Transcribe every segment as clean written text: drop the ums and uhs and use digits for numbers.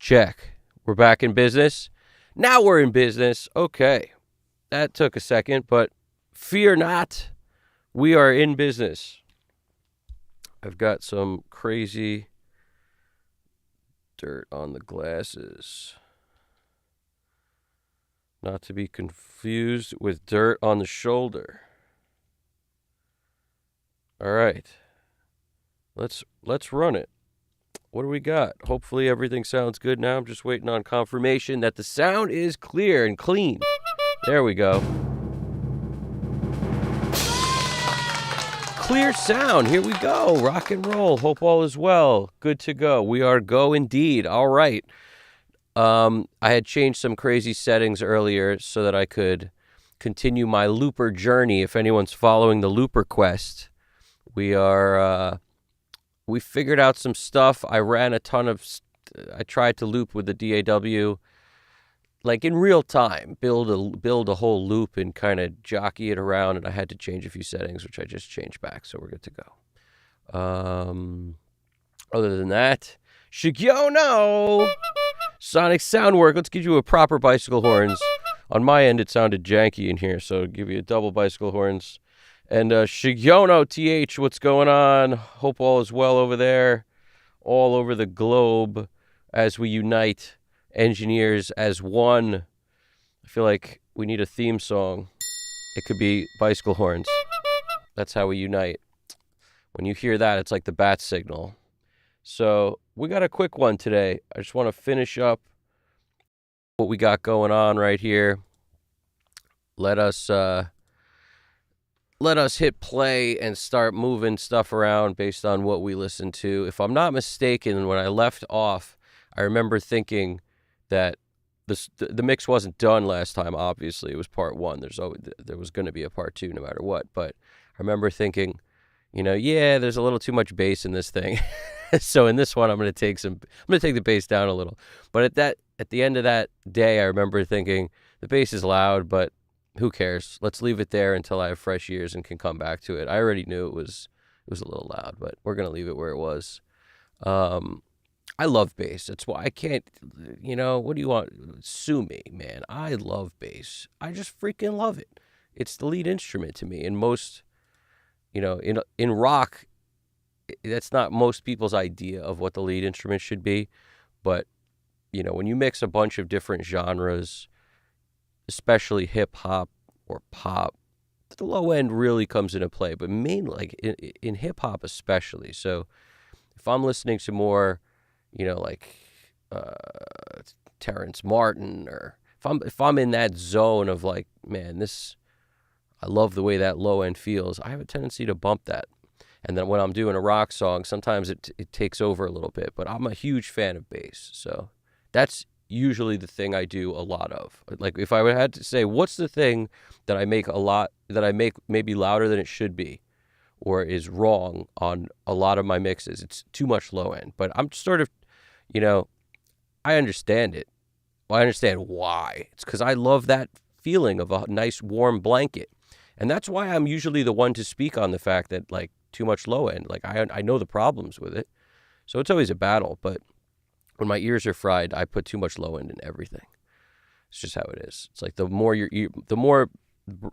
Check. We're back in business. Now we're in business. Okay. That took a second, but fear not. We are in business. I've got some crazy dirt on the glasses. Not to be confused with dirt on the shoulder. All right. Let's run it. What do we got? Hopefully everything sounds good now. I'm just waiting on confirmation that the sound is clear and clean. There we go. Clear sound. Here we go. Rock and roll. Hope all is well. Good to go. We are go indeed. All right. I had changed some crazy settings earlier so that I could continue my looper journey. If anyone's following the looper quest, we figured out some stuff. I tried to loop with the DAW, like in real time, build a whole loop and kind of jockey it around, and I had to change a few settings, which I just changed back, so we're good to go. Other than that, Shigyono! Sonic Soundwork, let's give you a proper bicycle horns. On my end, it sounded janky in here, so I'll give you a double bicycle horns. And Shigyono TH, what's going on? Hope all is well over there, all over the globe, as we unite, engineers as one. I feel like we need a theme song. It could be bicycle horns. That's how we unite. When you hear that, it's like the bat signal. So we got a quick one today. I just want to finish up what we got going on right here. Let us hit play and start moving stuff around based on what we listen to. If I'm not mistaken, when I left off, I remember thinking that the mix wasn't done last time. Obviously, it was part one. There was going to be a part two no matter what. But I remember thinking, there's a little too much bass in this thing. So in this one, I'm going to take the bass down a little. But at the end of that day, I remember thinking the bass is loud, but who cares? Let's leave it there until I have fresh ears and can come back to it. I already knew it was a little loud, but we're going to leave it where it was. I love bass. That's why I can't, what do you want? Sue me, man. I love bass. I just freaking love it. It's the lead instrument to me. And most, in rock, that's not most people's idea of what the lead instrument should be. But, when you mix a bunch of different genres, especially hip hop or pop, the low end really comes into play, but mainly like in hip hop especially. So if I'm listening to more, Terrence Martin, or if I'm in that zone of like, man, I love the way that low end feels, I have a tendency to bump that. And then when I'm doing a rock song, sometimes it takes over a little bit, but I'm a huge fan of bass. So that's usually the thing I do a lot of. Like if I had to say, what's the thing that I make maybe louder than it should be, or is wrong on a lot of my mixes? It's too much low end. But I'm sort of, I understand it. Well, I understand why. It's because I love that feeling of a nice warm blanket. And that's why I'm usually the one to speak on the fact that like too much low end. Like I know the problems with it. So it's always a battle, but when my ears are fried, I put too much low end in everything. It's just how it is. It's like the more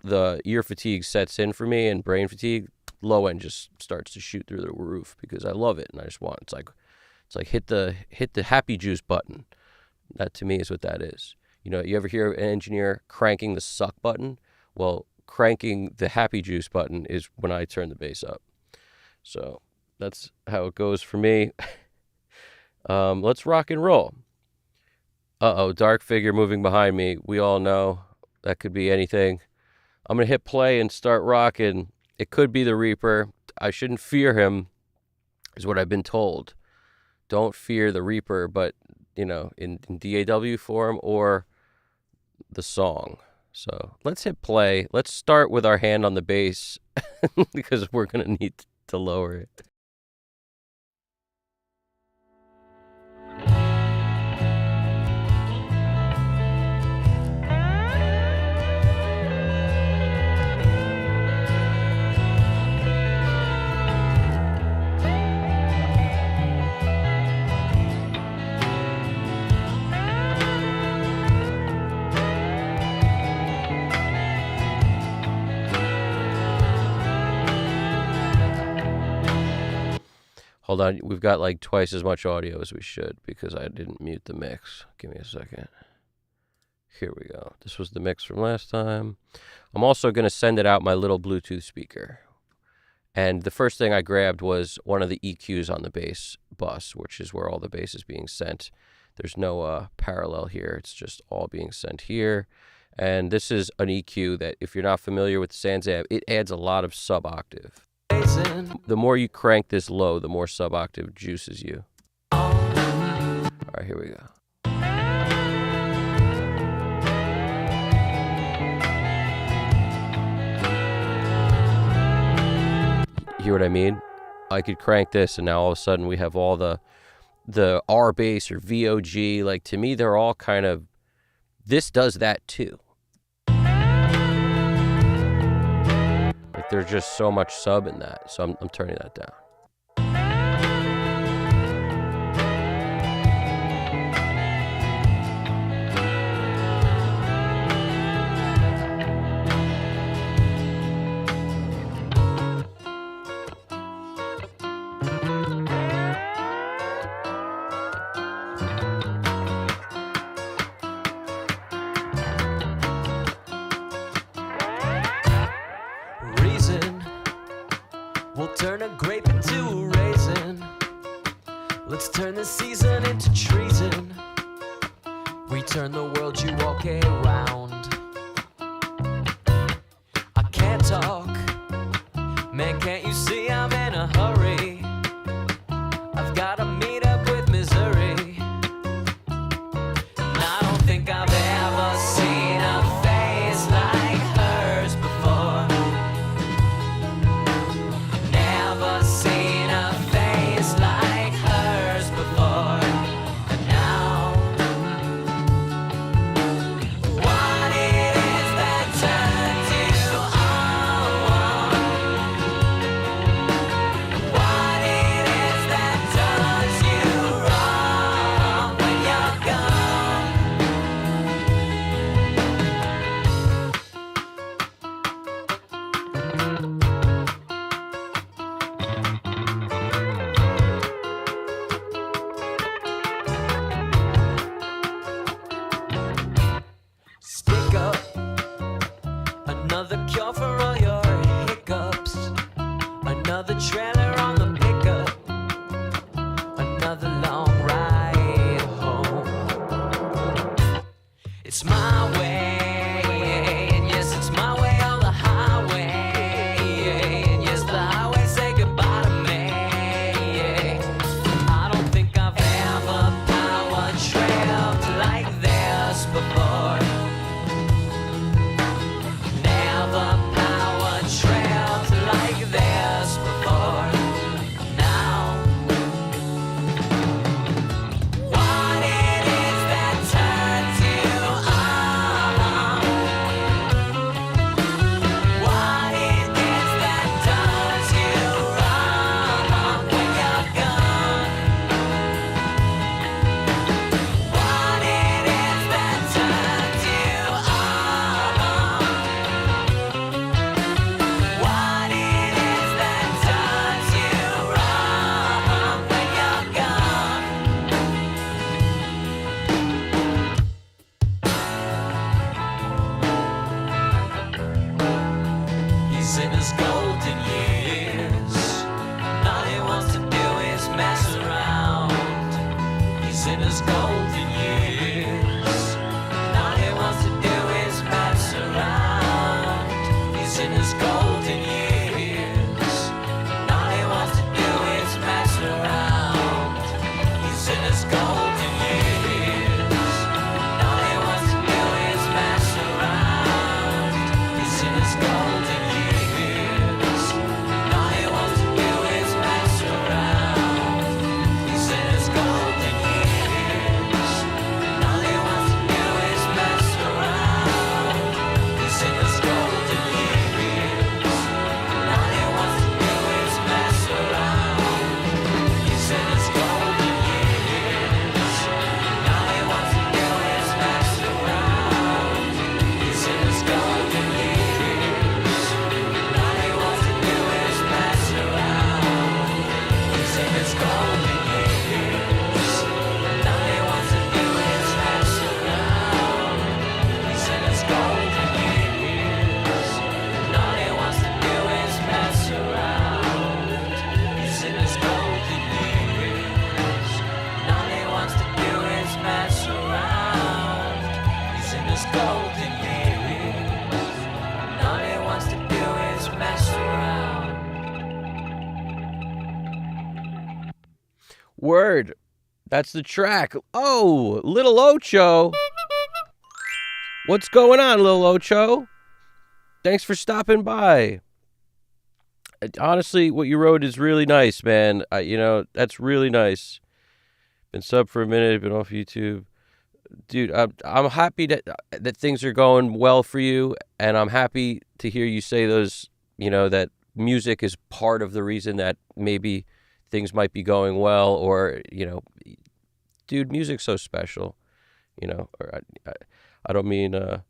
the ear fatigue sets in for me and brain fatigue, low end just starts to shoot through the roof because I love it and I just want. It's like hit the happy juice button. That to me is what that is. You ever hear an engineer cranking the suck button? Well, cranking the happy juice button is when I turn the bass up. So that's how it goes for me. Let's rock and roll. Dark figure moving behind me. We all know that could be anything. I'm going to hit play and start rocking. It could be the Reaper. I shouldn't fear him, is what I've been told. Don't fear the Reaper, but, in DAW form or the song. So let's hit play. Let's start with our hand on the bass because we're going to need to lower it. Hold on, we've got like twice as much audio as we should because I didn't mute the mix. Give me a second. Here we go. This was the mix from last time. I'm also going to send it out my little Bluetooth speaker. And the first thing I grabbed was one of the EQs on the bass bus, which is where all the bass is being sent. There's no parallel here. It's just all being sent here. And this is an EQ that, if you're not familiar with the SansAmp, it adds a lot of sub-octave. The more you crank this low, the more sub-octave juices you. All right, here we go. You hear what I mean? I could crank this, and now all of a sudden we have all the R bass or VOG. Like, to me, they're all kind of, this does that too. Like, there's just so much sub in that, so I'm turning that down. We'll turn a grape into a raisin. Let's turn the season into treason. We turn the world you walk around. I can't talk. Man, can't you see I'm in a hurry? I've gotta meet up with Missouri. And I don't think I've ever seen a face like hers before. Never seen a face like hers before. And now, what it is that turns you on? What it is that does you wrong when you're gone? Stick up another cure for all your hiccups. Another trailer on the pickup. Another long ride home. It's my way, and yes, it's my way on the highway. And yes, the highway say goodbye to me. I don't think I've ever power trailed like this before. Never power trailed like this before. Now, what it is that turns you on? What it is that does you wrong when you're gone? What it is that turns you on? What it is that does you wrong when you're gone? He's in his golden years. And all he wants to do is mess around. He's in his golden years. And all he wants to do is mess around. He's in his golden years. And all he wants to do is mess around. He's in his golden years. And all he wants to do is mess around. He's in his golden years. And all he wants to do is mess around. He's in his golden years. And all he wants to do is mess around. He's in his golden years. Word. That's the track. Oh, Little Ocho. What's going on, Little Ocho? Thanks for stopping by. Honestly, what you wrote is really nice, man. That's really nice. Been sub for a minute, been off YouTube. Dude, I'm happy that things are going well for you, and I'm happy to hear you say those, that music is part of the reason that maybe things might be going well, or, dude, music's so special, or I don't mean, there's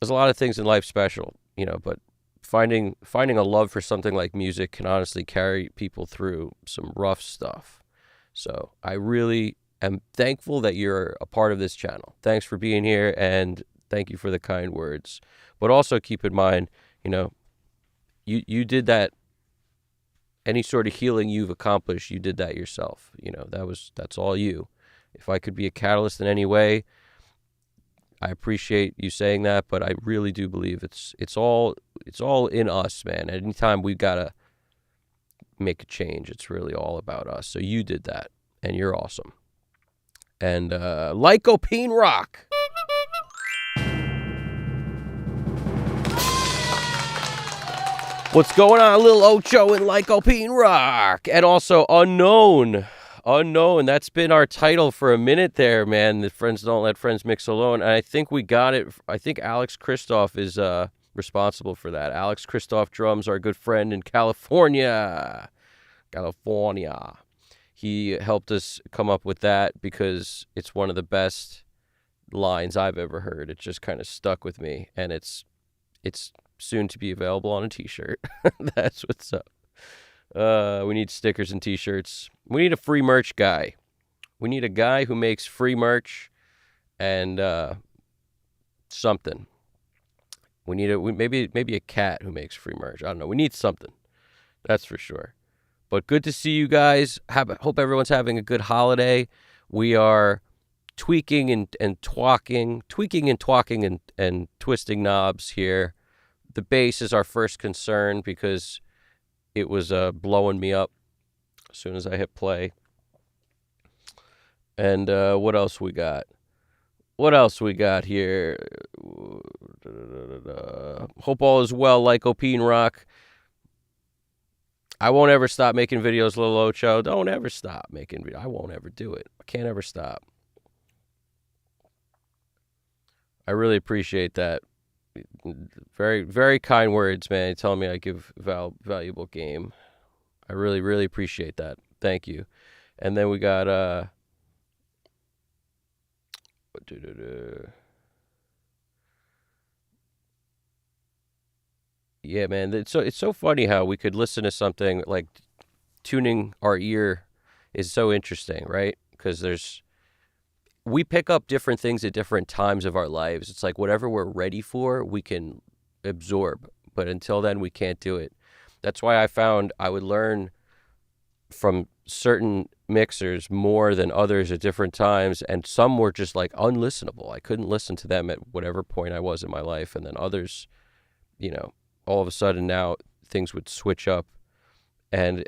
a lot of things in life special, but finding a love for something like music can honestly carry people through some rough stuff. So I really am thankful that you're a part of this channel. Thanks for being here, and thank you for the kind words. But also keep in mind, you did that. Any sort of healing you've accomplished, you did that yourself. That's all you. If I could be a catalyst in any way, I appreciate you saying that, but I really do believe it's all in us, man. Anytime we gotta make a change, it's really all about us. So you did that, and you're awesome. And Lycopene Rock. What's going on, Little Ocho and Lycopene Rock? And also Unknown. That's been our title for a minute there, man. The Friends Don't Let Friends Mix Alone. And I think we got it. I think Alex Christoph is responsible for that. Alex Christoph drums, our good friend in California. He helped us come up with that because it's one of the best lines I've ever heard. It just kind of stuck with me, and it's soon to be available on a t-shirt. That's what's up. We need stickers and t-shirts. We need a free merch guy. We need a guy who makes free merch and something. We need maybe a cat who makes free merch. I don't know. We need something. That's for sure. But good to see you guys. Hope everyone's having a good holiday. We are tweaking and twacking and twisting knobs here. The bass is our first concern because it was blowing me up as soon as I hit play. And what else we got? What else we got here? Hope all is well, Lycopene Rock. I won't ever stop making videos, Lil Ocho. Don't ever stop making videos. I won't ever do it. I can't ever stop. I really appreciate that. Very, very kind words, man. You telling me I give valuable game. I really, really appreciate that. Thank you. And then we got yeah, man. It's so funny how we could listen to something like tuning our ear is so interesting, right? Because we pick up different things at different times of our lives. It's like whatever we're ready for, we can absorb. But until then, we can't do it. That's why I found I would learn from certain mixers more than others at different times. And some were just like unlistenable. I couldn't listen to them at whatever point I was in my life. And then others, all of a sudden now things would switch up. And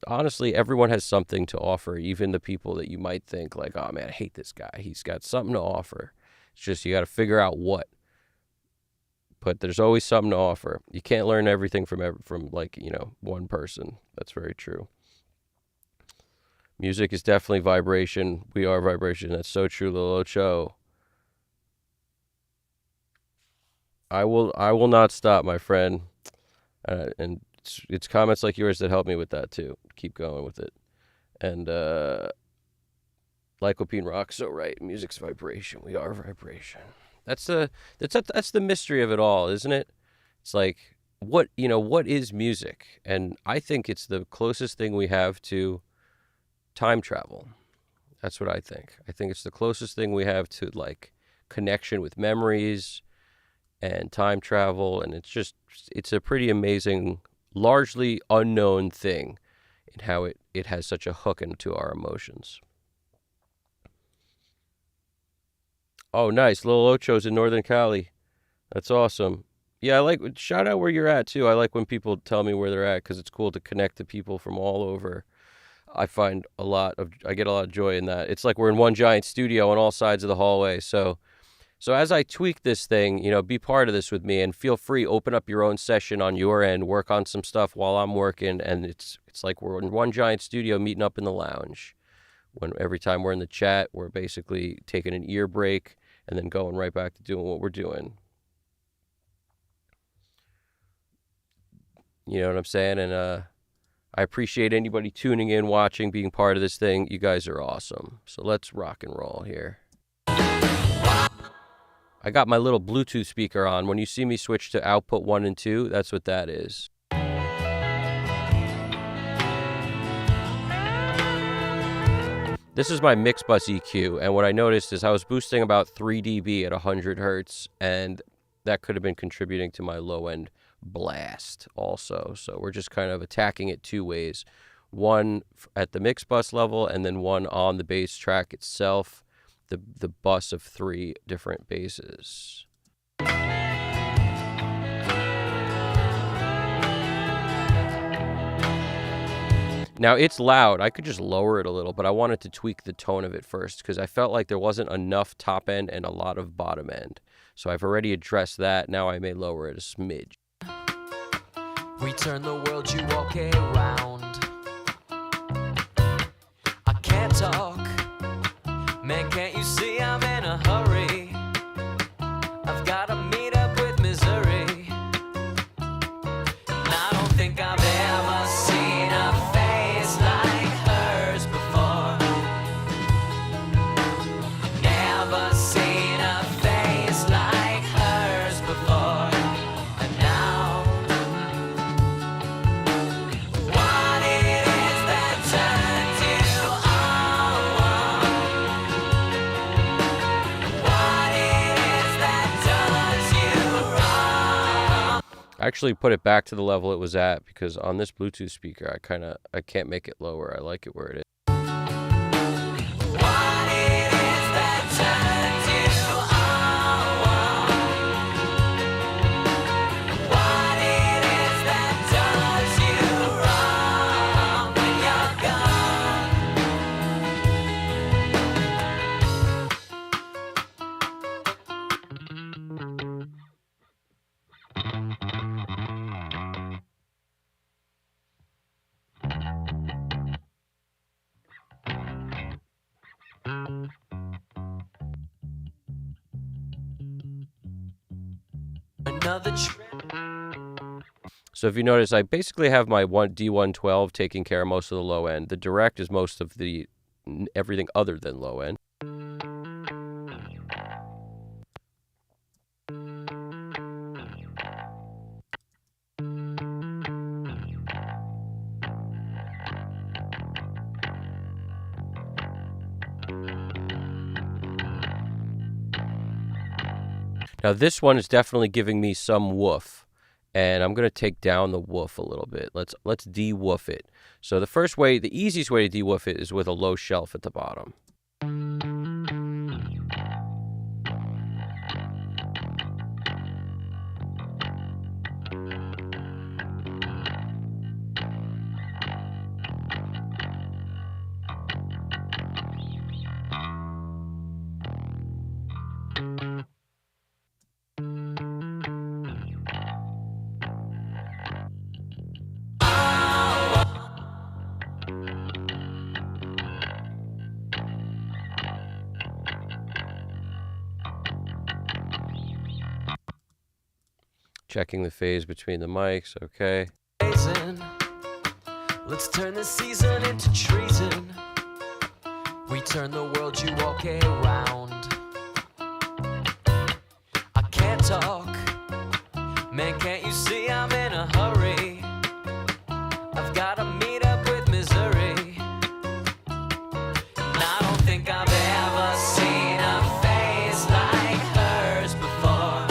honestly, everyone has something to offer, even the people that you might think like, oh man, I hate this guy. He's got something to offer. It's just you got to figure out what. But there's always something to offer. You can't learn everything from one person. That's very true. Music is definitely vibration. We are vibration. That's so true, Lil Ocho. I will not stop, my friend. And it's comments like yours that help me with that too. Keep going with it. And Lycopene Rock, so right. Music's vibration. We are vibration. That's the mystery of it all, isn't it? It's like what is music? And I think it's the closest thing we have to time travel. That's what I think. I think it's the closest thing we have to like connection with memories and time travel, and it's a pretty amazing, largely unknown thing in how it has such a hook into our emotions. Oh, nice. Lil Ocho's in Northern Cali. That's awesome. Yeah, shout out where you're at, too. I like when people tell me where they're at because it's cool to connect to people from all over. I get a lot of joy in that. It's like we're in one giant studio on all sides of the hallway. So as I tweak this thing, be part of this with me and feel free, open up your own session on your end, work on some stuff while I'm working. And it's like we're in one giant studio meeting up in the lounge. When every time we're in the chat, we're basically taking an ear break and then going right back to doing what we're doing. You know what I'm saying? And I appreciate anybody tuning in, watching, being part of this thing. You guys are awesome. So let's rock and roll here. I got my little Bluetooth speaker on. When you see me switch to output 1 and 2, that's what that is. This is my mix bus EQ, and what I noticed is I was boosting about 3 dB at 100 hertz, and that could have been contributing to my low-end blast also. So we're just kind of attacking it two ways. One at the mix bus level, and then one on the bass track itself, the bus of 3 different basses. Now, it's loud. I could just lower it a little, but I wanted to tweak the tone of it first because I felt like there wasn't enough top end and a lot of bottom end. So I've already addressed that. Now I may lower it a smidge. We turn the world, you walk around. I can't talk. Man, can't you see I'm in a hurry? I've got to meet up with Missouri. And I don't think I've ever seen a face like hers before. Never seen a face like hers before. And now, what it is that turns you on? What it is that does you wrong? I actually put it back to the level it was at because on this Bluetooth speaker, I can't make it lower. I like it where it is. What it is that turns you on? What it is that does you wrong when you're gone? Another trip. So if you notice, I basically have my D112 taking care of most of the low end. The direct is most of the everything other than low end. Now this one is definitely giving me some woof, and I'm going to take down the woof a little bit. Let's de-woof it. So the easiest way to de-woof it is with a low shelf at the bottom. Checking the phase between the mics, okay. Let's turn this season into treason. We turn the world, you walk around. I can't talk. Man, can't you see I'm in a hurry? I've got to meet up with Missouri. And I don't think I've ever seen a face like hers before.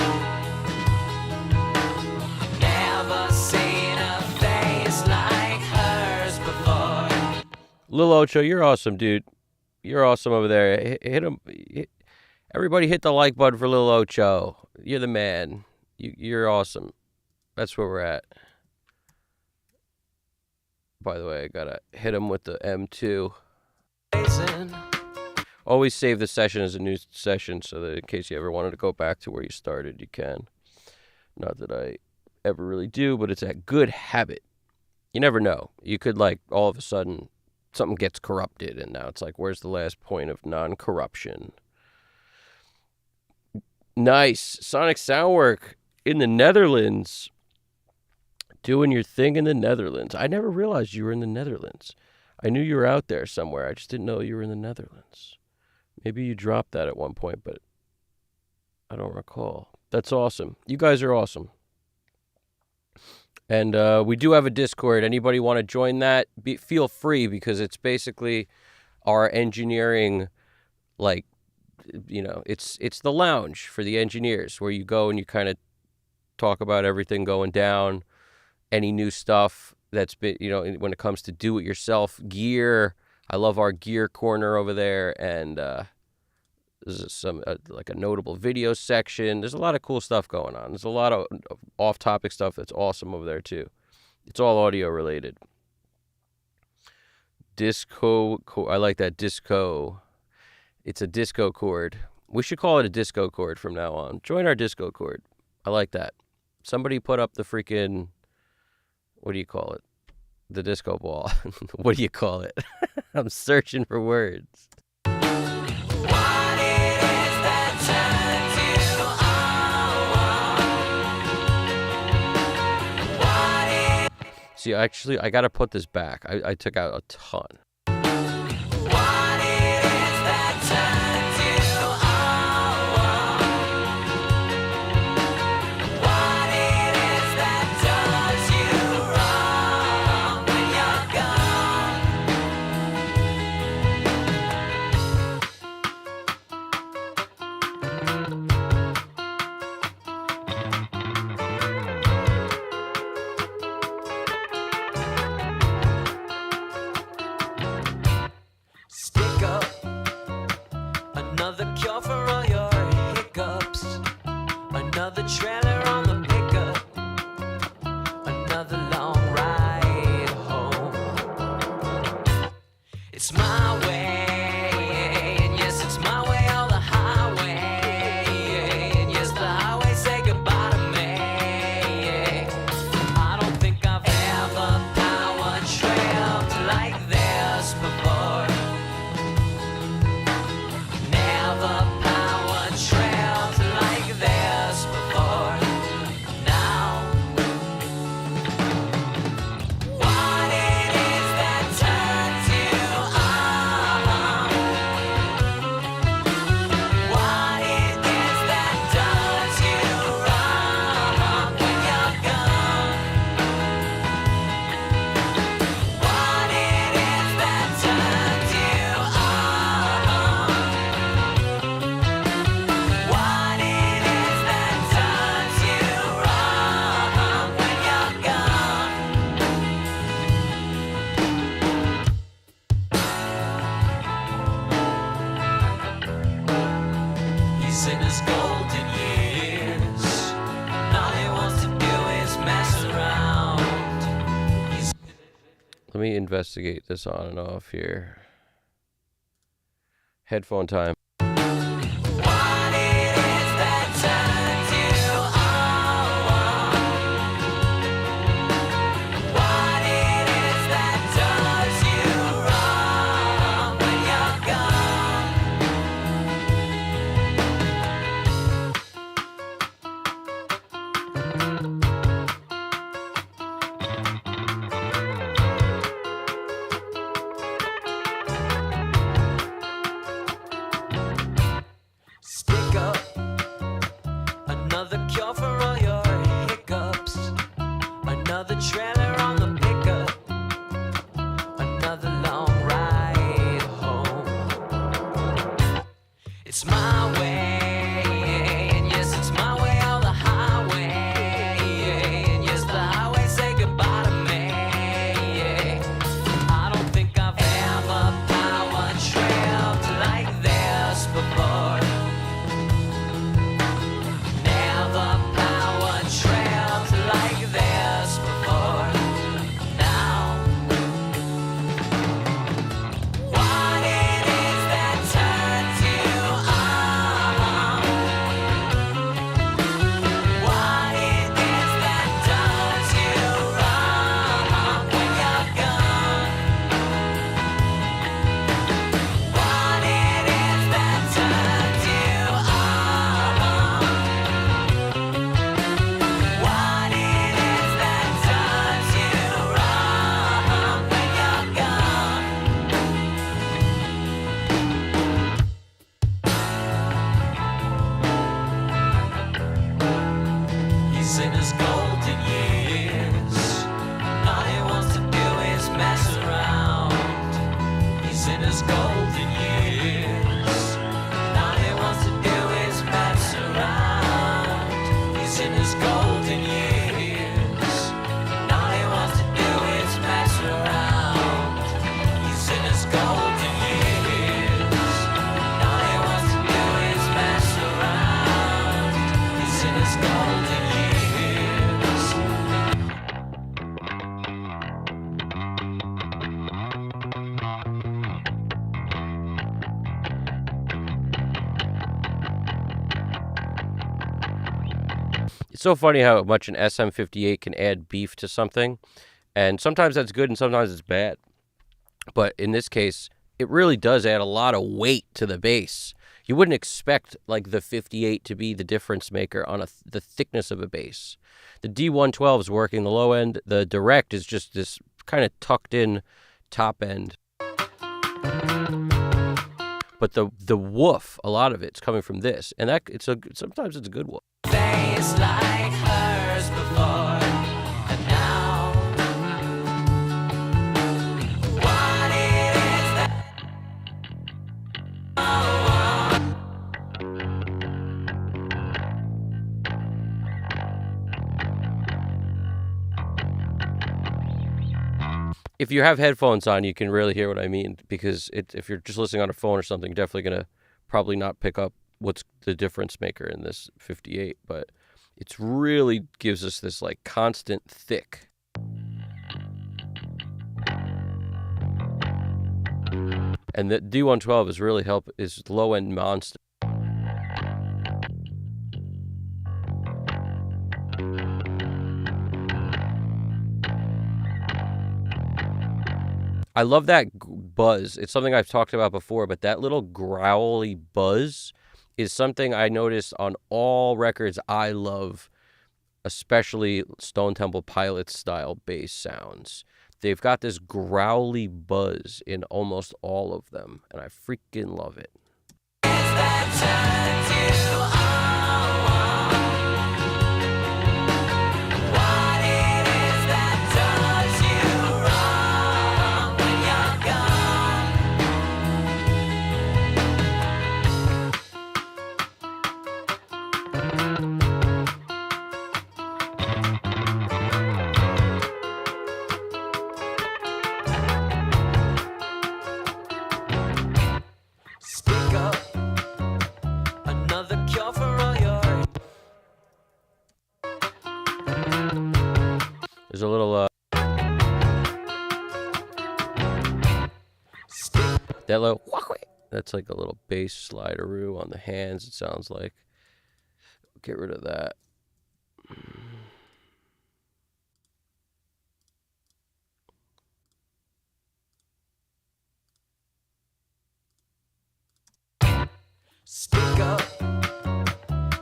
Never seen a face like hers before. Lil Ocho, you're awesome, dude. You're awesome over there. Hit him. Everybody hit the like button for Lil Ocho. You're the man. You're awesome. That's where we're at. By the way, I gotta hit him with the M2. Blazing. Always save the session as a new session so that in case you ever wanted to go back to where you started, you can. Not that I ever really do, but it's a good habit. You never know. You could, like, all of a sudden, something gets corrupted, and now it's like, where's the last point of non-corruption? Nice. Sonic Soundwork in the Netherlands. Doing your thing in the Netherlands. I never realized you were in the Netherlands. I knew you were out there somewhere. I just didn't know you were in the Netherlands. Maybe you dropped that at one point, but I don't recall. That's awesome. You guys are awesome. And we do have a Discord. Anybody want to join that? Feel free, because it's basically our engineering, like, you know, it's the lounge for the engineers where you go and you kind of talk about everything going down, any new stuff that's been, you know, when it comes to do-it-yourself gear. I love our gear corner over there, and there's some like a notable video section. There's a lot of cool stuff going on. There's a lot of off-topic stuff that's awesome over there too. It's all audio related. Disco, I like that disco. It's a disco chord. We should call it a disco chord from now on. Join our disco chord. I like that. Somebody put up the freaking, what do you call it? The disco ball. What do you call it? I'm searching for words. See, actually, I got to put this back. I took out a ton. Another cure for all your hiccups. Another trailer on the pickup. Another long ride home. It's my way, and yes, it's my way or the highway. And yes, the highway say goodbye to me. I don't think I've ever power trailed like this before. Power trails like this before. Now, what it is that turns you on? What it is that does you wrong when you're gone? What it is that turns you on? What it is that does you wrong when you're gone? He's in his golden years, and all he wants to do is mess around. Let me investigate this on and off here. Headphone time. What it is that turns you on? What it is that does you wrong when you're gone? golden years. And all he wants to do is mess around. He's in his golden years. And all he wants to do is mess around. He's in his golden years. And all he wants to do is mess around. He's in his golden years. And all he wants to do is mess around. He's in his golden years. It's so funny how much an SM58 can add beef to something, and sometimes that's good and sometimes it's bad. But in this case, it really does add a lot of weight to the bass. You wouldn't expect like the 58 to be the difference maker on the thickness of a bass. The D112 is working the low end. The direct is just this kind of tucked in top end. But the woof, a lot of it's coming from this, and sometimes it's a good woof. Face like hers before and now. What it is that If you have headphones on, you can really hear what I mean, because if you're just listening on a phone or something, you're definitely going to probably not pick up what's the difference maker in this 58, but it's really gives us this like constant thick. And the D112 is really is low end monster. I love that buzz. It's something I've talked about before, but that little growly buzz is something I noticed on all records I love, especially Stone Temple Pilots style bass sounds. They've got this growly buzz in almost all of them, and I freaking love it. There's a little that little that's like a little bass slideroo on the hands, it sounds like. Get rid of that. Stick up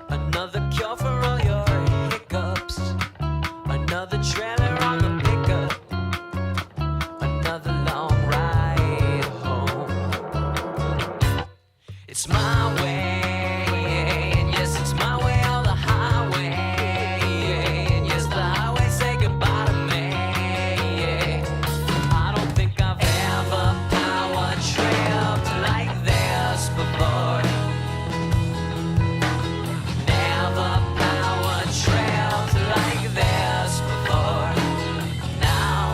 another cure for all your hiccups. Another trailer on the pickup. Another long ride home. It's my way, and yes, it's my way on the highway. And yes, the highway say goodbye to me. I don't think I've ever power trailed like this before. Never power trailed like this before. Now,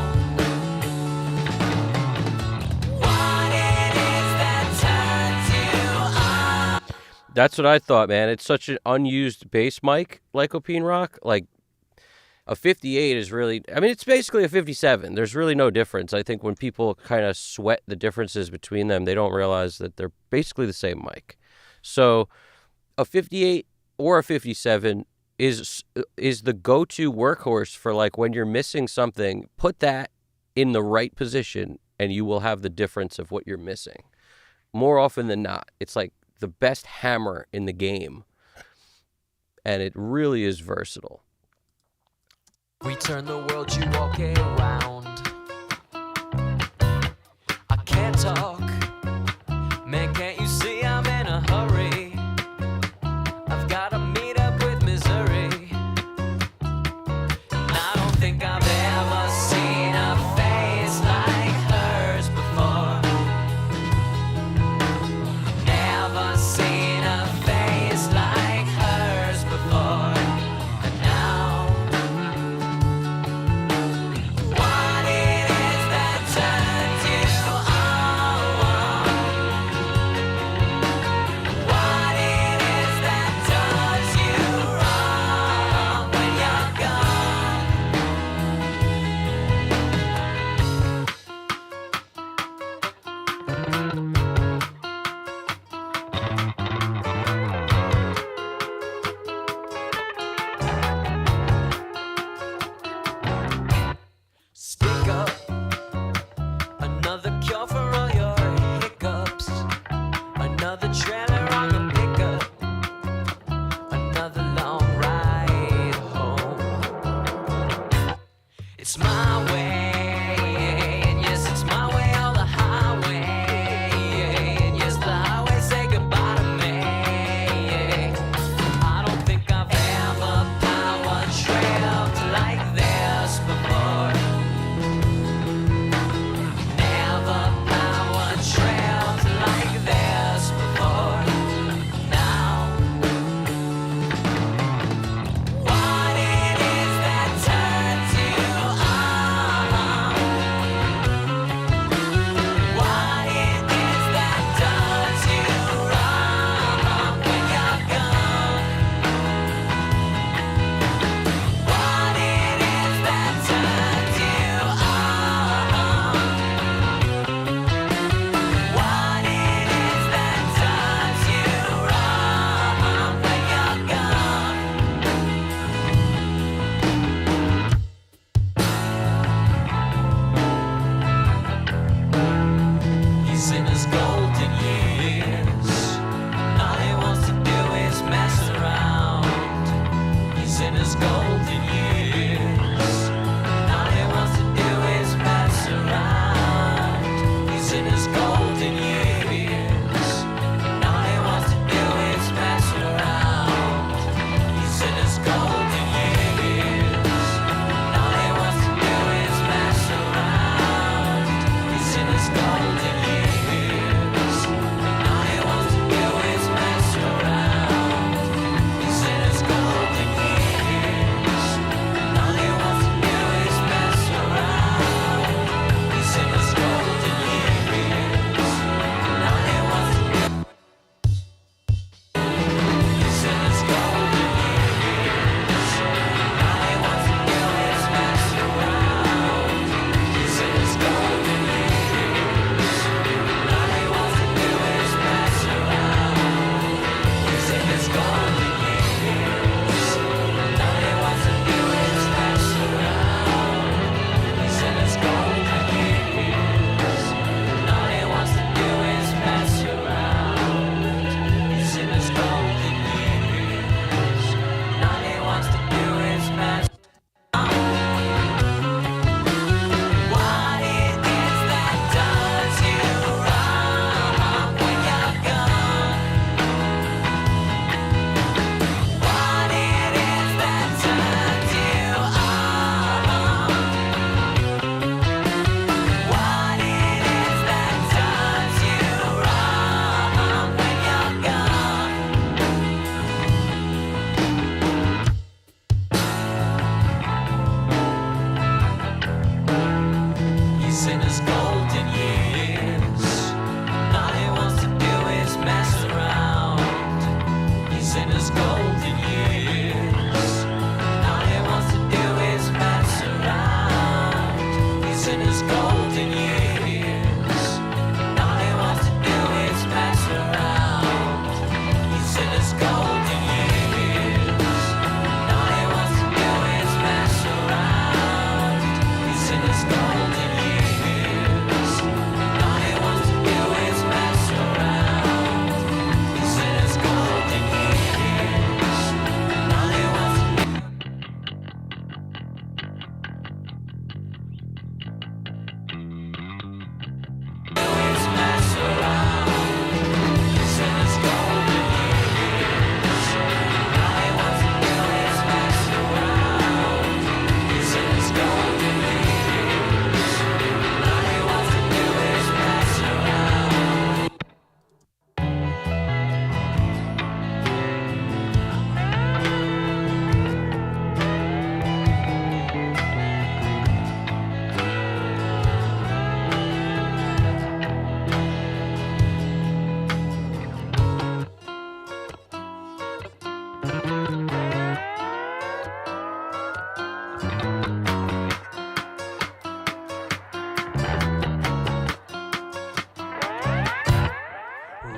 what it is that turns you on. That's what I thought, man. It's such an unused bass mic, Lycopene Rock. Like, a 58 is really, I mean, it's basically a 57. There's really no difference. I think when people kind of sweat the differences between them, they don't realize that they're basically the same mic. So a 58 or a 57 is the go-to workhorse for like when you're missing something. Put that in the right position and you will have the difference of what you're missing. More often than not, it's like the best hammer in the game. And it really is versatile. We turn the world, you walk around. I can't talk. Man, can't you see I'm in a hurry? I've got to meet up with Missouri. It's my way, and yes, it's my way or the highway. And yes, the highway say goodbye to me. I don't think I've ever power trailed like this before. Never power trailed like this before. Now, what it is that turns you on? What it is that does you wrong when you're gone? What it is that turns you on? What it is that does you wrong when you're gone? He's in his golden years. All he wants to do is mess around. He's in his golden years. All he wants to do is mess around. He's in his golden years. All he wants to do is mess around. He's in his golden years. All he wants to do is mess around. He's in his golden years. All he wants to do is mess around. He's in his golden years. All he wants to do is mess around. He's in his golden years. All he wants to do. He's in his golden years. All he wants to do is mess around. He's in his golden years. All he wants to do is mess around. He's in his golden years. All he wants to do is mess around. He's in his golden years. All he wants to do is mess around. He's in his golden years. All he wants to do is mess. What it is that does you wrong when you're gone? What it is that turns you on? What it is that does you wrong when you're gone? He's in his golden years. All he wants to do is mess around. He's in his golden years. All he wants to do is mess around. He's in his golden years. All he wants to do is mess around. He's in his golden years. All he wants to do is mess around. He's in his golden years. All he wants to do is mess around. He's in his golden years. All he wants to do is mess around. He's in his golden years. All he wants to do is mess around. He's in his golden years. All he wants to do is mess around.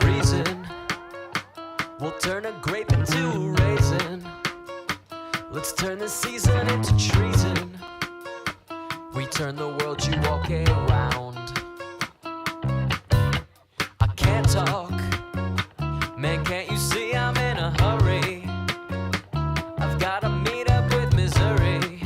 Reason will turn a grape into a raisin. Let's turn this season into treason. We turn the world you walk around. I can't talk, man, can't you see I'm in a hurry? I've gotta meet up with Missouri.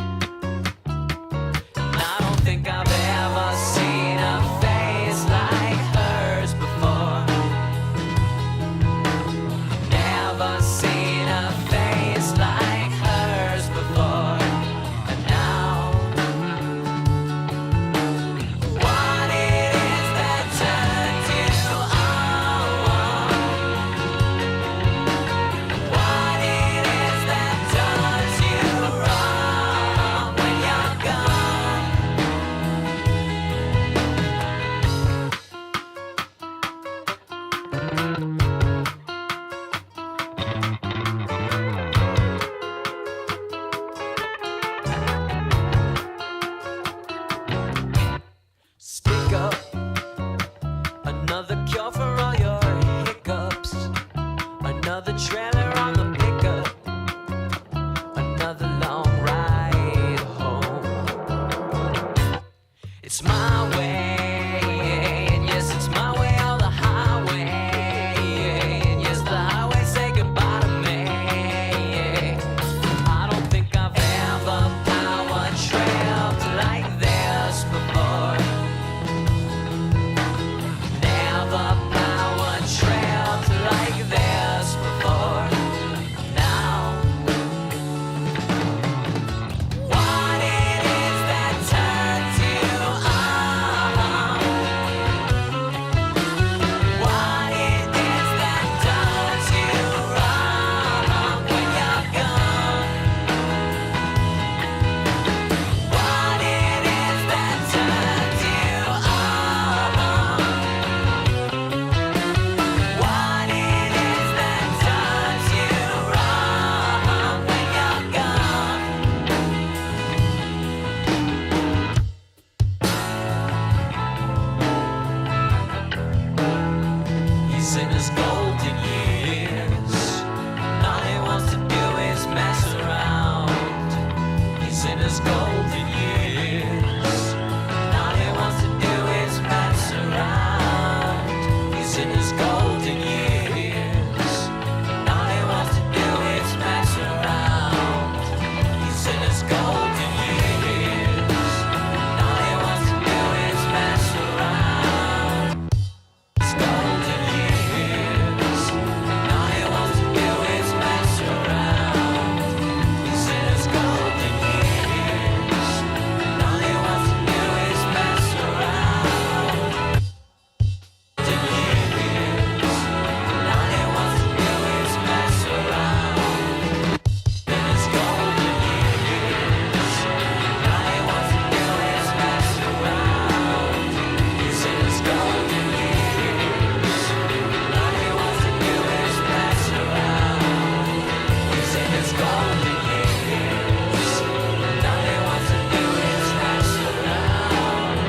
golden years. And all he wants to do is mess around. He's in his golden years. And all he wants to do is mess around. He's in his golden years. And all he wants to do is mess around. His golden years. And all he wants to do is mess around. He's in his golden years. And all he wants to do is mess around. Golden years. And all he wants to do is mess around. In his golden years. And all he wants to do is mess around. He's in his golden years. And all he wants to do is mess around. He's in his golden years. And all he wants to do is mess around.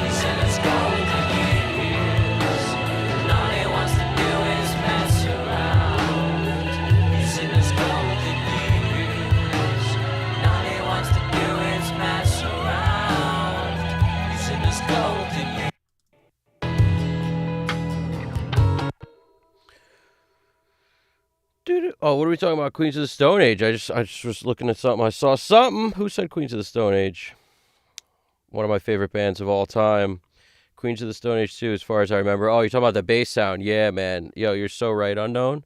He's in his golden years. And all he wants to do is mess around. He's in his golden years. And all he wants to do is mess around. He's in his golden years. Dude, oh, what are we talking about? Queens of the Stone Age. I just was looking at something. I saw something. Who said Queens of the Stone Age? One of my favorite bands of all time. Queens of the Stone Age 2, as far as I remember. Oh, you're talking about the bass sound. Yeah, man. Yo, you're so right, Unknown.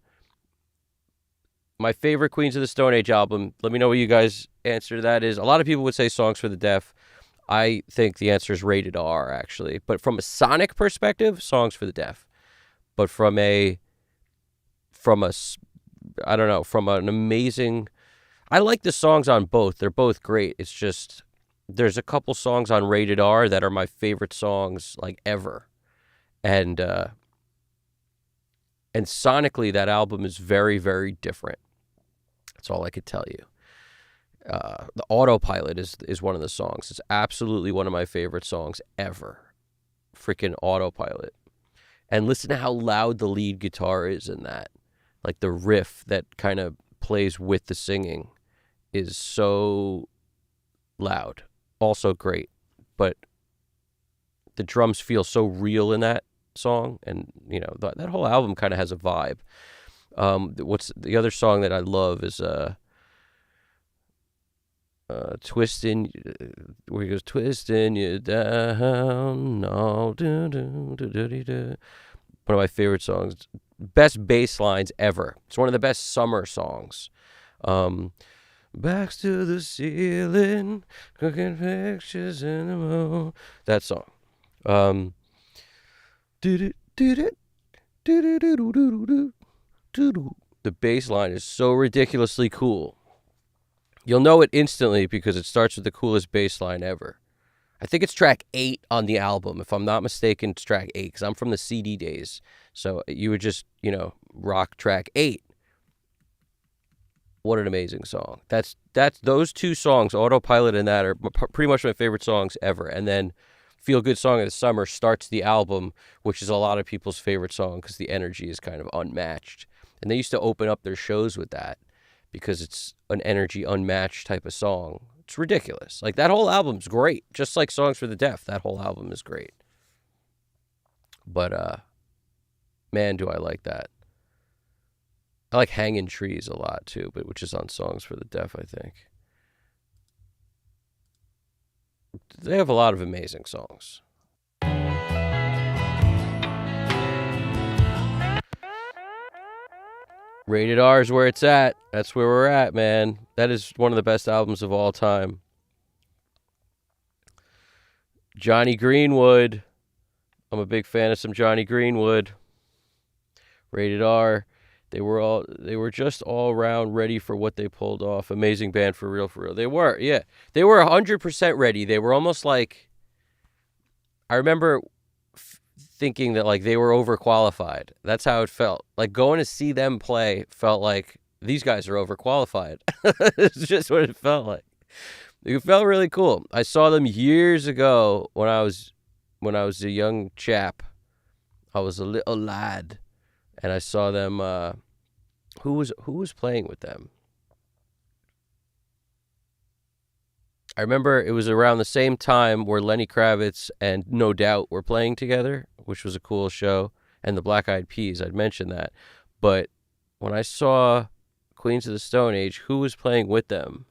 My favorite Queens of the Stone Age album, let me know what you guys' answer to that is. A lot of people would say Songs for the Deaf. I think the answer is Rated R, actually. But from a sonic perspective, Songs for the Deaf. But from an amazing, I like the songs on both. They're both great. It's just, there's a couple songs on Rated R that are my favorite songs, like, ever. And sonically, that album is very, very different. That's all I could tell you. The Autopilot is one of the songs. It's absolutely one of my favorite songs ever. Freaking Autopilot. And listen to how loud the lead guitar is in that. Like, the riff that kind of plays with the singing is so loud. Also great. But the drums feel so real in that song. And, you know, that whole album kind of has a vibe. What's the other song that I love is Twisting, where he goes, twisting you down, no, do, do, do, do, do, do. One of my favorite songs. Best bass lines ever. It's one of the best summer songs. Backs to the ceiling, cooking pictures in the moon. That song. The bass line is so ridiculously cool. You'll know it instantly because it starts with the coolest bass line ever. I think it's track 8 on the album. If I'm not mistaken, it's track 8 because I'm from the CD days. So you would just, rock track 8. What an amazing song. That's those two songs, Autopilot and that, are pretty much my favorite songs ever. And then Feel Good Song of the Summer starts the album, which is a lot of people's favorite song because the energy is kind of unmatched. And they used to open up their shows with that because it's an energy unmatched type of song. It's ridiculous. Like, that whole album's great. Just like Songs for the Deaf, that whole album is great. But, man, do I like that. I like Hanging Trees a lot, too, but which is on Songs for the Deaf, I think. They have a lot of amazing songs. Rated R is where it's at. That's where we're at, man. That is one of the best albums of all time. Johnny Greenwood. I'm a big fan of some Johnny Greenwood. Rated R. They were just all around ready for what they pulled off. Amazing band, for real, for real. They were, yeah. They were 100% ready. They were almost like, I remember thinking that, like, they were overqualified. That's how it felt. Like, going to see them play felt like these guys are overqualified. It's just what it felt like. It felt really cool. I saw them years ago when I was a young chap. I was a little lad. And I saw them, who was playing with them? I remember it was around the same time where Lenny Kravitz and No Doubt were playing together, which was a cool show, and the Black Eyed Peas. I'd mentioned that. But when I saw Queens of the Stone Age, who was playing with them?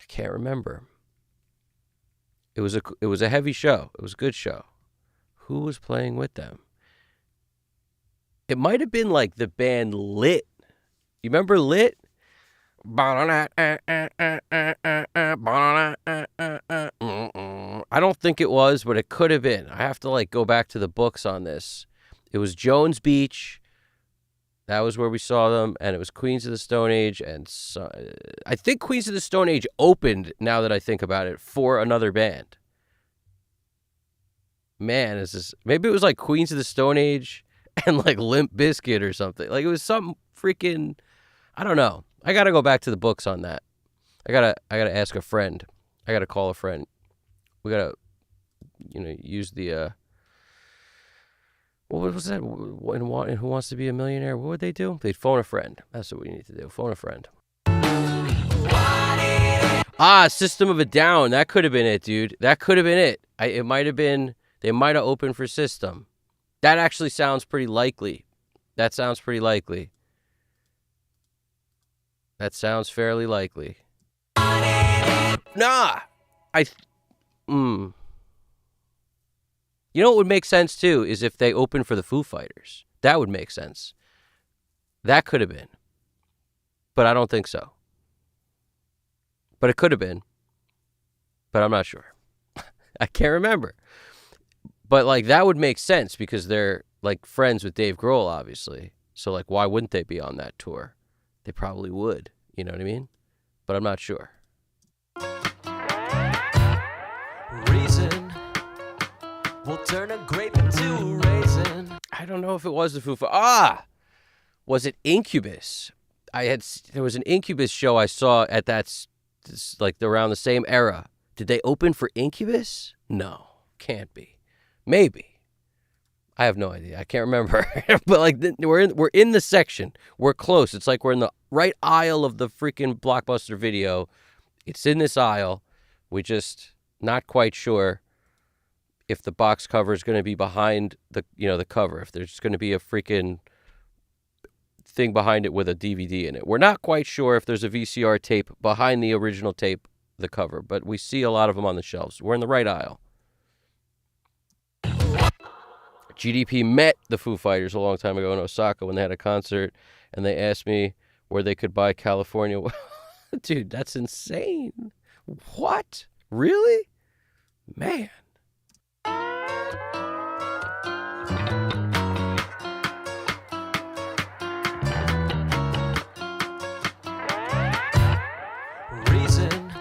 I can't remember. It was a heavy show. It was a good show. Who was playing with them? It might have been like the band Lit. You remember Lit? I don't think it was, but it could have been. I have to like go back to the books on this. It was Jones Beach. That was where we saw them, and it was Queens of the Stone Age, and so, I think Queens of the Stone Age opened, now that I think about it, for another band. Man, is this, maybe it was like Queens of the Stone Age and like Limp Bizkit or something. Like it was something freaking, I don't know. I gotta go back to the books on that. I gotta ask a friend. I gotta call a friend. We gotta, use the what was that? In Who Wants to Be a Millionaire? What would they do? They'd phone a friend. That's what we need to do. Phone a friend. System of a Down. That could have been it, dude. That could have been it. It might have been. They might have opened for System. That actually sounds pretty likely. That sounds pretty likely. That sounds fairly likely. Nah. You know what would make sense, too, is if they opened for the Foo Fighters. That would make sense. That could have been. But I don't think so. But it could have been. But I'm not sure. I can't remember. But, like, that would make sense because they're, like, friends with Dave Grohl, obviously. So, like, why wouldn't they be on that tour? They probably would. You know what I mean? But I'm not sure. Reason will turn a grape into a raisin. I don't know if it was the Foo Fighters. Was it Incubus? There was an Incubus show I saw at like around the same era. Did they open for Incubus? No, can't be. Maybe. I have no idea. I can't remember. But like we're in the section. We're close. It's like we're in the right aisle of the freaking Blockbuster Video. It's in this aisle. We just not quite sure if the box cover is going to be behind the cover. If there's going to be a freaking thing behind it with a DVD in it. We're not quite sure if there's a VCR tape behind the original tape, the cover, but we see a lot of them on the shelves. We're in the right aisle. GDP met the Foo Fighters a long time ago in Osaka when they had a concert, and they asked me where they could buy California. Dude, that's insane. What? Really? Man. Reason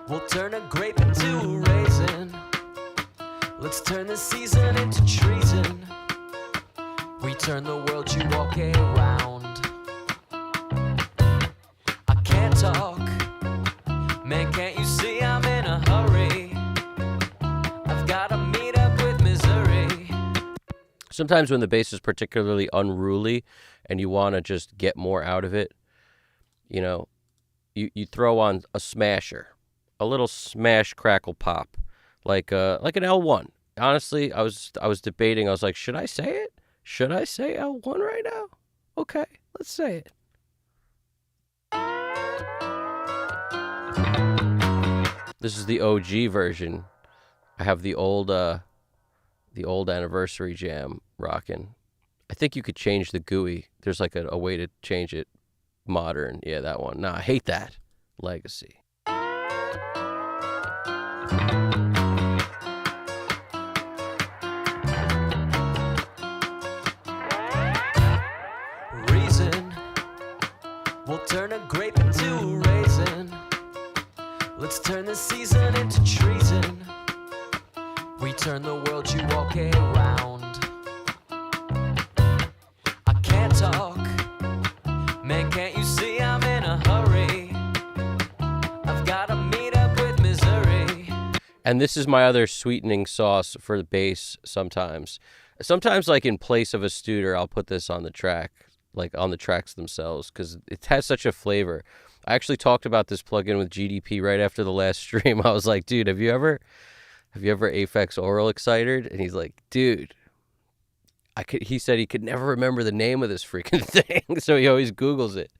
will turn a grape into a raisin. Let's turn this season into treason. We turn the world you walk around. I can't talk. Man, can't you see I'm in a hurry? I've got to meet up with Missouri. Sometimes when the bass is particularly unruly and you want to just get more out of it, you throw on a smasher, a little smash crackle pop, like an L1. Honestly, I was debating. I was like, should I say it? Should I say L1 right now? Okay, let's say it. This is the OG version. I have the old Anniversary Jam rocking. I think you could change the GUI. There's like a way to change it. Modern. Yeah, that one. Nah, I hate that. Legacy. Reason will turn a grape into a raisin. Let's turn this season into treason. We turn the world you walk around. I can't talk. Man, can't you see I'm in a hurry? I've got to meet up with Missouri. And this is my other sweetening sauce for the bass sometimes. Sometimes, like in place of a Studer, I'll put this on the track, like on the tracks themselves, because it has such a flavor. I actually talked about this plugin with GDP right after the last stream. I was like, dude, have you ever Aphex Oral Exciter? And he's like, dude, he said he could never remember the name of this freaking thing. So he always Googles it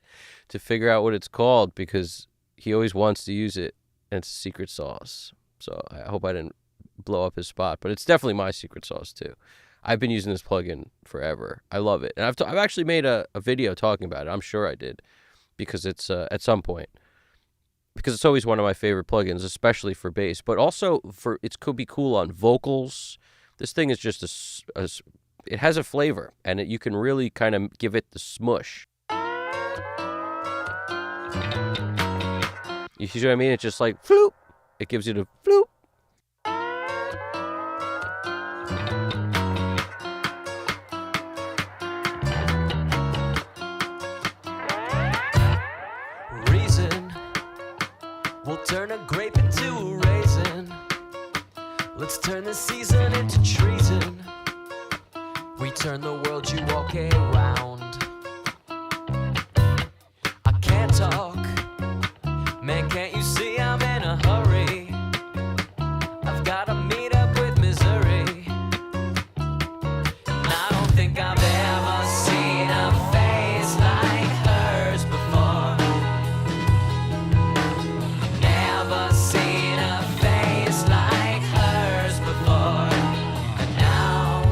to figure out what it's called because he always wants to use it, and it's a secret sauce. So I hope I didn't blow up his spot, but it's definitely my secret sauce too. I've been using this plugin forever. I love it. And I've actually made a video talking about it. I'm sure I did because it's at some point. Because it's always one of my favorite plugins, especially for bass, but also it could be cool on vocals. This thing is just it has a flavor, and you can really kind of give it the smush. You see what I mean? It's just like floop. It gives you the floop. Reason will turn a grape into a raisin. Let's turn the season into treason. We turn the world you walk around. I can't talk, man, can't you see I'm in a hurry? I've gotta meet up with misery. And I don't think I've ever seen a face like hers before. Never seen a face like hers before. And now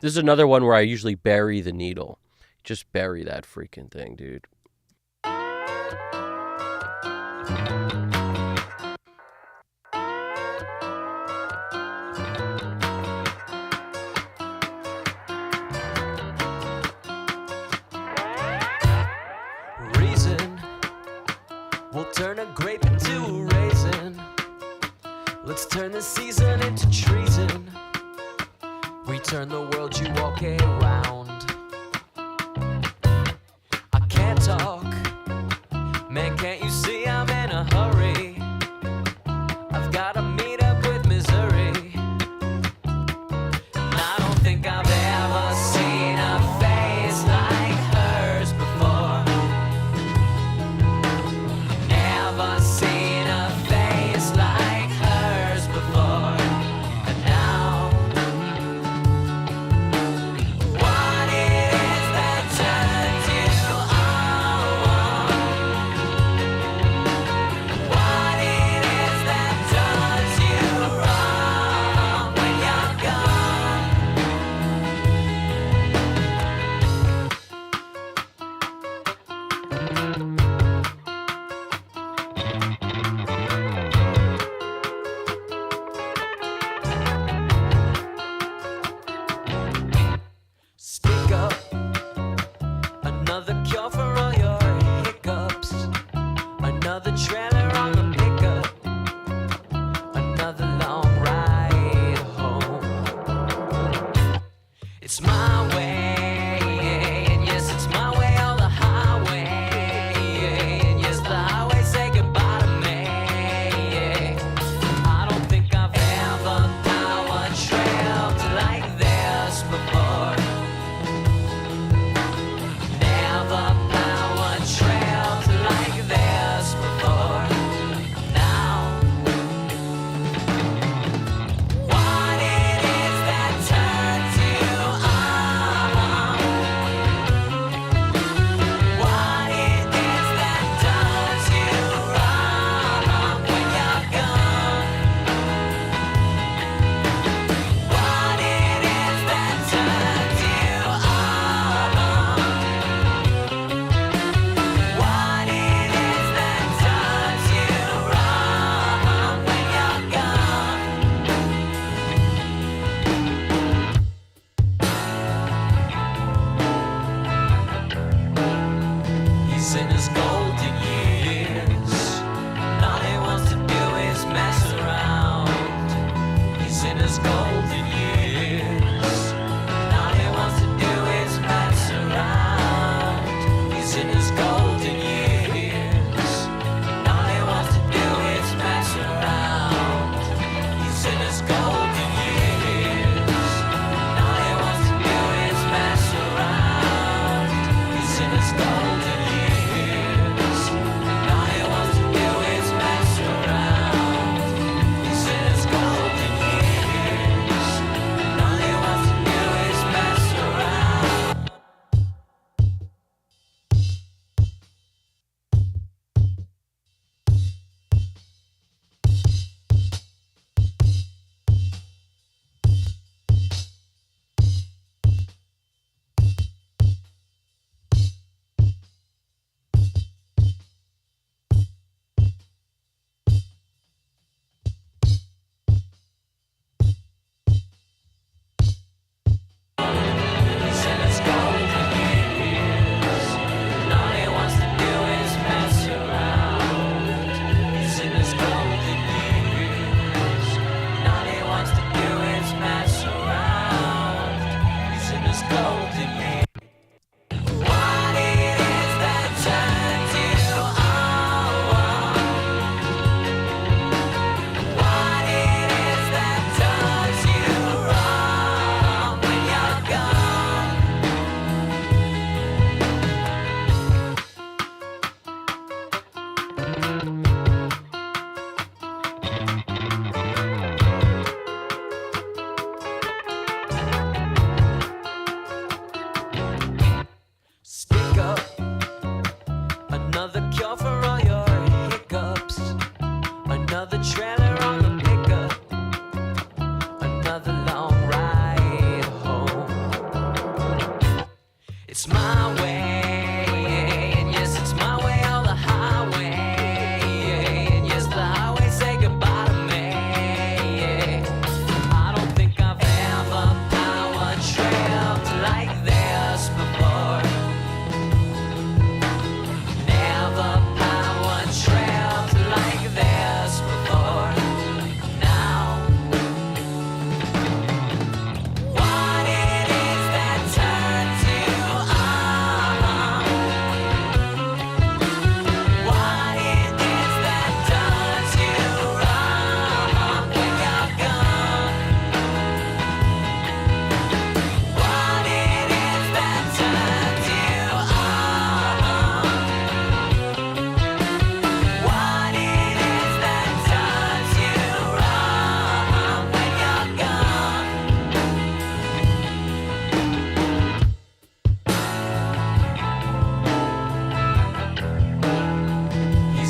This is another one where I usually bury the needle. Just bury that freaking thing, dude. reason will turn a grape into a raisin. Let's turn the season into treason. We turn the world you walk around. I can't talk, man, can't you see I'm in a hurry? I've gotta meet up with misery. And I don't think I've ever seen a face like hers before. Never seen a face like hers before. And now, what it is that turns you on? What it is that does you wrong when you're gone? Speak up, another cure for all your hiccups. Another trailer on the pickup. Another long ride home. It's my way, and yes, it's my way or the highway. And yes, the highway say goodbye to me. I don't think I've ever power trailed like this before. Never power trailed like this before.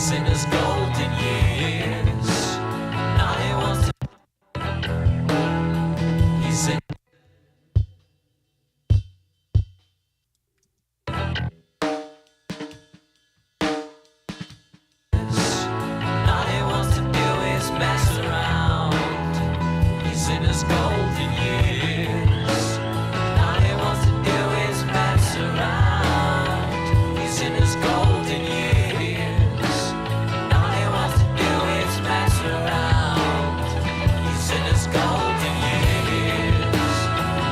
He's in his golden years. Now he wants to. He's in. Now he wants to do is mess around. He's in his golden years. Now he wants to do is mess around. He's in his golden years. Now he wants to do is mess around. He's in his golden years.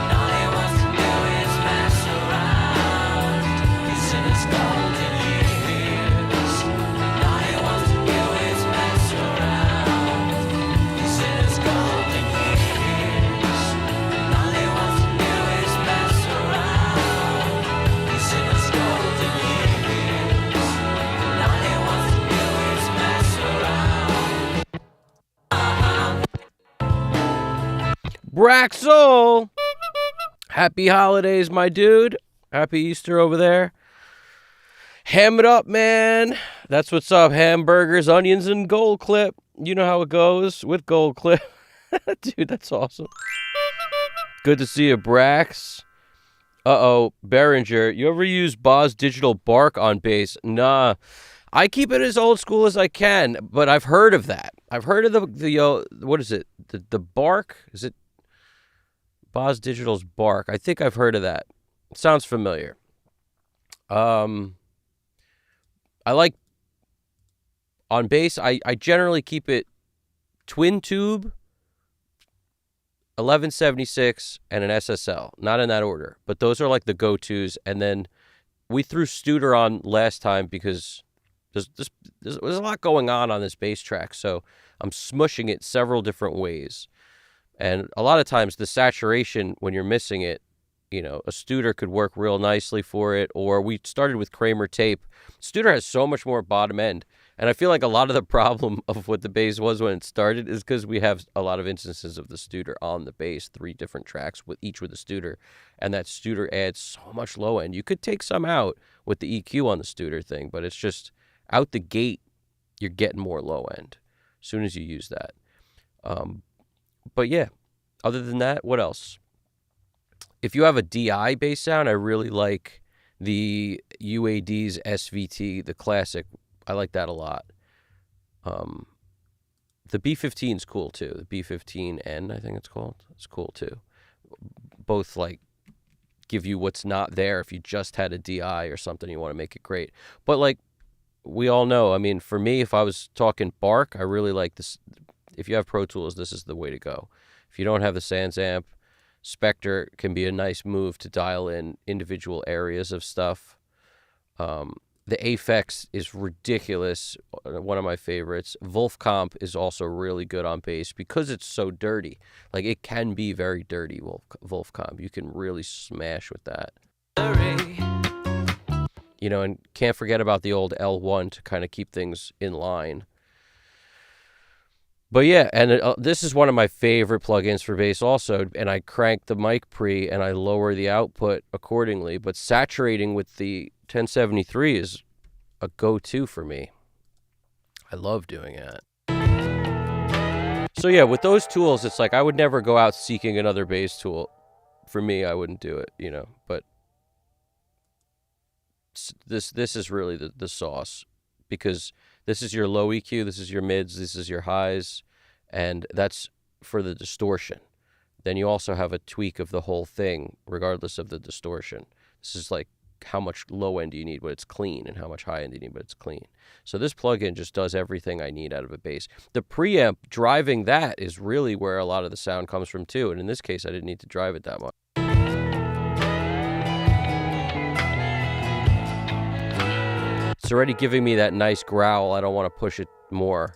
Now he wants to do is mess around. He's in his golden years. Now he wants to do is mess around. He's in his golden years. Now he wants to do is mess around. He's in his golden years. Now he wants to do is mess around. Braxel! Happy holidays, my dude. Happy Easter over there. Ham it up, man. That's what's up. Hamburgers, onions, and Gold Clip. You know how it goes with Gold Clip. Dude, that's awesome. Good to see you, Brax. Uh-oh, Behringer. You ever use Boz Digital Bark on bass? Nah. I keep it as old school as I can, but I've heard of that. I've heard of the what is it? The Bark? Is it Boz Digital's Bark? I think I've heard of that. It sounds familiar. I like on bass. I generally keep it twin tube, 1176, and an SSL. Not in that order, but those are like the go-tos. And then we threw Studer on last time because there's a lot going on this bass track, so I'm smushing it several different ways. And a lot of times the saturation, when you're missing it, you know, a Studer could work real nicely for it. Or we started with Kramer tape. Studer has so much more bottom end. And I feel like a lot of the problem of what the bass was when it started is because we have a lot of instances of the Studer on the bass, 3 different tracks, each with a Studer. And that Studer adds so much low end. You could take some out with the EQ on the Studer thing, but it's just out the gate, you're getting more low end as soon as you use that. But yeah, other than that, what else? If you have a DI bass sound, I really like the UAD's SVT, the classic. I like that a lot. The B15 is cool too. The B15N, I think it's called. It's cool too. Both like give you what's not there if you just had a DI or something, you want to make it great. But like we all know, I mean, for me, if I was talking Bark, I really like this. If you have Pro Tools, this is the way to go. If you don't have the Sans amp, Spectre can be a nice move to dial in individual areas of stuff. The Aphex is ridiculous, one of my favorites. Wolfcomp is also really good on bass because it's so dirty. Like, it can be very dirty, Wolfcomp. You can really smash with that. You know, and can't forget about the old L1 to kind of keep things in line. But yeah, and this is one of my favorite plugins for bass also, and I crank the mic pre and I lower the output accordingly, but saturating with the 1073 is a go-to for me. I love doing it. So yeah, with those tools, it's like I would never go out seeking another bass tool. For me, I wouldn't do it, you know, but this is really the sauce, because this is your low EQ, this is your mids, this is your highs, and that's for the distortion. Then you also have a tweak of the whole thing, regardless of the distortion. This is like how much low end do you need when it's clean, and how much high end do you need when it's clean. So this plugin just does everything I need out of a bass. The preamp driving that is really where a lot of the sound comes from too, and in this case I didn't need to drive it that much. It's already giving me that nice growl. I don't want to push it more.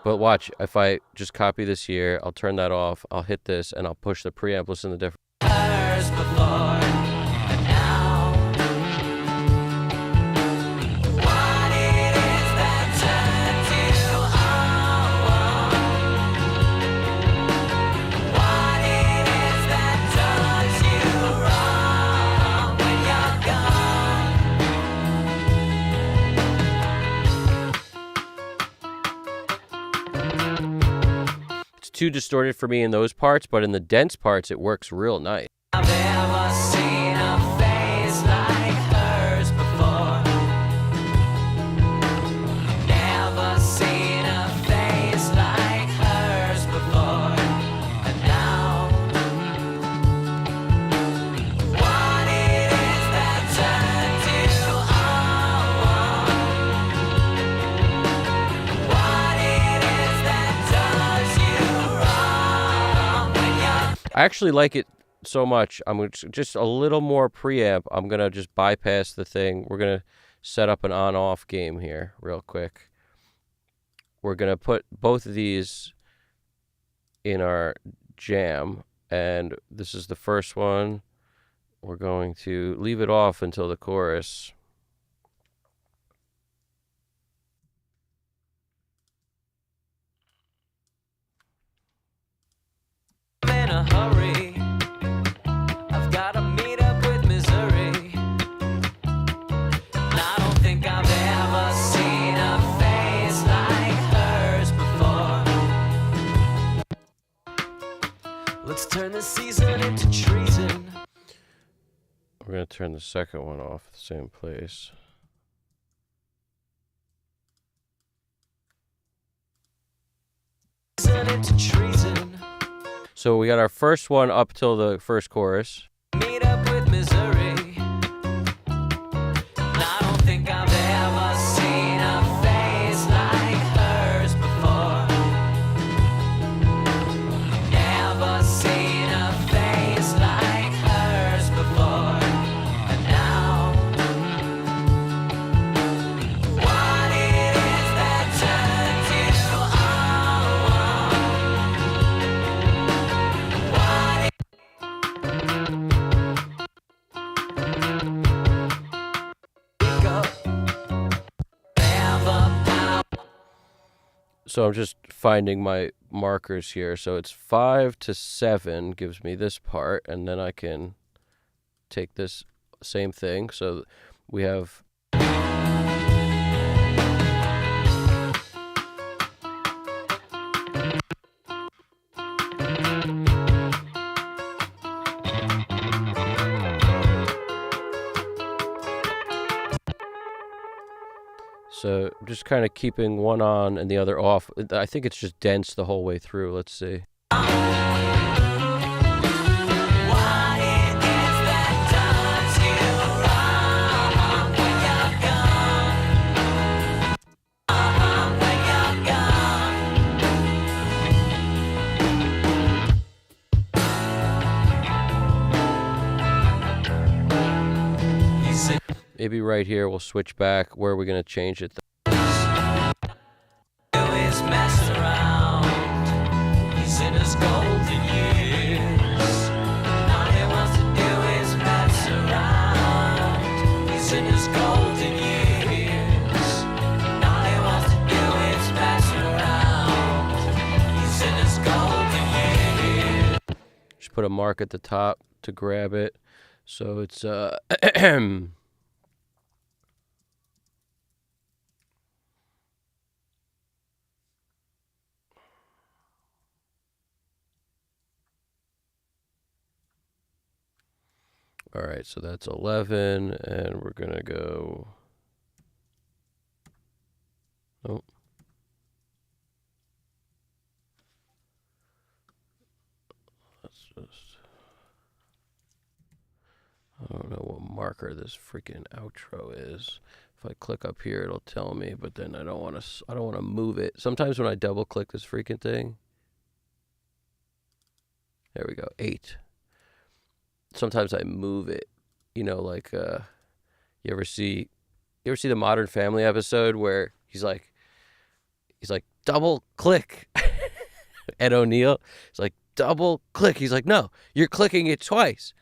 But watch, if I just copy this here, I'll turn that off, I'll hit this, and I'll push the preamp, listen to the difference. too distorted for me in those parts, but in the dense parts, it works real nice. I've ever seen a face like hers before. Never seen a face like hers before. And now, what it is that turns you on? What it is that does you wrong when you're I actually like it so much. I'm gonna just a little more preamp. I'm gonna just bypass the thing. We're gonna set up an on-off game here real quick. We're gonna put both of these in our jam, and this is the first one. We're going to leave it off until the chorus. in a hurry. I've gotta meet up with Missouri. And I don't think I've ever seen a face like hers before. Let's turn this season into treason. We're gonna turn the second one off at the same place. Season into treason. So we got our first one up till the first chorus. Meet up with Missouri. And I don't think I've ever seen a face like hers before. Never seen a face like hers before. And now, what it is that turns you on? What So I'm just finding my markers here. So it's 5 to 7 gives me this part, and then I can take this same thing. So we have So I'm just kind of keeping one on and the other off. I think it's just dense the whole way through. Let's see. What it is that does you wrong when you're gone? When you're gone. You say Maybe right here we'll switch back. Where are we going to change it? do is mess around. He's in his golden years. All he wants to do is mess around. He's in his golden years. All he wants to do is mess around. He's in his golden years. Just put a mark at the top to grab it. So it's all right, so that's 11, and we're going to go... Oh. Let's just... I don't know what marker this freaking outro is. If I click up here, it'll tell me, but then I don't want to move it. Sometimes when I double click this freaking thing... There we go, 8. Sometimes I move it, you know, like you ever see the Modern Family episode where he's like double click. Ed O'Neill, he's like double click. He's like, no, you're clicking it twice.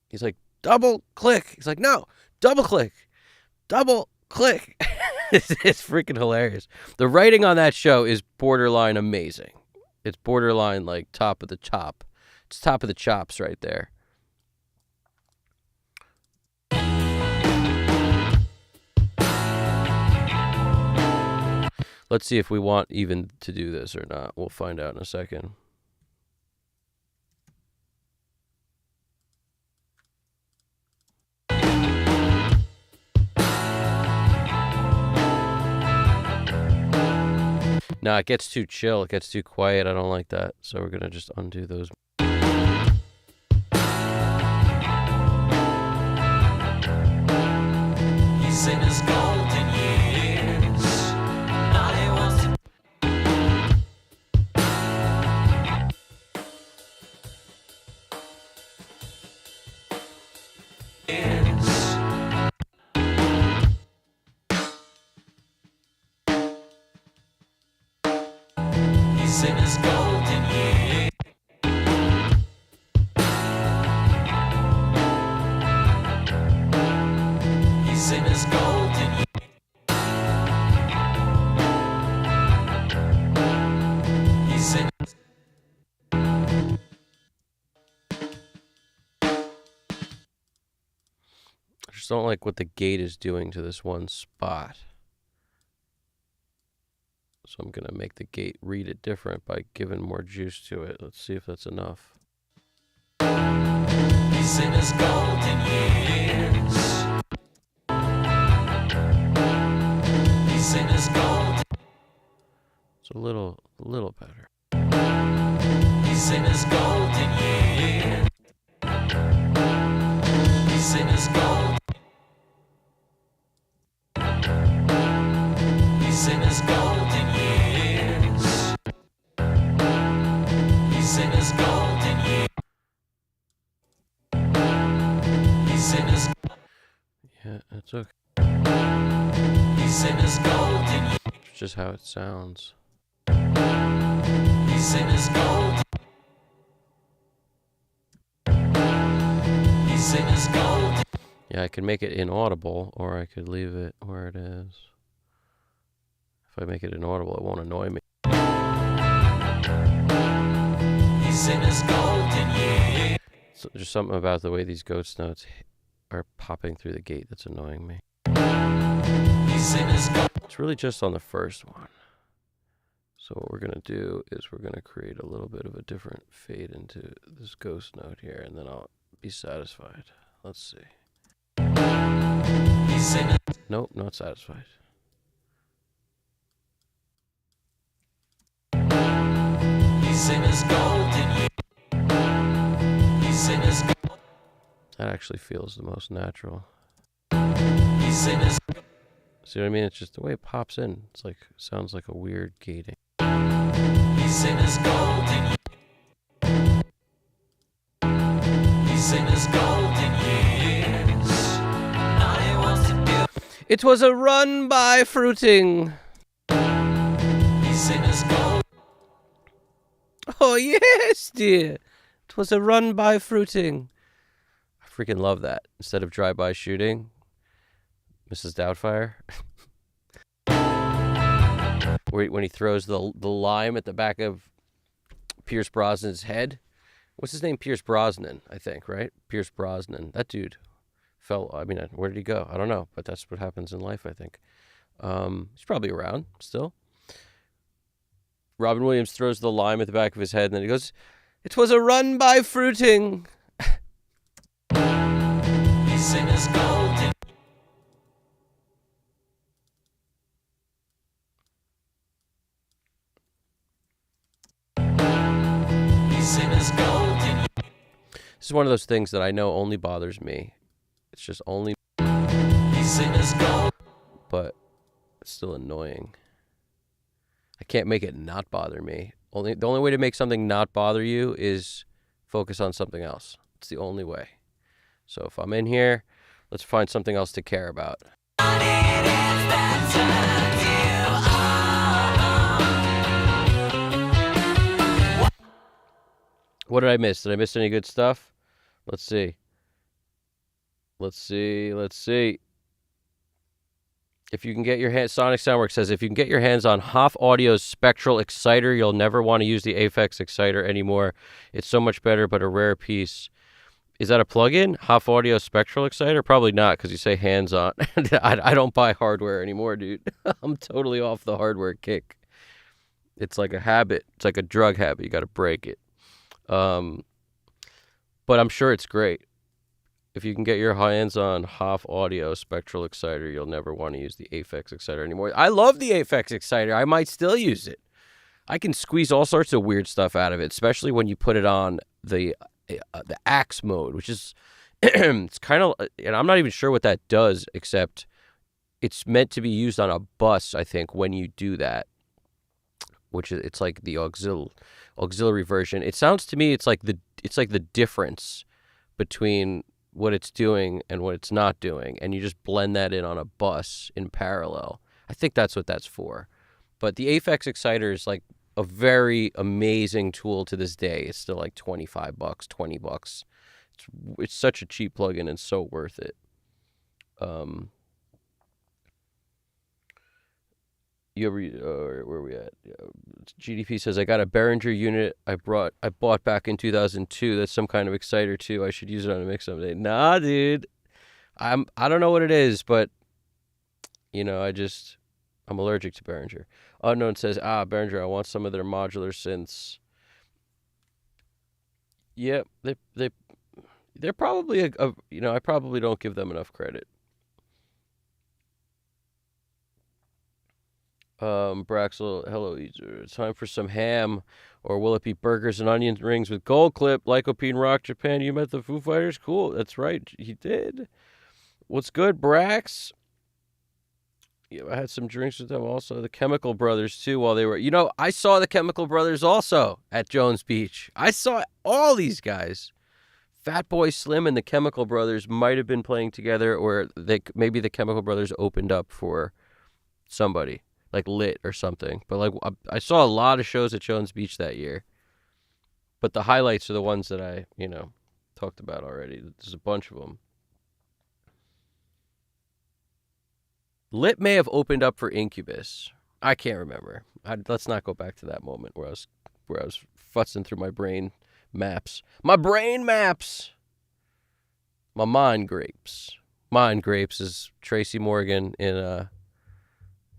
He's like double click. He's like, no, double click, double click. It's freaking hilarious. The writing on that show is borderline amazing. It's borderline like top of the chop. It's top of the chops right there. Let's see if we want even to do this or not. We'll find out in a second. Nah, it gets too chill. It gets too quiet. I don't like that. So we're going to just undo those. He's in his golden years. Now he wants to. He's in his golden years. He's in his golden years. He's in. I just don't like what the gate is doing to this one spot. So I'm going to make the gate read it different by giving more juice to it. Let's see if that's enough. He's in his golden years. He's in his golden. It's a little better. He's in his golden years. He's in his golden. He's in his golden years. He's in his golden years. He's in his. Yeah, it's okay. He's in his golden years. It's just how it sounds. He's in his golden. He's in his golden. Yeah, I could make it inaudible, or I could leave it where it is. If I make it inaudible, it won't annoy me. He's in his golden years. So there's something about the way these ghost notes are popping through the gate that's annoying me. He's in his golden. It's really just on the first one. So what we're going to do is we're going to create a little bit of a different fade into this ghost note here, and then I'll be satisfied. Let's see. He's in his. Nope, not satisfied. He's in his golden years. He's in his. That actually feels the most natural. He's in his. See what I mean? It's just the way it pops in. It's like, sounds like a weird gating. He's in his golden years. He's in his golden years. Now he wants to do. It was a run by fruiting. He's in his golden. Oh, yes, dear. It was a run by fruiting. I freaking love that. Instead of drive-by shooting, Mrs. Doubtfire. When he throws the lime at the back of Pierce Brosnan's head. What's his name? Pierce Brosnan, I think, right? Pierce Brosnan. That dude fell. I mean, where did he go? I don't know, but that's what happens in life, I think. He's probably around still. Robin Williams throws the lime at the back of his head, and then he goes, "It was a run by fruiting." He's in his golden. He's in his golden. This is one of those things that I know only bothers me. It's just only, He's in his golden. but it's still annoying. I can't make it not bother me. The only way to make something not bother you is focus on something else. It's the only way. So if I'm in here, let's find something else to care about. What did I miss? Did I miss any good stuff? Let's see. If you can get your hands, Sonic Soundworks says, if you can get your hands on Hoff Audio's Spectral Exciter, you'll never want to use the Aphex Exciter anymore. It's so much better, but a rare piece. Is that a plug-in? Hoff Audio Spectral Exciter? Probably not, because you say hands-on. I don't buy hardware anymore, dude. I'm totally off the hardware kick. It's like a habit. It's like a drug habit. You got to break it. But I'm sure it's great. If you can get your hands on Hoff Audio Spectral Exciter, you'll never want to use the Aphex Exciter anymore. I love the Aphex Exciter. I might still use it. I can squeeze all sorts of weird stuff out of it, especially when you put it on the axe mode, which is it's kind of, and I'm not even sure what that does, except it's meant to be used on a bus, I think, when you do that, which is it's like the auxiliary version. It sounds to me it's like the difference between what it's doing and what it's not doing, and you just blend that in on a bus in parallel. I think that's what that's for. But the Aphex Exciter is like a very amazing tool to this day. It's still like $25, $20. It's such a cheap plugin and so worth it. Where are we at? GDP says I got a Behringer unit I bought back in 2002. That's some kind of exciter too. I should use it on a mix someday. Nah, dude. I don't know what it is, but I'm allergic to Behringer. Unknown says, Behringer, I want some of their modular synths. Yep, they're probably I probably don't give them enough credit. Braxel, hello, it's time for some ham, or will it be burgers and onion rings with gold clip? Lycopene Rock Japan, you met the Foo Fighters? Cool, that's right, he did. What's good, Brax? Yeah, I had some drinks with them also. The Chemical Brothers, too, while they were... I saw the Chemical Brothers also at Jones Beach. I saw all these guys. Fatboy Slim and the Chemical Brothers might have been playing together, or maybe the Chemical Brothers opened up for somebody, like Lit or something. But like I saw a lot of shows at Jones Beach that year. But the highlights are the ones that I, talked about already. There's a bunch of them. Lit may have opened up for Incubus. I can't remember. Let's not go back to that moment where I was futzing through my brain maps. My brain maps. My mind grapes. Mind grapes is Tracy Morgan in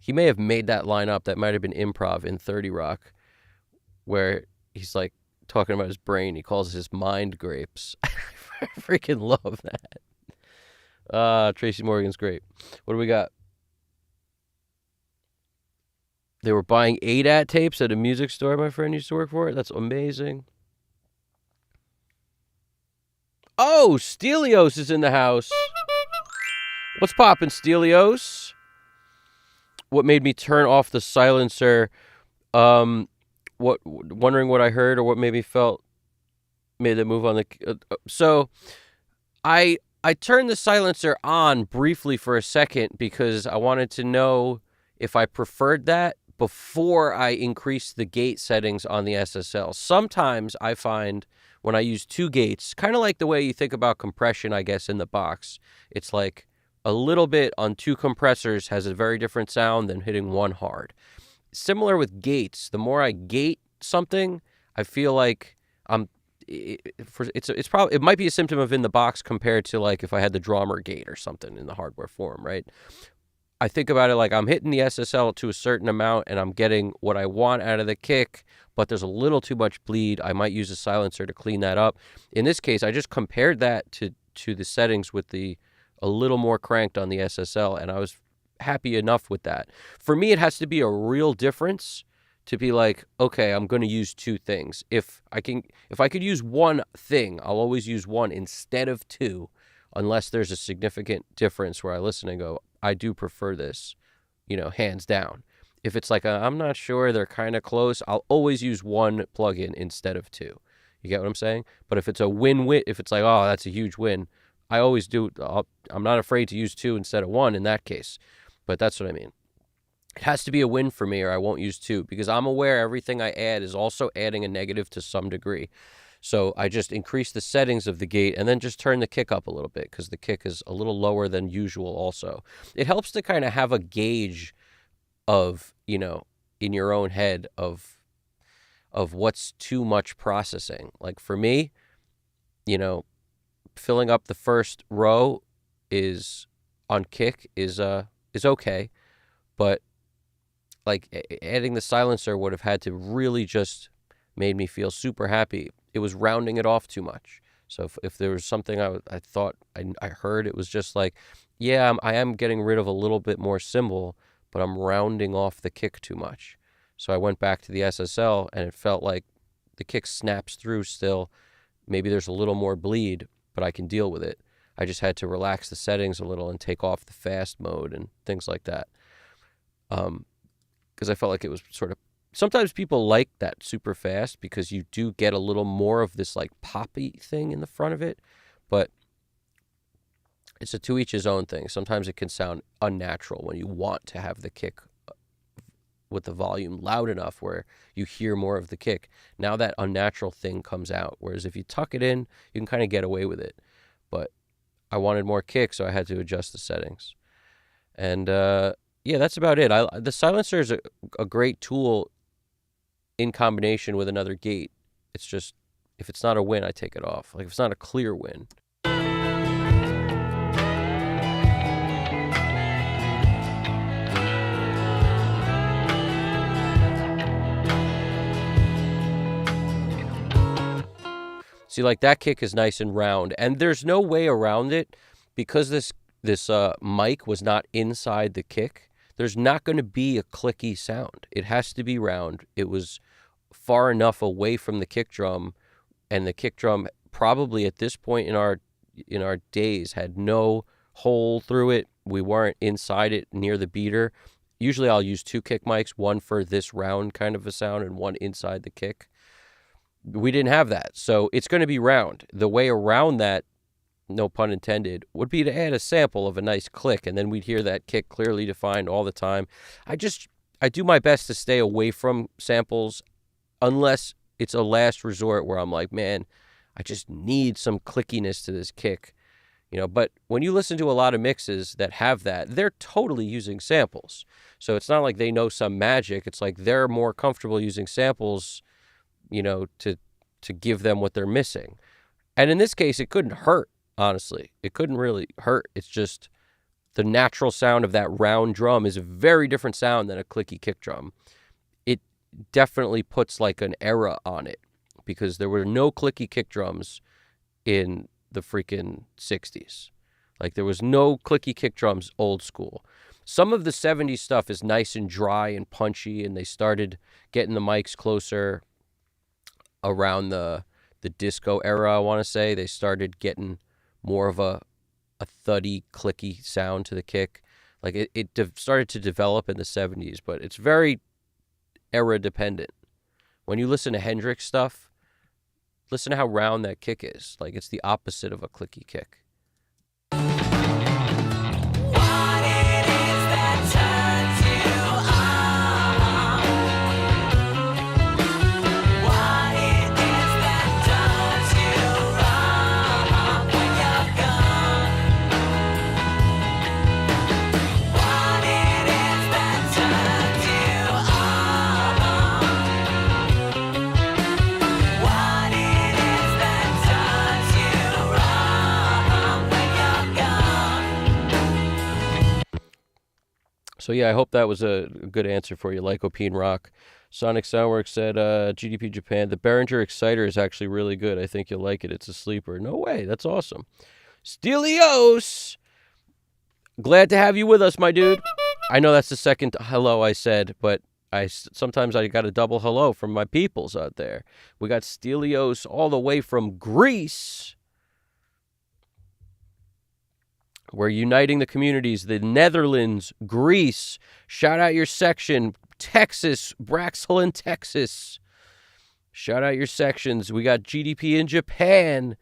he may have made that line up. That might have been improv in 30 Rock, where he's like talking about his brain. He calls it his mind grapes. I freaking love that. Tracy Morgan's great. What do we got? They were buying ADAT tapes at a music store my friend used to work for. That's amazing. Oh, Stelios is in the house. What's poppin', Stelios? What made me turn off the silencer? Wondering what I heard or what made the move on the... so, I turned the silencer on briefly for a second because I wanted to know if I preferred that before I increased the gate settings on the SSL. Sometimes I find when I use two gates, kind of like the way you think about compression, I guess, in the box, it's like a little bit on two compressors has a very different sound than hitting one hard. Similar with gates, the more I gate something, I feel like it might be a symptom of in the box compared to like if I had the drummer gate or something in the hardware form, right? I think about it like I'm hitting the SSL to a certain amount and I'm getting what I want out of the kick, but there's a little too much bleed. I might use a silencer to clean that up. In this case, I just compared that to the settings with a little more cranked on the SSL, and I was happy enough with that. For me, it has to be a real difference to be like, okay, I'm going to use two things. If I could use one thing, I'll always use one instead of two, unless there's a significant difference where I listen and go, I do prefer this, hands down. If it's like I'm not sure, they're kind of close, I'll always use one plugin instead of two. You get what I'm saying? But if it's a win-win, if it's like, oh, that's a huge win, I always do. I'm not afraid to use two instead of one in that case. But that's what I mean. It has to be a win for me or I won't use two because I'm aware everything I add is also adding a negative to some degree. So I just increase the settings of the gate and then just turn the kick up a little bit because the kick is a little lower than usual also. It helps to kind of have a gauge of, in your own head of what's too much processing. Like for me, filling up the first row is on kick is okay, but like adding the silencer would have had to really just made me feel super happy. It was rounding it off too much. So if there was something I thought I heard, it was just like, yeah, I am getting rid of a little bit more cymbal, but I'm rounding off the kick too much. So I went back to the SSL, and it felt like the kick snaps through still. Maybe there's a little more bleed, but I can deal with it. I just had to relax the settings a little and take off the fast mode and things like that. Because I felt like it was sort of, sometimes people like that super fast because you do get a little more of this like poppy thing in the front of it, but it's a to each his own thing. Sometimes it can sound unnatural when you want to have the kick with the volume loud enough where you hear more of the kick. Now that unnatural thing comes out, whereas if you tuck it in, you can kind of get away with it. But I wanted more kick, so I had to adjust the settings. And yeah, that's about it. The silencer is a great tool in combination with another gate. It's just, if it's not a win, I take it off. Like if it's not a clear win. See, like that kick is nice and round, and there's no way around it because this mic was not inside the kick. There's not going to be a clicky sound. It has to be round. It was far enough away from the kick drum, and the kick drum probably at this point in our days had no hole through it. We weren't inside it near the beater. Usually I'll use two kick mics, one for this round kind of a sound and one inside the kick. We didn't have that, so it's going to be round. The way around that, no pun intended, would be to add a sample of a nice click, and then we'd hear that kick clearly defined all the time. I do my best to stay away from samples unless it's a last resort where I'm like, man, I just need some clickiness to this kick. But when you listen to a lot of mixes that have that, they're totally using samples. So it's not like they know some magic. It's like they're more comfortable using samples, to give them what they're missing. And in this case, it couldn't hurt, honestly. It couldn't really hurt. It's just the natural sound of that round drum is a very different sound than a clicky kick drum. It definitely puts like an era on it because there were no clicky kick drums in the freaking 60s. Like there was no clicky kick drums old school. Some of the 70s stuff is nice and dry and punchy, and they started getting the mics closer around the disco era, I want to say. They started getting more of a thuddy, clicky sound to the kick. Like it started to develop in the 70s, but it's very era dependent. When you listen to Hendrix stuff, listen to how round that kick is. Like it's the opposite of a clicky kick. So yeah, I hope that was a good answer for you, Lycopene Rock. Sonic Soundworks said, GDP Japan, the Behringer Exciter is actually really good. I think you'll like it. It's a sleeper. No way. That's awesome. Stelios! Glad to have you with us, my dude. I know that's the second hello I said, but sometimes I got a double hello from my peoples out there. We got Stelios all the way from Greece. We're uniting the communities, the Netherlands, Greece. Shout out your section, Texas, Braxton, Texas. Shout out your sections. We got GDP in Japan.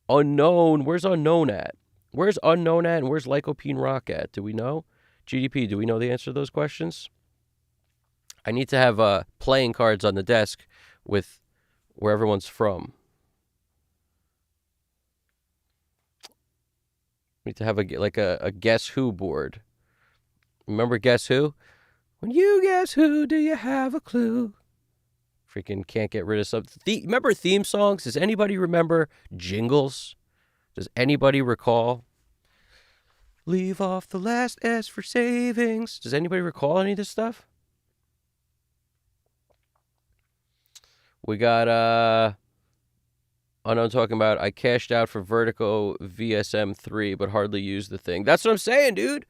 Unknown. Where's Unknown at? Where's Unknown at and where's Lycopene Rock at? Do we know? GDP, do we know the answer to those questions? I need to have playing cards on the desk with where everyone's from. We need to have a Guess Who board. Remember Guess Who? When you guess who, do you have a clue? Freaking can't get rid of something. Remember theme songs? Does anybody remember jingles? Does anybody recall? Leave off the last S for savings. Does anybody recall any of this stuff? We got, I'm talking about, I cashed out for Vertigo VSM3, but hardly used the thing. That's what I'm saying, dude.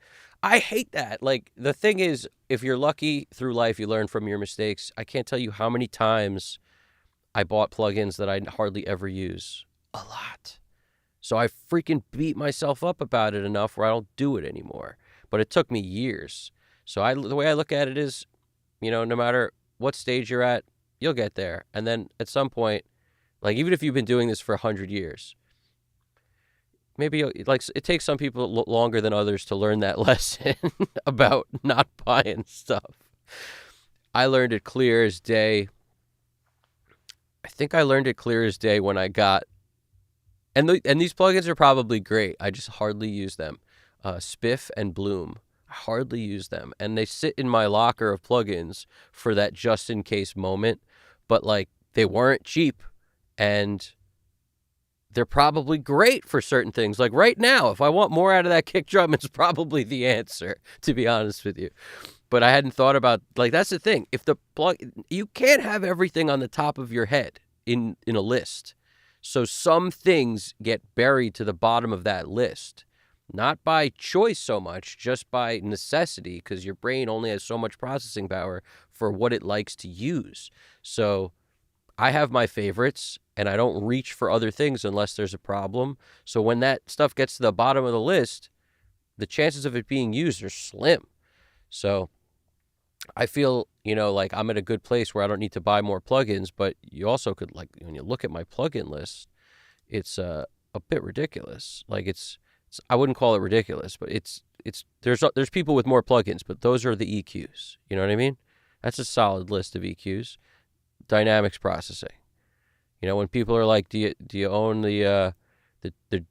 I hate that. Like, the thing is, if you're lucky through life, you learn from your mistakes. I can't tell you how many times I bought plugins that I hardly ever use. A lot. So I freaking beat myself up about it enough where I don't do it anymore. But it took me years. So the way I look at it is, no matter what stage you're at, you'll get there. And then at some point, like, even if you've been doing this for 100 years, maybe like it takes some people longer than others to learn that lesson about not buying stuff. I learned it clear as day. I think I learned it clear as day when I got, and these plugins are probably great. I just hardly use them. Spiff and Bloom. I hardly use them, and they sit in my locker of plugins for that just in case moment. But like, they weren't cheap, and they're probably great for certain things. Like right now, if I want more out of that kick drum, it's probably the answer, to be honest with you. But I hadn't thought about, like, that's the thing. If the plug, you can't have everything on the top of your head in a list. So some things get buried to the bottom of that list, not by choice so much, just by necessity, because your brain only has so much processing power for what it likes to use. So I have my favorites, and I don't reach for other things unless there's a problem. So when that stuff gets to the bottom of the list, the chances of it being used are slim. So I feel, like I'm at a good place where I don't need to buy more plugins, but you also could, like, when you look at my plugin list, it's a bit ridiculous. Like, it's I wouldn't call it ridiculous, but there's people with more plugins, but those are the EQs. You know what I mean? That's a solid list of EQs. Dynamics processing. When people are like, do you own the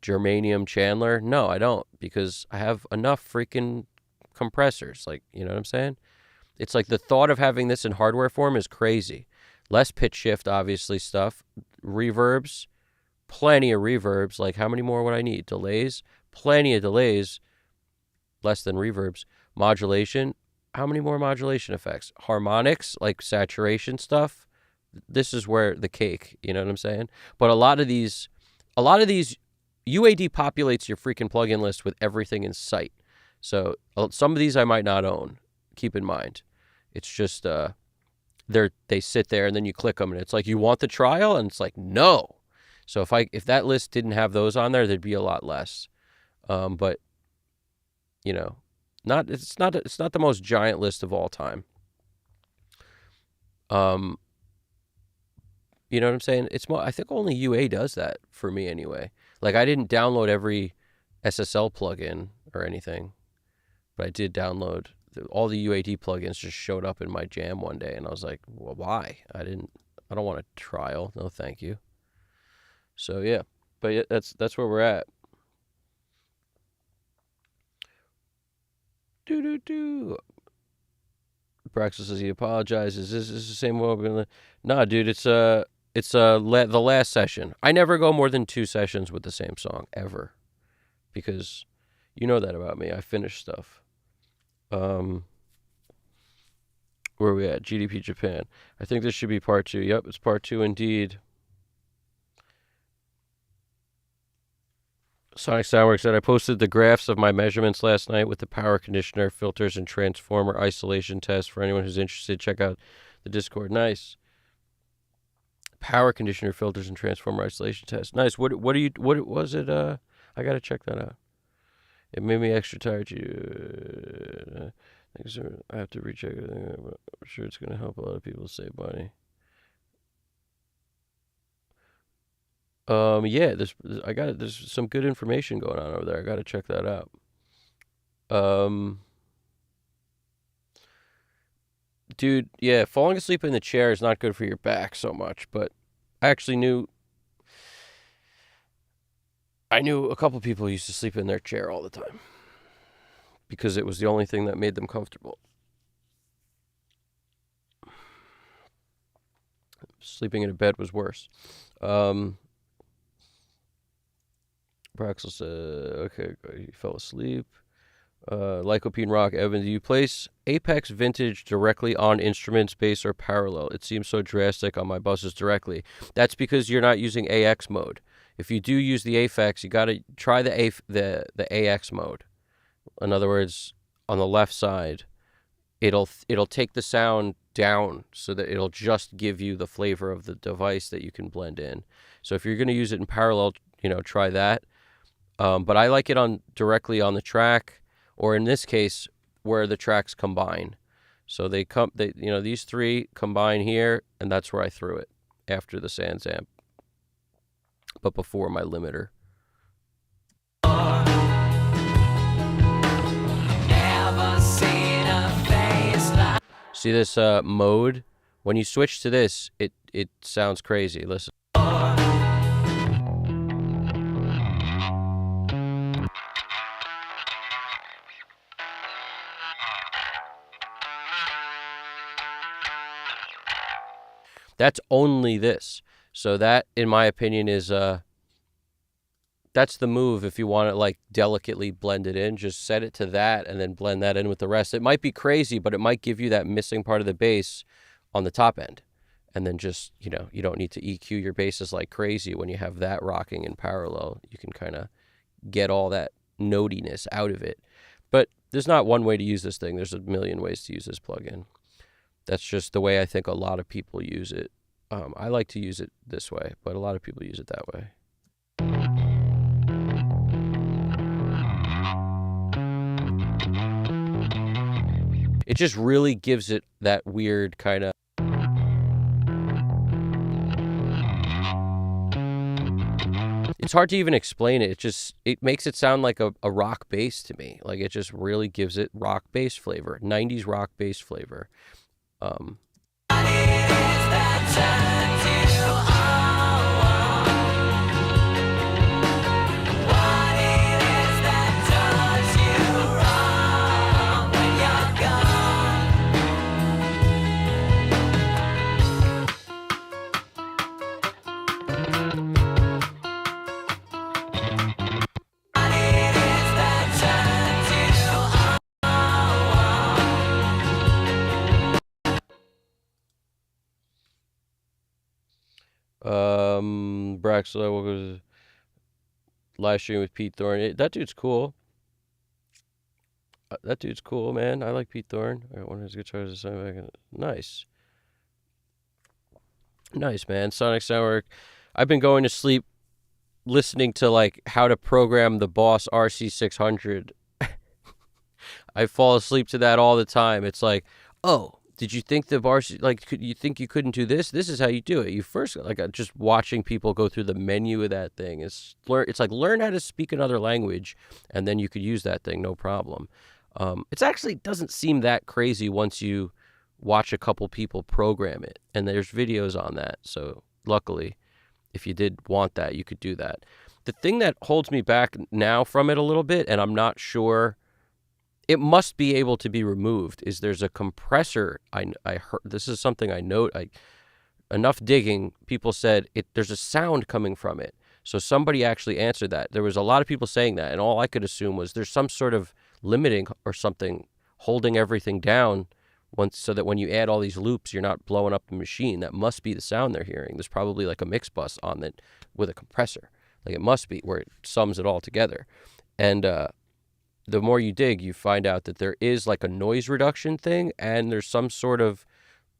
germanium Chandler? No, I don't, because I have enough freaking compressors. Like, you know what I'm saying? It's like the thought of having this in hardware form is crazy. Less pitch shift, obviously, stuff. Reverbs, plenty of reverbs. Like, how many more would I need? Delays, plenty of delays. Less than reverbs. Modulation, how many more modulation effects? Harmonics, like saturation stuff. This is where the cake, you know what I'm saying? But a lot of these UAD populates your freaking plugin list with everything in sight. So some of these I might not own. Keep in mind, it's just they sit there and then you click them and it's like, you want the trial, and it's like, no. So if that list didn't have those on there, there'd be a lot less. But it's not the most giant list of all time. You know what I'm saying? It's more, I think only UA does that for me anyway. Like, I didn't download every SSL plugin or anything, but I did download all the UAD plugins. Just showed up in my jam one day, and I was like, well, why? I don't want a trial. No, thank you. So yeah, but yeah, that's where we're at. Braxel says he apologizes. Is this the same one? Nah, dude, it's the last session. I never go more than 2 sessions with the same song ever, because you know that about me. I finish stuff. Where are we at? GDP Japan. I think this should be part 2. Yep, it's part 2 indeed. Sonic Soundworks said, I posted the graphs of my measurements last night with the power conditioner, filters, and transformer isolation test. For anyone who's interested, check out the Discord. Nice. Power conditioner, filters, and transformer isolation test. Nice. What was it? I gotta check that out. It made me extra tired. I have to recheck everything, but I'm sure it's gonna help a lot of people save money. Yeah, there's some good information going on over there. I gotta check that out. Dude, yeah, falling asleep in the chair is not good for your back so much, but I actually knew a couple people who used to sleep in their chair all the time because it was the only thing that made them comfortable. Sleeping in a bed was worse. Braxel said, okay, he fell asleep. Lycopene Rock, Evan, do you place Apex Vintage directly on instruments, bass, or parallel? It seems so drastic on my buses directly. That's because you're not using AX mode. If you do use the Apex, you got to try the AX mode. In other words, on the left side, it'll take the sound down so that it'll just give you the flavor of the device that you can blend in. So if you're going to use it in parallel, try that. But I like it on directly on the track, or in this case, where the tracks combine. So these three combine here, and that's where I threw it after the Sans amp, but before my limiter. See this mode? When you switch to this, it sounds crazy. Listen. That's only this. So that, in my opinion, is that's the move if you want to like delicately blend it in. Just set it to that and then blend that in with the rest. It might be crazy, but it might give you that missing part of the bass on the top end. And then just, you don't need to EQ your basses like crazy when you have that rocking in parallel. You can kind of get all that notiness out of it. But there's not one way to use this thing. There's a million ways to use this plugin. That's just the way I think a lot of people use it. I like to use it this way, but a lot of people use it that way. It just really gives it that weird kind of... It's hard to even explain it. It makes it sound like a rock bass to me. Like it just really gives it rock bass flavor, 90s rock bass flavor. Braxlow live stream with Pete Thorne. That dude's cool. That dude's cool, man. I like Pete Thorne. I got one of his guitars. Nice. Nice, man. Sonic Soundwork. I've been going to sleep listening to like how to program the Boss RC600. I fall asleep to that all the time. It's like, oh, did you think the bars, like, you think you couldn't do this? This is how you do it. You first, like, just watching people go through the menu of that thing. It's like learn how to speak another language, and then you could use that thing, no problem. It's actually doesn't seem that crazy once you watch a couple people program it, and there's videos on that. So luckily, if you did want that, you could do that. The thing that holds me back now from it a little bit, and I'm not sure... It must be able to be removed. Is there's a compressor? I heard this is something I note. Enough digging, people said there's a sound coming from it. So somebody actually answered that. There was a lot of people saying that, and all I could assume was there's some sort of limiting or something holding everything down so that when you add all these loops, you're not blowing up the machine. That must be the sound they're hearing. There's probably like a mix bus on it with a compressor. Like it must be where it sums it all together. And the more you dig, you find out that there is like a noise reduction thing, and there's some sort of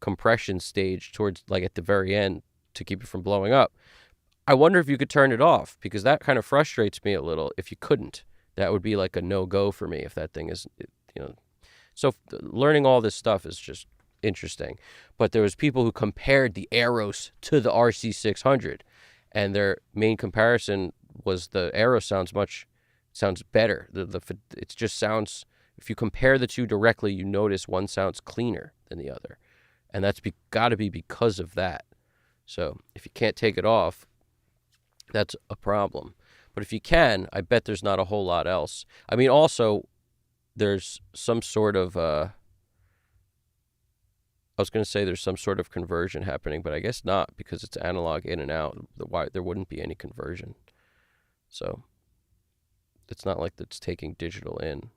compression stage towards like at the very end to keep it from blowing up. I wonder if you could turn it off, because that kind of frustrates me a little. If you couldn't, that would be like a no-go for me if that thing is, So learning all this stuff is just interesting. But there was people who compared the Aeros to the RC600, and their main comparison was the Aeros sounds better. It just sounds, if you compare the two directly, you notice one sounds cleaner than the other. And that's got to be because of that. So if you can't take it off, that's a problem. But if you can, I bet there's not a whole lot else. I mean, also, there's some sort of, I was going to say there's some sort of conversion happening, but I guess not, because it's analog in and out. There wouldn't be any conversion. So it's not like it's taking digital in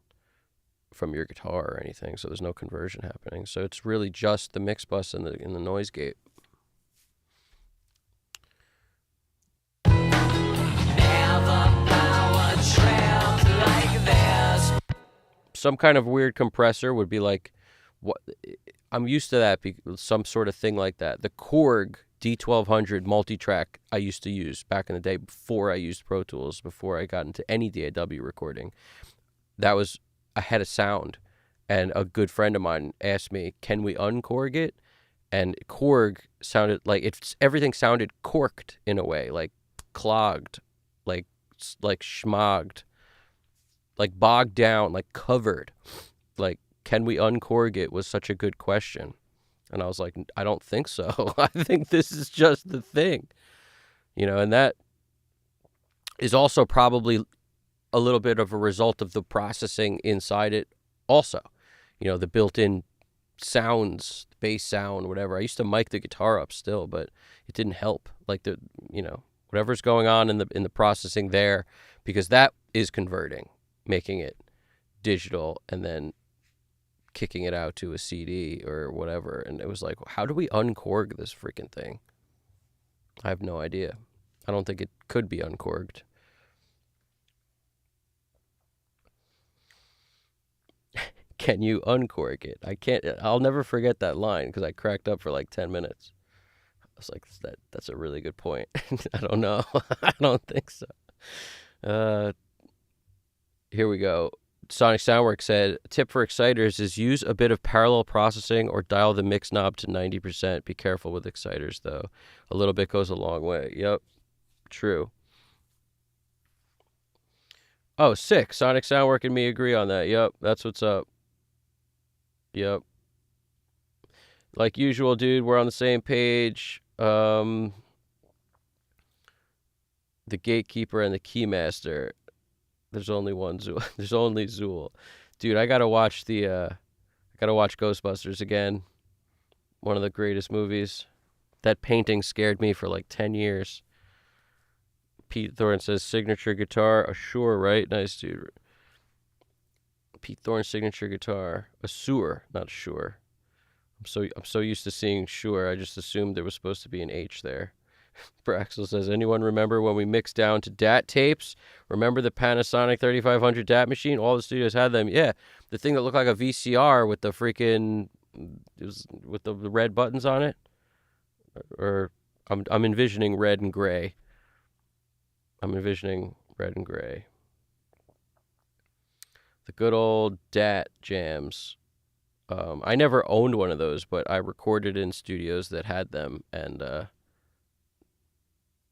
from your guitar or anything, so there's no conversion happening. So it's really just the mix bus and the noise gate. some kind of weird compressor would be like, what? I'm used to that, some sort of thing like that. The Korg D1200 multi-track I used to use back in the day before I used Pro Tools, before I got into any DAW recording. That was, I had a sound, and a good friend of mine asked me, can we unkorg it? And Korg sounded like everything sounded corked in a way, like clogged, like schmogged, like bogged down, like covered. Like, can we unkorg it was such a good question. And I was like, I don't think so. I think this is just the thing. And that is also probably a little bit of a result of the processing inside it also. The built-in sounds, bass sound, whatever. I used to mic the guitar up still, but it didn't help. Like whatever's going on in the processing there, because that is converting, making it digital and then kicking it out to a CD or whatever. And it was like, how do we unkorg this freaking thing? I have no idea. I don't think it could be unkorged. Can you uncork it? I can't. I'll never forget that line because I cracked up for like 10 minutes. I was like, that's a really good point. I don't know. I don't think so. Here we go. Sonic Soundwork said, tip for exciters is use a bit of parallel processing or dial the mix knob to 90%. Be careful with exciters, though. A little bit goes a long way. Yep. True. Oh, sick. Sonic Soundwork and me agree on that. Yep. That's what's up. Yep. Like usual, dude, we're on the same page. The Gatekeeper and the Keymaster. There's only one Zool. There's only Zool. Dude, I gotta watch Ghostbusters again. One of the greatest movies. That painting scared me for like 10 years. Pete Thorne says, signature guitar. A Shure, right? Nice, dude. Pete Thorne's signature guitar. A Shure, not Shure. I'm so used to seeing Shure, I just assumed there was supposed to be an H there. Braxel says, anyone remember when we mixed down to DAT tapes? Remember the Panasonic 3500 DAT machine? All the studios had them. Yeah, the thing that looked like a VCR with the freaking, with the red buttons on it. Or I'm envisioning red and gray. The good old DAT jams. I never owned one of those, but I recorded in studios that had them, and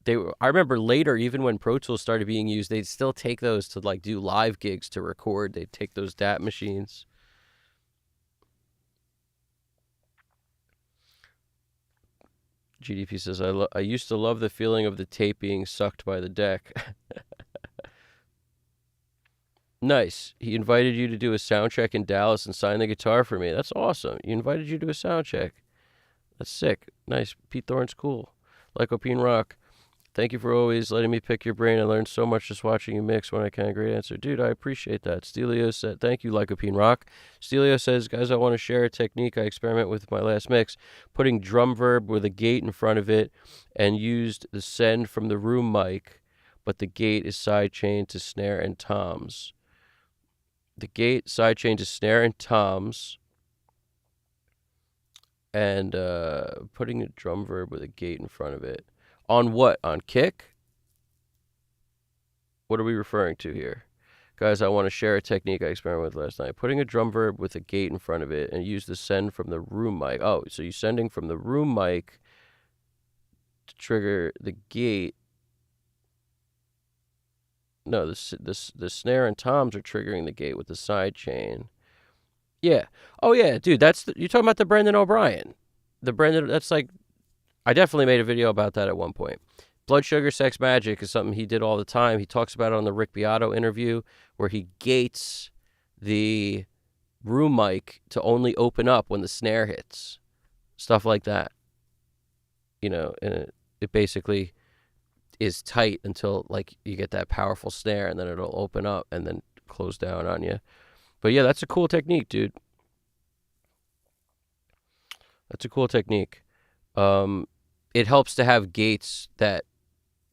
I remember later, even when Pro Tools started being used, they'd still take those to like do live gigs to record. They'd take those DAT machines. GDP says, I used to love the feeling of the tape being sucked by the deck. Nice. He invited you to do a sound check in Dallas and sign the guitar for me. That's awesome. He invited you to a sound check. That's sick. Nice. Pete Thorne's cool. Lycopene Rock. Thank you for always letting me pick your brain. I learned so much just watching you mix when I can. Great answer. Dude, I appreciate that. Stelio said, thank you, Lycopene Rock. Stelio says, guys, I want to share a technique I experiment with my last mix. Putting drum verb with a gate in front of it and used the send from the room mic, but the gate is sidechained to snare and toms. The gate sidechained to snare and toms. And putting a drum verb with a gate in front of it. On what? On kick? What are we referring to here? Guys, I want to share a technique I experimented with last night. Putting a drum verb with a gate in front of it and use the send from the room mic. Oh, so you're sending from the room mic to trigger the gate. No, the snare and toms are triggering the gate with the side chain. Yeah. Oh, yeah, dude, you're talking about the Brendan O'Brien. That's like, I definitely made a video about that at one point. Blood Sugar Sex Magic is something he did all the time. He talks about it on the Rick Beato interview where he gates the room mic to only open up when the snare hits. Stuff like that. And it basically is tight until like you get that powerful snare and then it'll open up and then close down on you. But yeah, that's a cool technique, dude. That's a cool technique. It helps to have gates that,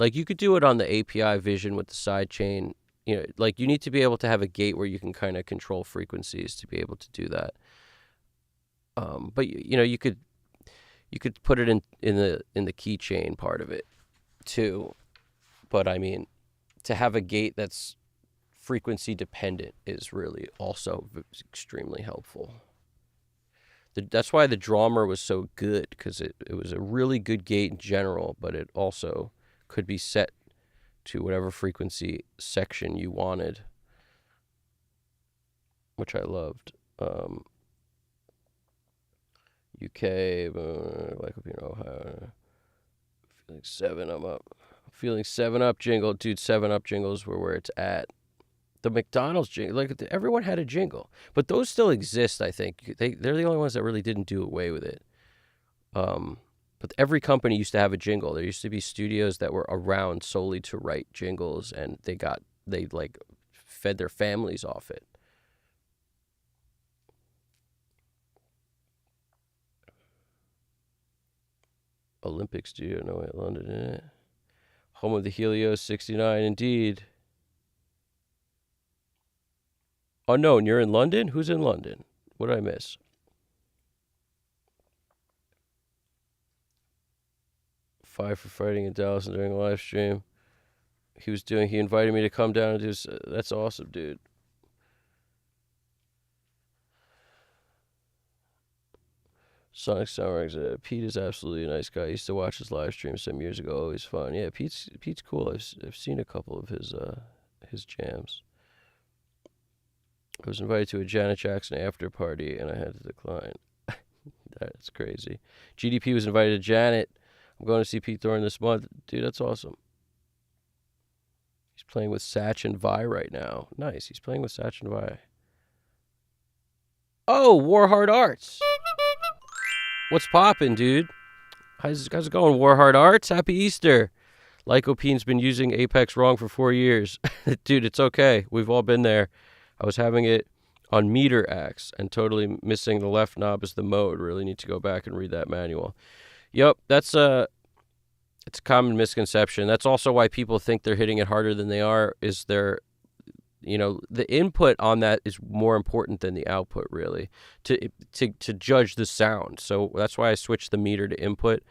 like, you could do it on the API Vision with the side chain like you need to be able to have a gate where you can kind of control frequencies to be able to do that. But you could put it in the keychain part of it too. But I mean, to have a gate that's frequency dependent is really also extremely helpful. That's why the Drummer was so good, because it was a really good gate in general, but it also could be set to whatever frequency section you wanted, which I loved. UK, like Ohio, feeling 7 up. Feeling 7 Up jingle, dude. 7 Up jingles were where it's at. The McDonald's jingle, like everyone had a jingle, but those still exist. I think they're the only ones that really didn't do away with it. But every company used to have a jingle. There used to be studios that were around solely to write jingles, and they like fed their families off it. Olympic Studio, no way, London in it. Home of the Helios 69, indeed. Unknown, you're in London? Who's in London? What did I miss? Five for fighting in Dallas and during a live stream. He invited me to come down and do. That's awesome, dude. Sonic Soundworks. Pete is absolutely a nice guy. I used to watch his live stream some years ago. Always fun. Yeah, Pete's cool. I've seen a couple of his jams. I was invited to a Janet Jackson after party and I had to decline. That's crazy. GDP was invited to Janet. I'm going to see Pete Thorne this month. Dude, that's awesome. He's playing with Satch and Vi right now. Nice. He's playing with Satch and Vi. Oh, Warhard Arts. What's poppin', dude? How's it going, Warhard Arts? Happy Easter. Lycopene's been using Apex wrong for 4 years. Dude, it's okay. We've all been there. I was having it on meter axe and totally missing the left knob as the mode. Really need to go back and read that manual. Yep, it's a common misconception. That's also why people think they're hitting it harder than they are, is the input on that is more important than the output, really, to judge the sound. So that's why I switched the meter to input,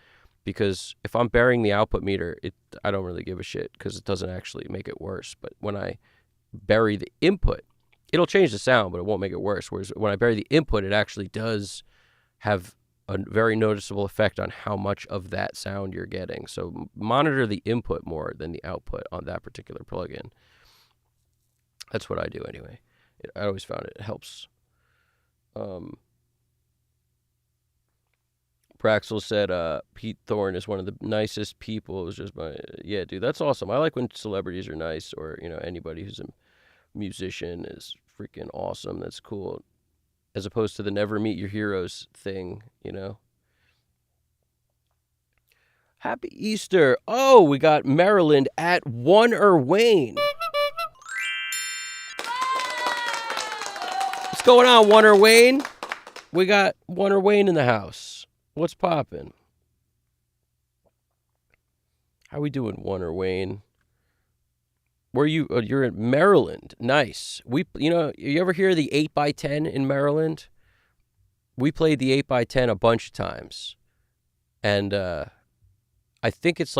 because if I'm burying the output meter, I don't really give a shit, because it doesn't actually make it worse. But when I bury the input, it'll change the sound, but it won't make it worse. Whereas when I bury the input, it actually does have a very noticeable effect on how much of that sound you're getting. So monitor the input more than the output on that particular plugin. That's what I do anyway. I always found it helps. Praxel said Pete Thorne is one of the nicest people. It was just yeah, dude, that's awesome. I like when celebrities are nice, or anybody who's a musician is freaking awesome. That's cool. As opposed to the never meet your heroes thing, Happy Easter. Oh, we got Maryland at Warner Wayne. What's going on, Warner Wayne? We got Warner Wayne in the house. What's poppin'? How we doing, Warner Wayne? Where you? You're in Maryland. Nice. You ever hear of the 8x10 in Maryland? We played the 8x10 a bunch of times, and I think it's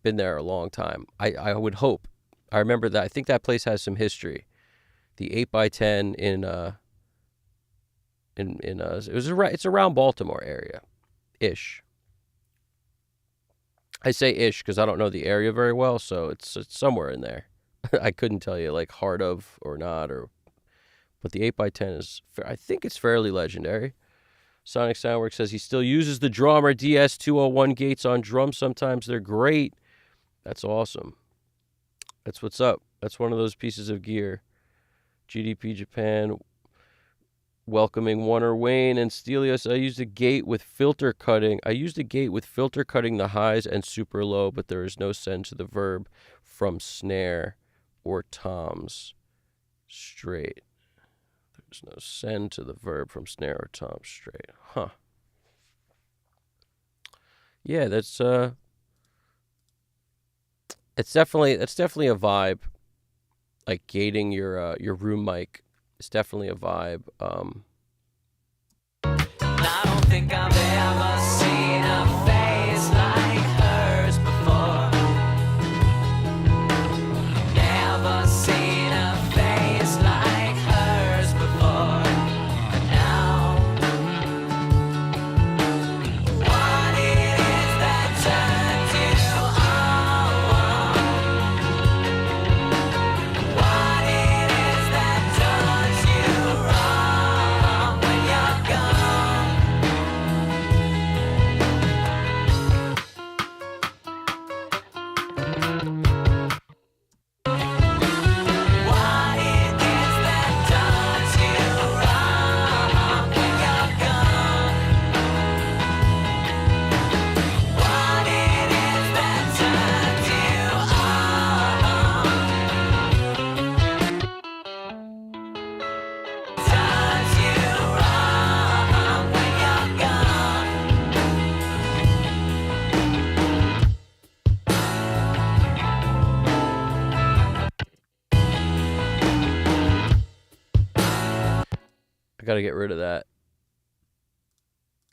been there a long time. I would hope. I remember that. I think that place has some history. The 8x10 it's around Baltimore area, ish. I say ish because I don't know the area very well, so it's somewhere in there. I couldn't tell you like heart of or not, but the 8x10 is, I think it's fairly legendary. Sonic Soundworks says he still uses the Drummer DS201 gates on drums. Sometimes they're great. That's awesome. That's what's up. That's one of those pieces of gear. GDP Japan welcoming Warner Wayne and Stelios. I used a gate with filter cutting. The highs and super low, but there is no send to the verb from snare or toms straight. There's no send to the verb from snare or tom straight. Huh. Yeah, that's it's definitely a vibe. like gating your room mic is definitely a vibe. I don't think I've ever seen a face like hers before. Never seen a face like hers before. And now, what it is that turns you on? What it is that does you wrong when you're gone? What it is that does you wrong when you're gone? What it is that turns you on? Does you wrong when you're gone? I gotta get rid of that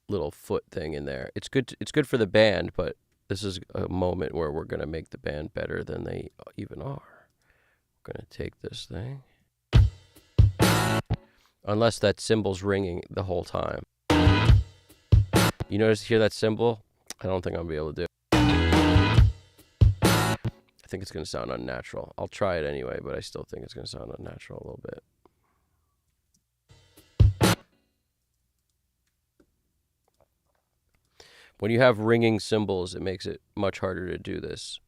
little foot thing in there. It's good. It's good for the band, but this is a moment where we're gonna make the band better than they even are. We're gonna take this thing, unless that cymbal's ringing the whole time. You hear that cymbal? I don't think I'm gonna be able to do it. I think it's gonna sound unnatural. I'll try it anyway, but I still think it's gonna sound unnatural a little bit. When you have ringing cymbals, it makes it much harder to do this.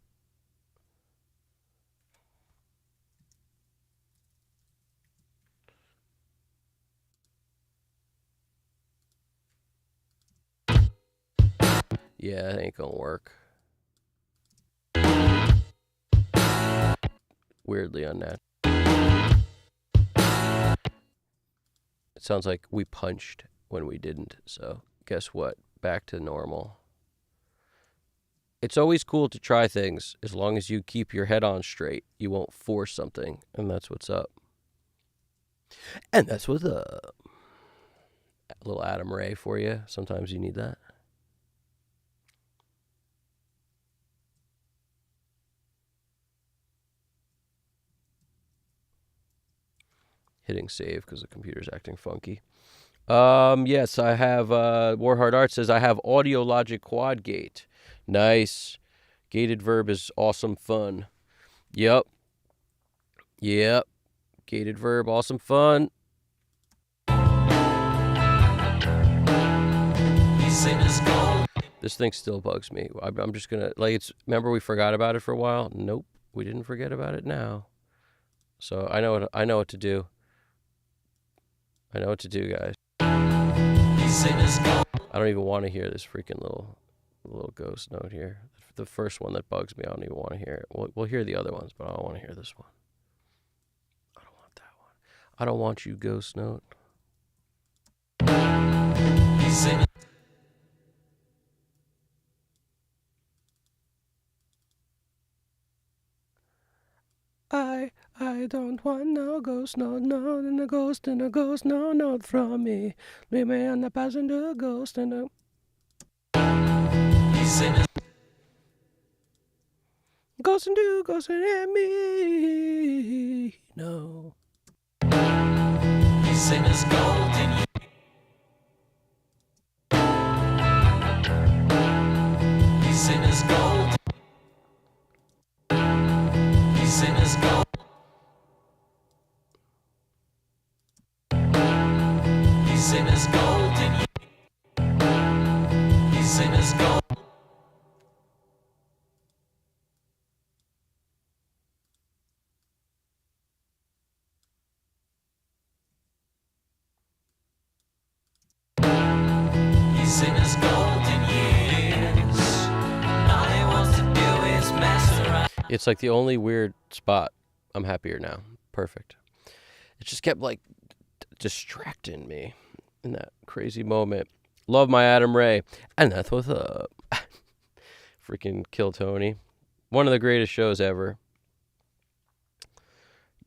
Yeah, it ain't gonna work. Weirdly unnatural. It sounds like we punched when we didn't, so guess what? Back to normal. It's always cool to try things as long as you keep your head on straight. You won't force something, and that's what's up. And that's what's up. A little Adam Ray for you. Sometimes you need that. Hitting save because the computer's acting funky. Yes, I have, Warhard Art says I have Audio Logic Quad Gate. Nice. Gated verb is awesome fun. Yep. Gated verb, awesome fun. This thing still bugs me. I'm just gonna, remember we forgot about it for a while? Nope, we didn't forget about it now. So I know what to do. I know what to do, guys. I don't even want to hear this freaking little ghost note here. The first one that bugs me, I don't even want to hear it. We'll hear the other ones, but I don't want to hear this one. I don't want that one. I don't want you, ghost note. I don't want no ghost note, no, and a ghost, no note from me. Leave me on the passenger, ghost, and a... Ghost and at me, no. He's in his golden years. He's in his gold. He's in his gold. He's in his golden years. He's in his gold. He's in his golden years. All he wants to do is mess around. It's like the only weird spot. I'm happier now. Perfect. It just kept distracting me in that crazy moment. Love my Adam Ray. And that's what's up. Freaking Kill Tony. One of the greatest shows ever.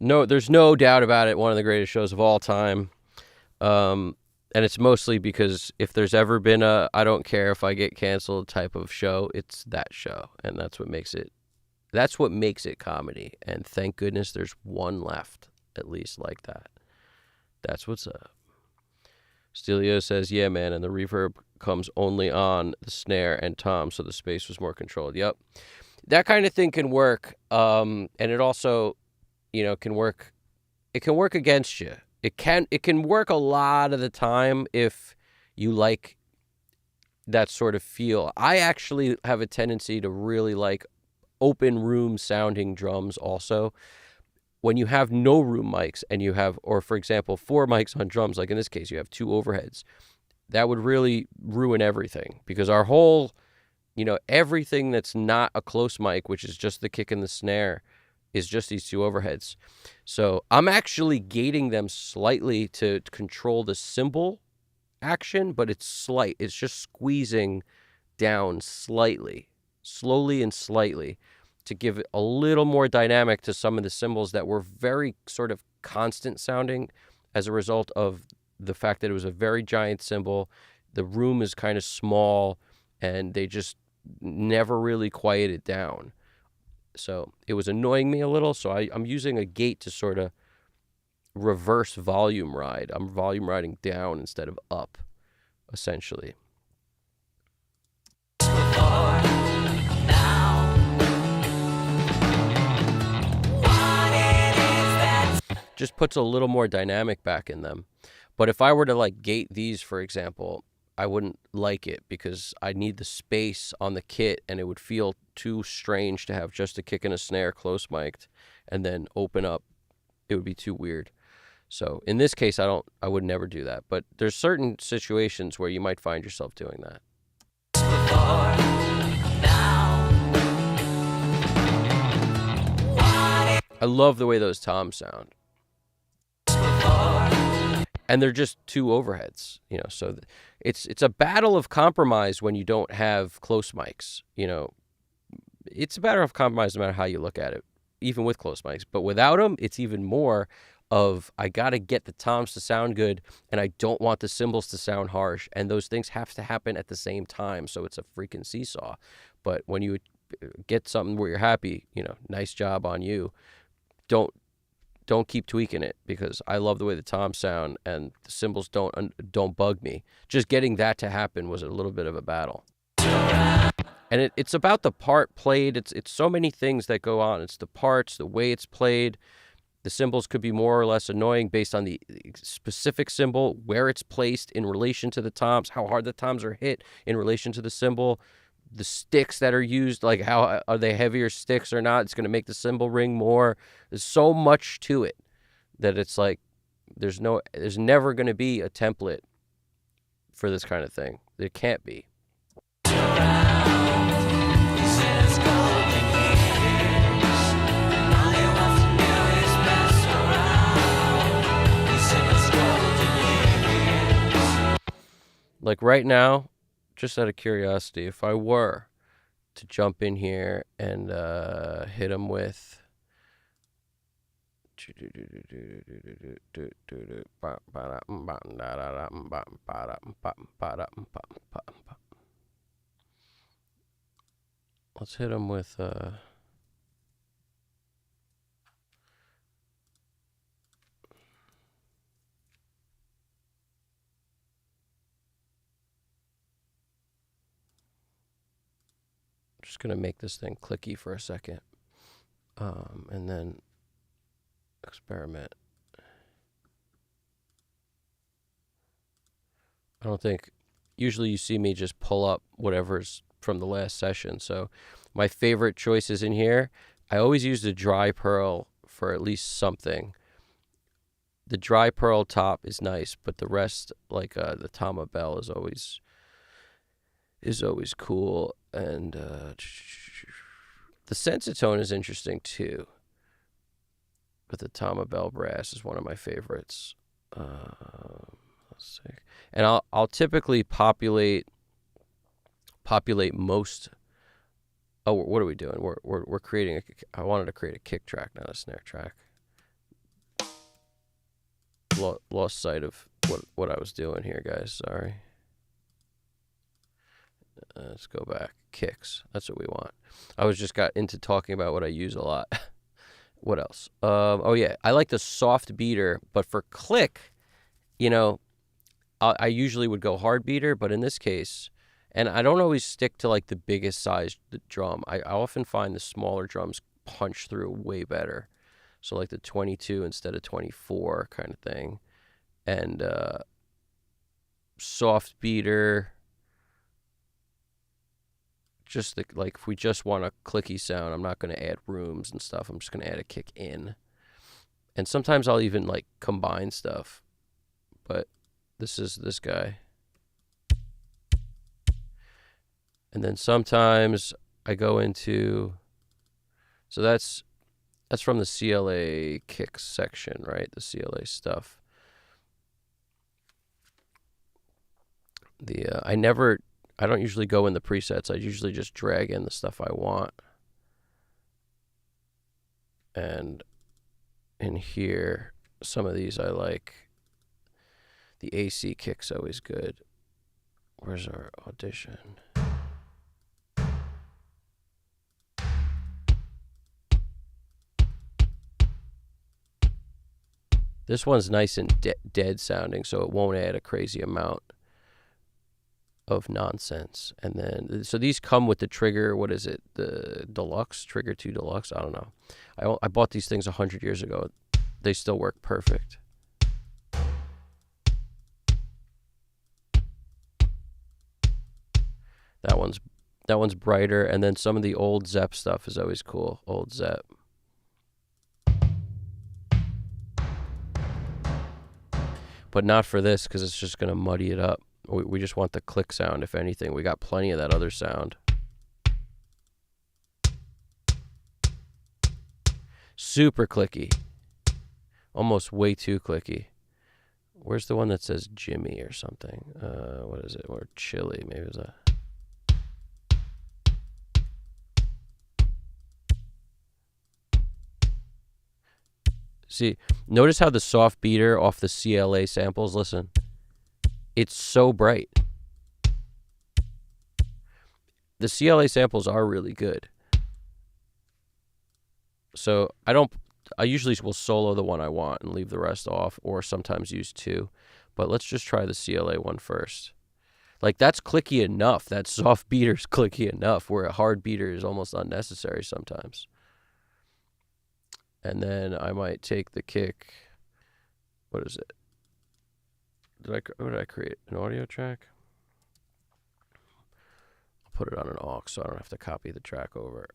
No, there's no doubt about it. One of the greatest shows of all time. Um, and it's mostly because if there's ever been a I don't care if I get canceled type of show, it's that show, and that's what makes it. That's what makes it comedy. And thank goodness there's one left, at least like that. That's what's up. Stelio says, "Yeah, man," and the reverb comes only on the snare and tom, so the space was more controlled. Yep, that kind of thing can work, and it also, can work. It can work against you. It can work a lot of the time if you like that sort of feel. I actually have a tendency to really like open room sounding drums also. When you have no room mics and you have, or for example, 4 mics on drums, like in this case, you have 2 overheads, that would really ruin everything because our whole, everything that's not a close mic, which is just the kick and the snare, is just these 2 overheads. So I'm actually gating them slightly to control the cymbal action, but it's slight. It's just squeezing down slightly, slowly and slightly, to give it a little more dynamic to some of the cymbals that were very sort of constant sounding as a result of the fact that it was a very giant cymbal. The room is kind of small, and they just never really quieted down. So it was annoying me a little. So I'm using a gate to sort of reverse volume ride. I'm volume riding down instead of up, essentially. Just puts a little more dynamic back in them. But if I were to like gate these, for example, I wouldn't like it because I need the space on the kit, and it would feel too strange to have just a kick and a snare close mic'd and then open up. It would be too weird. So in this case, I would never do that. But there's certain situations where you might find yourself doing that. I love the way those toms sound. And they're just 2 overheads, so it's a battle of compromise when you don't have close mics. It's a battle of compromise no matter how you look at it, even with close mics. But without them, it's even more of I got to get the toms to sound good, and I don't want the cymbals to sound harsh, and those things have to happen at the same time, so it's a freaking seesaw. But when you get something where you're happy, nice job on you. Don't keep tweaking it, because I love the way the toms sound and the cymbals don't bug me. Just getting that to happen was a little bit of a battle. And it's about the part played. It's so many things that go on. It's the parts, the way it's played. The cymbals could be more or less annoying based on the specific cymbal, where it's placed in relation to the toms, how hard the toms are hit in relation to the cymbal, the sticks that are used, like how are they heavier sticks or not? It's going to make the cymbal ring more. There's so much to it that it's like there's never going to be a template for this kind of thing. There can't be. Like right now, just out of curiosity, if I were to jump in here and hit him with let's hit him with just gonna make this thing clicky for a second, and then experiment. I don't think usually you see me just pull up whatever's from the last session. So my favorite choices in here, I always use the dry pearl for at least something. The dry pearl top is nice, but the rest, like the Tama Bell, is always cool. And the Sensitone is interesting too. But the Tama Bell brass is one of my favorites. Let's see. And I'll typically populate most. Oh, what are we doing? We're creating I wanted to create a kick track, not a snare track. lost sight of what I was doing here, guys. Sorry. Let's go back. Kicks. That's what we want. I was just got into talking about what I use a lot. What else? Oh yeah, I like the soft beater, but for click, you know, I usually would go hard beater, but in this case, and I don't always stick to like the biggest size drum. I often find the smaller drums punch through way better. So like the 22 instead of 24 kind of thing. And soft beater, just like if we just want a clicky sound, I'm not going to add rooms and stuff. I'm just going to add a kick in. And sometimes I'll even like combine stuff. But this is this guy. And then sometimes I go into, so that's from the CLA kicks section, right? The CLA stuff. I don't usually go in the presets. I usually just drag in the stuff I want. And in here, some of these I like. The AC kick's always good. Where's our audition? This one's nice and dead sounding, so it won't add a crazy amount of nonsense. And then, so these come with the trigger. What is it? The Deluxe, Trigger 2 Deluxe? I don't know. I bought these things 100 years ago. They still work perfect. That one's brighter. And then some of the old Zepp stuff is always cool. Old Zepp. But not for this, because it's just going to muddy it up. We just want the click sound, if anything. We got plenty of that other sound. Super clicky. Almost way too clicky. Where's the one that says Jimmy or something? What is it? Or Chili, maybe it was a... See, notice how the soft beater off the CLA samples, listen. It's so bright. The CLA samples are really good. So I usually will solo the one I want and leave the rest off, or sometimes use two. But let's just try the CLA one first. Like, that's clicky enough. That soft beater's clicky enough, where a hard beater is almost unnecessary sometimes. And then I might take the kick. What is it? What did I create? An audio track? I'll put it on an aux so I don't have to copy the track over.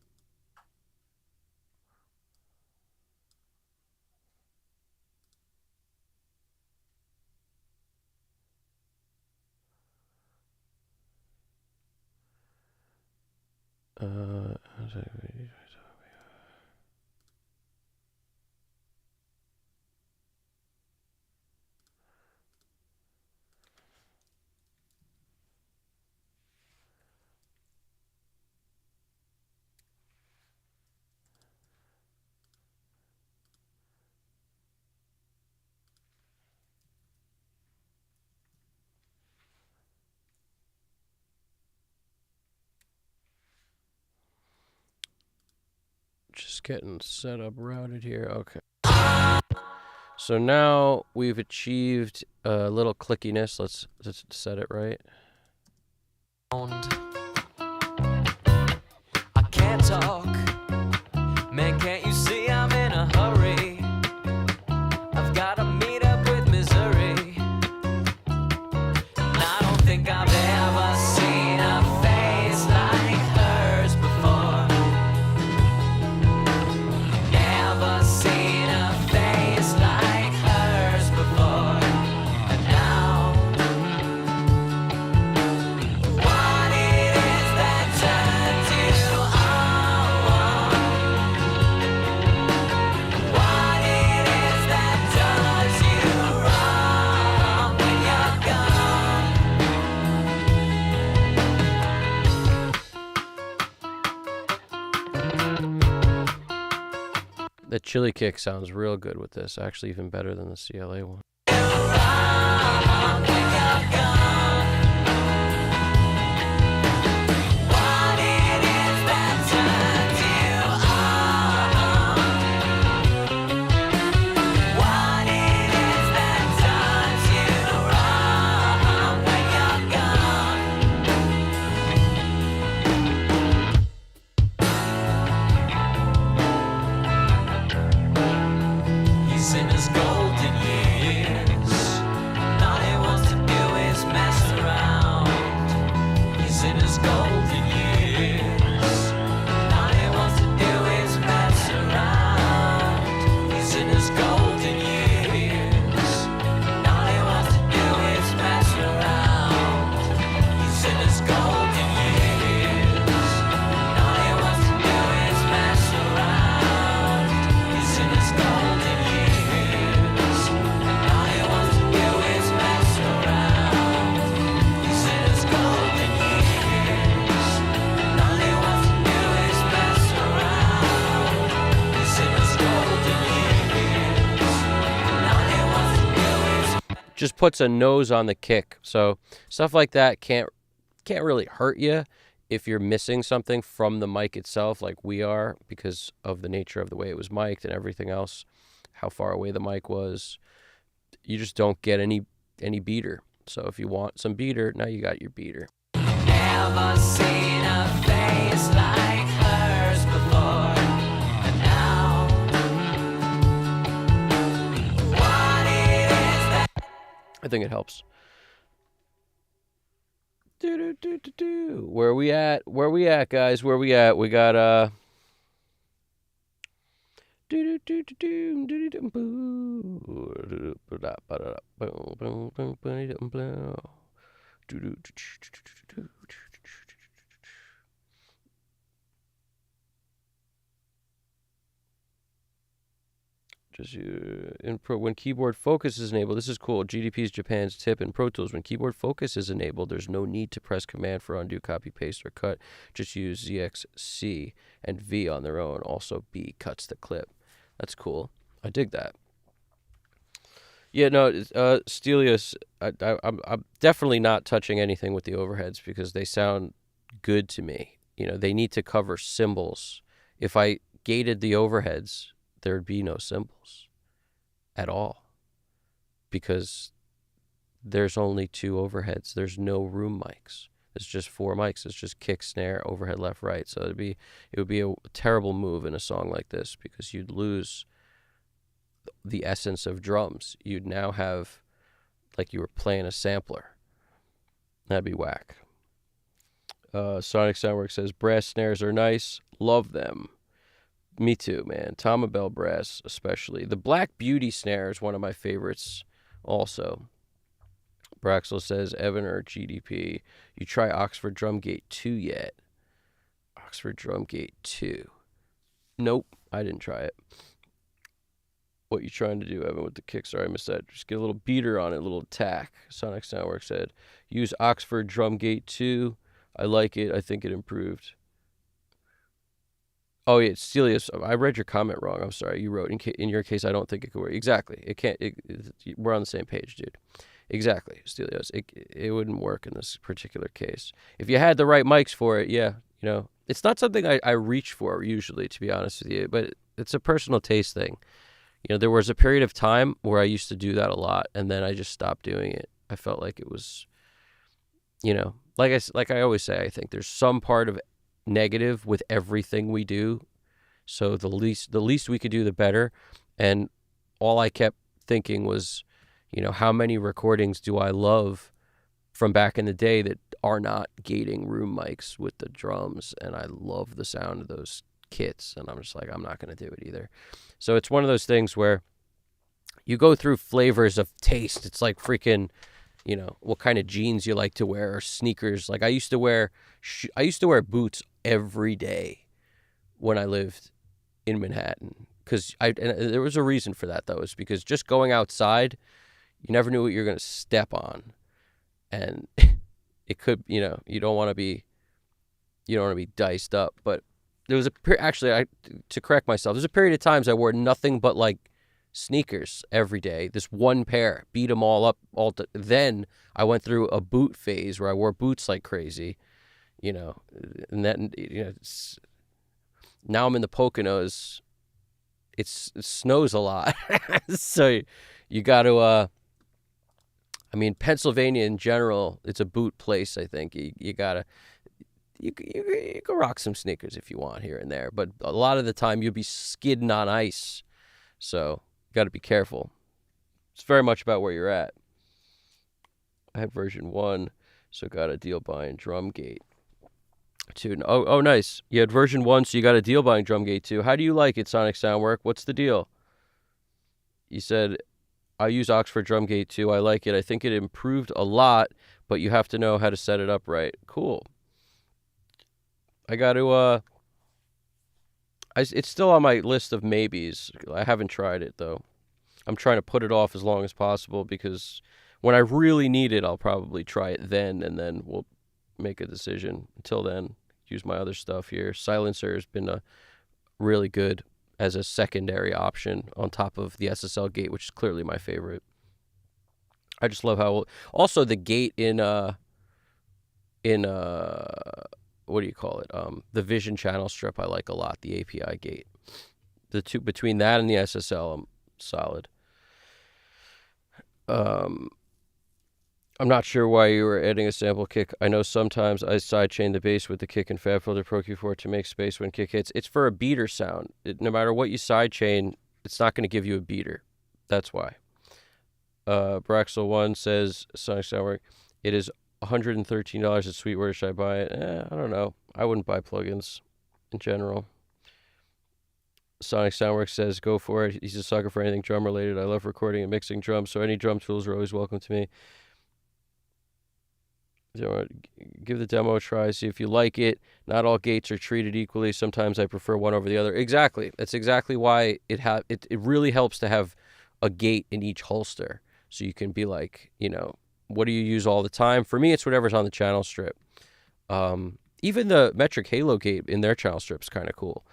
Just getting set up, routed here. Okay. So now we've achieved a little clickiness. Let's set it right. I can't talk. Man, can't you see I'm in a hurry? I've got to meet up with Missouri. And I don't think I've ever seen a face like hers before. Never seen a face like hers before. And now, what it is that turns you on? What it is that does you wrong when you're The chili kick sounds real good with this. Actually, even better than the CLA one. gone? when you're gone. What it is that turns you on. What it is that turns you wrong when you're gone. He's in his golden years. All he wants to do is mess around. He's in his golden years. All he wants to do is mess around. He's in his golden years. All he wants to do is mess around. He's in his golden years. All he wants to do is mess around. He's in his golden years. All he wants to do is mess around. He's in his golden years. All he wants to do is mess around. He's in his golden years. All he wants to do is Just puts a nose on the kick. So stuff like that can't really hurt you if you're missing something from the mic itself, like we are, because of the nature of the way it was mic'd and everything else, how far away the mic was. You just don't get any beater. So if you want some beater, now you got your beater. never seen a face like hers before. And now, what it is that I think it helps. Do. Where we at, guys? Where we at? We got just in Pro, when keyboard focus is enabled, this is cool. GDP's Japan's tip in Pro Tools. When keyboard focus is enabled, there's no need to press Command for undo, copy, paste, or cut. Just use ZXC and V on their own. Also, B cuts the clip. That's cool. I dig that. Yeah, no, Stelios, I'm definitely not touching anything with the overheads because they sound good to me. You know, they need to cover cymbals. If I gated the overheads, there'd be no cymbals at all because there's only 2 overheads. There's no room mics. It's just 4 mics. It's just kick, snare, overhead, left, right. So it would be a terrible move in a song like this because you'd lose the essence of drums. You'd now have like you were playing a sampler. That'd be whack. Sonic Soundworks says brass snares are nice. Love them. Me too, man. Tom Bell brass especially. The Black Beauty snare is one of my favorites also. Braxel says Evan or GDP. You try Oxford Drumgate 2 yet? Oxford Drumgate 2. Nope, I didn't try it. What you trying to do, Evan, with the kick? Sorry, I missed that. Just get a little beater on it, a little attack. Sonic Soundworks said, use Oxford Drumgate 2. I like it. I think it improved. Oh, yeah, Stelios, I read your comment wrong. I'm sorry. You wrote, in your case, I don't think it could work. Exactly. It can't. We're on the same page, dude. Exactly, Stelios. It wouldn't work in this particular case. If you had the right mics for it, yeah, you know. It's not something I reach for usually, to be honest with you, but it's a personal taste thing. You know, there was a period of time where I used to do that a lot, and then I just stopped doing it. I felt like it was, you know, like I always say, I think there's some part of negative with everything we do. So the least we could do, the better. And all I kept thinking was, you know, how many recordings do I love from back in the day that are not gating room mics with the drums? And I love the sound of those kits. And I'm just like, I'm not going to do it either. So it's one of those things where you go through flavors of taste. It's like freaking, you know, what kind of jeans you like to wear or sneakers. Like I used to wear boots every day when I lived in Manhattan, because and there was a reason for that though. It's because just going outside, you never knew what you're going to step on, and it could, you know, you don't want to be diced up. But there was to correct myself, there's a period of times I wore nothing but like sneakers every day. This one pair, beat them all up. Then I went through a boot phase where I wore boots like crazy, and that, now I'm in the Poconos. It snows a lot. So you got to, Pennsylvania in general, it's a boot place, I think. You got to, you can rock some sneakers if you want here and there, but a lot of the time you'll be skidding on ice. So you got to be careful. It's very much about where you're at. I had version 1, so got a deal buying Drumgate 2. Oh, nice. You had version 1, so you got a deal buying Drumgate 2. How do you like it, Sonic Soundwork? What's the deal? You said, I use Oxford Drumgate 2. I like it. I think it improved a lot, but you have to know how to set it up right. Cool. I got to, it's still on my list of maybes. I haven't tried it, though. I'm trying to put it off as long as possible because when I really need it, I'll probably try it then, and then we'll make a decision. Until then, use my other stuff here. Silencer has been really good as a secondary option on top of the SSL gate, which is clearly my favorite. I just love how also the gate in what do you call it? The Vision channel strip I like a lot, the API gate. The two between that and the SSL, I'm solid. I'm not sure why you were adding a sample kick. I know sometimes I sidechain the bass with the kick and FabFilter Pro Q4 to make space when kick hits. It's for a beater sound. No matter what you sidechain, it's not going to give you a beater. That's why. Braxel1 says, Sonic Soundwork, it is $113 at Sweetwater. Should I buy it? I don't know. I wouldn't buy plugins in general. Sonic Soundwork says, go for it. He's a sucker for anything drum related. I love recording and mixing drums, so any drum tools are always welcome to me. Give the demo a try, see if you like it. Not all gates are treated equally. Sometimes I prefer one over the other. Exactly. That's exactly why it really helps to have a gate in each holster. So you can be like, what do you use all the time? For me, it's whatever's on the channel strip. Even the Metric Halo gate in their channel strip is kind of cool.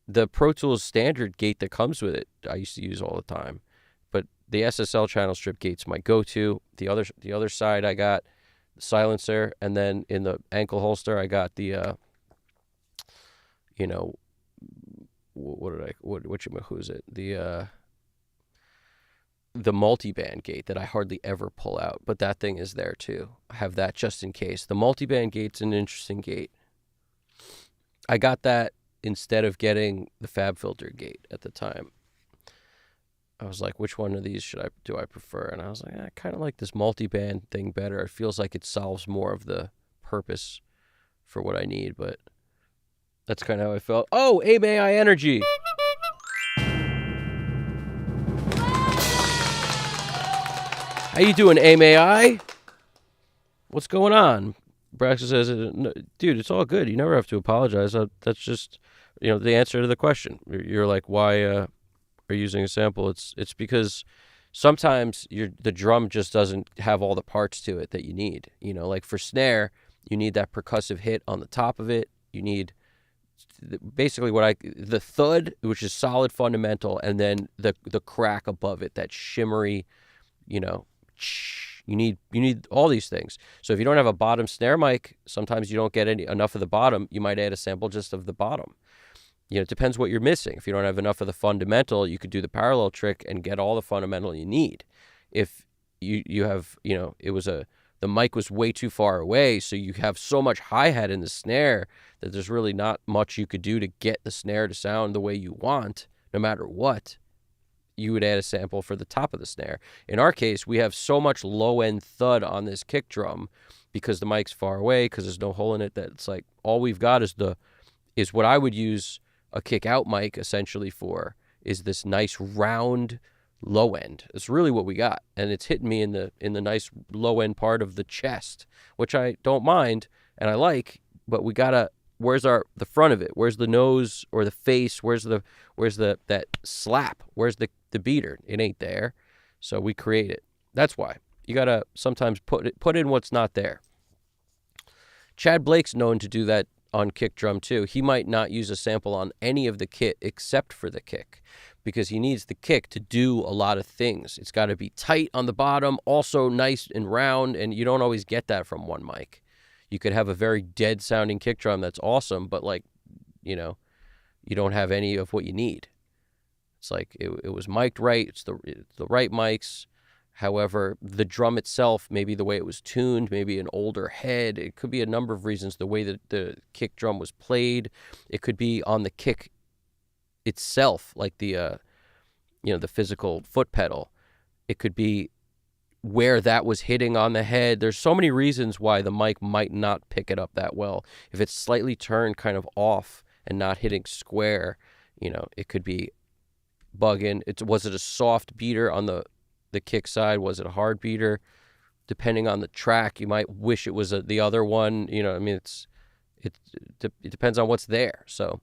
The Pro Tools standard gate that comes with it, I used to use all the time. But the SSL channel strip gate's my go-to. The other side, I got the silencer, and then in the ankle holster, I got the, who's it? The multiband gate that I hardly ever pull out, but that thing is there too. I have that just in case. The multiband gate's an interesting gate. I got that instead of getting the FabFilter gate at the time. I was like, which one of these do I prefer? And I was like, I kind of like this multiband thing better. It feels like it solves more of the purpose for what I need, but that's kind of how I felt. Oh, AMAI Energy. How you doing, AMAI? What's going on? Braxton says, dude, it's all good. You never have to apologize. That's just, the answer to the question. You're like, why are you using a sample? It's because sometimes the drum just doesn't have all the parts to it that you need. Like for snare, you need that percussive hit on the top of it. You need basically the thud, which is solid fundamental, and then the crack above it, that shimmery, you need all these things. So if you don't have a bottom snare mic, sometimes you don't get enough of the bottom. You might add a sample just of the bottom. It depends what you're missing. If you don't have enough of the fundamental, you could do the parallel trick and get all the fundamental you need. If you have, the mic was way too far away, so you have so much hi-hat in the snare that there's really not much you could do to get the snare to sound the way you want, no matter what. You would add a sample for the top of the snare. In our case, we have so much low-end thud on this kick drum because the mic's far away, because there's no hole in it, that it's like all we've got is what I would use a kick-out mic essentially for, is this nice round low end. It's really what we got, and it's hitting me in the nice low-end part of the chest, which I don't mind and I like, but we gotta. Where's the front of it? Where's the nose or the face? Where's that slap? Where's the beater? It ain't there. So we create it. That's why. You got to sometimes put in what's not there. Chad Blake's known to do that on kick drum too. He might not use a sample on any of the kit except for the kick. because he needs the kick to do a lot of things. It's got to be tight on the bottom, also nice and round, and you don't always get that from one mic. You could have a very dead sounding kick drum that's awesome, but like, you know, you don't have any of what you need. It's like it was mic'd right. It's the right mics. However, the drum itself, maybe the way it was tuned, maybe an older head. It could be a number of reasons. The way that the kick drum was played. It could be on the kick itself, like the the physical foot pedal. It could be where that was hitting on the head. There's so many reasons why the mic might not pick it up that well. If it's slightly turned kind of off and not hitting square, it could be bugging. Was it a soft beater on the kick side? Was it a hard beater? Depending on the track, you might wish it was the other one. It depends on what's there. So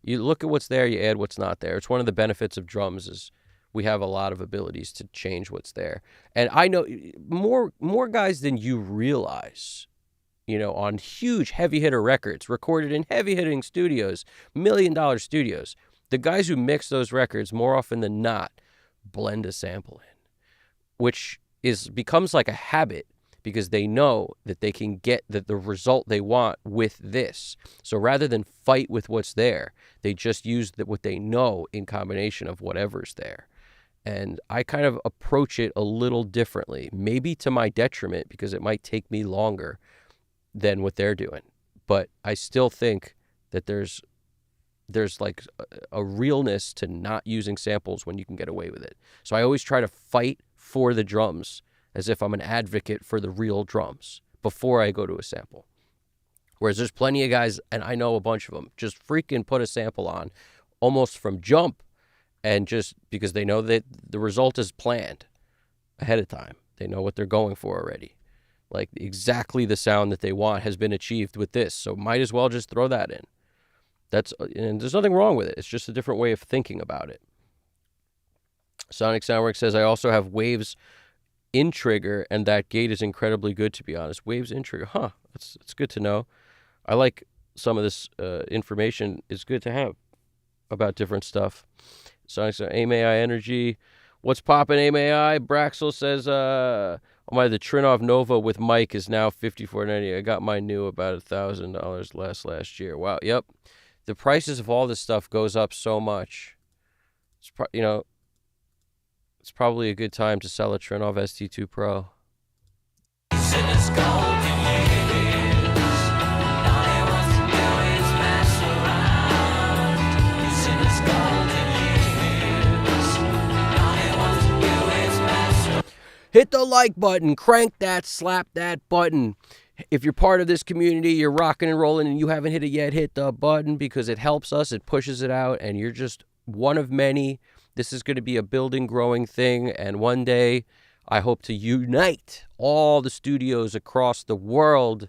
you look at what's there, you add what's not there. It's one of the benefits of drums is we have a lot of abilities to change what's there. And I know more guys than you realize, on huge heavy hitter records recorded in heavy hitting studios, $1 million studios. The guys who mix those records more often than not blend a sample in, which becomes like a habit because they know that they can get the result they want with this. So rather than fight with what's there, they just use what they know in combination of whatever's there. And I kind of approach it a little differently, maybe to my detriment because it might take me longer than what they're doing. But I still think that there's like a realness to not using samples when you can get away with it. So I always try to fight for the drums as if I'm an advocate for the real drums before I go to a sample. Whereas there's plenty of guys, and I know a bunch of them, just freaking put a sample on almost from jump, and just because they know that the result is planned ahead of time. They know what they're going for already. Like exactly the sound that they want has been achieved with this, so might as well just throw that in. And there's nothing wrong with it. It's just a different way of thinking about it. Sonic Soundwork says, I also have Waves in trigger, and that gate is incredibly good, to be honest. Waves in trigger. Huh. That's good to know. I like some of this information. It's good to have about different stuff. Sonic Soundwork, AMAI Energy. What's poppin', AMAI? Braxel says, the Trinov Nova with mic is now $54.90. I got mine new about $1,000 last year. Wow. Yep. The prices of all this stuff goes up so much. It's it's probably a good time to sell a Trinov ST2 Pro. Hit the like button, crank that, slap that button. If you're part of this community, you're rocking and rolling and you haven't hit it yet, hit the button because it helps us, it pushes it out, and you're just one of many. This is going to be a building, growing thing, and one day I hope to unite all the studios across the world,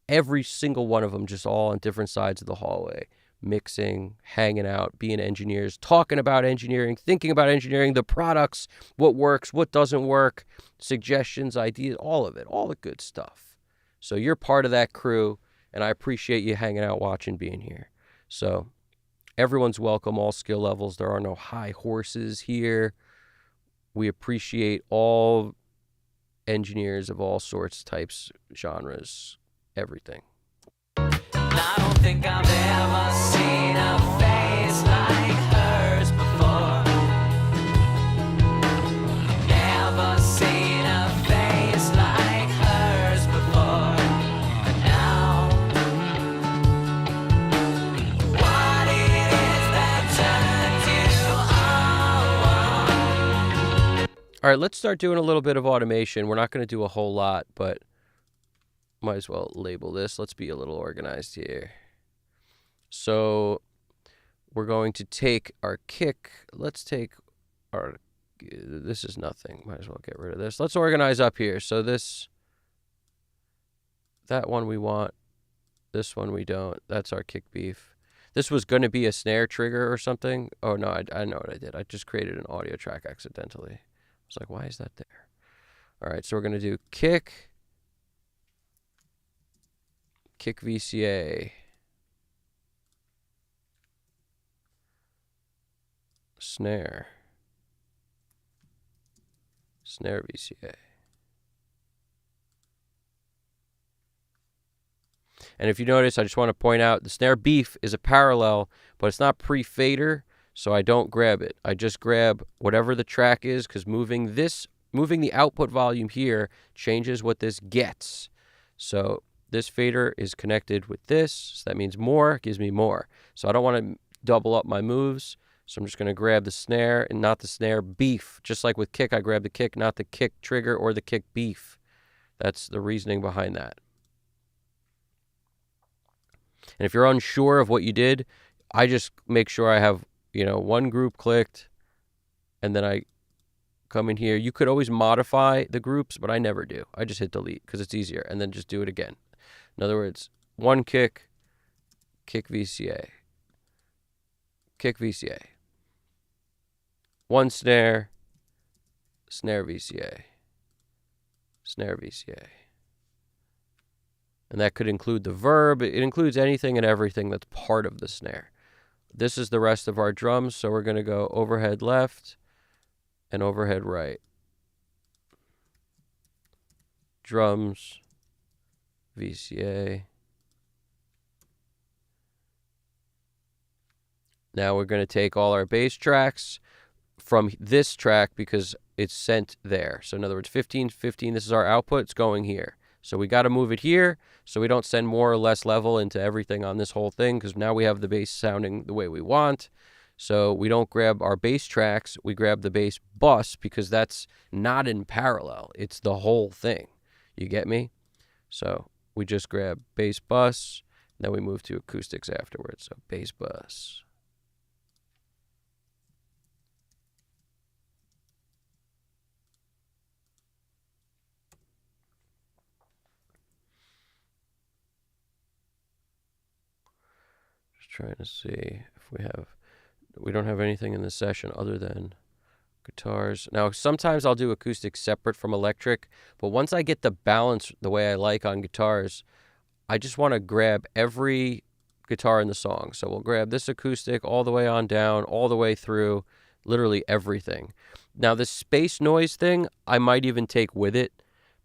every single one of them, just all on different sides of the hallway, mixing, hanging out, being engineers, talking about engineering, thinking about engineering, the products, what works, what doesn't work, suggestions, ideas, all of it, all the good stuff. So you're part of that crew, and I appreciate you hanging out, watching, being here. So everyone's welcome, all skill levels. There are no high horses here. We appreciate all engineers of all sorts, types, genres, everything. I don't think I've ever seen a face like hers before. Never seen a face like hers before. And now, what it is that turned you on? All right, let's start doing a little bit of automation. We're not going to do a whole lot, but might as well label this. Let's be a little organized here. So we're going to take our kick. Let's take our, this is nothing. Might as well get rid of this. Let's organize up here. So that one we want. This one we don't. That's our kick beef. This was going to be a snare trigger or something. Oh, no, I know what I did. I just created an audio track accidentally. I was like, why is that there? All right, so we're going to do kick VCA. snare VCA. And if you notice, I just want to point out the snare beef is a parallel, but it's not pre-fader, so I don't grab it. I just grab whatever the track is, because moving the output volume here changes what this gets. So this fader is connected with this, so that means more gives me more. So I don't want to double up my moves, so I'm just going to grab the snare and not the snare beef. Just like with kick, I grab the kick, not the kick trigger or the kick beef. That's the reasoning behind that. And if you're unsure of what you did, I just make sure I have, one group clicked, and then I come in here. You could always modify the groups, but I never do. I just hit delete because it's easier, and then just do it again. In other words, one kick VCA, kick VCA. One snare VCA, snare VCA. And that could include the verb. It includes anything and everything that's part of the snare. This is the rest of our drums, so we're going to go overhead left and overhead right. Drums, VCA. Now we're going to take all our bass tracks from this track because it's sent there. So in other words, 15, this is our output. It's going here. So we got to move it here so we don't send more or less level into everything on this whole thing, because now we have the bass sounding the way we want. So we don't grab our bass tracks. We grab the bass bus because that's not in parallel. It's the whole thing. You get me? So we just grab bass bus, and then we move to acoustics afterwards. So bass bus. Trying to see if we don't have anything in this session other than guitars. Now, sometimes I'll do acoustics separate from electric, but once I get the balance the way I like on guitars, I just want to grab every guitar in the song. So we'll grab this acoustic all the way on down, all the way through, literally everything. Now, this space noise thing, I might even take with it,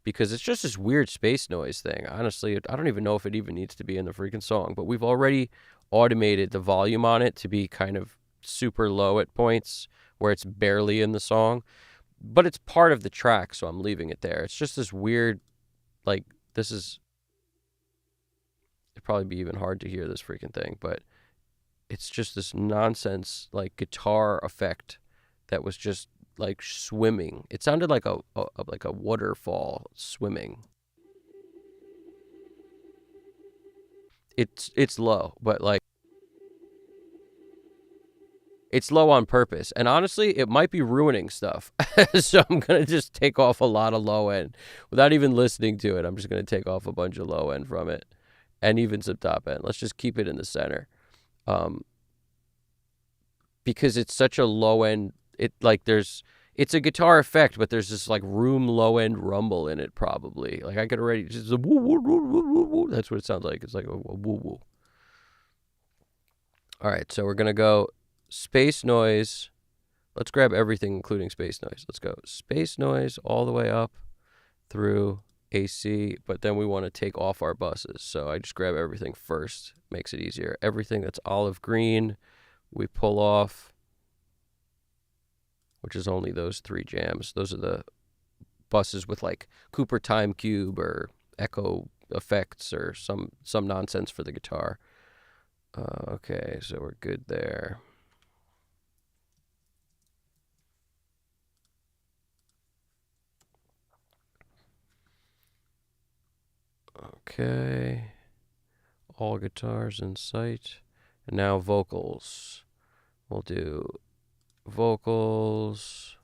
because it's just this weird space noise thing. Honestly, I don't even know if it even needs to be in the freaking song, but we've already automated the volume on it to be kind of super low at points where it's barely in the song, but it's part of the track, so I'm leaving it there. It's just this weird, it'd probably be even hard to hear this freaking thing, but it's just this nonsense guitar effect that was just swimming. It sounded like a waterfall swimming. It's low, but it's low on purpose. And honestly, it might be ruining stuff. So I'm going to just take off a lot of low end without even listening to it. I'm just going to take off a bunch of low end from it and even some top end. Let's just keep it in the center. Because it's such a low end, it's a guitar effect, but there's this room low end rumble in it probably. I could already just a woo, woo, woo, woo, woo, woo. That's what it sounds like. It's like a woo woo. All right, so we're gonna go space noise. Let's grab everything, including space noise. Let's go space noise all the way up through AC, but then we want to take off our buses. So I just grab everything first. Makes it easier. Everything that's olive green, we pull off, which is only those 3 jams. Those are the buses with Cooper Time Cube or echo effects or some nonsense for the guitar. Okay, so we're good there. Okay. All guitars in sight. And now vocals. We'll do vocals.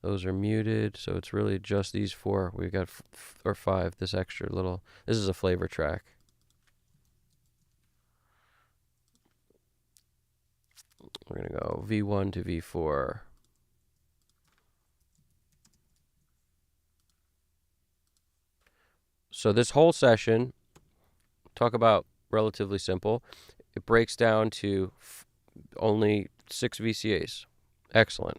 Those are muted, so it's really just these 4. We got 5. This extra little. This is a flavor track. We're gonna go V1 to V4. So this whole session, talk about relatively simple. It breaks down to only 6 VCAs. Excellent.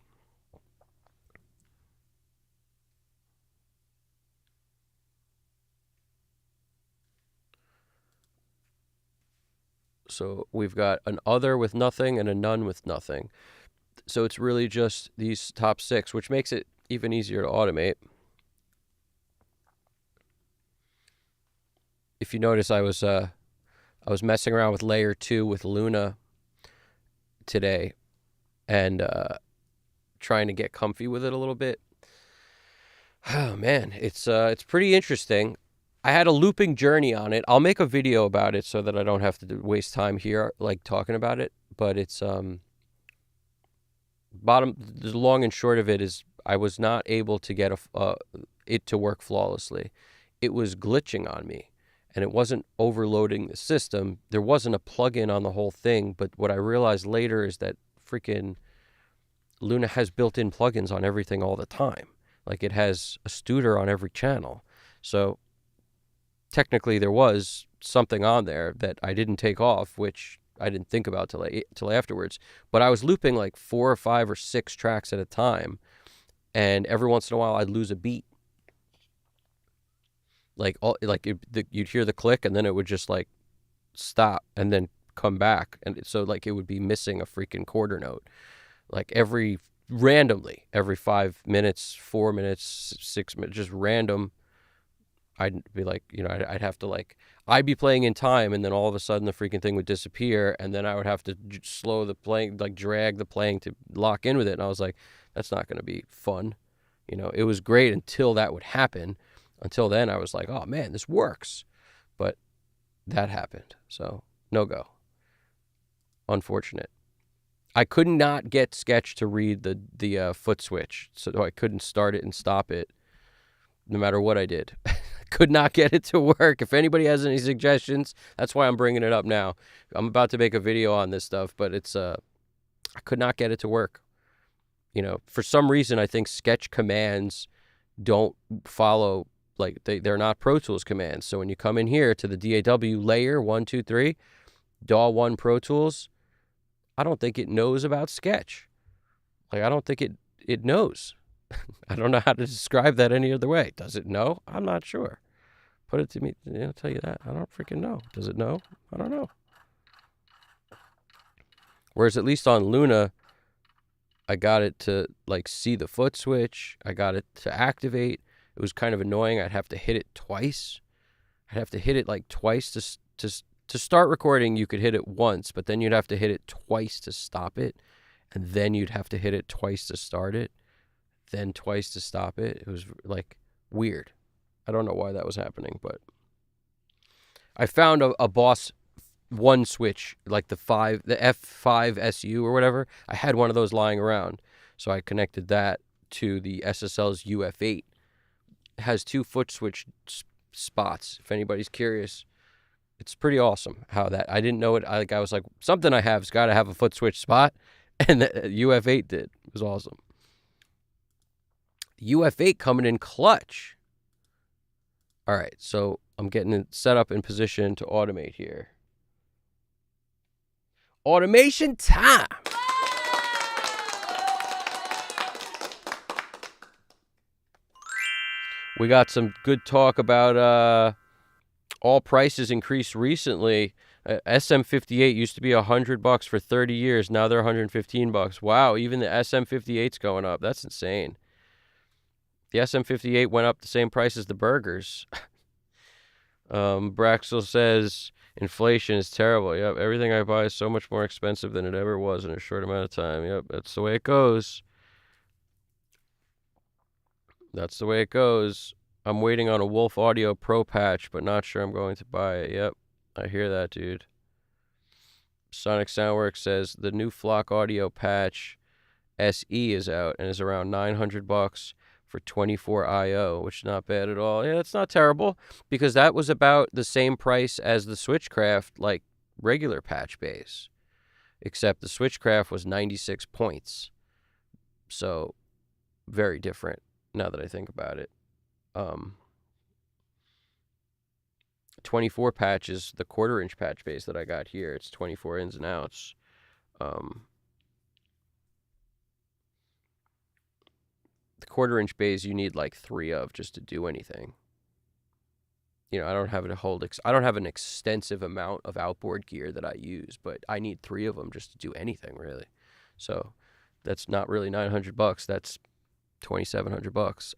So we've got an other with nothing and a none with nothing. So it's really just these top 6, which makes it even easier to automate. If you notice, I was messing around with layer 2 with Luna today, and trying to get comfy with it a little bit. Oh man, it's pretty interesting. I had a looping journey on it. I'll make a video about it so that I don't have to waste time here like talking about it. But it's the long and short of it is I was not able to get it to work flawlessly. It was glitching on me, and it wasn't overloading the system. There wasn't a plugin on the whole thing. But what I realized later is that freaking Luna has built-in plugins on everything all the time. Like it has a Studer on every channel. So technically there was something on there that I didn't take off, which I didn't think about till afterwards. But I was looping like 4 or 5 or 6 tracks at a time, and every once in a while I'd lose a beat. You'd hear the click, and then it would just like stop and then come back, and so like it would be missing a freaking quarter note. Like randomly, every 5 minutes, 4 minutes, 6 minutes, just random. I'd be like, I'd have to like, I'd be playing in time, and then all of a sudden the freaking thing would disappear, and then I would have to slow the playing, like drag the playing to lock in with it. And I was like, that's not going to be fun. It was great until that would happen. Until then, I was like, oh man, this works. But that happened. So no go. Unfortunate. I could not get Sketch to read the foot switch, so I couldn't start it and stop it no matter what I did. Could not get it to work. If anybody has any suggestions, that's why I'm bringing it up now. I'm about to make a video on this stuff, but it's I could not get it to work. For some reason, I think Sketch commands don't follow, like they're not Pro Tools commands. So when you come in here to the DAW layer 1, 2, 3, DAW 1 Pro Tools, I don't think it knows about Sketch. Like, I don't think it knows. I don't know how to describe that any other way. Does it know? I'm not sure. Put it to me. I'll tell you that. I don't freaking know. Does it know? I don't know. Whereas at least on Luna, I got it to like see the foot switch. I got it to activate. It was kind of annoying. I'd have to hit it twice. I'd have to hit it like twice to start recording. You could hit it once, but then you'd have to hit it twice to stop it, and then you'd have to hit it twice to start it, then twice to stop it. It was like weird. I don't know why that was happening, but I found a Boss 1 switch, like the F5 SU or whatever. I had one of those lying around, so I connected that to the SSL's UF8. It has 2 foot switch spots. If anybody's curious, it's pretty awesome how that. I didn't know it. I was like, something I have's got to have a foot switch spot, and the UF8 did. It was awesome. UF8 coming in clutch. All right, so I'm getting it set up in position to automate here. Automation time. We got some good talk about all prices increased recently. SM58 used to be $100 for 30 years. Now they're $115. Wow, even the SM58's going up. That's insane. The SM58 went up the same price as the burgers. Braxel says inflation is terrible. Yep, everything I buy is so much more expensive than it ever was in a short amount of time. Yep, that's the way it goes. That's the way it goes. I'm waiting on a Wolf Audio Pro patch, but not sure I'm going to buy it. Yep, I hear that, dude. Sonic Soundworks says the new Flock Audio patch SE is out and is around $900 for 24 IO, which is not bad at all. Yeah, it's not terrible, because that was about the same price as the Switchcraft, like regular patch base, except the Switchcraft was 96 points. So very different now that I think about it. 24 patches, the 1/4 inch patch base that I got here, it's 24 ins and outs. quarter-inch bass you need like 3 of just to do anything. I don't have I don't have an extensive amount of outboard gear that I use, but I need 3 of them just to do anything really. So that's not really $900. That's $2,700.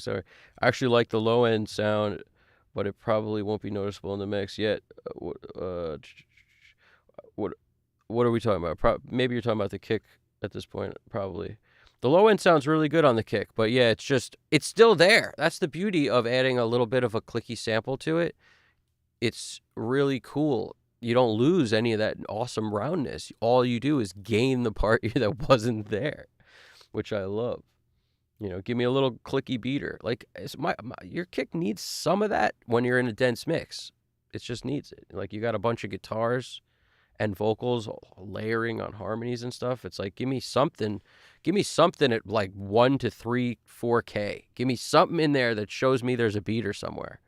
Sorry. I actually like the low end sound, but it probably won't be noticeable in the mix yet. What are we talking about? Maybe you're talking about the kick at this point, probably. The low end sounds really good on the kick, but yeah, it's still there. That's the beauty of adding a little bit of a clicky sample to it. It's really cool. You don't lose any of that awesome roundness. All you do is gain the part that wasn't there, which I love. Give me a little clicky beater. Like your kick needs some of that when you're in a dense mix. It just needs it. Like you got a bunch of guitars and vocals layering on harmonies and stuff. It's like, give me something at like 1 to 3, 4K. Give me something in there that shows me there's a beater somewhere.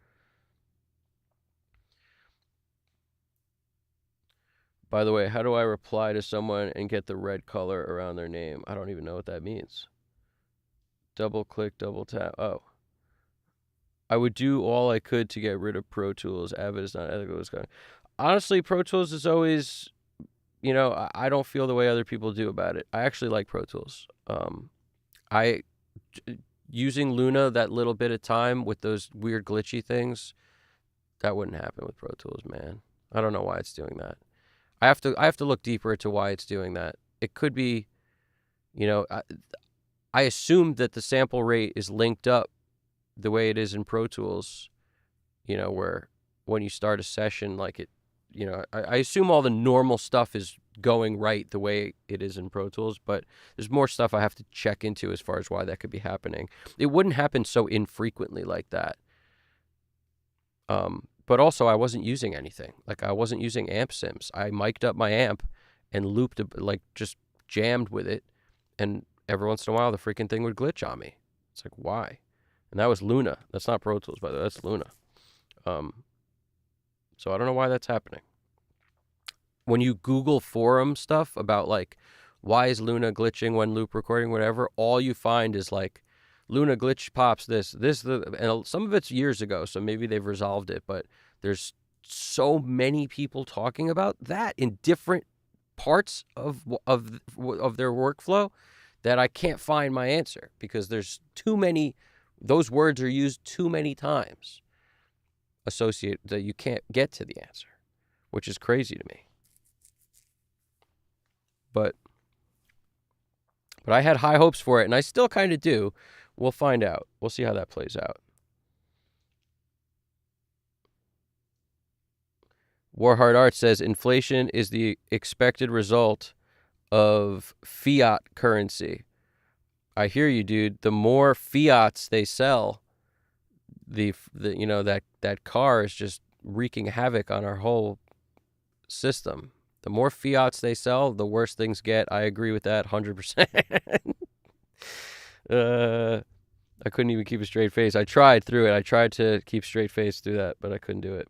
By the way, how do I reply to someone and get the red color around their name? I don't even know what that means. Double click, double tap. Oh. I would do all I could to get rid of Pro Tools. Avid is not ethical. Honestly, Pro Tools is always, I don't feel the way other people do about it. I actually like Pro Tools. Using Luna that little bit of time with those weird glitchy things, that wouldn't happen with Pro Tools, man. I don't know why it's doing that. I have to look deeper into why it's doing that. It could be, I assume that the sample rate is linked up the way it is in Pro Tools, where when you start a session, like it, I assume all the normal stuff is going right the way it is in Pro Tools, but there's more stuff I have to check into as far as why that could be happening. It wouldn't happen so infrequently like that. But also I wasn't using anything. Like I wasn't using amp sims. I mic'd up my amp and looped, just jammed with it. And every once in a while, the freaking thing would glitch on me. It's like, why? And that was Luna. That's not Pro Tools, by the way. That's Luna. So I don't know why that's happening. When you Google forum stuff about like, why is Luna glitching when loop recording, whatever, all you find is like, Luna glitch pops and some of it's years ago, so maybe they've resolved it, but there's so many people talking about that in different parts of their workflow that I can't find my answer because there's too many, those words are used too many times associated that you can't get to the answer, which is crazy to me. But I had high hopes for it, and I still kind of do. We'll find out. We'll see how that plays out. Warhard Art says inflation is the expected result of fiat currency. I hear you, dude. The more fiats they sell, that car is just wreaking havoc on our whole system. The more fiats they sell, the worse things get. I agree with that 100%. I couldn't even keep a straight face. I tried through it. I tried to keep straight face through that, but I couldn't do it.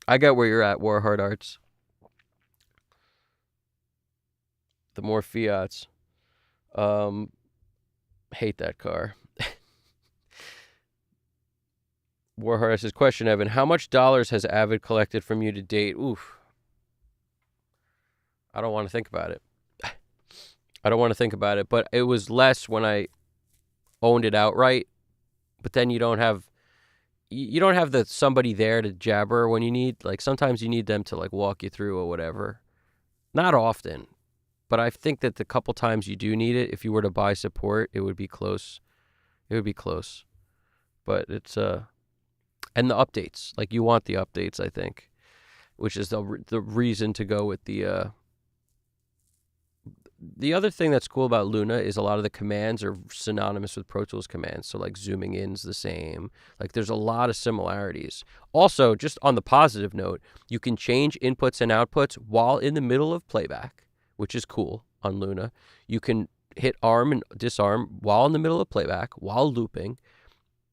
I get where you're at, Warhard Arts. The more fiats. Hate that car. Warhard says, question, Evan, how much dollars has Avid collected from you to date? Oof. I don't want to think about it. But it was less when I owned it outright. But then you don't have the somebody there to jabber when you need. Like sometimes you need them to like walk you through or whatever. Not often, but I think that the couple times you do need it, if you were to buy support, it would be close. But it's and the updates, like you want the updates, I think, which is the reason to go with the. The other thing that's cool about Luna is a lot of the commands are synonymous with Pro Tools commands. So like zooming in's the same. Like there's a lot of similarities. Also, just on the positive note, you can change inputs and outputs while in the middle of playback, which is cool on Luna. You can hit arm and disarm while in the middle of playback, while looping.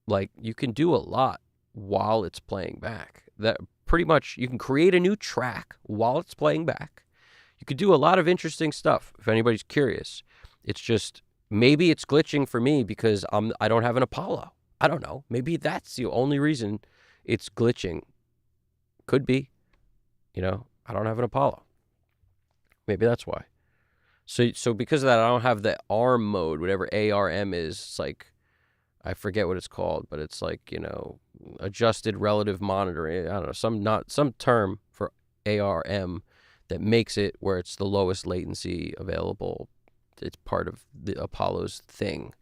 Like you can do a lot while it's playing back. That pretty much, you can create a new track while it's playing back. You could do a lot of interesting stuff if anybody's curious. It's just maybe it's glitching for me because I don't have an Apollo. I don't know. Maybe that's the only reason it's glitching. Could be. I don't have an Apollo. Maybe that's why. So because of that, I don't have the ARM mode, whatever ARM is. It's like, I forget what it's called, but it's like, adjusted relative monitoring. I don't know, some term for ARM that makes it where it's the lowest latency available. It's part of the Apollo's thing.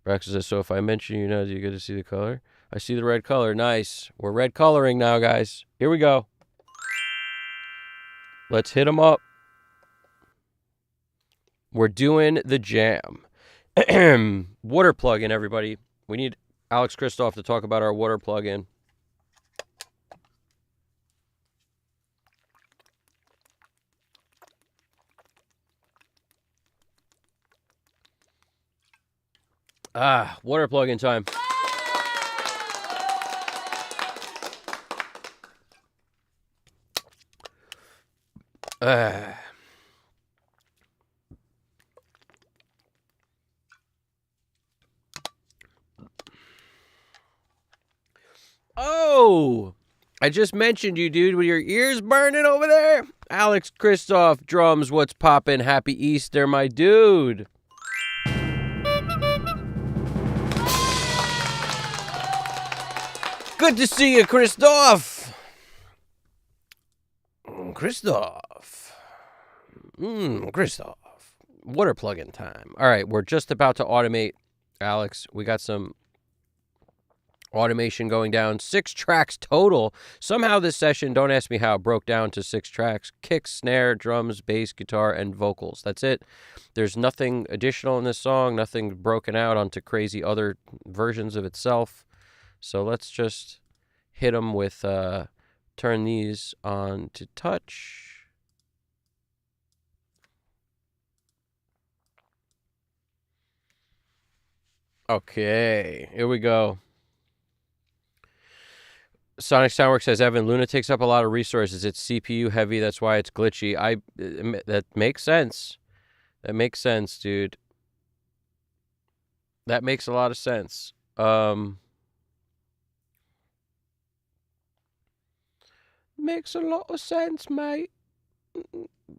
Braxton says, so if I mention you now, do you get to see the color? I see the red color. Nice. We're red coloring now, guys. Here we go. Let's hit them up. We're doing the jam. Water plug-in, everybody. We need Alex Christoph to talk about our water plug-in. Water plug-in time. Oh, I just mentioned you, dude, with your ears burning over there. Alex Christoph, drums, what's poppin'? Happy Easter, my dude. Good to see you, Christoph. Christoph. Christoph. Water plug-in time. All right, we're just about to automate, Alex. We got some automation going down. 6 tracks total. Somehow this session, don't ask me how, broke down to 6 tracks. Kick, snare, drums, bass, guitar, and vocals. That's it. There's nothing additional in this song, nothing broken out onto crazy other versions of itself. So let's just hit them with, turn these on to touch. Okay, here we go. Sonic Soundworks says, Evan, Luna takes up a lot of resources. It's CPU heavy. That's why it's glitchy. That makes sense. That makes sense, dude. That makes a lot of sense. Makes a lot of sense, mate.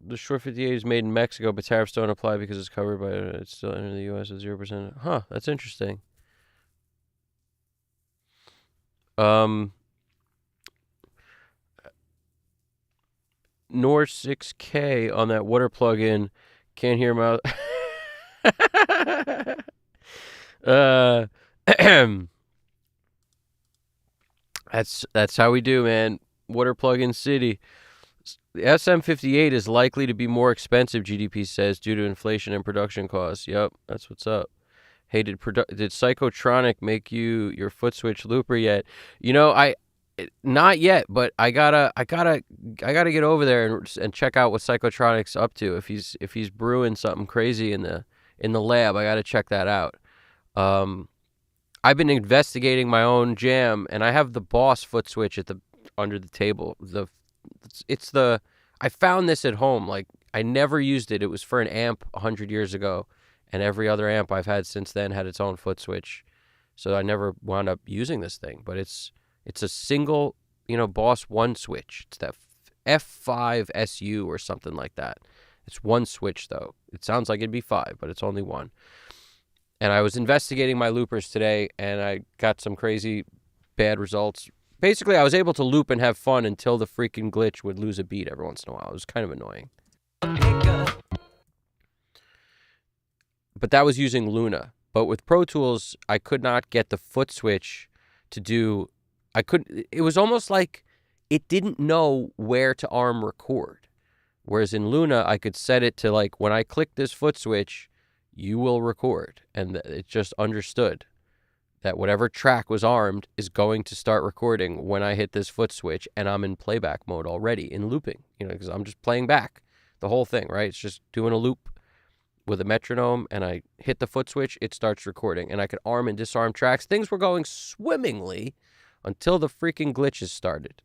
The Short 58 is made in Mexico, but tariffs don't apply because it's covered by it's still entering the U.S. at 0%. Huh, that's interesting. Nor 6K on that water plug-in. Can't hear my... That's how we do, man. Water plug-in city. The SM58 is likely to be more expensive, GDP says, due to inflation and production costs. Yep, that's what's up. Hey, did Psychotronic make you your foot switch looper yet? Not yet, but I gotta get over there and check out what Psychotronic's up to. If he's brewing something crazy in the lab, I gotta check that out. I've been investigating my own jam, and I have the Boss foot switch under the table. I found this at home. Like, I never used it. It was for an amp 100 years ago, and every other amp I've had since then had its own foot switch. So I never wound up using this thing, but it's a single, Boss 1 switch. It's that F5 SU or something like that. It's one switch, though. It sounds like it'd be 5, but it's only one. And I was investigating my loopers today, and I got some crazy bad results. Basically, I was able to loop and have fun until the freaking glitch would lose a beat every once in a while. It was kind of annoying. But that was using Luna. But with Pro Tools, I could not get the foot switch to do... It was almost like it didn't know where to arm record. Whereas in Luna, I could set it to, like, when I click this foot switch, you will record. And it just understood that whatever track was armed is going to start recording when I hit this foot switch, and I'm in playback mode already, in looping, because I'm just playing back the whole thing, right? It's just doing a loop with a metronome, and I hit the foot switch, it starts recording, and I could arm and disarm tracks. Things were going swimmingly until the freaking glitches started.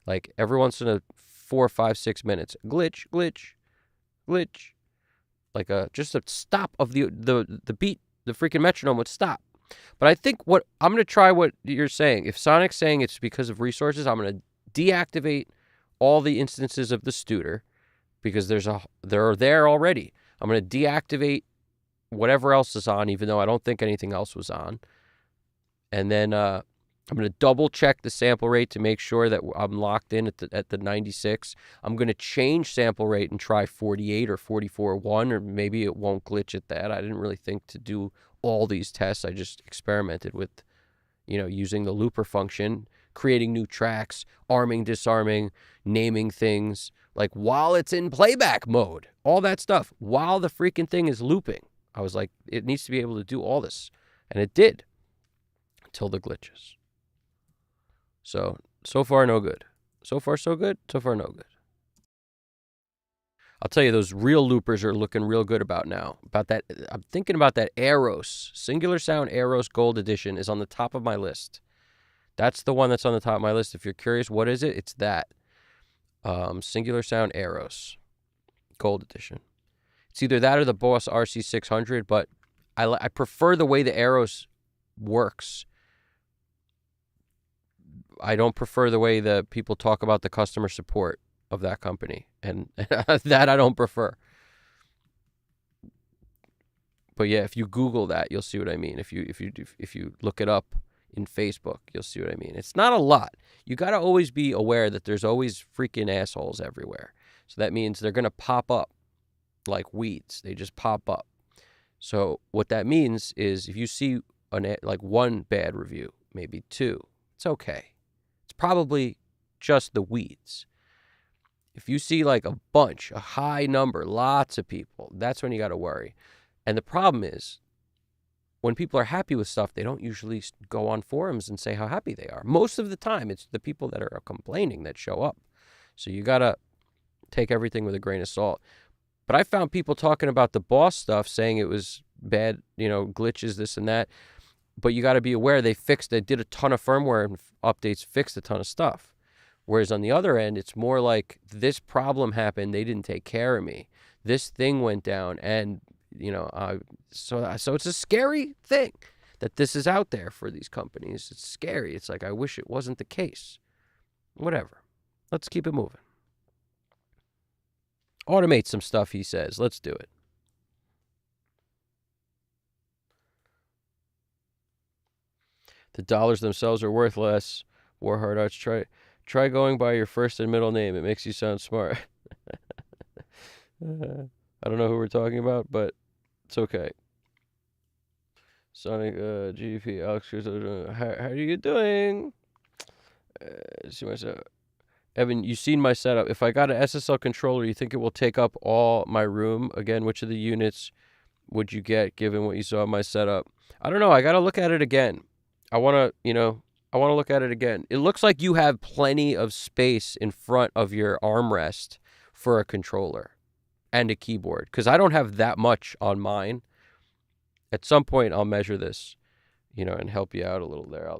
Like every once in a 4, 5, 6 minutes, glitch, glitch, glitch. Like just a stop of the beat, the freaking metronome would stop. But I think what I'm going to try what you're saying. If Sonic's saying it's because of resources, I'm going to deactivate all the instances of the Studer because they're there already. I'm going to deactivate whatever else is on, even though I don't think anything else was on. And then I'm going to double check the sample rate to make sure that I'm locked in at the 96. I'm going to change sample rate and try 48 or 44.1, or maybe it won't glitch at that. I didn't really think to do all these tests. I just experimented with, using the looper function, creating new tracks, arming, disarming, naming things, like while it's in playback mode, all that stuff, while the freaking thing is looping. I was like, it needs to be able to do all this. And it did until the glitches. So far, no good. So far, so good. So far, no good. I'll tell you, those real loopers are looking real good about now. About that, I'm thinking about that Eros. Singular Sound Eros Gold Edition is on the top of my list. That's the one that's on the top of my list. If you're curious, what is it? It's that. Singular Sound Eros Gold Edition. It's either that or the Boss RC600, but I prefer the way the Eros works. I don't prefer the way that people talk about the customer support of that company, and that I don't prefer. But yeah, if you Google that, you'll see what I mean. If you look it up in Facebook, you'll see what I mean. It's not a lot. You got to always be aware that there's always freaking assholes everywhere. So that means they're going to pop up like weeds. They just pop up. So what that means is if you see like one bad review, maybe two, it's okay. It's probably just the weeds. If you see like a bunch, a high number, lots of people, that's when you got to worry. And the problem is, when people are happy with stuff, they don't usually go on forums and say how happy they are. Most of the time, it's the people that are complaining that show up. So you got to take everything with a grain of salt. But I found people talking about the Boss stuff, saying it was bad, glitches, this and that. But you got to be aware they did a ton of firmware updates, fixed a ton of stuff. Whereas on the other end, it's more like this problem happened, they didn't take care of me. This thing went down, and so it's a scary thing that this is out there for these companies. It's scary. It's like, I wish it wasn't the case. Whatever. Let's keep it moving. Automate some stuff, he says. Let's do it. The dollars themselves are worth less. Warhard Arts, try going by your first and middle name. It makes you sound smart. I don't know who we're talking about, but it's okay. Sonic, GP, Alex, how are you doing? See myself. Evan, you've seen my setup. If I got an SSL controller, you think it will take up all my room? Again, which of the units would you get given what you saw in my setup? I don't know. I got to look at it again. I want to look at it again. It looks like you have plenty of space in front of your armrest for a controller and a keyboard, because I don't have that much on mine. At some point, I'll measure this, and help you out a little there.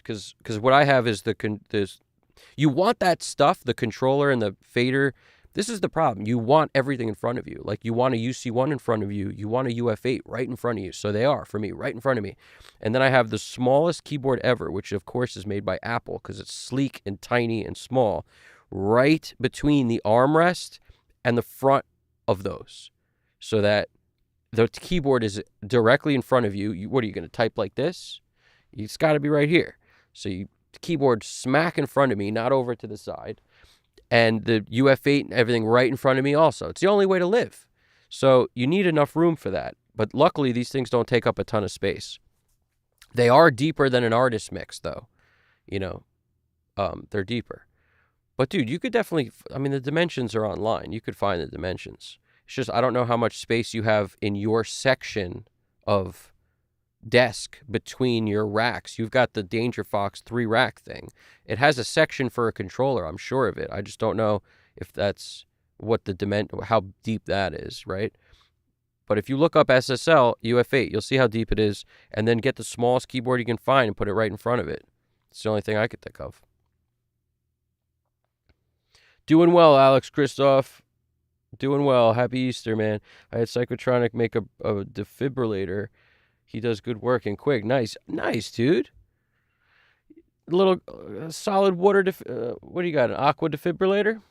Because what I have is you want that stuff, the controller and the fader. This is the problem. You want everything in front of you. Like, you want a UC1 in front of you. You want a UF8 right in front of you. So they are, for me, right in front of me. And then I have the smallest keyboard ever, which, of course, is made by Apple because it's sleek and tiny and small, right between the armrest and the front of those, so that the keyboard is directly in front of you. What are you going to type like this? It's got to be right here. So the keyboard smack in front of me, not over to the side. And the UF8 and everything right in front of me also. It's the only way to live. So you need enough room for that. But luckily, these things don't take up a ton of space. They are deeper than an artist mix, though. They're deeper. But, dude, you could definitely, the dimensions are online. You could find the dimensions. It's just, I don't know how much space you have in your section of desk between your racks. You've got the Danger Fox 3-rack thing. It has a section for a controller, I'm sure of it. I just don't know if that's what how deep that is, right? But if you look up SSL UF8, you'll see how deep it is, and then get the smallest keyboard you can find and put it right in front of it. It's the only thing I could think of. Doing well, Alex Christoph. Doing well. Happy Easter, man. I had Psychotronic make a defibrillator. He does good work and quick. Nice, dude. A little solid water. What do you got? An aqua defibrillator?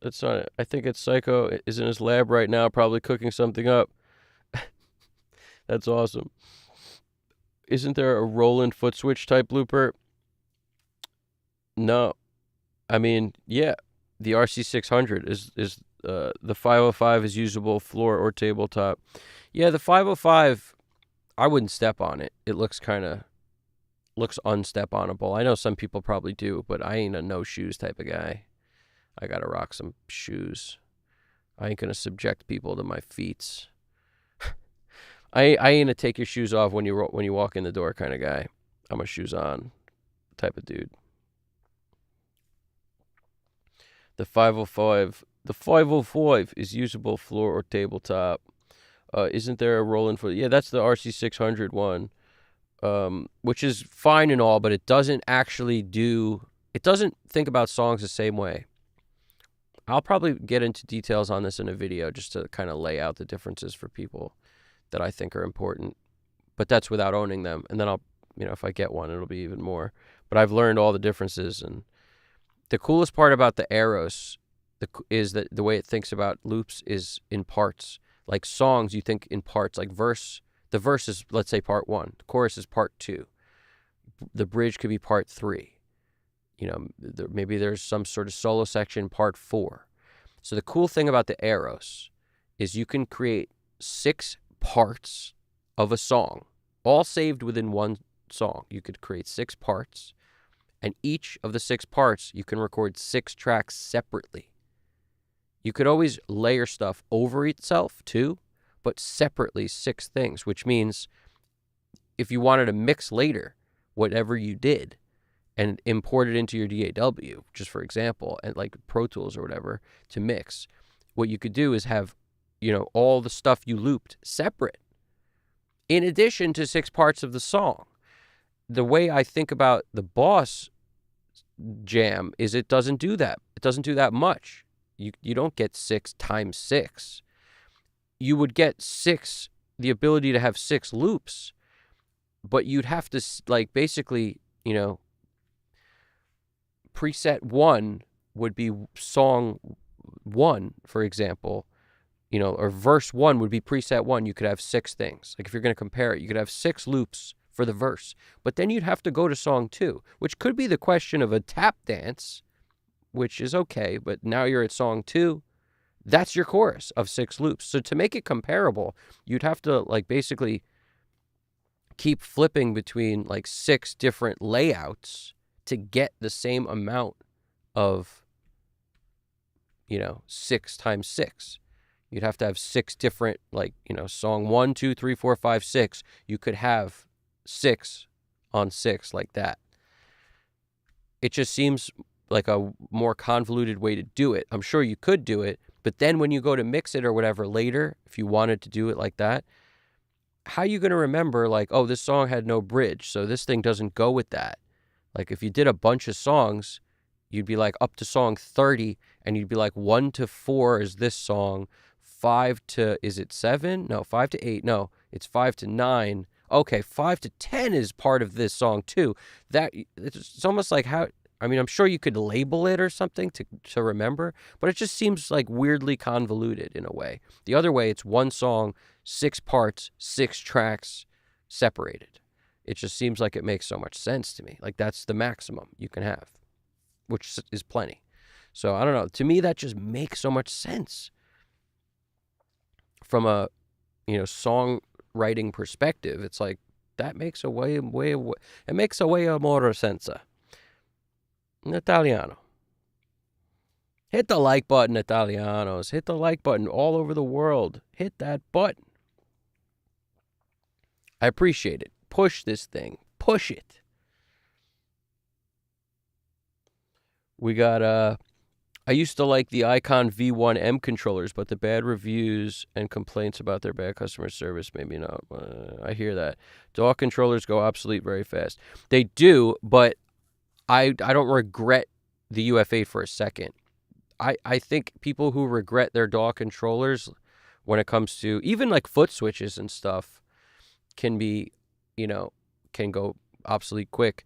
It's on. I think it's Psycho is in his lab right now, probably cooking something up. That's awesome. Isn't there a Roland foot switch type looper? No. I mean, yeah, the RC600 is the 505 is usable floor or tabletop. Yeah, the 505, I wouldn't step on it. It looks unstep-onable. I know some people probably do, but I ain't a no shoes type of guy. I gotta rock some shoes. I ain't gonna subject people to my feet. I ain't a take your shoes off when you walk in the door kind of guy. I'm a shoes on type of dude. The 505 is usable floor or tabletop. Isn't there a Roland foot? Yeah, that's the RC600 one, which is fine and all, but it doesn't think about songs the same way. I'll probably get into details on this in a video just to kind of lay out the differences for people that I think are important. But that's without owning them. And then I'll, if I get one, it'll be even more. But I've learned all the differences, and the coolest part about the Eros is that the way it thinks about loops is in parts. Like songs, you think in parts. Like the verse is, let's say, part 1. The chorus is part 2. The bridge could be part 3. Maybe there's some sort of solo section, part 4. So the cool thing about the Eros is you can create 6 parts of a song, all saved within one song. You could create 6 parts. And each of the 6 parts, you can record 6 tracks separately. You could always layer stuff over itself, too, but separately 6 things, which means if you wanted to mix later whatever you did and import it into your DAW, just for example, and like Pro Tools or whatever, to mix, what you could do is have, all the stuff you looped separate, in addition to 6 parts of the song. The way I think about the Boss jam is it doesn't do that. It doesn't do that much. You don't get 6 times 6. You would get the ability to have 6 loops, but you'd have to basically, preset 1 would be song 1, for example, or verse 1 would be preset 1. You could have 6 things. Like if you're going to compare it, you could have 6 loops for the verse, but then you'd have to go to song 2, which could be the question of a tap dance, which is okay, but now you're at song 2. That's your chorus of 6 loops. So to make it comparable, you'd have to basically keep flipping between 6 different layouts to get the same amount of 6 times 6. You'd have to have 6 different song 1, 2, 3, 4, 5, 6. You could have 6 on 6 like that. It just seems like a more convoluted way to do it. I'm sure you could do it, but then when you go to mix it or whatever later, if you wanted to do it like that, how are you going to remember this song had no bridge, so this thing doesn't go with that? If you did a bunch of songs, you'd be up to song 30, and you'd be 1 to 4 is this song, 5 to, is it 7? No, 5 to 8. No, it's 5 to 9. Okay, 5 to 10 is part of this song too. It's almost like how, I'm sure you could label it or something to remember, but it just seems weirdly convoluted in a way. The other way, it's one song, 6 parts, 6 tracks, separated. It just seems like it makes so much sense to me. That's the maximum you can have, which is plenty. So I don't know. To me, that just makes so much sense from a, songwriting perspective. It's that makes it makes a way more sense. In Italiano. Hit the like button, Italianos. Hit the like button all over the world. Hit that button. I appreciate it. Push this thing. Push it. We got I used to like the Icon V1M controllers, but the bad reviews and complaints about their bad customer service made me not. I hear that. Dock controllers go obsolete very fast. They do, but I don't regret the UF8 for a second. I think people who regret their dock controllers when it comes to even like foot switches and stuff can be, can go obsolete quick.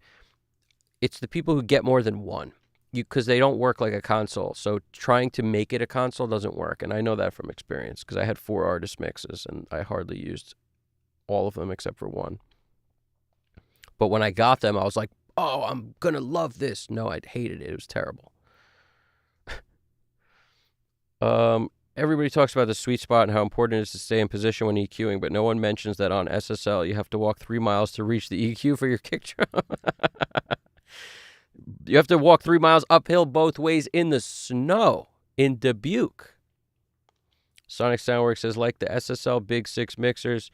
It's the people who get more than one. Because they don't work like a console. So trying to make it a console doesn't work. And I know that from experience because I had 4 artist mixes and I hardly used all of them except for one. But when I got them, I was like, oh, I'm going to love this. No, I hated it. It was terrible. Everybody talks about the sweet spot and how important it is to stay in position when EQing, but no one mentions that on SSL you have to walk 3 miles to reach the EQ for your kick drum. You have to walk 3 miles uphill both ways in the snow in Dubuque. Sonic Soundworks says, like the SSL Big 6 mixers,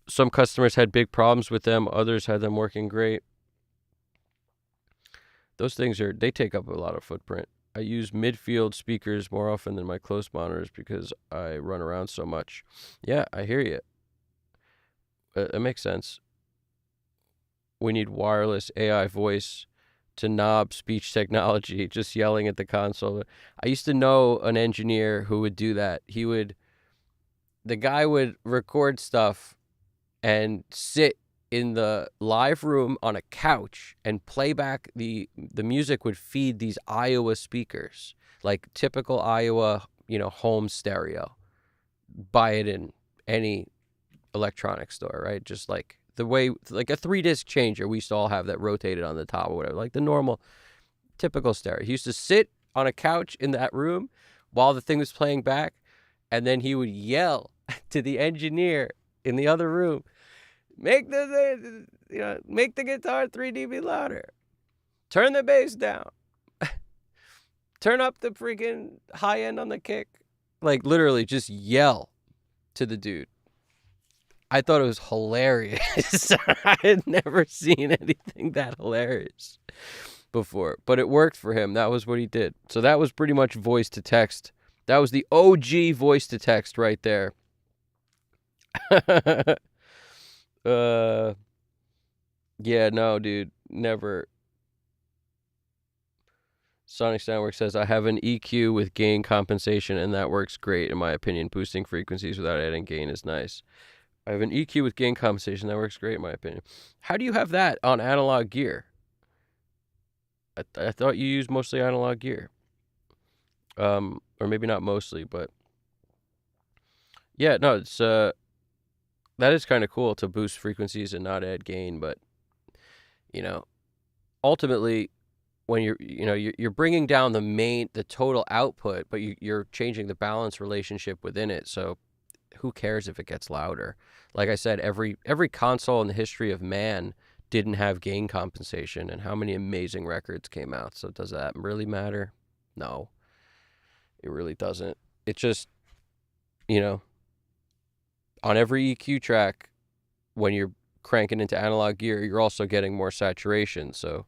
some customers had big problems with them. Others had them working great. Those things they take up a lot of footprint. I use midfield speakers more often than my close monitors because I run around so much. Yeah, I hear you. It makes sense. We need wireless AI voice to knob speech technology, just yelling at the console. I used to know an engineer who would do that. The guy would record stuff and sit in the live room on a couch and play back the music would feed these Iowa speakers, like typical Iowa, home stereo. Buy it in any electronics store, right? Just like the way, like a 3-disc changer, we used to all have that rotated on the top or whatever, like the normal, typical stereo. He used to sit on a couch in that room while the thing was playing back, and then he would yell to the engineer in the other room, make the guitar 3 dB louder, turn the bass down, turn up the freaking high end on the kick, like literally just yell to the dude. I thought it was hilarious. I had never seen anything that hilarious before, but it worked for him. That was what he did. So that was pretty much voice to text. That was the OG voice to text right there. Yeah, no, dude, never. Sonic Soundworks says, I have an EQ with gain compensation, and that works great, in my opinion. Boosting frequencies without adding gain is nice. I have an EQ with gain compensation. That works great, in my opinion. How do you have that on analog gear? I thought you used mostly analog gear. Or maybe not mostly, but... Yeah, no, it's... that is kind of cool to boost frequencies and not add gain, but... ultimately, when you're bringing down the total output, but you're changing the balance relationship within it, so... Who cares if it gets louder? Like I said, every console in the history of man didn't have gain compensation, and how many amazing records came out. So does that really matter? No, it really doesn't. It just, on every EQ track, when you're cranking into analog gear, you're also getting more saturation. So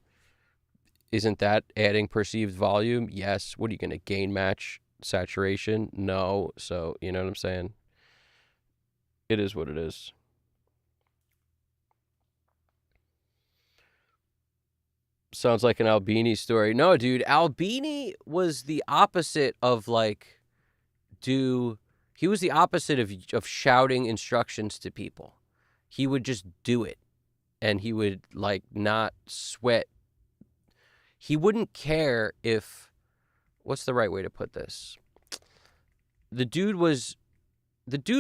isn't that adding perceived volume? Yes. What are you going to gain match saturation? No. So, you know what I'm saying? It is what it is. Sounds like an Albini story. No, dude, Albini was the opposite of he was the opposite of shouting instructions to people. He would just do it, and he would not sweat. He wouldn't care if, what's the right way to put this? The dude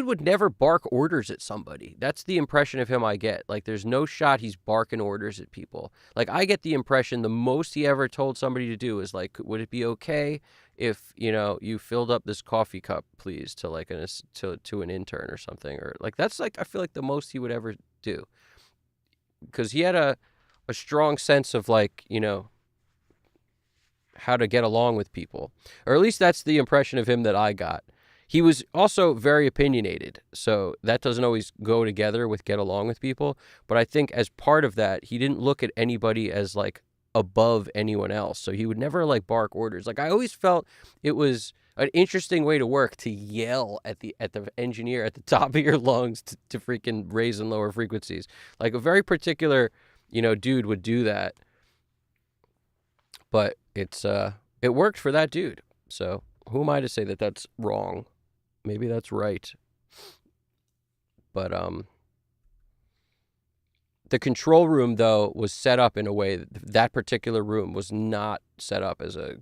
would never bark orders at somebody. That's the impression of him I get. There's no shot he's barking orders at people. I get the impression the most he ever told somebody to do is would it be okay if, you filled up this coffee cup, please, to an intern or something, or that's I feel like the most he would ever do, because he had a strong sense of how to get along with people, or at least that's the impression of him that I got. He was also very opinionated, so that doesn't always go together with get along with people. But I think as part of that, he didn't look at anybody as above anyone else. So he would never like bark orders. Like I always felt it was an interesting way to work, to yell at the engineer at the top of your lungs to freaking raise and lower frequencies. Like a very particular, dude would do that. But it worked for that dude. So who am I to say that that's wrong? Maybe that's right. But the control room though was set up in a way that particular room was not set up as a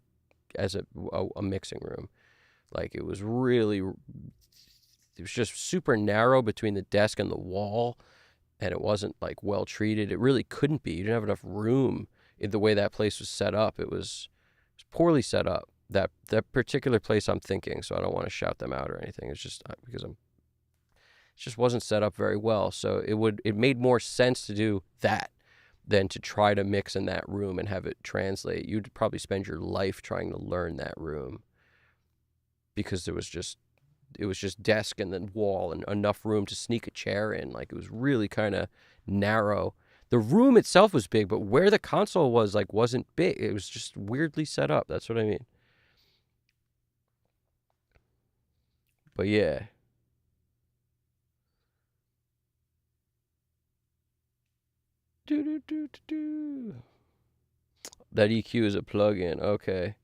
mixing room. Like it was just super narrow between the desk and the wall, and it wasn't like well treated. It really couldn't be. You didn't have enough room in the way that place was set up. It was poorly set up. That particular place I'm thinking, so I don't want to shout them out or anything. It's just because it just wasn't set up very well. So it made more sense to do that than to try to mix in that room and have it translate. You'd probably spend your life trying to learn that room, because it was just desk and then wall and enough room to sneak a chair in. Like it was really kind of narrow. The room itself was big, but where the console was like wasn't big. It was just weirdly set up. That's what I mean. But yeah. That EQ is a plug-in. Okay.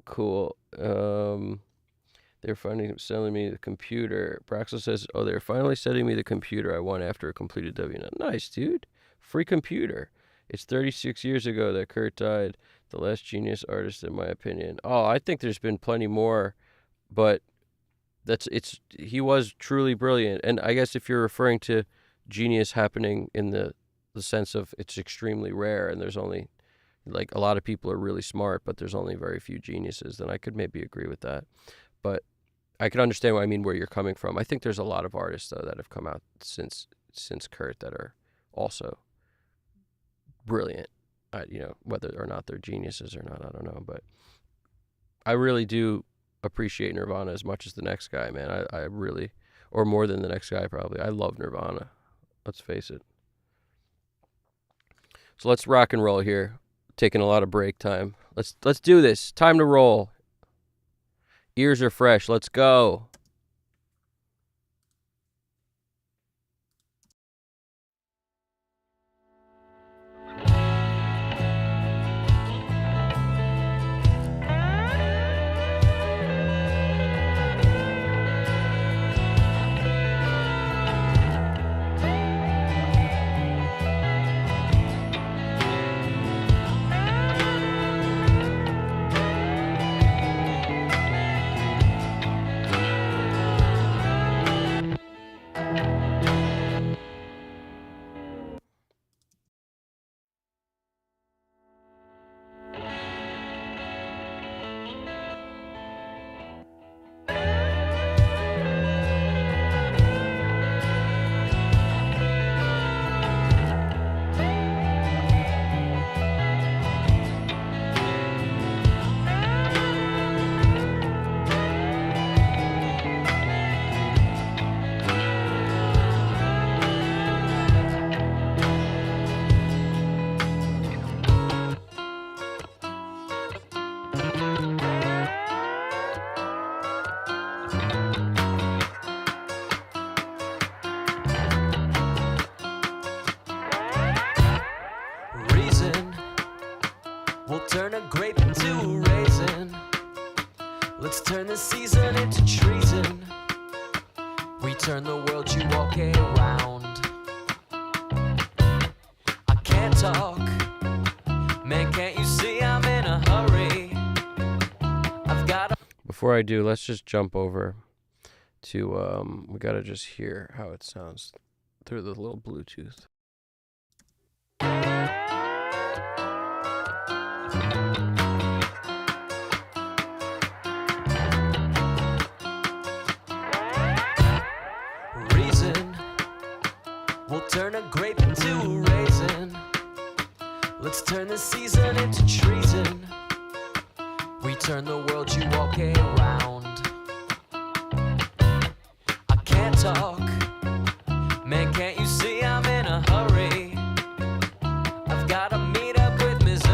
Cool. They're finally selling me the computer. Braxel says, "Oh, they're finally sending me the computer I want after a completed WNet." Nice, dude. Free computer. It's 36 years ago that Kurt died. The last genius artist, in my opinion. Oh, I think there's been plenty more, but he was truly brilliant. And I guess if you're referring to genius happening in the sense of it's extremely rare, and there's only like a lot of people are really smart, but there's only very few geniuses, then I could maybe agree with that. But I can understand where you're coming from. I think there's a lot of artists though that have come out since Kurt that are also brilliant. Whether or not they're geniuses or not, I don't know. But I really do appreciate Nirvana as much as the next guy, man. I really, or more than the next guy probably. I love Nirvana. Let's face it. So let's rock and roll here. Taking a lot of break time. Let's do this. Time to roll. Ears are fresh. Let's go. Turn a grape into a raisin. Let's turn this season into treason. We turn the world you walk around. I can't talk. Man, can't you see I'm in a hurry? I've got a... Before I do, let's just jump over to, we gotta just hear how it sounds through the little Bluetooth. Reason will turn a grape into a raisin. Let's turn this season into treason. We turn the world you walk around. I can't talk. Man, can't you see I'm in a hurry? I've gotta meet up with Miss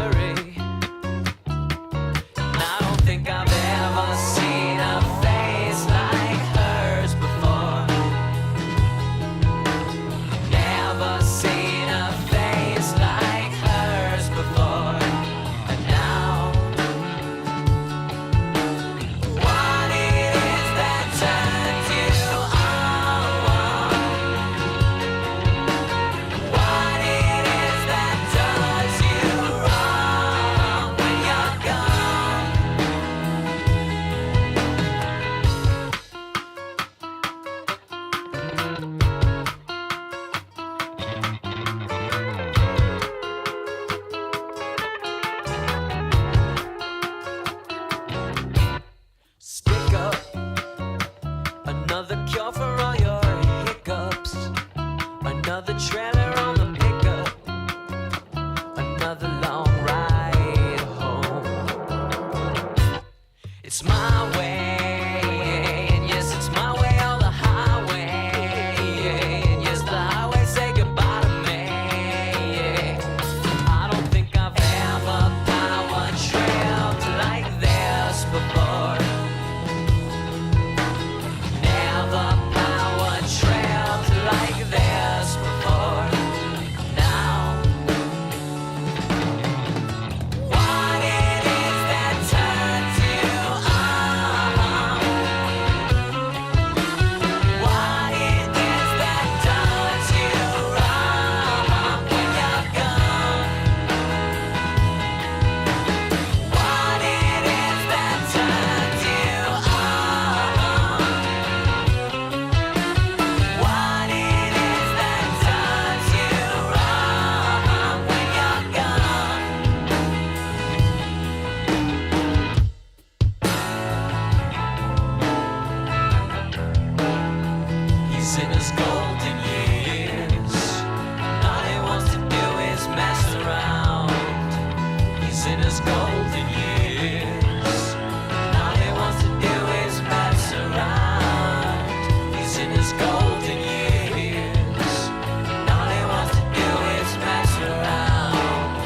in his golden years. And all he wants to do is mess around. He's in his golden years. And all he wants to do is mess around.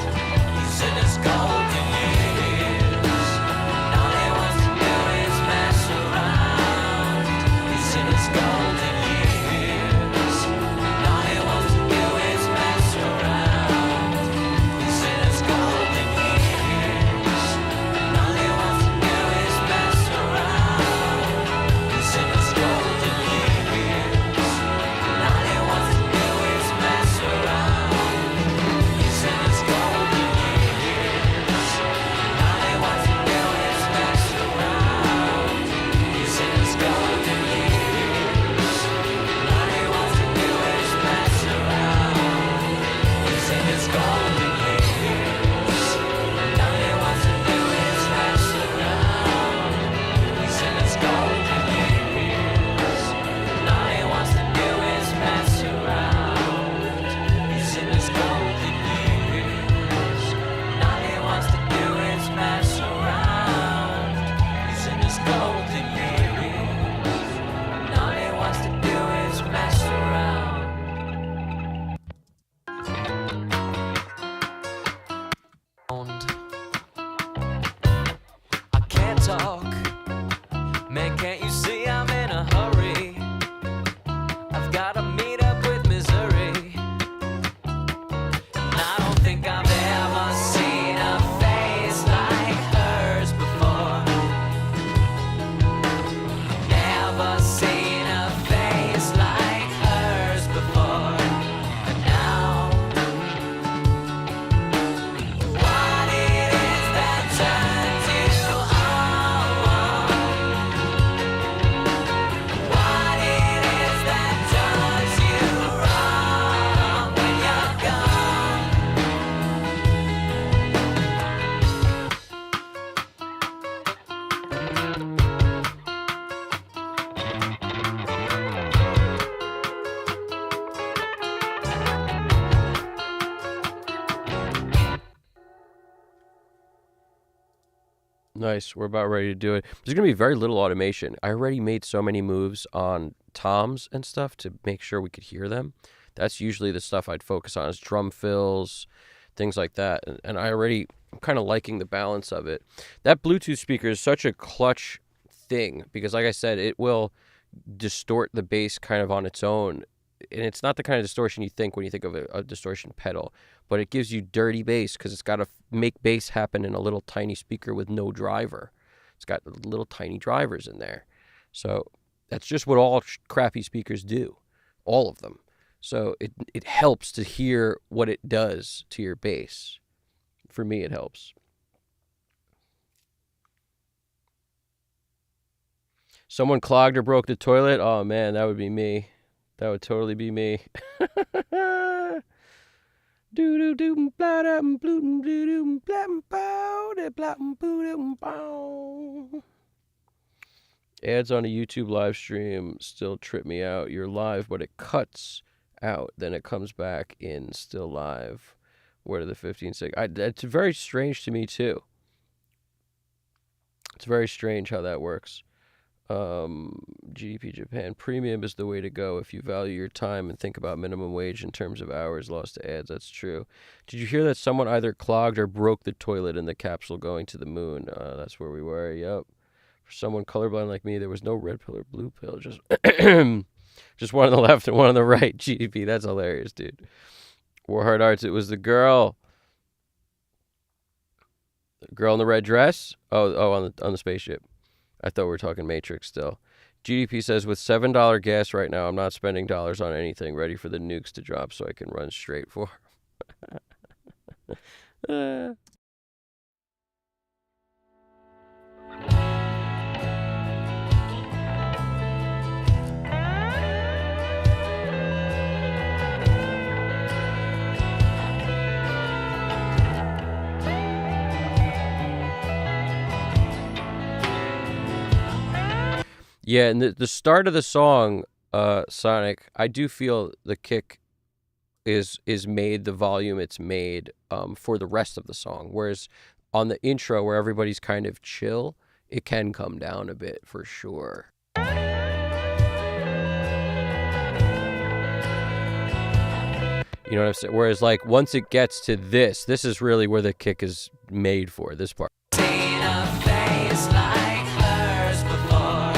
He's in his golden years. And all he wants to do is mess around. He's in his golden years. And all he wants to do is mess around. He's in his golden years. And all he wants to do is mess around. He's in his golden years. And all he wants to do is mess around. He's in his golden years. And all he wants to do is mess around. He's in his golden years. And all he wants to do is mess around. He's in his golden years. And all he wants to do is mess around. He's in his golden years. And all he wants to do is mess around. He's in his golden years. And all he wants to do is mess around. He's in his golden years. And all he wants to do is mess around. I can't talk. Man, can't you see I'm in a hurry? I've gotta meet up with Missouri. And I don't think I've ever seen a face like hers before. Never seen a face like hers before. And now, what it is that turns you on? What it is that does you wrong when you're gone? Nice. We're about ready to do it. There's going to be very little automation. I already made so many moves on toms and stuff to make sure we could hear them. That's usually the stuff I'd focus on is drum fills, things like that. And I'm kind of liking the balance of it. That Bluetooth speaker is such a clutch thing because, like I said, it will distort the bass kind of on its own. And it's not the kind of distortion you think when you think of a distortion pedal, but it gives you dirty bass because it's got to make bass happen in a little tiny speaker with no driver. It's got little tiny drivers in there. So that's just what all crappy speakers do, all of them. So it helps to hear what it does to your bass. For me, it helps. Someone clogged or broke the toilet? Oh, man, that would be me. That would totally be me. Do blah da blue do blah bow da blah boo bow. Ads on a YouTube live stream still trip me out. You're live, but it cuts out. Then it comes back in still live. What are the 15 seconds? It's very strange to me, too. It's very strange how that works. GDP Japan. Premium is the way to go if you value your time and think about minimum wage in terms of hours lost to ads. That's true. Did you hear that someone either clogged or broke the toilet in the capsule going to the moon? That's where we were. Yep. For someone colorblind like me, there was no red pill or blue pill. Just just one on the left and one on the right. GDP. That's hilarious, dude. Warheart Arts. It was the girl. The girl in the red dress. Oh, on the spaceship. I thought we were talking Matrix still. GDP says, with $7 gas right now, I'm not spending dollars on anything. Ready for the nukes to drop so I can run straight for Yeah, and the start of the song, Sonic, I do feel the kick is made, the volume it's made for the rest of the song. Whereas on the intro where everybody's kind of chill, it can come down a bit for sure. You know what I'm saying? Whereas like once it gets to this is really where the kick is made for, this part. Seen a face like hers before,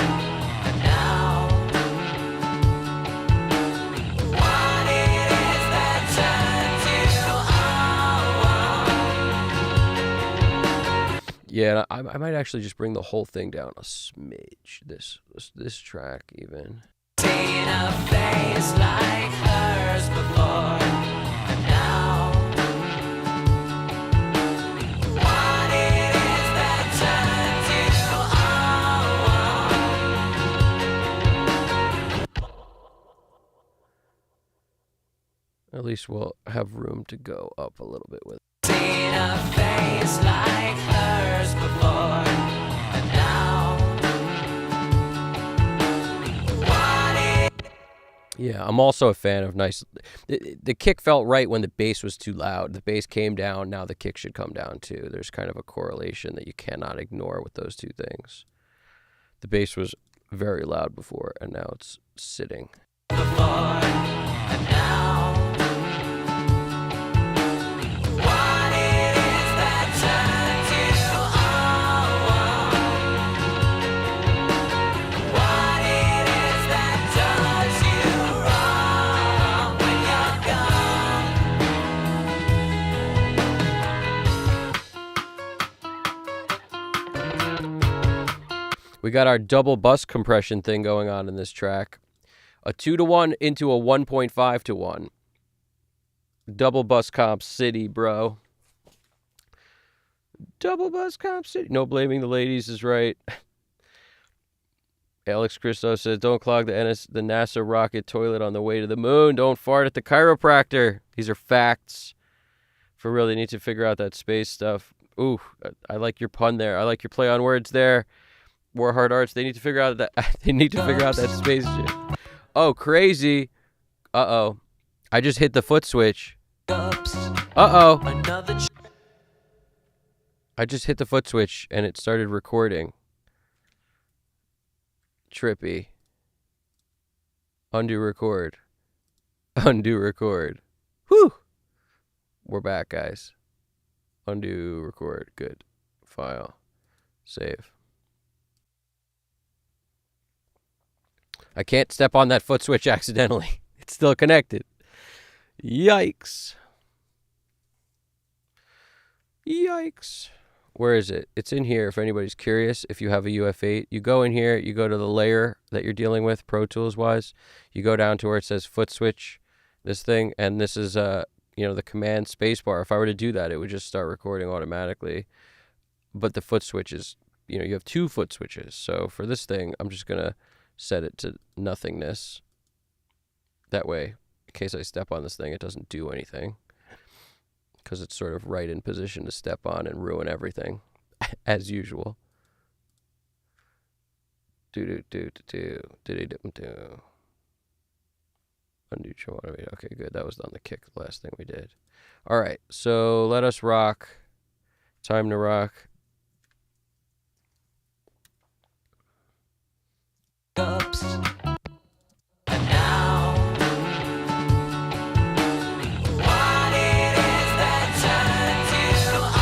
and now what it is that turns you on? Yeah, I might actually just bring the whole thing down a smidge. This track even. Seen a face like hers before, and now what it is that turns you on? At least we'll have room to go up a little bit with it. Seen a face like hers before, and now Yeah, I'm also a fan of nice. The kick felt right when the bass was too loud. The bass came down. Now the kick should come down too. There's kind of a correlation that you cannot ignore with those two things. The bass was very loud before, and now it's sitting. before, and now what it is that turns you on? What it is that does you wrong when you're gone? We got our double bus compression thing going on in this track. A 2-to-1 into a 1.5-to-1. Double bus comp city, bro. Double bus comp city. No blaming the ladies is right. Alex Christo says, don't clog the NASA rocket toilet on the way to the moon. Don't fart at the chiropractor. These are facts. For real, they need to figure out that space stuff. Ooh, I like your pun there. I like your play on words there. Warhard Arts, they need to figure out that space shit. Oh, crazy. Uh-oh. I just hit the foot switch. Uh-oh. I just hit the foot switch and it started recording. Trippy. Undo record. Undo record. Whew. We're back, guys. Undo record. Good. File. Save. I can't step on that foot switch accidentally. It's still connected. Yikes. Yikes. Where is it? It's in here if anybody's curious. If you have a UF8, you go in here, you go to the layer that you're dealing with, Pro Tools wise. You go down to where it says foot switch, this thing, and this is the command space bar. If I were to do that, it would just start recording automatically. But the foot switch is, you have 2 foot switches. So for this thing, I'm just going to set it to nothingness. That way, in case I step on this thing, it doesn't do anything. Because it's sort of right in position to step on and ruin everything, as usual. Undo. Okay, good. That was on the kick, the last thing we did. All right, so let us rock. Time to rock. Cups. And now, what it is that turns you on?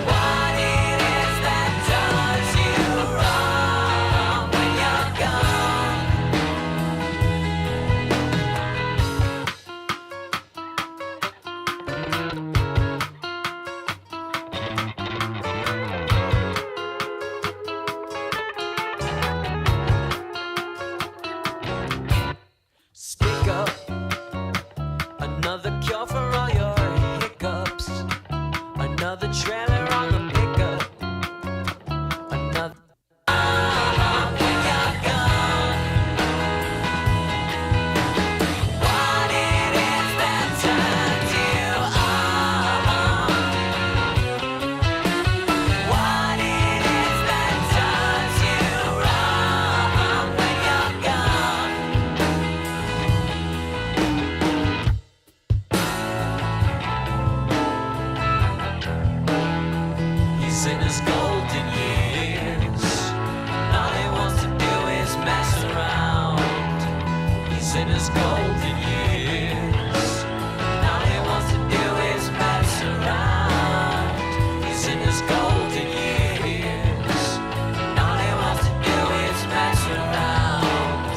What it is that does you wrong when you're Speak up, another cure for all your hiccups, another trailer on the pickup, another when you're gone. What it is that turns you on? What it is that does you wrong when you're gone? He's in his golden years. And all he wants to do is mess around. He's in his golden years. And all he wants to do is mess around. He's in his golden years. And all he wants to do is mess around.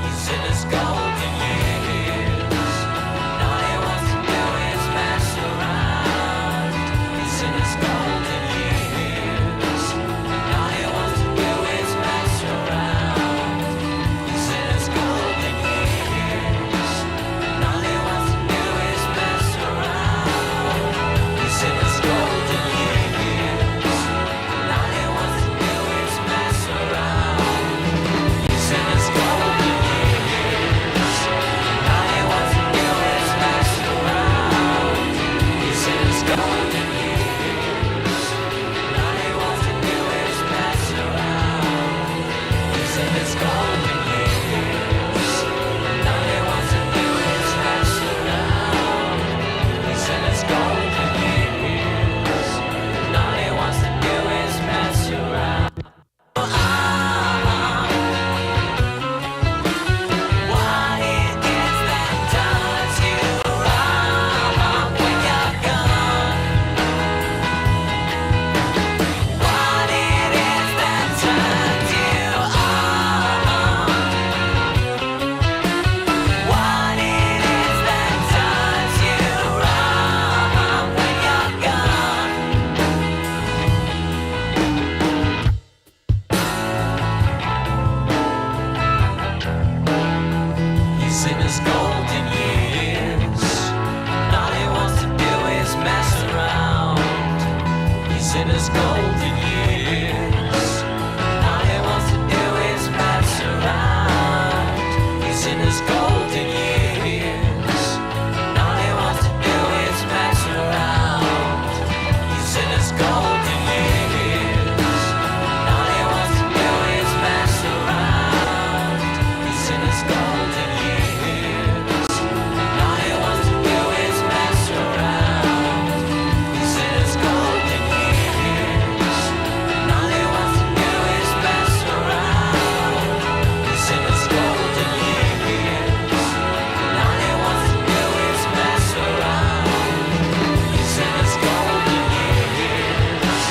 He's in his golden years. And all he wants to do is mess around. He's in his golden years. And all he wants to do is mess around. He's in his golden years. And all he wants to do is mess around. He's in his golden years. And all he wants to do is mess around. He's in his golden years. And all he wants to do is mess around. He's in his golden years. And all he wants to do is mess around. He's in his golden years. And all he wants to do is mess around. He's in his golden years. And all he wants to do is mess around. What it is that turns you wrong when you're gone? What it is that turns you on? What it is that turns you wrong when you're gone? He's in his golden years. And all he wants to do is mess around. He's in his golden years. And all he wants to do is mess around. He's in his golden years. And all he wants to do is mess around. He's in his golden years. And all he wants to do is mess around. He's in his golden years. And all he wants to do is mess around. He's in his golden years. And all he wants to do is mess around. He's in his golden years. And all he wants to do is mess around. He's in his golden years.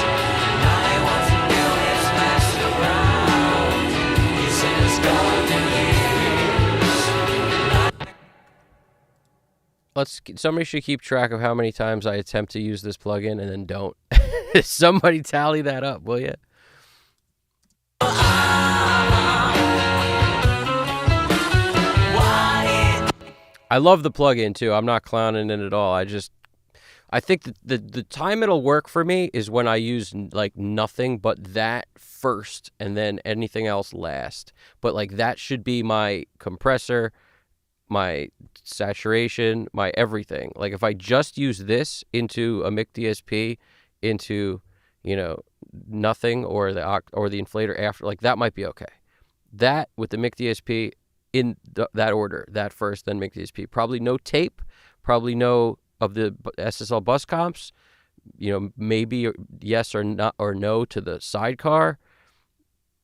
And all he wants to do is mess around. He's in his golden years. Somebody should keep track of how many times I attempt to use this plugin and then don't. Somebody tally that up, will you? I love the plugin too. I'm not clowning it at all. I think that the time it'll work for me is when I use like nothing but that first and then anything else last. But like that should be my compressor, my saturation, my everything. Like if I just use this into a mic DSP, into nothing or the inflator after, like that might be okay. That with the mic DSP in that order, that first, then mic DSP. Probably no tape, probably no of the SSL bus comps. Maybe yes or not or no to the sidecar.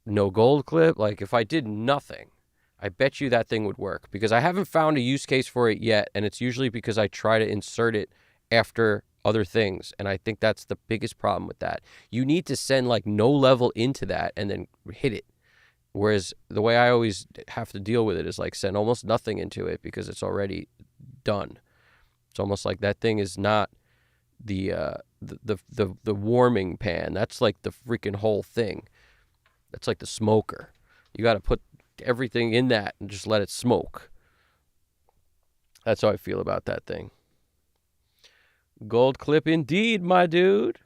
No gold clip. Like if I did nothing, I bet you that thing would work, because I haven't found a use case for it yet, and it's usually because I try to insert it after other things, and I think that's the biggest problem with that. You need to send like no level into that and then hit it, whereas the way I always have to deal with it is like send almost nothing into it because it's already done. It's almost like that thing is not the warming pan. That's like the freaking whole thing. That's like the smoker. You got to put everything in that and just let it smoke. That's how I feel about that thing. Gold clip indeed, my dude.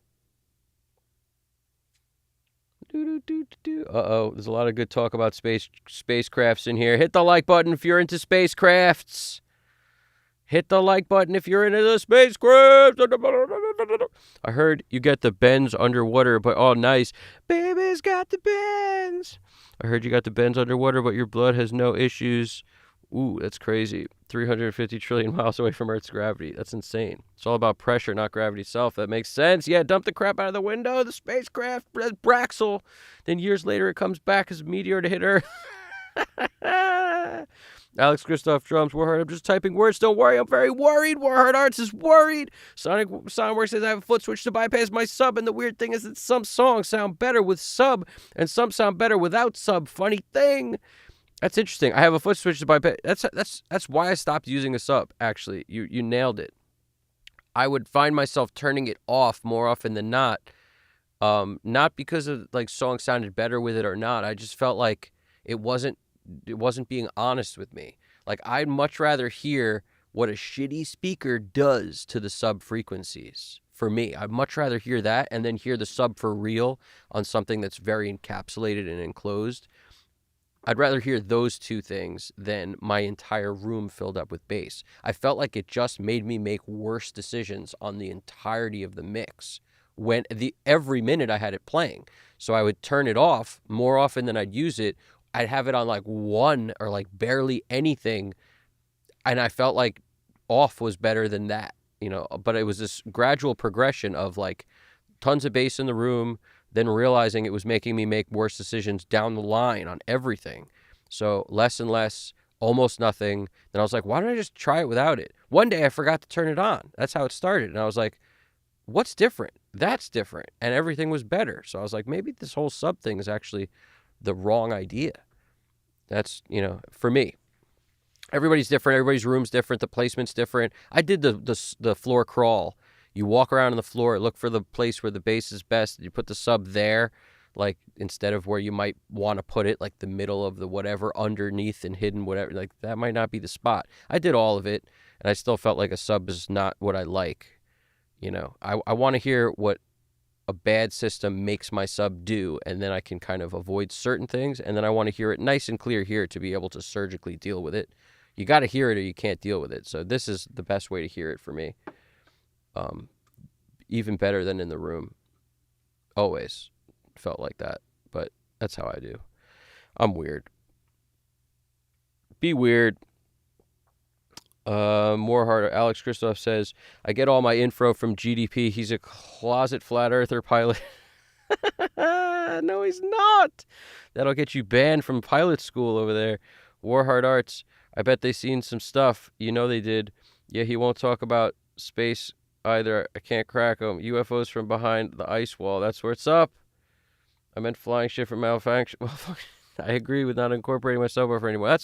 Uh-oh, there's a lot of good talk about spacecrafts in here. Hit the like button if you're into spacecrafts. Hit the like button if you're into the spacecraft. I heard you get the bends underwater, but oh, nice. Baby's got the bends. I heard you got the bends underwater, but your blood has no issues Ooh, that's crazy. 350 trillion miles away from Earth's gravity. That's insane. It's all about pressure, not gravity itself. That makes sense. Yeah, dump the crap out of the window. The spacecraft, Braxel. Then years later, it comes back as a meteor to hit Earth. Alex Christoph drums. Warheart, I'm just typing words. Don't worry, I'm very worried. Warheart Arts is worried. Soundworks says I have a foot switch to bypass my sub, and the weird thing is that some songs sound better with sub, and some sound better without sub. Funny thing. That's interesting. I have a foot switch to bypass. That's why I stopped using a sub. Actually, you nailed it. I would find myself turning it off more often than not. Not because of like songs sounded better with it or not. I just felt like it wasn't being honest with me. Like, I'd much rather hear what a shitty speaker does to the sub frequencies. For me, I'd much rather hear that and then hear the sub for real on something that's very encapsulated and enclosed. I'd rather hear those two things than my entire room filled up with bass. I felt like it just made me make worse decisions on the entirety of the mix when every minute I had it playing. So I would turn it off more often than I'd use it. I'd have it on like one or like barely anything, and I felt like off was better than that, but it was this gradual progression of like tons of bass in the room, then realizing it was making me make worse decisions down the line on everything. So less and less, almost nothing. Then I was like, why don't I just try it without it? One day I forgot to turn it on. That's how it started. And I was like, what's different? That's different. And everything was better. So I was like, maybe this whole sub thing is actually the wrong idea. That's, for me. Everybody's different. Everybody's room's different. The placement's different. I did the floor crawl. You walk around on the floor, look for the place where the bass is best. You put the sub there, like instead of where you might want to put it, like the middle of the whatever, underneath and hidden, whatever. Like that might not be the spot. I did all of it, and I still felt like a sub is not what I like. I want to hear what a bad system makes my sub do, and then I can kind of avoid certain things, and then I want to hear it nice and clear here to be able to surgically deal with it. You got to hear it or you can't deal with it. So this is the best way to hear it for me. Even better than in the room. Always felt like that, but that's how I do. I'm weird. Be weird. More harder. Alex Christoph says, I get all my info from GDP. He's a closet flat earther pilot. No, he's not. That'll get you banned from pilot school over there. Warhard Arts. I bet they seen some stuff. They did. Yeah, he won't talk about space either. I can't crack them. UFOs from behind the ice wall. That's where it's up. I meant flying shit from malfunction. Well, I agree with not incorporating my subwoofer anymore.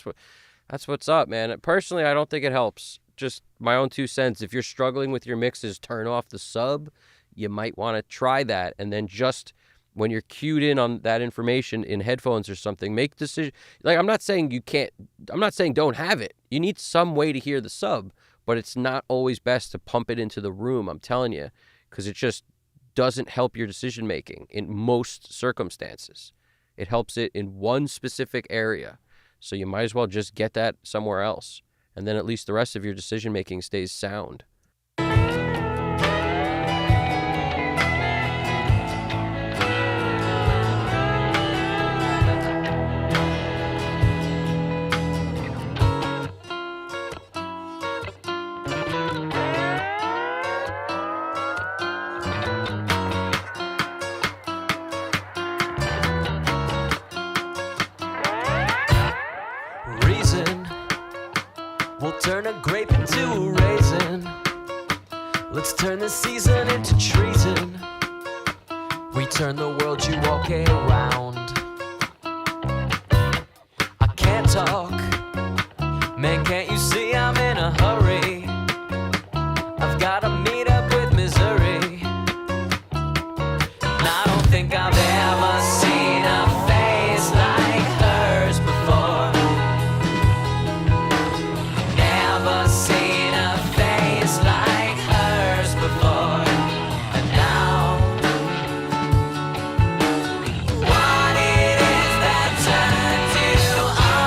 That's what's up, man. Personally, I don't think it helps. Just my own 2 cents. If you're struggling with your mixes, turn off the sub. You might want to try that. And then just when you're cued in on that information in headphones or something, make decision. Like, I'm not saying don't have it. You need some way to hear the sub, but it's not always best to pump it into the room, I'm telling you, because it just doesn't help your decision making in most circumstances. It helps it in one specific area. So you might as well just get that somewhere else. And then at least the rest of your decision making stays sound. Turn a grape into a raisin. Let's turn this season into treason. We turn the world you walk around. I can't talk. Man, can't you see I'm in a hurry? I've got to meet up with Missouri. And I don't think I've ever seen a face like hers before. Never seen a face like hers before. And now, what it is that turns you on?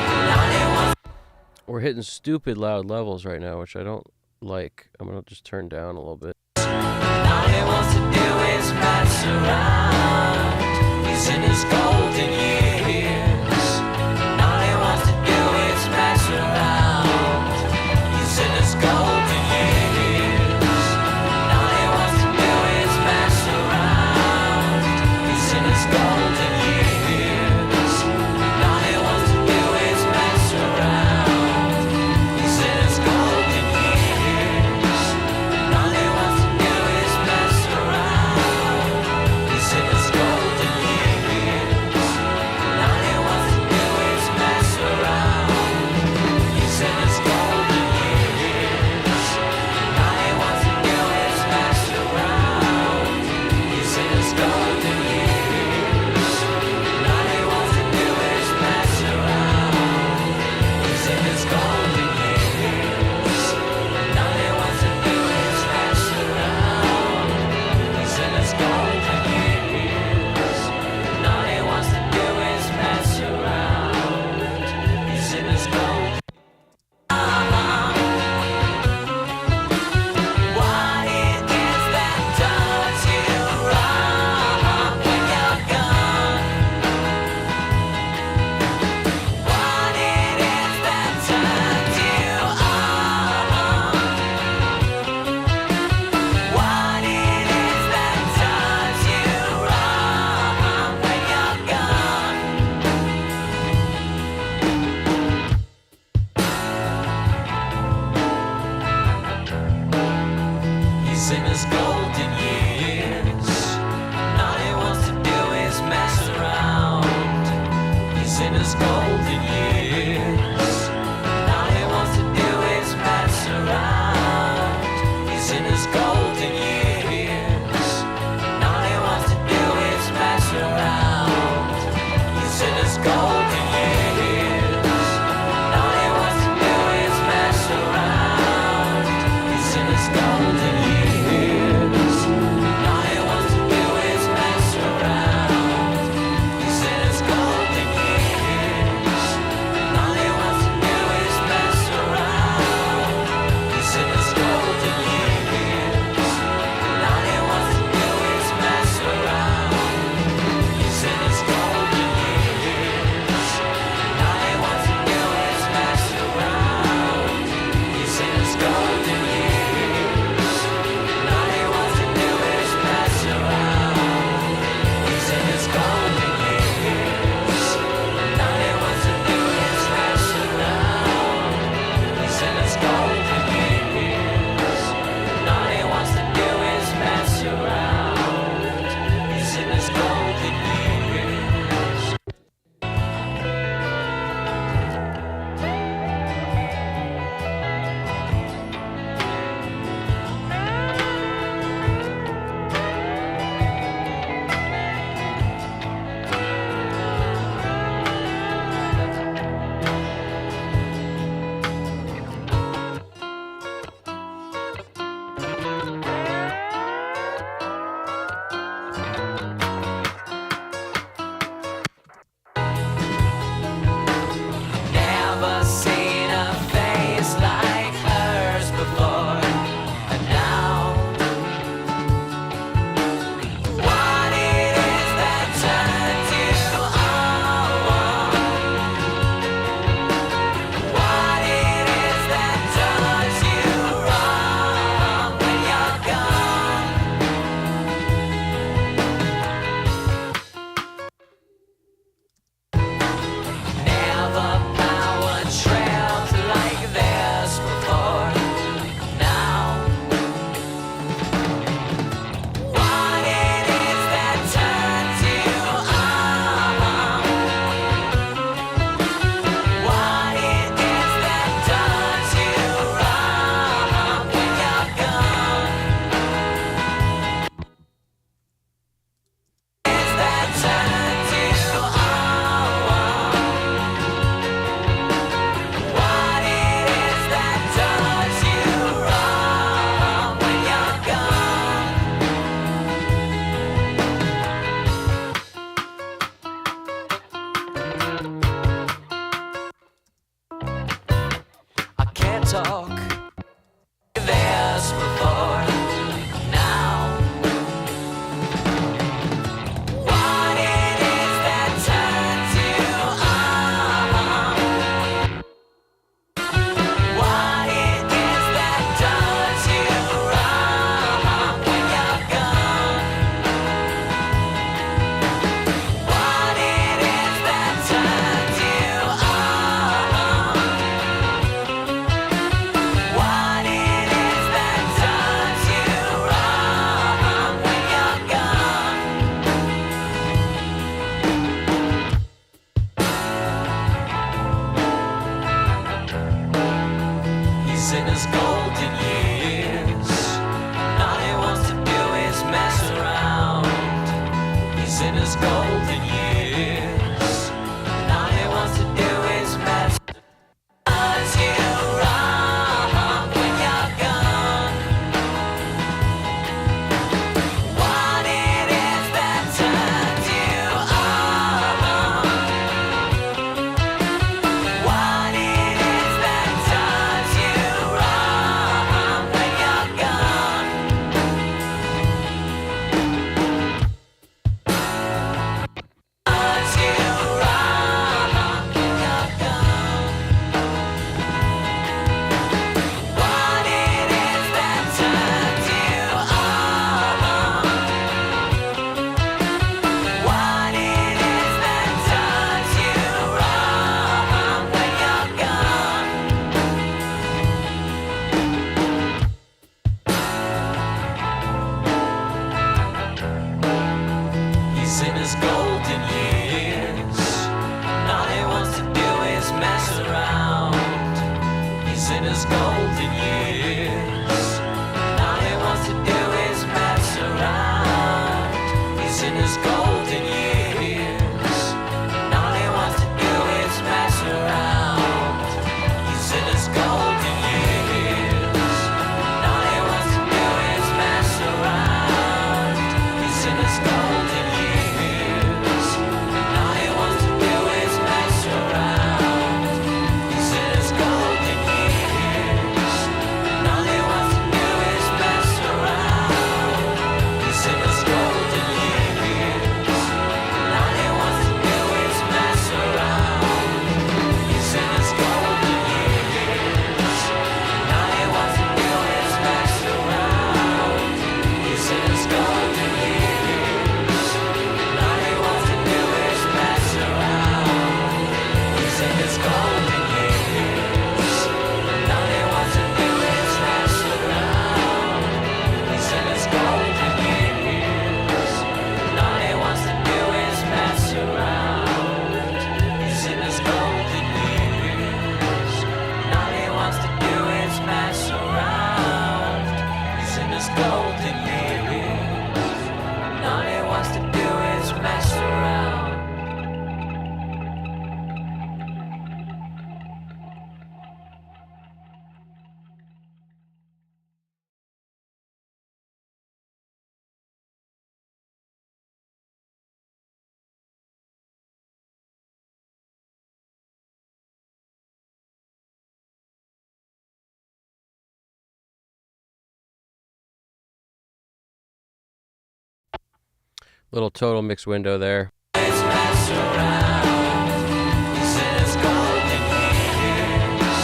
We're hitting stupid loud levels right now, which I don't like. I'm gonna just turn down a little bit. All he wants to do is mess around. He's in his golden years. All he wants to do is mess around. He's in his golden years. All he wants to do is mess around. He's in his golden years. All he wants to do is mess around. He's in his golden years. All he wants to do is mess around. He's in his golden years. He's in his golden years. And all he wants to do is mess around. He's in his golden years. And all he wants to do is mess around. He's in his golden years. And all he wants to do is mess around. He's in his golden years. And all he wants to do is mess around. He's in his golden years. And all he wants to do is mess around. He's in his golden years. his golden years. And all he wants to do is mess around. He's in his golden years. And all he wants to do is mess around. He's in his golden years. And all he wants to do is mess around. He's in his golden years. And all he wants to do is mess around. He's in his golden years. And all he wants to do is mess around. He's in his golden years. And all he wants to do is mess around. He's in his golden years. And all he wants to do is mess around. He's in his golden years. And all he wants to do is mess around. He's in his golden years. And all he wants to do is mess around. He's in his golden years. And all he wants to do is mess around. He's in his golden years. And all he wants to do is mess around. He's in his golden years. And all he wants to do is mess around. He's in his golden years. And all he wants to do is mess around. Little total mix window there. It's mess around. He's in his golden years.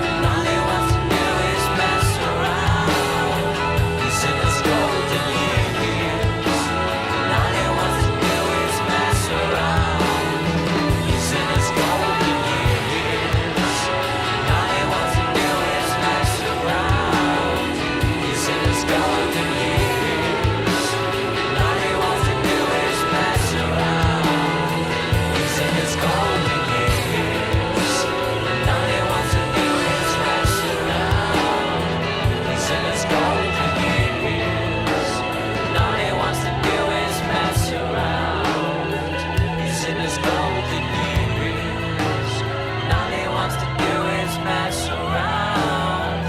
And all he wants to do is mess around. He's in his golden years. And all he wants to do is mess around. He's in his golden years. And all he wants to do is mess around. He's in his golden years. And all he wants to do is mess around. He's in his golden years. And all he wants to do is mess around. He's in his golden years. And all he wants to do is mess around. He's in his golden years. And all he wants to do is mess around.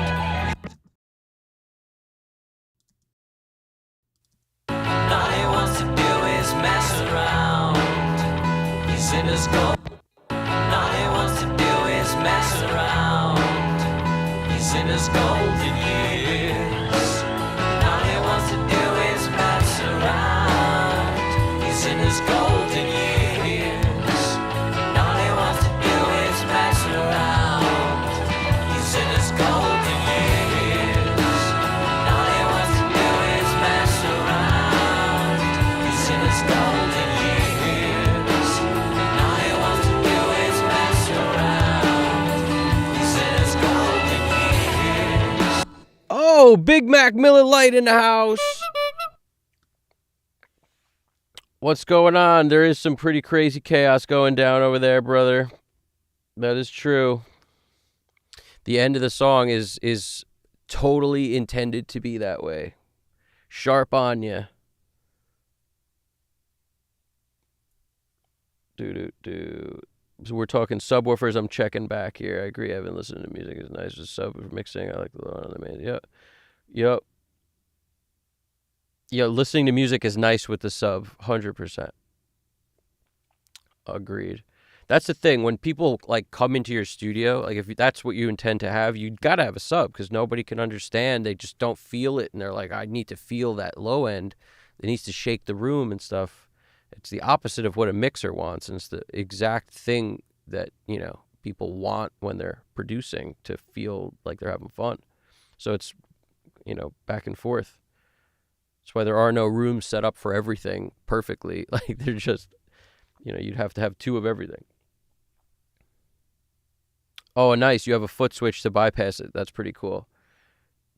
And all he wants to do is mess around. He's in his gold. And all he wants to do is mess around. He's in his golden years. And all he wants to do is mess around. He's in his golden years. And all he wants to do is mess around. He's in his golden years. And all he wants to do is mess around. He's in his golden years. And all he wants to do is mess around. He's in his golden years. Oh, Big Mac Miller Lite in the house. What's going on? There is some pretty crazy chaos going down over there, brother. That is true. The end of the song is totally intended to be that way. Sharp on ya. Do. So we're talking subwoofers. I'm checking back here. I agree. Evan, listening to music is nice. Just sub mixing. I like the one on the main. Yep. Yeah, listening to music is nice with the sub. 100%. Agreed. That's the thing. When people like come into your studio, like if that's what you intend to have, you got to have a sub because nobody can understand. They just don't feel it, and they're like, I need to feel that low end. It needs to shake the room and stuff. It's the opposite of what a mixer wants, and it's the exact thing that, you know, people want when they're producing, to feel like they're having fun. So it's, you know, back and forth. That's why there are no rooms set up for everything perfectly. Like they're just, you know, you'd have to have two of everything. Oh, nice. You have a foot switch to bypass it. That's pretty cool.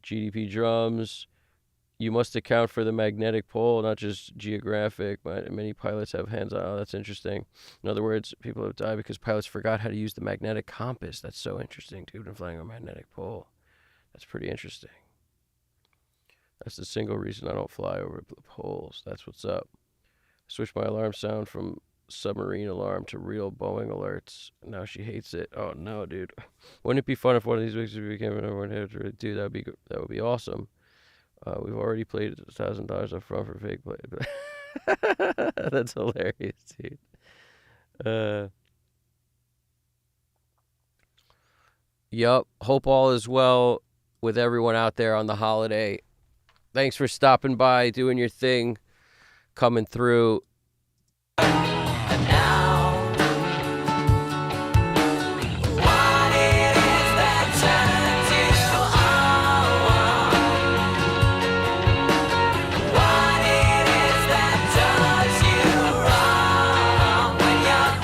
GDP drums. You must account for the magnetic pole, not just geographic. But many pilots have hands on. Oh, that's interesting. In other words, people have died because pilots forgot how to use the magnetic compass. That's so interesting, dude. And flying a magnetic pole. That's pretty interesting. That's the single reason I don't fly over the poles. That's what's up. Switch my alarm sound from submarine alarm to real Boeing alerts. Now she hates it. Oh no, dude. Wouldn't it be fun if one of these weeks we became an everyone had to do that? Would be awesome. We've already played $1,000 up front for fake play. That's hilarious, dude. Yup. Hope all is well with everyone out there on the holiday. Thanks for stopping by, doing your thing, coming through. And now, what it is that turns you on? What it is that does you wrong when you're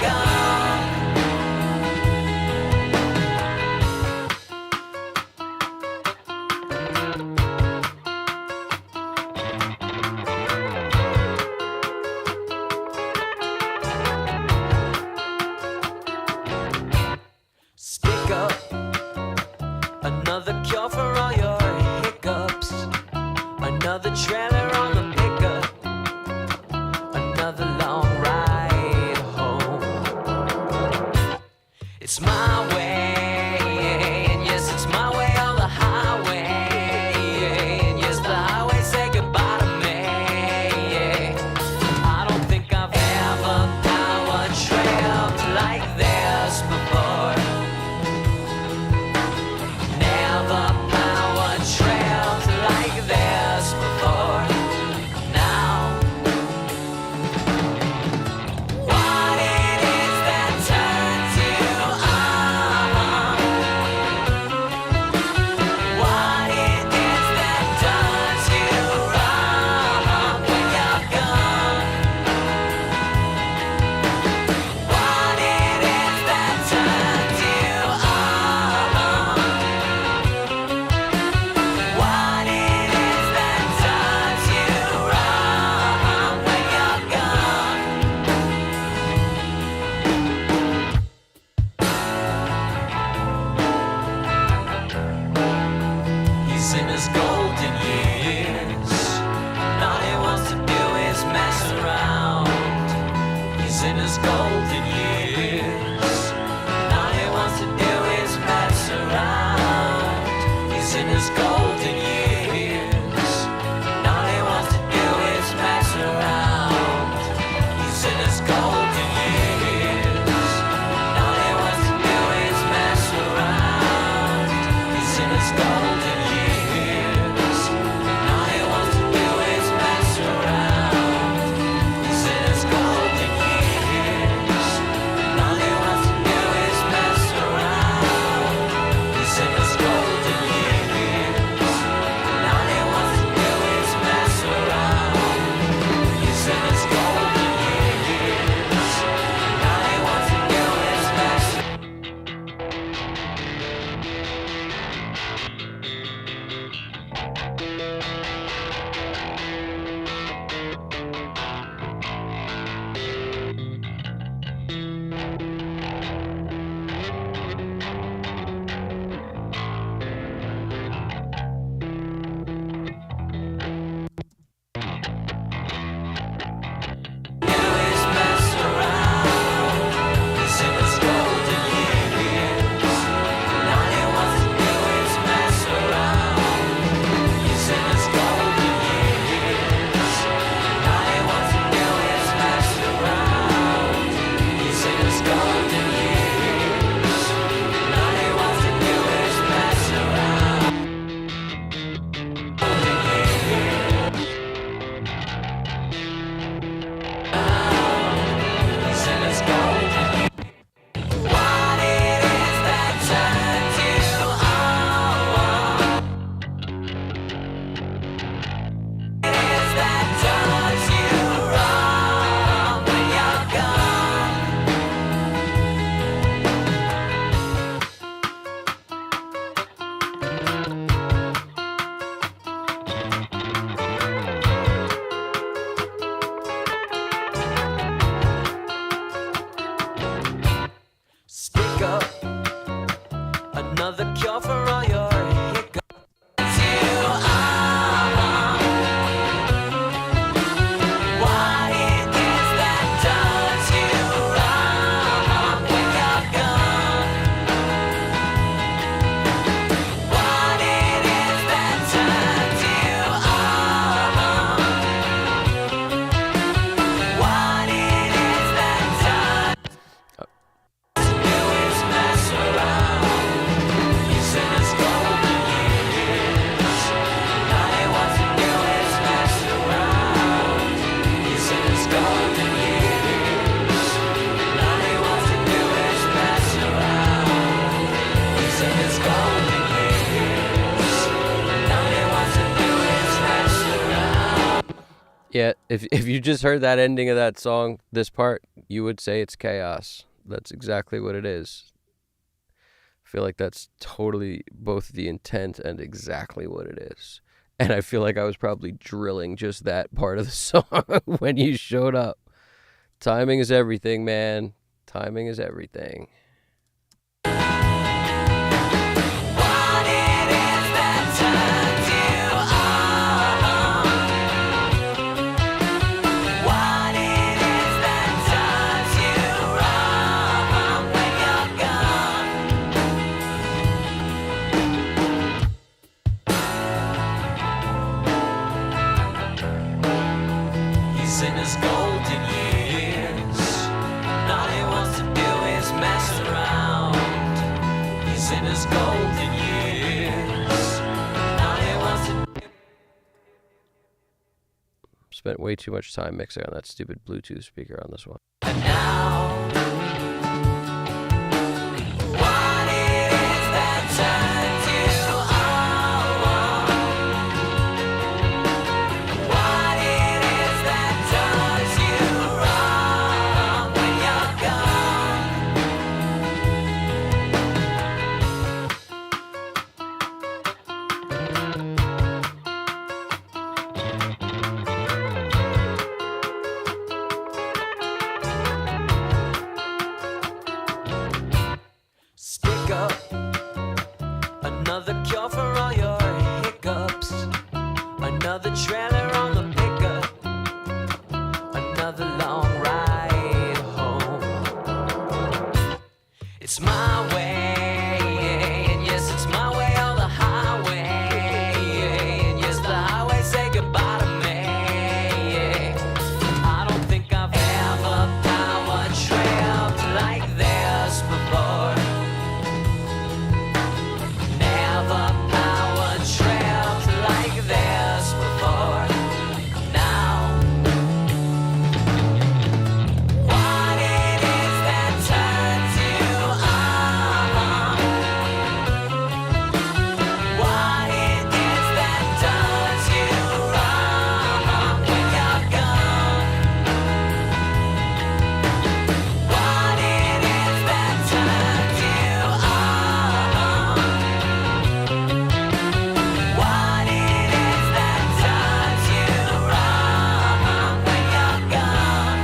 stick up another cure for all your hiccups, another trailer on the pickup, another long ride home. It's my way, and yes, it's my way on the highway, and yes, the highway say goodbye to me. I don't think I've ever power trailed like this before. Never power trailed like this before. Yeah, if you just heard that ending of that song, this part, you would say it's chaos. That's exactly what it is. I feel like that's totally both the intent and exactly what it is. And I feel like I was probably drilling just that part of the song when you showed up. Timing is everything, man. Timing is everything. What it is that turns you on? What it is that turns you wrong when you're gone? He's in his golden years. All he wants to do is mess around. He's in his golden years. All he wants to do. Spent way too much time mixing on that stupid Bluetooth speaker on this one. And now, what it is that turns you on? What it is that does you wrong when you're gone? Stick up another cure for all your hiccups. Another trailer on the pickup. Another long ride home. It's my way, and yes, it's my way or the highway. And yes, the highway say goodbye to me. I don't think I've ever power tripped like this before. Never power tripped like this before. Now, what it is that turns you on? What it is that does you wrong when you're gone? What it is that turns you on? What it is that does you wrong when you're gone?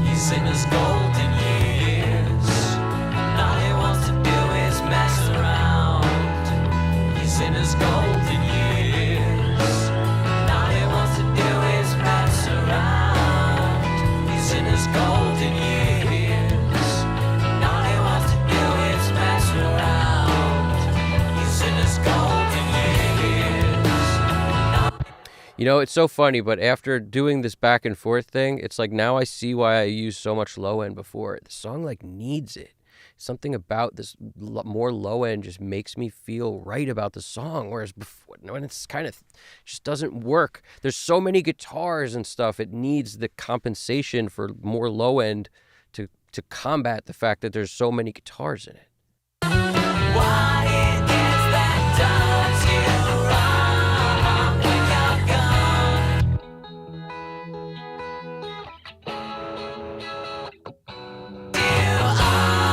He's in his golden years. All he wants to do is mess around. He's in his golden years. All he wants to do is mess around. He's in his golden years. All he wants to do is mess around. He's in his golden years. You know, it's so funny, but after doing this back and forth thing, it's like now I see why I used so much low end before. The song like needs it. Something about this more low end just makes me feel right about the song, whereas before, when it's kind of just doesn't work. There's so many guitars and stuff. It needs the compensation for more low end to combat the fact that there's so many guitars in it. What it is that does you wrong when you're gone? You are.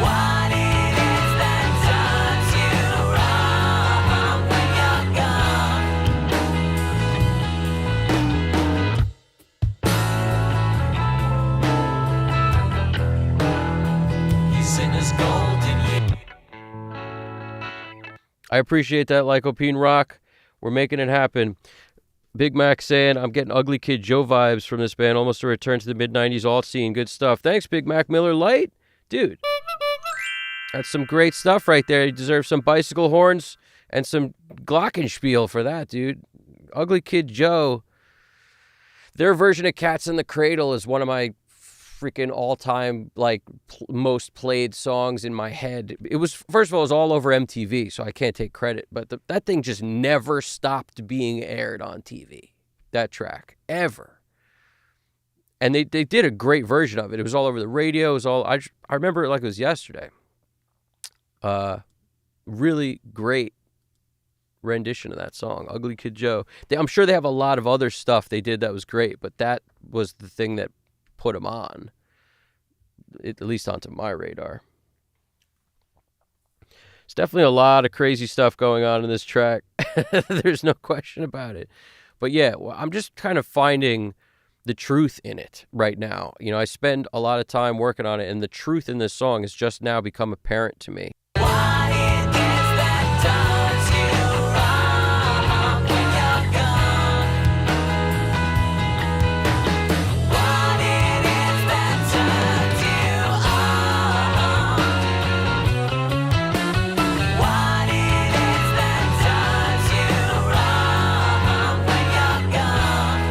What it is that does you wrong when you're gone? He's in his golden years. I appreciate that, Lycopene Rock. We're making it happen. Big Mac saying, I'm getting Ugly Kid Joe vibes from this band. Almost a return to the mid-90s alt scene. Good stuff. Thanks, Big Mac Miller Lite. Dude, that's some great stuff right there. You deserve some bicycle horns and some glockenspiel for that, dude. Ugly Kid Joe. Their version of Cats in the Cradle is one of my freaking all-time most played songs in my head. It was, first of all, it was all over MTV, so I can't take credit, but that thing just never stopped being aired on TV, that track, ever. And they did a great version of it. It was all over the radio. It was all I remember it like it was yesterday. Really great rendition of that song, Ugly Kid Joe. I'm sure they have a lot of other stuff they did that was great, but that was the thing that put them on, at least onto my radar. There's definitely a lot of crazy stuff going on in this track. There's no question about it. But yeah, I'm just kind of finding the truth in it right now. You know, I spend a lot of time working on it, and the truth in this song has just now become apparent to me. What it is that does you wrong when you're gone? What it is that turns you on? What it is that does you wrong when you're gone?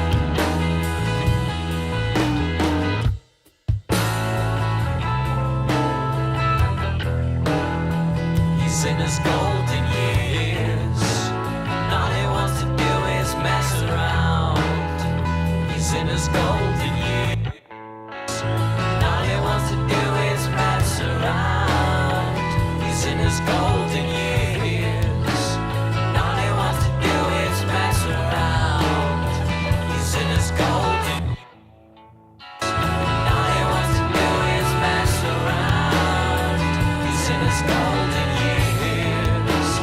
He's in his golden years. And all he wants to do is mess around. He's in his golden years. And all he wants to do is mess around. He's in his golden years. And all he wants to do is mess around. He's in his golden years. And all he wants to do is mess around. He's in his golden years.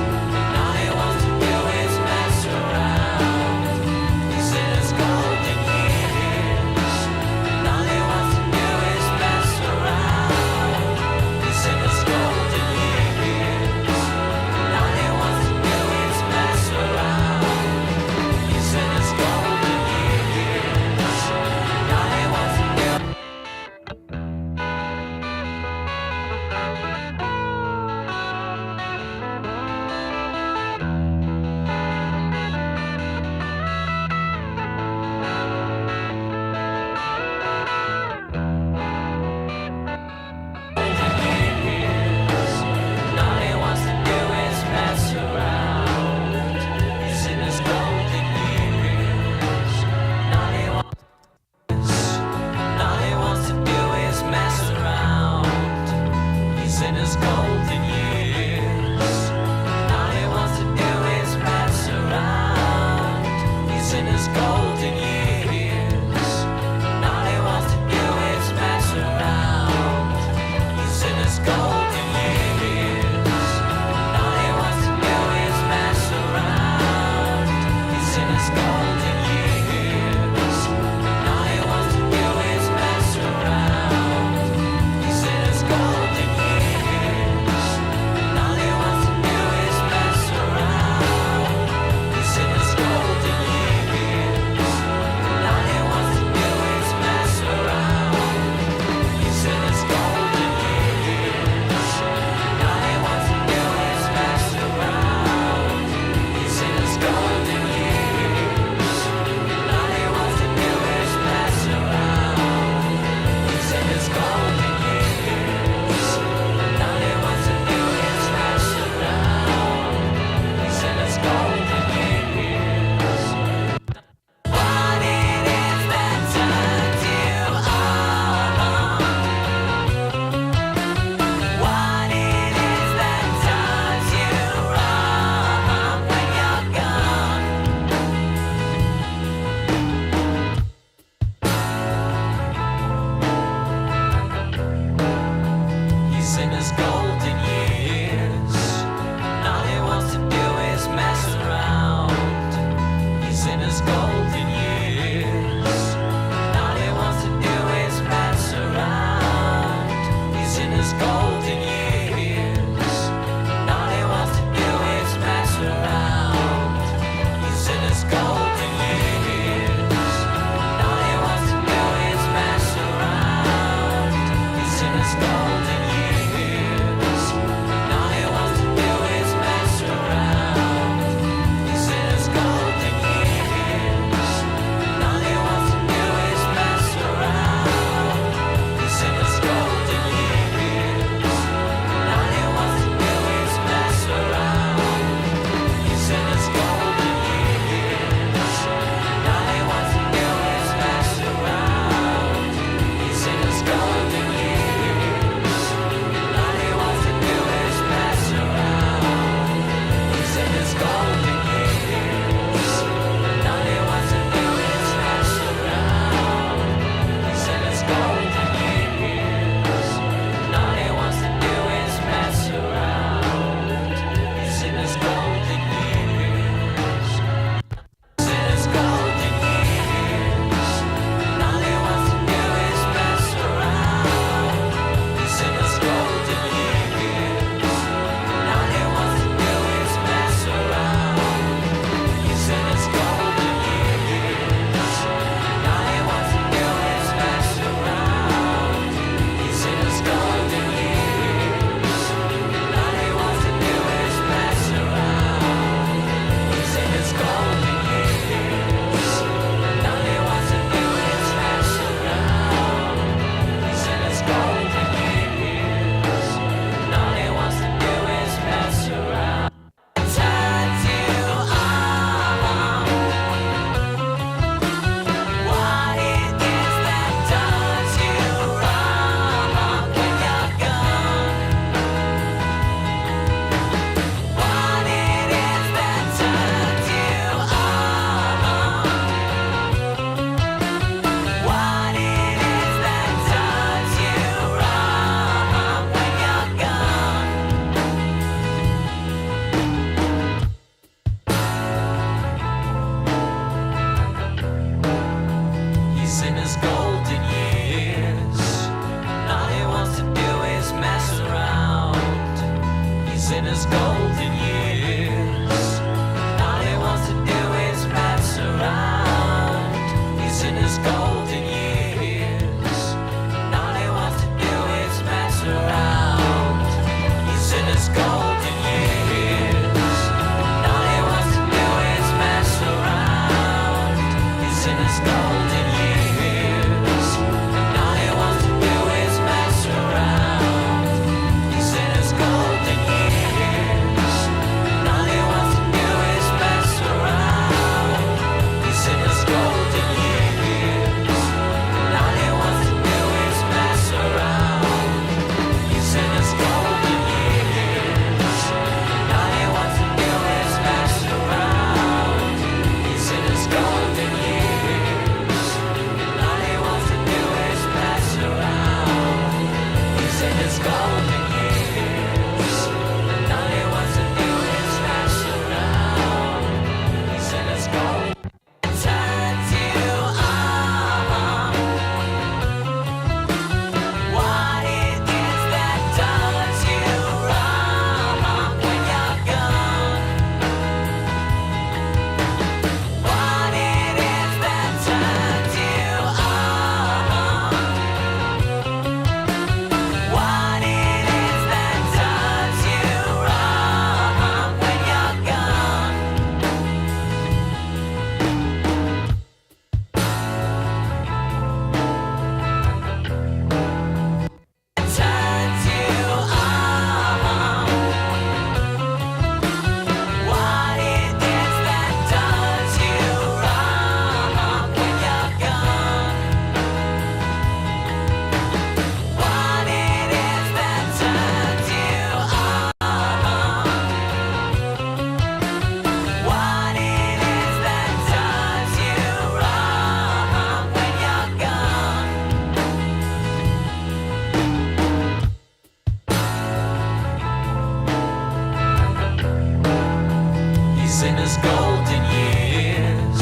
his golden years.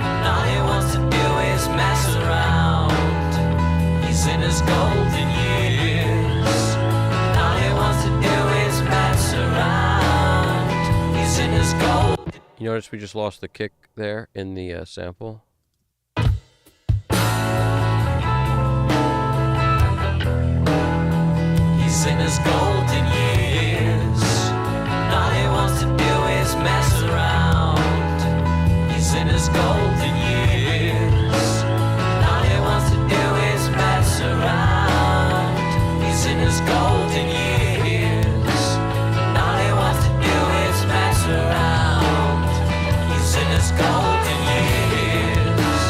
And all he wants to do is mess around. He's in his golden years. And all he wants to do is mess around. He's in his golden. You notice we just lost the kick there in the sample? He's in his golden years. And all he wants to do is mess around. He's in his golden years. And all he wants to do is mess around. He's in his golden years. And all he wants to do is mess around. He's in his golden years.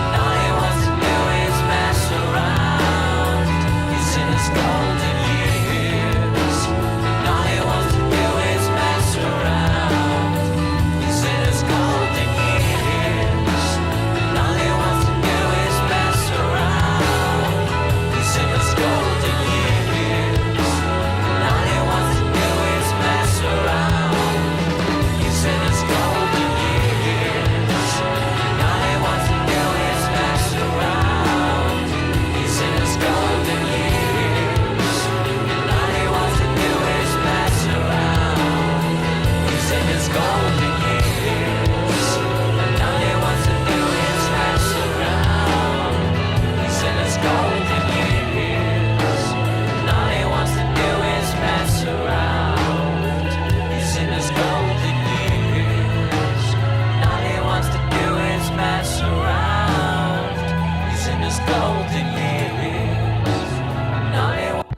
And all he wants to do is mess around. He's in his golden years. And all he wants to do is mess around. He's in his golden years. And all he wants to do is mess around. He's in his golden years. And all he wants to do is mess around. He's in his golden years. And all he wants to do is mess around. He's in his golden years. And all he wants to do is mess around. He's in his golden years. And all he wants to do is mess around. He's in his golden years. And all he wants to do is mess around. He's in his golden years. And all he wants to do is mess around. He's in his golden years. And all he wants.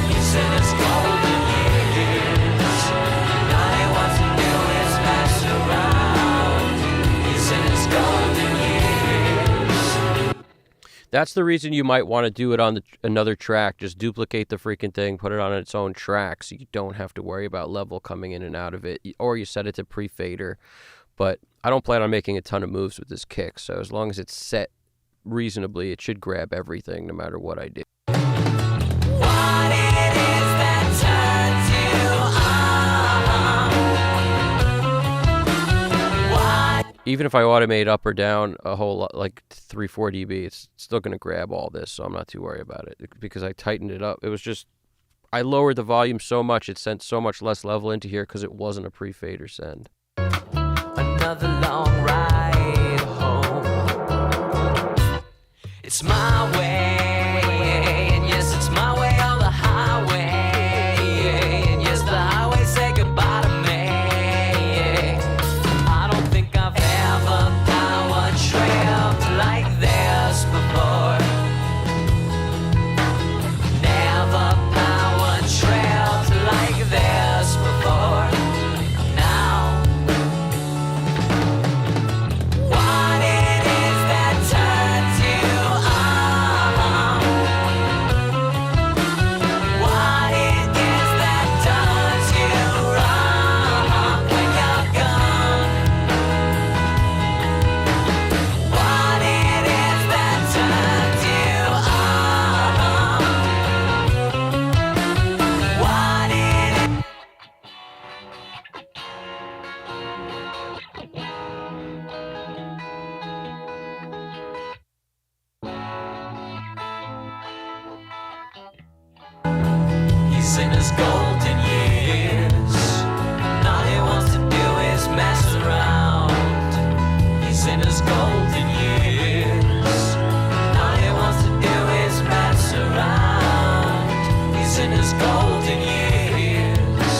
He's in his golden years. And all he wants to do is mess around. He's in his golden years. That's the reason you might want to do it on another track. Just duplicate the freaking thing, put it on its own track so you don't have to worry about level coming in and out of it. Or you set it to pre-fader. But I don't plan on making a ton of moves with this kick, so as long as it's set reasonably, it should grab everything no matter what I do. What it is that turns you on? What? Even if I automate up or down a whole lot, like 3-4 dB, it's still going to grab all this, so I'm not too worried about it because I tightened it up. It was just, I lowered the volume so much, it sent so much less level into here because it wasn't a pre-fader send. Another long ride home. It's my way, and yes, it's my way on the highway. And yes, the highway say goodbye to me. I don't think I've ever power trailed like this before. Never power trailed like this before. Now, what it is that turns you on? What it is that does you wrong when you're gone? What it is that turns you on? What it is. He's in his golden years. And all he wants to do is mess around. He's in his golden years. And all he wants to do is mess around. He's in his golden years.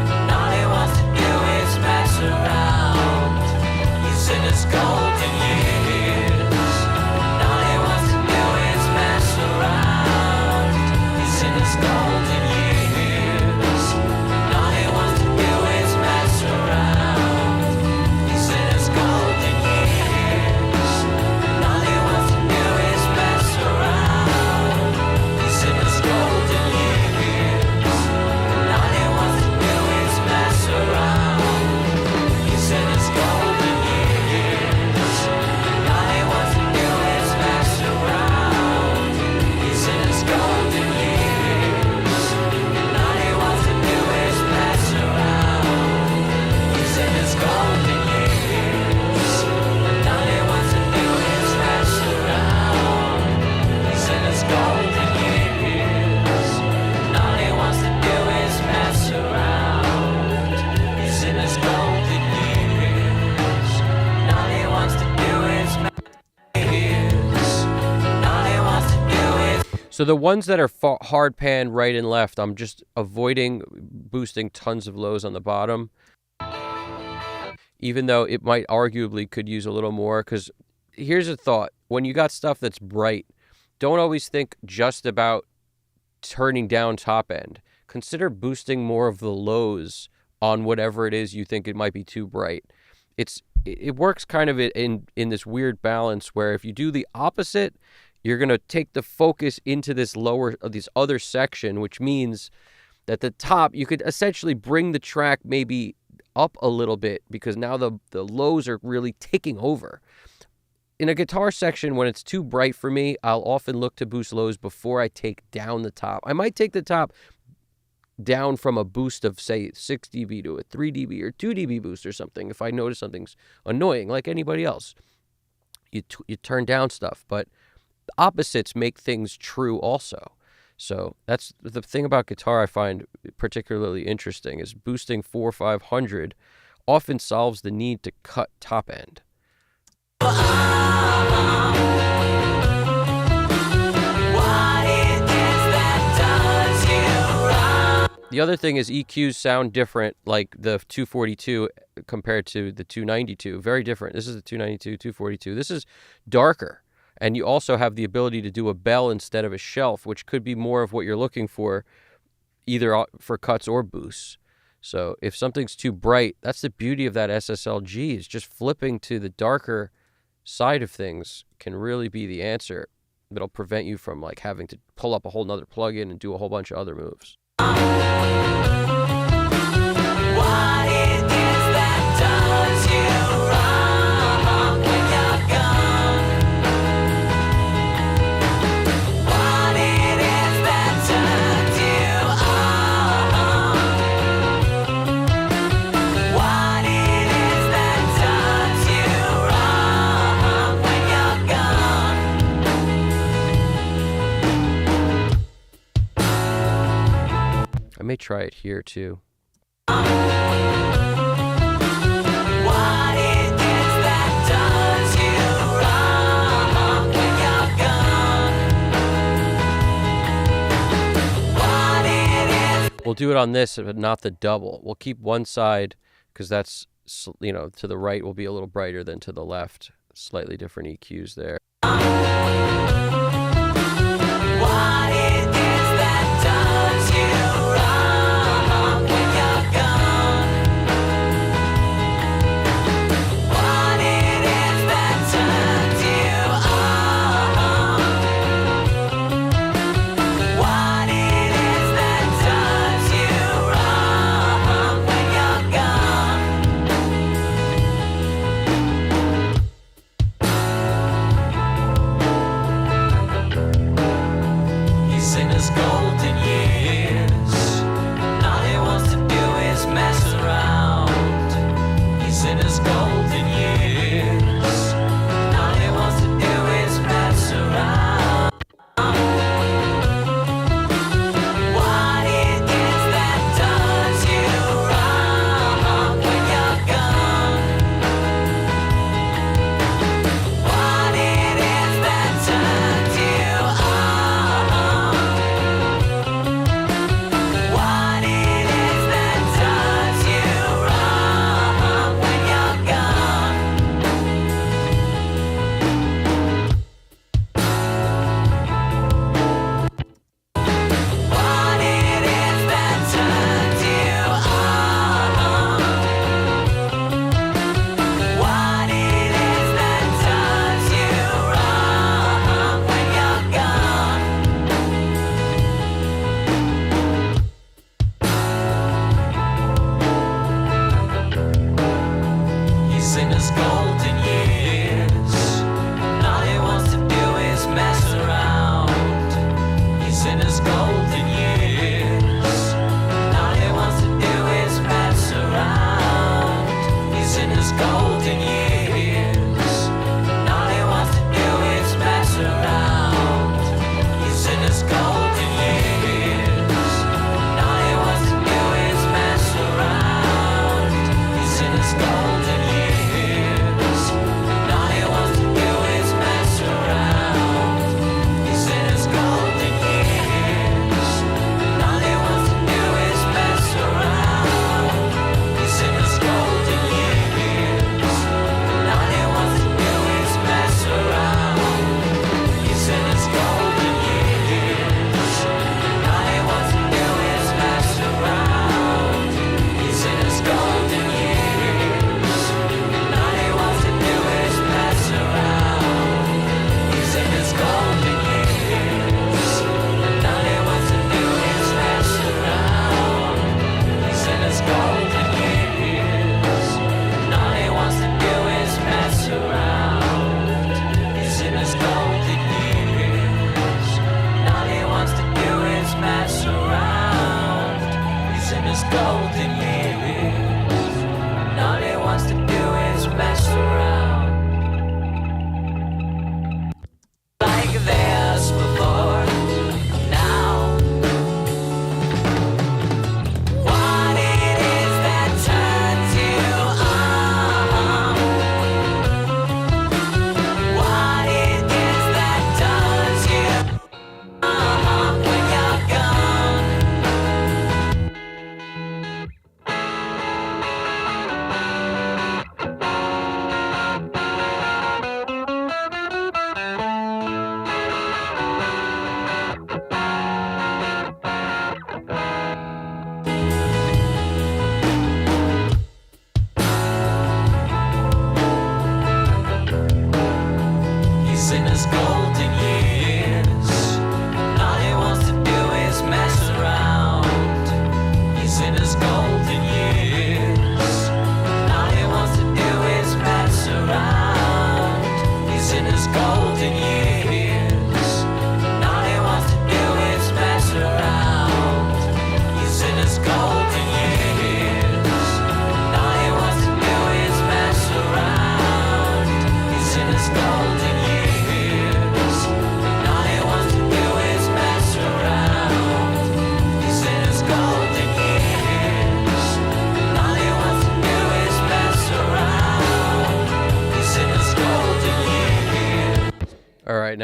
And all he wants to do is mess around. He's in his golden years. And all he wants to do is mess around. He's in his golden years. And all he So the ones that are hard pan right and left, I'm just avoiding boosting tons of lows on the bottom, even though it might arguably could use a little more. Because here's a thought. When you got stuff that's bright, don't always think just about turning down top end. Consider boosting more of the lows on whatever it is you think it might be too bright. It works kind of in this weird balance where if you do the opposite, you're going to take the focus into this other section, which means that the top, you could essentially bring the track maybe up a little bit because now the lows are really taking over. In a guitar section, when it's too bright for me, I'll often look to boost lows before I take down the top. I might take the top down from a boost of, say, 6 dB to a 3 dB or 2 dB boost or something if I notice something's annoying, like anybody else. You turn down stuff, but the opposites make things true also. So that's the thing about guitar I find particularly interesting is boosting 400 or 500 often solves the need to cut top end. The other thing is EQs sound different, like the 242 compared to the 292. Very different. This is the 292, 242. This is darker. And you also have the ability to do a bell instead of a shelf, which could be more of what you're looking for, either for cuts or boosts. So if something's too bright, that's the beauty of that SSLG, is just flipping to the darker side of things can really be the answer. It'll prevent you from like having to pull up a whole nother plugin and do a whole bunch of other moves. I may try it here too. We'll do it on this, but not the double. We'll keep one side because that's, you know, to the right will be a little brighter than to the left. Slightly different EQs there.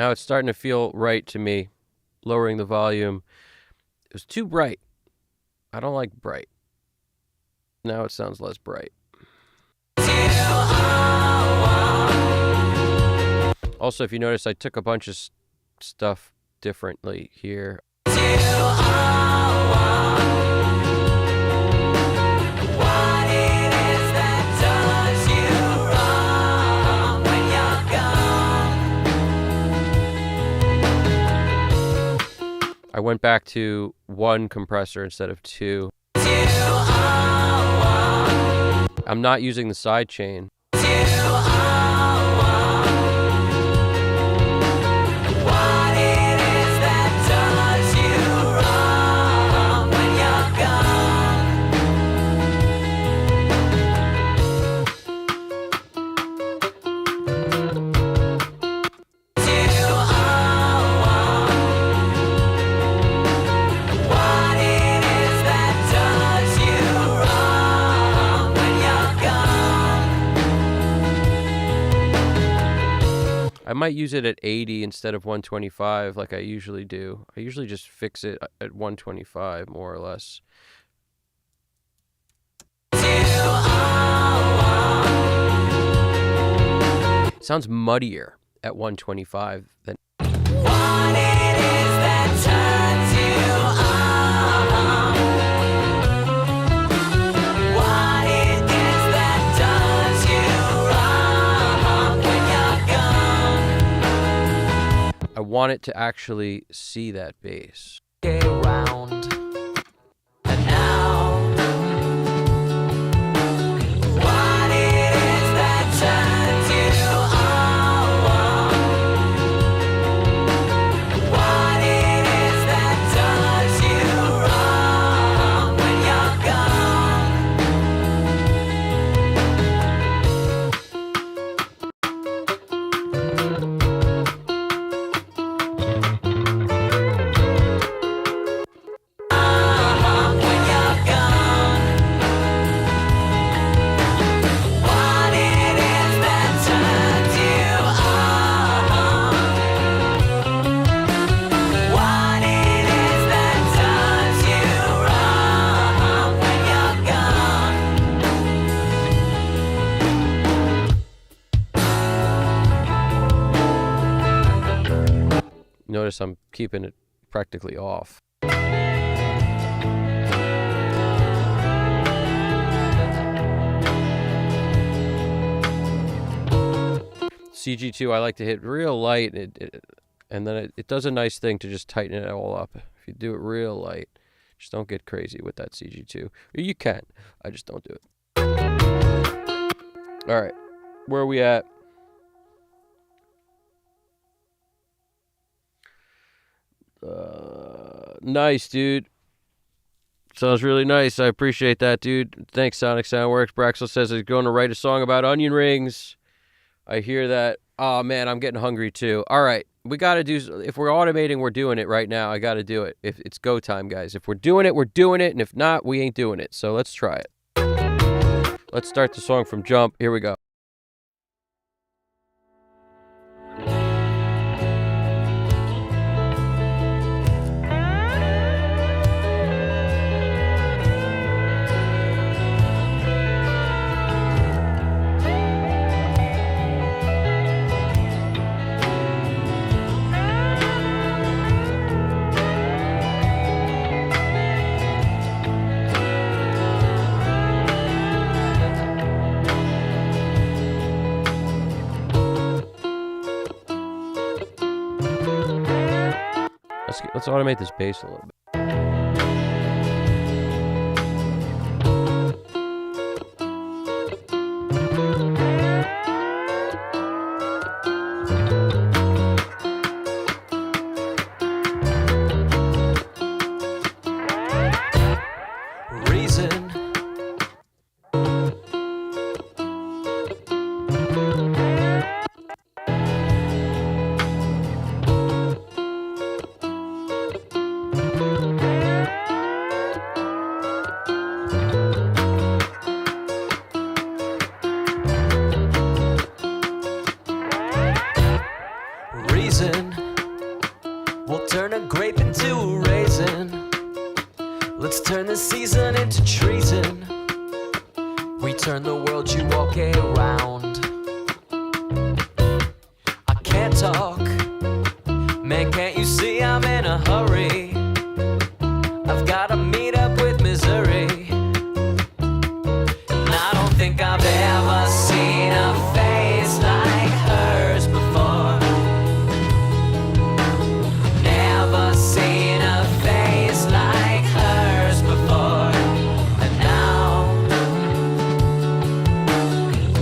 Now it's starting to feel right to me. Lowering the volume. It was too bright. I don't like bright. Now it sounds less bright. Also, if you notice, I took a bunch of stuff differently here. I went back to 1 compressor instead of 2. I'm not using the side chain. I might use it at 80 instead of 125 like I usually do. I usually just fix it at 125 more or less. It sounds muddier at 125 than. I want it to actually see that bass. Around. And now, what it is that turns you on? What it is that does you wrong when you're Notice I'm keeping it practically off. CG2 I like to hit real light, and then it does a nice thing to just tighten it all up. If you do it real light, just don't get crazy with that CG2. You can, I just don't do it. All right, where are we at? Nice, dude. Sounds really nice. I appreciate that, dude. Thanks, Sonic Soundworks. Braxel says he's going to write a song about onion rings. I hear that. Oh, man, I'm getting hungry, too. All right. We got to do... If we're automating, we're doing it right now. I got to do it. If it's go time, guys. If we're doing it, we're doing it. And if not, we ain't doing it. So let's try it. Let's start the song from jump. Here we go. Let's automate this bass a little bit. reason. Turn a grape into a raisin. Let's turn the season into treason. We turn the world, you walk around. I can't talk. Man, can't you see I'm in a hurry? I've gotta meet up with Missouri. And I don't think I've ever seen a face like hers before. Never seen a face like hers before. And now,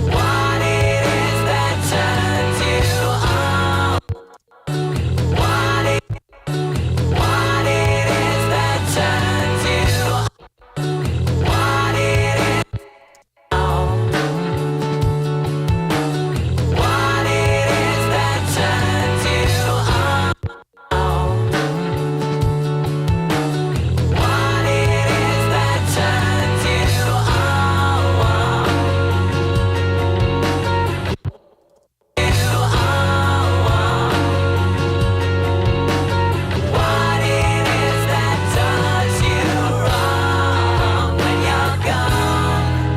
what it is that turns you on? What it is that turns you on? What it is now? What it is that turns you on? What it is that turns you on? What it is that does you wrong when you're gone?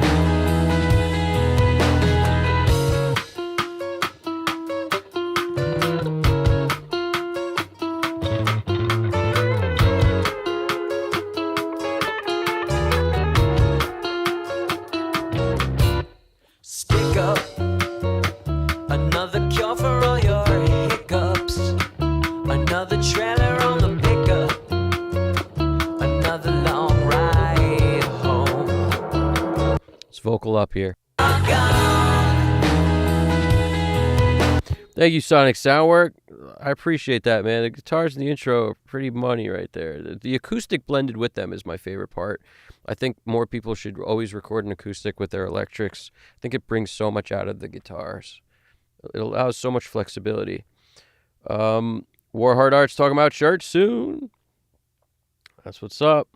Stick up another cure for all your hiccups. Another trailer on the pickup. Another long ride home. Let's vocal up here. Gone. Thank you, Sonic Soundwork. I appreciate that, man. The guitars in the intro are pretty money right there. The acoustic blended with them is my favorite part. I think more people should always record an acoustic with their electrics. I think it brings so much out of the guitars. It allows so much flexibility. Warhard Art's talking about shirts soon. That's what's up.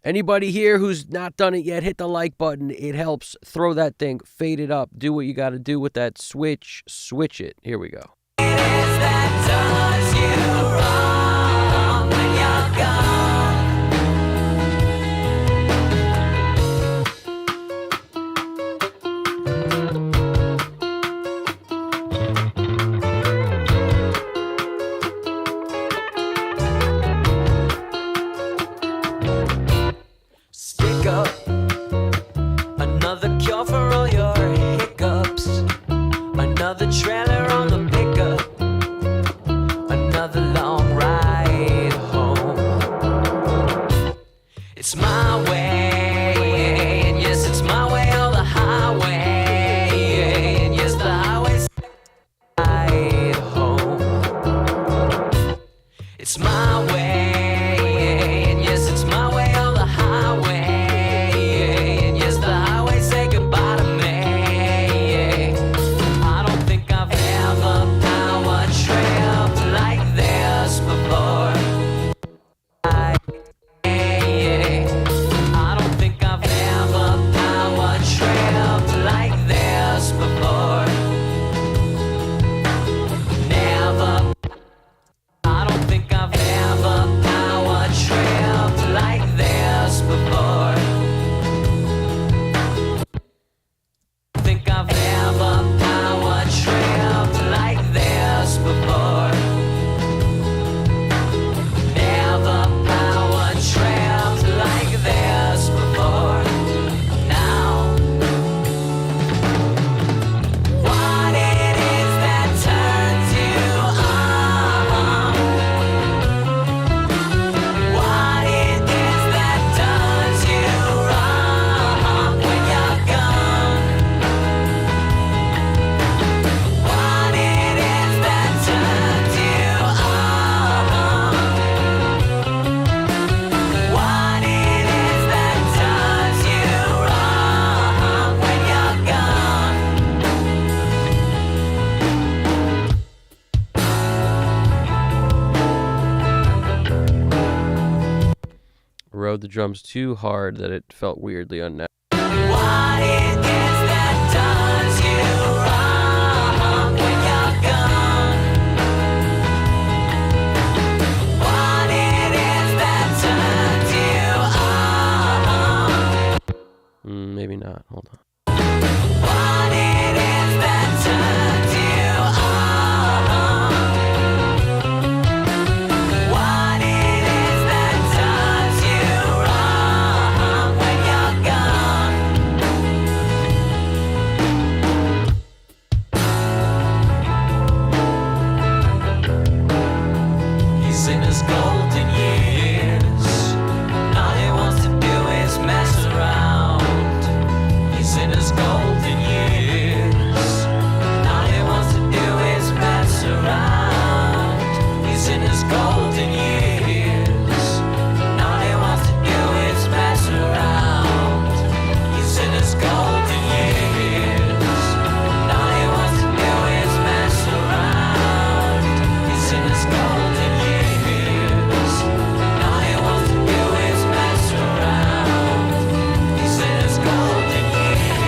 Anybody here who's not done it yet, hit the like button. It helps. Throw that thing, fade it up. Do what you got to do with that switch. Switch it. Here we go. It is that does you wrong when you're gone. Stick up another cure for all your hiccups. Another trailer on the pickup. Another long ride home. It's my way, and yes, it's my way or the highway. And yes, the highway's ride home. It's my way, and yes, it's my way or the highway. And yes, the highway say goodbye to me. I don't think I've ever power tripped like this before. I don't think I've ever power tripped like this before. Never. I don't think I've ever power tripped like this before. I think I've ever power tripped like this before. Never power tripped like this before. Now, what it is that turns you on? What it is that does you wrong when you're gone? What it is that turns you on? What it is that does you wrong when you're gone? Rode the drums too hard that it felt weirdly unnatural. What it is that does you wrong when you're gone? He's in his golden years. All he wants to do is mess around. He's in his golden years. All he wants to do is mess around. He's in his golden years. All he wants to do is mess around. He's in his golden years. All he wants to do is mess around. He's in his golden years. All he wants to do is mess around. He's in his golden years.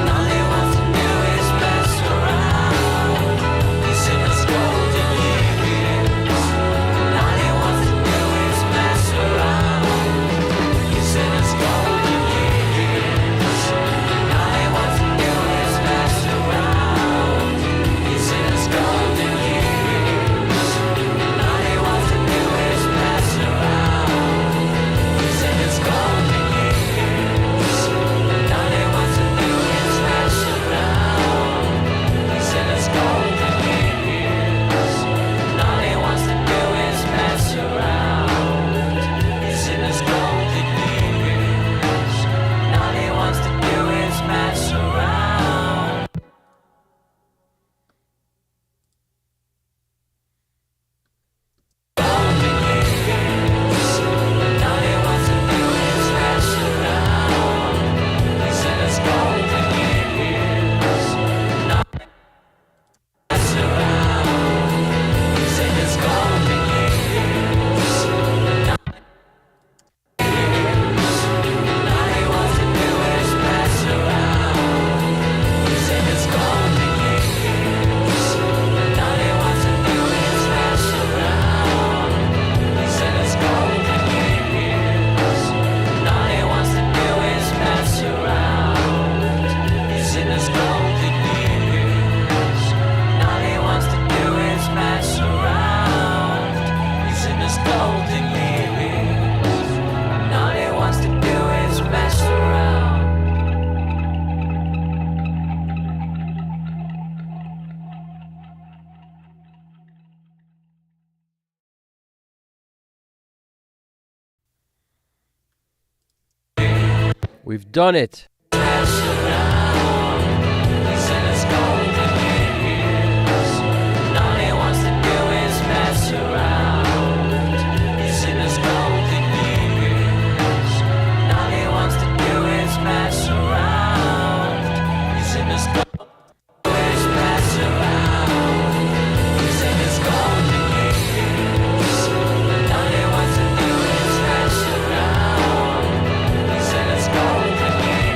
All he wants to do is mess around. He's in his golden years. All he wants to do is mess around. He's in his golden years. All he wants to do is mess around. He's in his golden years. All he wants to do is mess around. He's in his golden years. All he wants to do is mess around. He's in his golden years. All he wants to do is mess around. He's in his golden years. All he wants to do is mess around. Golden years. All he wants to do is mess around. He's in his golden years. Mess around. He's in his golden years. All he wants to do is mess around. He's in his golden years. All he wants to do is mess around. He's in his golden years. All he wants to do is mess around. He's in his golden years. All he wants to do is mess around. He's in his golden years. All he wants to do is mess around. We've done it. Mess around. He's in his golden years. All he wants to do is mess around. He's in his golden years. All he wants to do is mess around. He's in his golden years. Mess around. He's in his golden years. All he wants to do is mess around. He's in his golden years.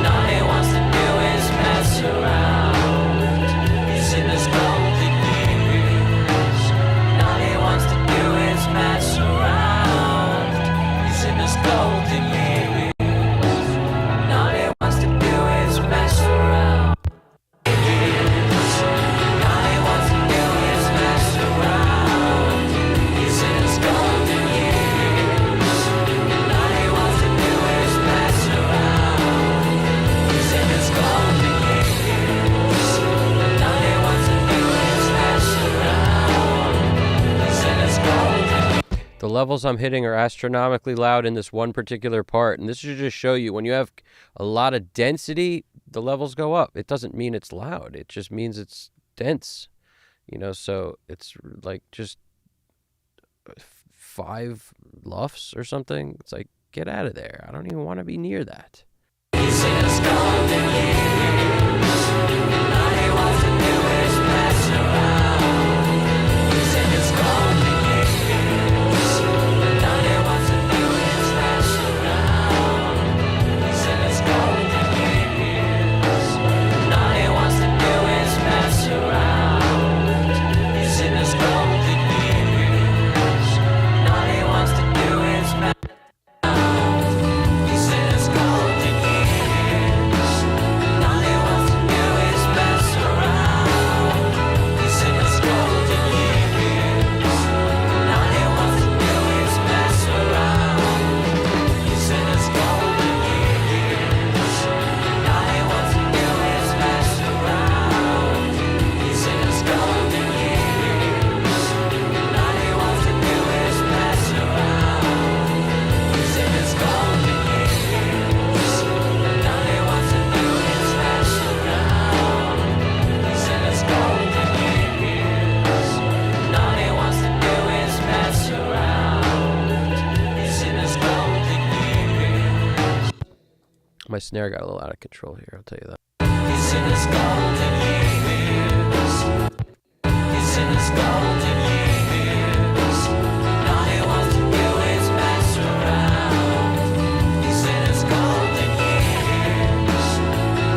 All he wants to do is mess around. He's in his golden years. All he wants to do is mess around. He's in his golden years. All he wants to do is mess around. All he wants to do is mess around. He's in his golden years. All he wants to do is mess around. He's in his golden years. All he wants to do is mess around. He's in his golden. The levels I'm hitting are astronomically loud in this one particular part, and this should just show you when you have a lot of density, the levels go up. It doesn't mean it's loud. It just means it's dense. So it's like just 5 luffs or something. It's like, get out of there. I don't even want to be near that. He's in his golden years. All he wants to do is mess around. He's in his golden years. All he wants to do is mess around. He's in his golden years. All he wants to do is mess around. He's in his golden years. All he wants to do is mess around. He's in his golden years. All he wants to do is mess My snare got a little out of control here, I'll tell you that. He's in his golden years. He's in his golden years. All he wants to do is mess around. He's in his golden years.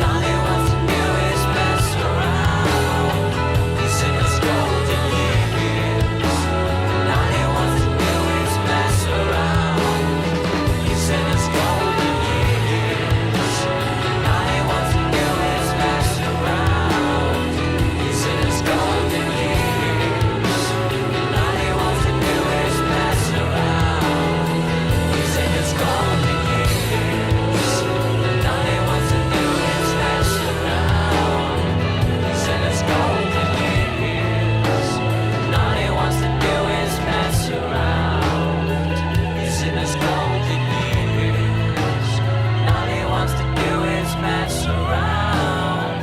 All he wants to do is mess around. He's in his golden years. All he wants to do is mess around. He's in his golden years. All he wants to do is mess around. He's in his golden years. All he wants to do is mess around. He's in his golden years. All he wants to do is mess around. He's in his golden years. All he wants to do is mess around. He's in his golden years. All he wants to do is mess around.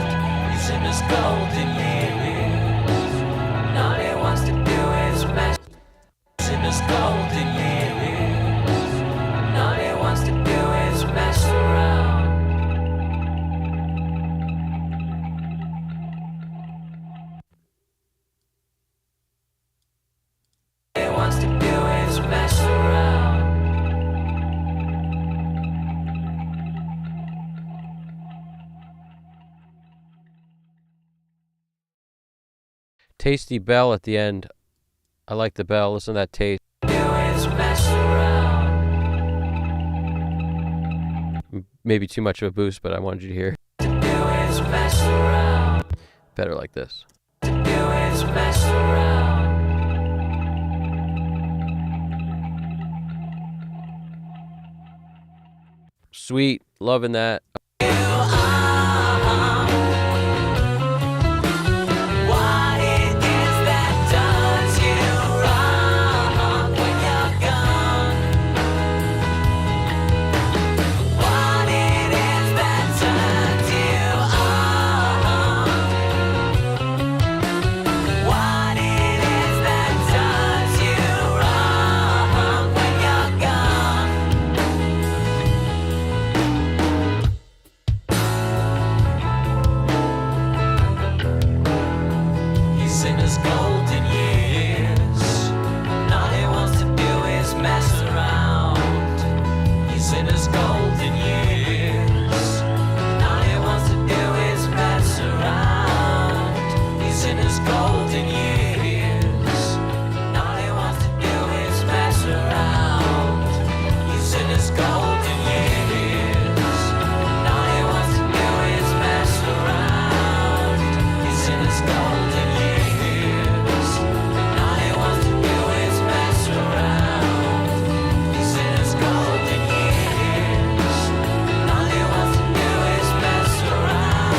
He's in his golden years. All he wants to do is mess. He's in his golden years. All he wants to do is mess around. All he wants to do is mess around. Tasty bell at the end. I like the bell. Listen to that taste. Do is mess around. Maybe too much of a boost, but I wanted you to hear. Do is mess around. Better like this. Do is mess around. Sweet. Loving that. You are what it is that does you wrong when you're gone. What it is that turns you on. What it is that does you wrong when you're gone. He's in his golden years. All he wants to do is mess around. He's in his golden years. All he wants to do is mess around. He's in his golden years. All he wants to do is mess around. He's in his golden years. All he wants to do is mess around. He's in his golden years. All he wants to do is mess around. He's in his golden years. All he wants to do is mess around.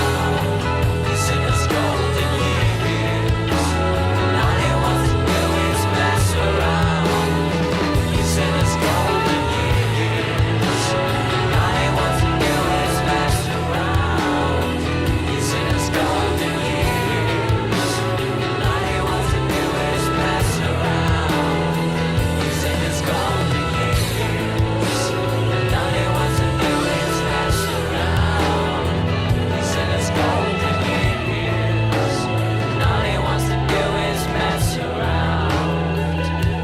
He's in his golden years. All he wants to do is mess around. He's in his golden years. All he wants to do is mess around. He's in his golden years. All he wants to do is mess around. He's in his golden years. All he wants to do is mess around. He's in his golden years. All he wants to do is mess around.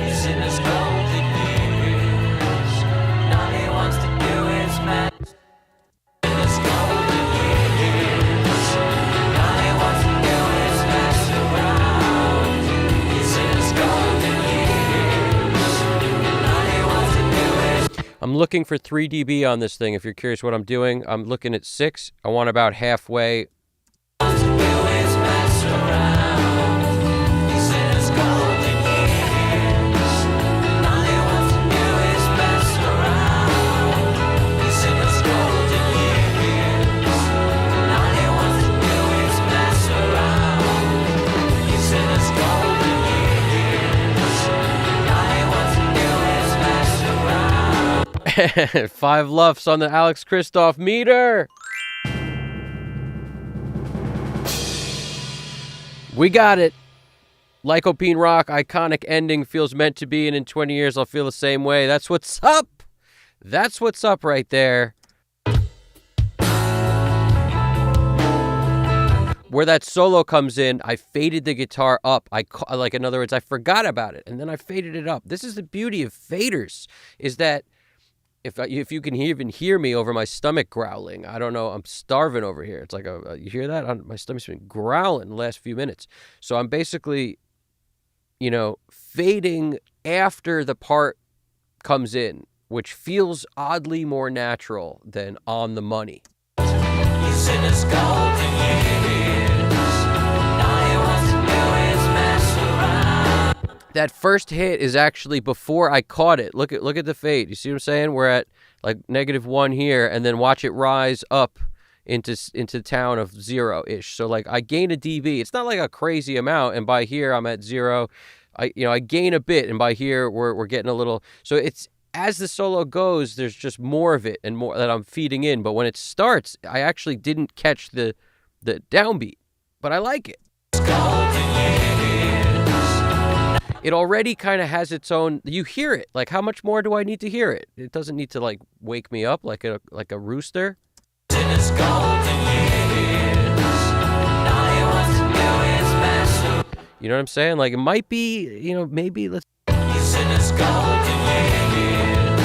He's in his golden years. All he wants to do is mess. In his golden years. All he wants to do is mess around. He's in his golden years. All he wants to do is I'm looking for 3 dB on this thing. If you're curious what I'm doing, I'm looking at 6. I want about halfway. wants to do is mess around. He's in his golden years. All he wants to do is mess around. He's in his golden years. All he wants to do is mess around. He's in his golden years. All he wants to do is mess around. 5 luffs on the Alex Kristoff meter. We got it. Lycopene rock, iconic ending, feels meant to be, and in 20 years I'll feel the same way. That's what's up. That's what's up right there. where that solo comes in, I faded the guitar up. Like, in other words, I forgot about it, and then I faded it up. This is the beauty of faders, is that if you can even hear me over my stomach growling, I don't know, I'm starving over here. It's like, you hear that? My stomach's been growling the last few minutes. So I'm basically, fading after the part comes in, which feels oddly more natural than on the money. He's in his golden years. All he wants to do is mess around. That first hit is actually before I caught it. Look at the fade. You see what I'm saying? We're at like -1 here, and then watch it rise up into town of 0-ish. So like I gain a dB. It's not like a crazy amount, and by here I'm at 0. I gain a bit, and by here we're getting a little. So it's, as the solo goes, there's just more of it and more that I'm feeding in. But when it starts, I actually didn't catch the downbeat, but I like it. It already kind of has its own. You hear it. Like, how much more do I need to hear it? It doesn't need to like wake me up like a rooster. You You know what I'm saying? Like, it might be, maybe let's. He's in his golden years.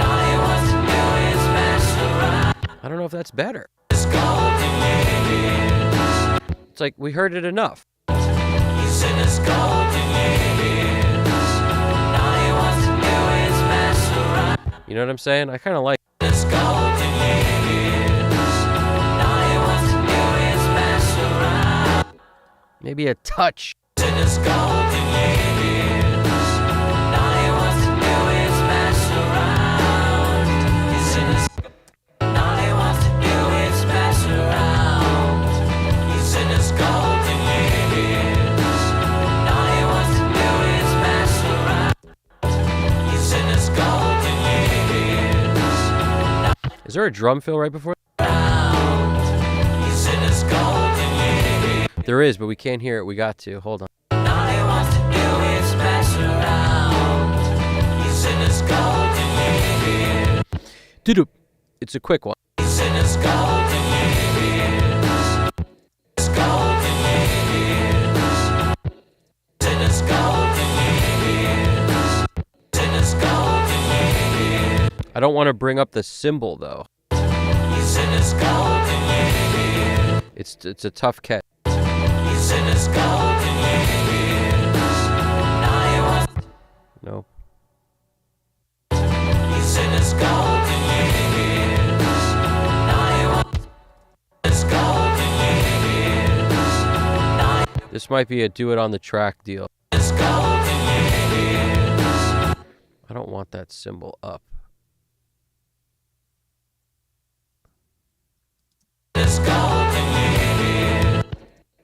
All he wants to do is mess around. I don't know if that's better. His golden years. It's like we heard it enough. He's in his golden years. All he wants to do is mess around. You know what I'm saying? I kind of like. His golden years. All he wants to do is mess around. Maybe a touch. He's in his golden years. All he wants to do is mess around. He's in his. All he wants to do is mess around. He's in his golden years. All he wants to do is mess around. He's in his golden years. Is there a drum fill right before? He's in his golden years. There is, but we can't hear it. We got to. Hold on. All he wants to do is mess around. He's in his golden years. Doo-doo. It's a quick one. He's in his golden years. His golden years. He's in his golden years. He's in his golden years. I don't want to bring up the cymbal though. He's in his golden years. It's a tough catch. He's in his golden years. All he wants. No. He's in his golden years. All he wants. His golden years. This might be a do it on the track deal. His golden years. I don't want that cymbal up. His golden years.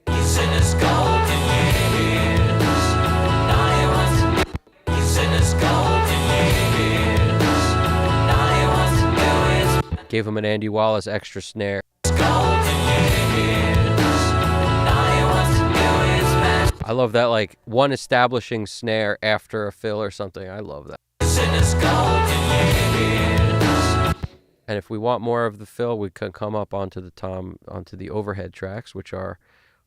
He's in his golden years. All he wants. He's in his golden years. All he wants to do is Gave him an Andy Wallace extra snare. his golden years. All he wants to do is mess. I love that, like, one establishing snare after a fill or something. I love that. He's in his golden years. And if we want more of the fill, we can come up onto the overhead tracks, which are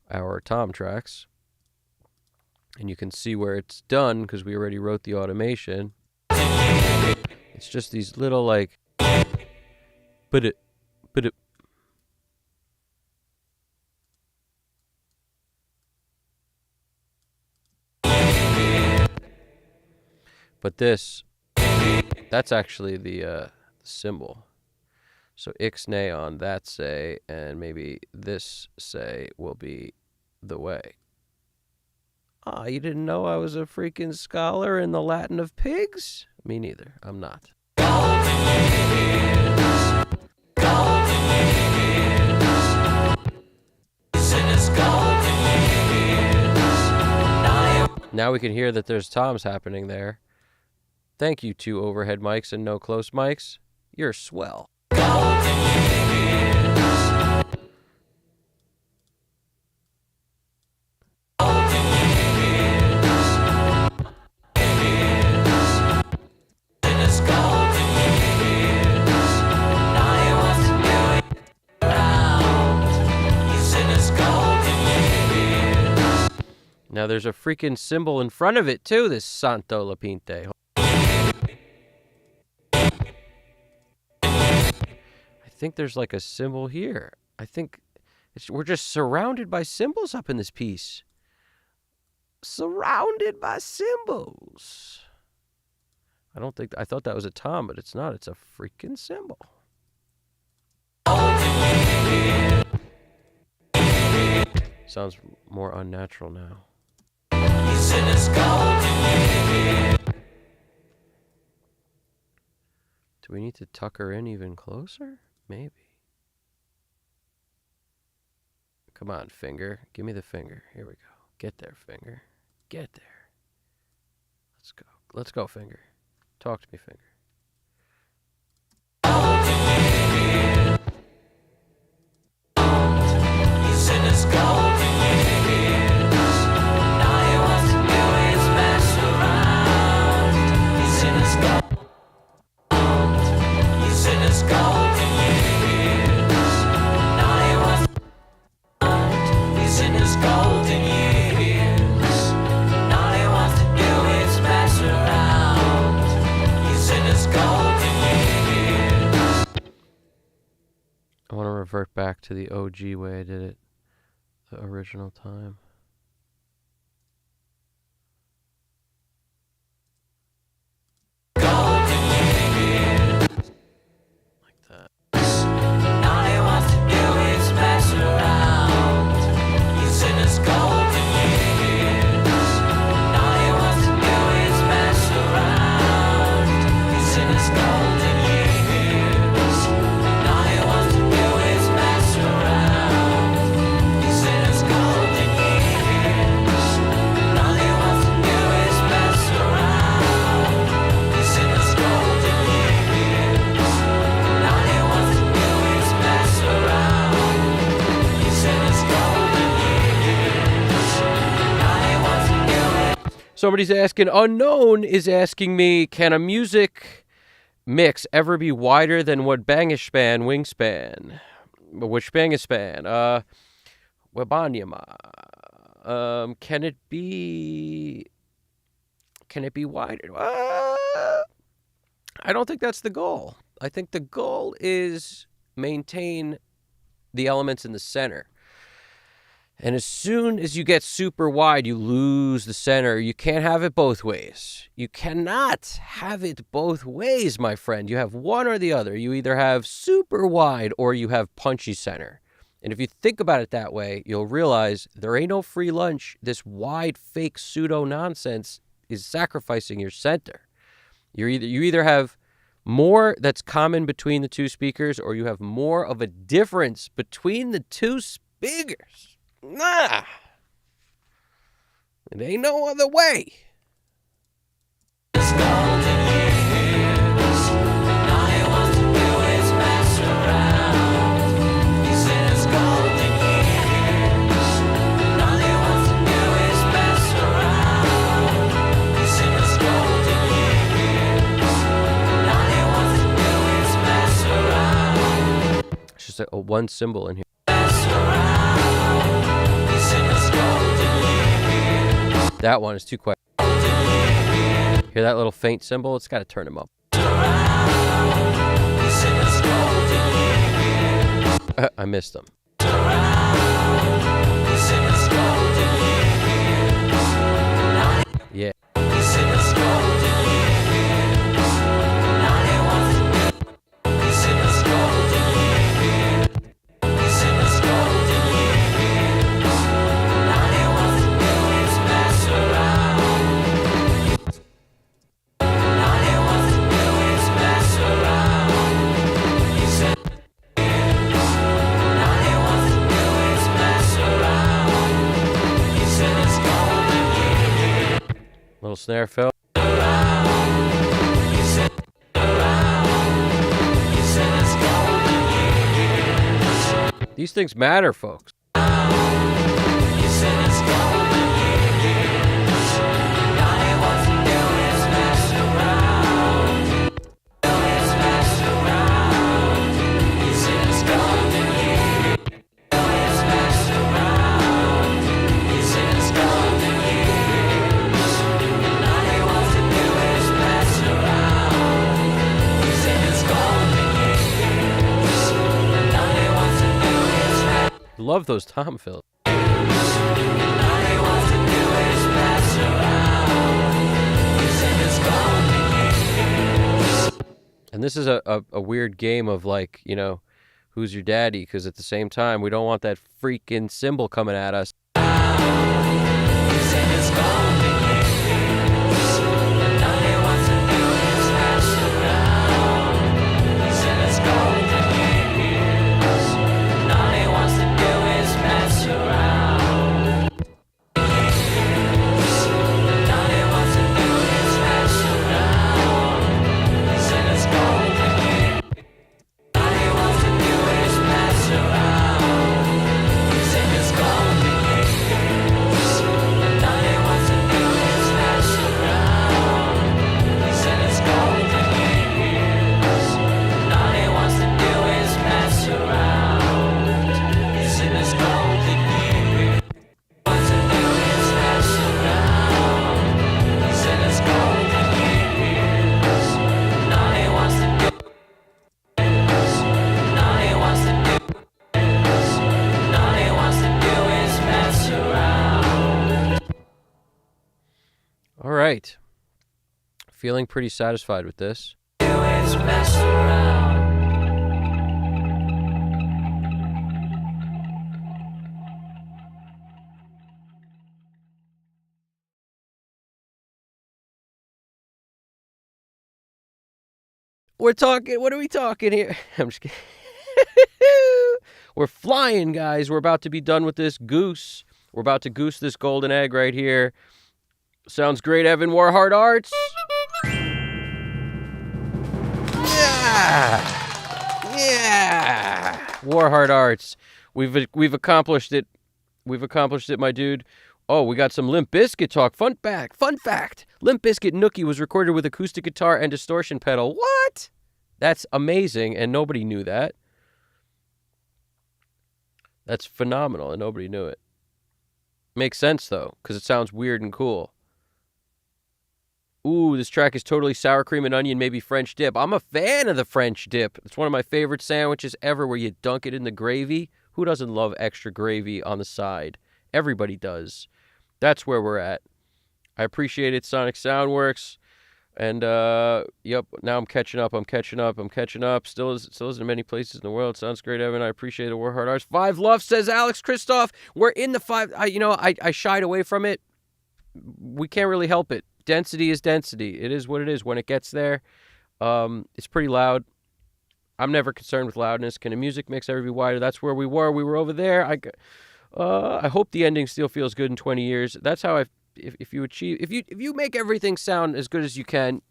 our tom tracks. And you can see where it's done because we already wrote the automation. It's just these little like put it. But that's actually the symbol. So ixnay on that say, and maybe this say will be the way. Ah, you didn't know I was a freaking scholar in the Latin of pigs? Me neither. I'm not. Now we can hear that there's toms happening there. Thank you, 2 overhead mics and no close mics. You're swell. He's in his golden there's a freaking symbol in front of it, too, this Santo Lapinte. I think there's like a symbol here. I think we're just surrounded by symbols up in this piece. Surrounded by symbols. I thought that was a tom, but it's not. It's a freaking symbol. Sounds more unnatural now. Do we need to tuck her in even closer? Maybe. Come on, finger. Give me the finger. Here we go. Get there, finger. Get there. Let's go. Let's go, finger. Talk to me, finger. I want to revert back to the OG way I did it, the original time. Like that. All he wants to do is mess around. He's in his golden years. All he wants to do is mess around. He's in his golden years. All he wants to do is mess around. He's in his golden years. All he wants to do is mess around. He's in his golden years. All he wants to do is mess around. He's in his golden years. All he wants to do is... Somebody's asking, Unknown is asking me, can a music mix ever be wider than what Bangispan wingspan? Which Bangispan? Webanyama. Can it be wider? I don't think that's the goal. I think the goal is maintain the elements in the center. And as soon as you get super wide, you lose the center. You can't have it both ways. You cannot have it both ways, my friend. You have one or the other. You either have super wide or you have punchy center. And if you think about it that way, you'll realize there ain't no free lunch. This wide, fake, pseudo nonsense is sacrificing your center. You either have more that's common between the two speakers, or you have more of a difference between the two speakers. Nah. It ain't no other way. It's just a one symbol in here. That one is too quiet. Hear that little faint symbol? It's got to turn him up. I missed him. Yeah. Little snare fill. These things matter, folks. love those tom fills. All he wants to do is mess around. He's in his golden years. And this is a weird game of like, you know, who's your daddy? Because at the same time, we don't want that freaking symbol coming at us. He's in his golden years. And all he wants to do is mess around. He's in his golden years. And all he wants to do is mess around. And all he wants to do is mess around. He's in his golden years. All he wants to do is mess around. He's in his golden years. And all he wants to do is mess around. He's in his golden years. And all he wants to do is mess around. He's in his golden years. Wants to do is mess around. He's in his golden years. And all he wants to do is, and all he wants to do is, and all he wants to do is mess around. All right. Feeling pretty satisfied with this. Do is mess around. We're talking, what are we talking here? I'm just kidding. We're flying, guys. We're about to be done with this goose. We're about to goose this golden egg right here. Sounds great, Evan. Warheart Arts. Yeah. Yeah. Warheart Arts. We've accomplished it. We've accomplished it, my dude. Oh, we got some Limp Bizkit talk. Fun fact. Limp Bizkit Nookie was recorded with acoustic guitar and distortion pedal. What? That's amazing, and nobody knew that. That's phenomenal, and nobody knew it. Makes sense, though, because it sounds weird and cool. Ooh, this track is totally sour cream and onion, maybe French dip. I'm a fan of the French dip. It's one of my favorite sandwiches ever where you dunk it in the gravy. Who doesn't love extra gravy on the side? Everybody does. That's where we're at. I appreciate it, Sonic Soundworks. And, yep, now I'm catching up. Still isn't in many places in the world. Sounds great, Evan. I appreciate it. Warheart Arts. 5 love, says Alex Christoph. We're in the 5. I shied away from it. We can't really help it. Density is density. It is what it is. When it gets there, it's pretty loud. I'm never concerned with loudness. Can a music mix ever be wider? That's where we were. We were over there. I hope the ending still feels good in 20 years. That's how if you make everything sound as good as you can,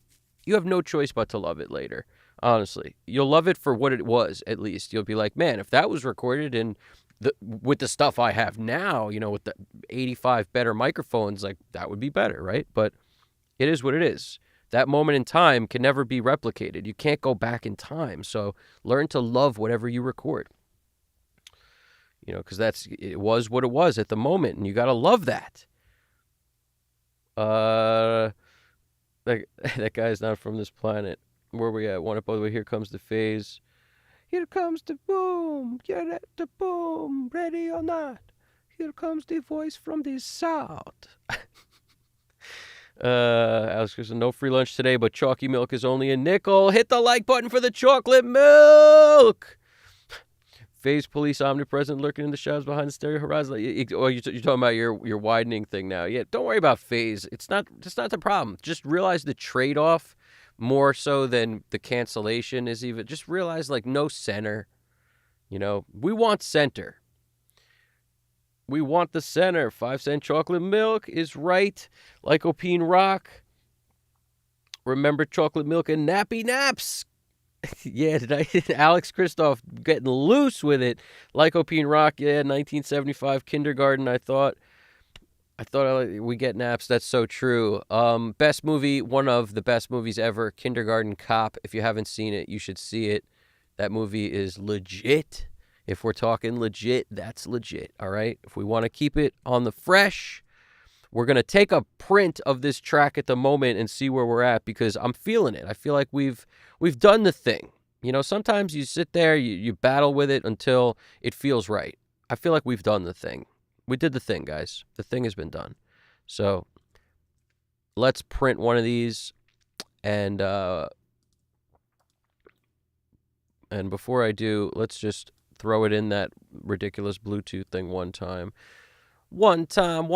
you have no choice but to love it later. Honestly, you'll love it for what it was. At least you'll be like, man, if that was recorded with the stuff I have now, with the 85 better microphones, like that would be better, right? But it is what it is. That moment in time can never be replicated. You can't go back in time. So learn to love whatever you record. Because it was what it was at the moment, and you got to love that. That guy's not from this planet. Where we at? One up all the way. Here comes the phase. Here comes the boom. Get at the boom. Ready or not? Here comes the voice from the south. Alex Christian, no free lunch today, but chalky milk is only a nickel. Hit the like button for the chocolate milk. Phase police omnipresent, lurking in the shadows behind the stereo horizon. You're talking about your widening thing now. Yeah, don't worry about phase. It's not the problem. Just realize the trade-off more so than the cancellation is even. Just realize, like, no center. We want center. We want the center. 5-cent chocolate milk is right. Lycopene rock. Remember chocolate milk and nappy naps. Yeah, Alex Christoph getting loose with it. Lycopene rock, yeah, 1975 kindergarten. I thought we get naps. That's so true. Best movie, one of the best movies ever, Kindergarten Cop. If you haven't seen it, you should see it. That movie is legit. If we're talking legit, that's legit, all right? If we want to keep it on the fresh, we're going to take a print of this track at the moment and see where we're at because I'm feeling it. I feel like we've done the thing. Sometimes you sit there, you battle with it until it feels right. I feel like we've done the thing. We did the thing, guys. The thing has been done. So let's print one of these, and before I do, let's just throw it in that ridiculous Bluetooth thing one time. One time.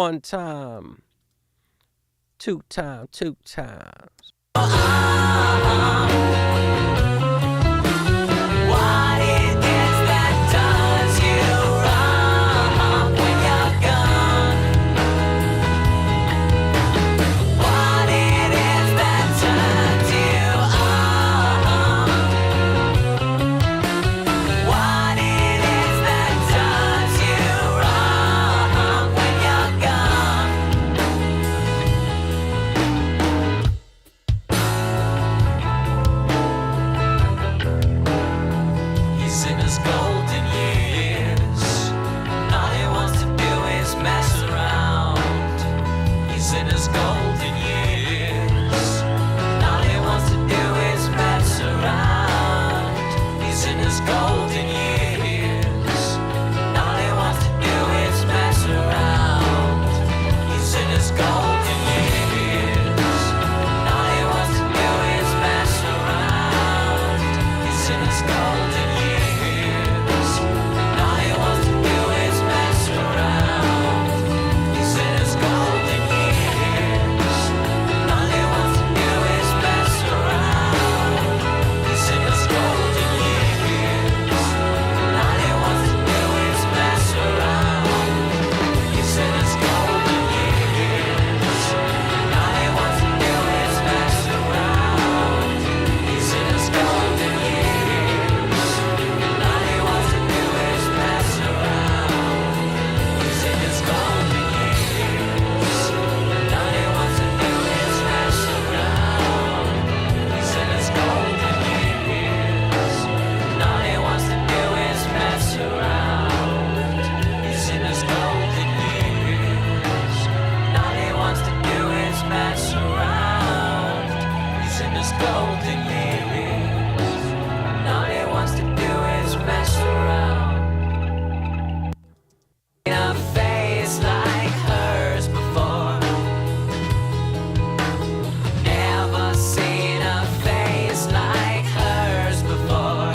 Two times. What it is that does you wrong when you're gone? What it is that turns you on? What it is that does you wrong when you're gone? He's in his golden years. And all he wants to do is mess around. He's in his golden years. And all he wants to do is mess around. He's in his golden years. And all he wants to do is mess around. He's in his golden years. And all he wants to do is mess around. He's in his golden years. And all he wants to do is mess around. He's in his golden years. And all he wants to do is mess around. He's in his golden years. And all he wants to do is mess around. He's in his golden years. And all he wants to do is mess around. He's in his golden years. And all he wants to do is mess around. He's in his golden years. And all he wants to do is mess around. He's in his golden years. And all he wants to do is mess around. He's in his golden years. And all he wants to do is mess around. He's in his golden years. And all he wants to do is mess around. In a face like hers before. Never seen a face like hers before.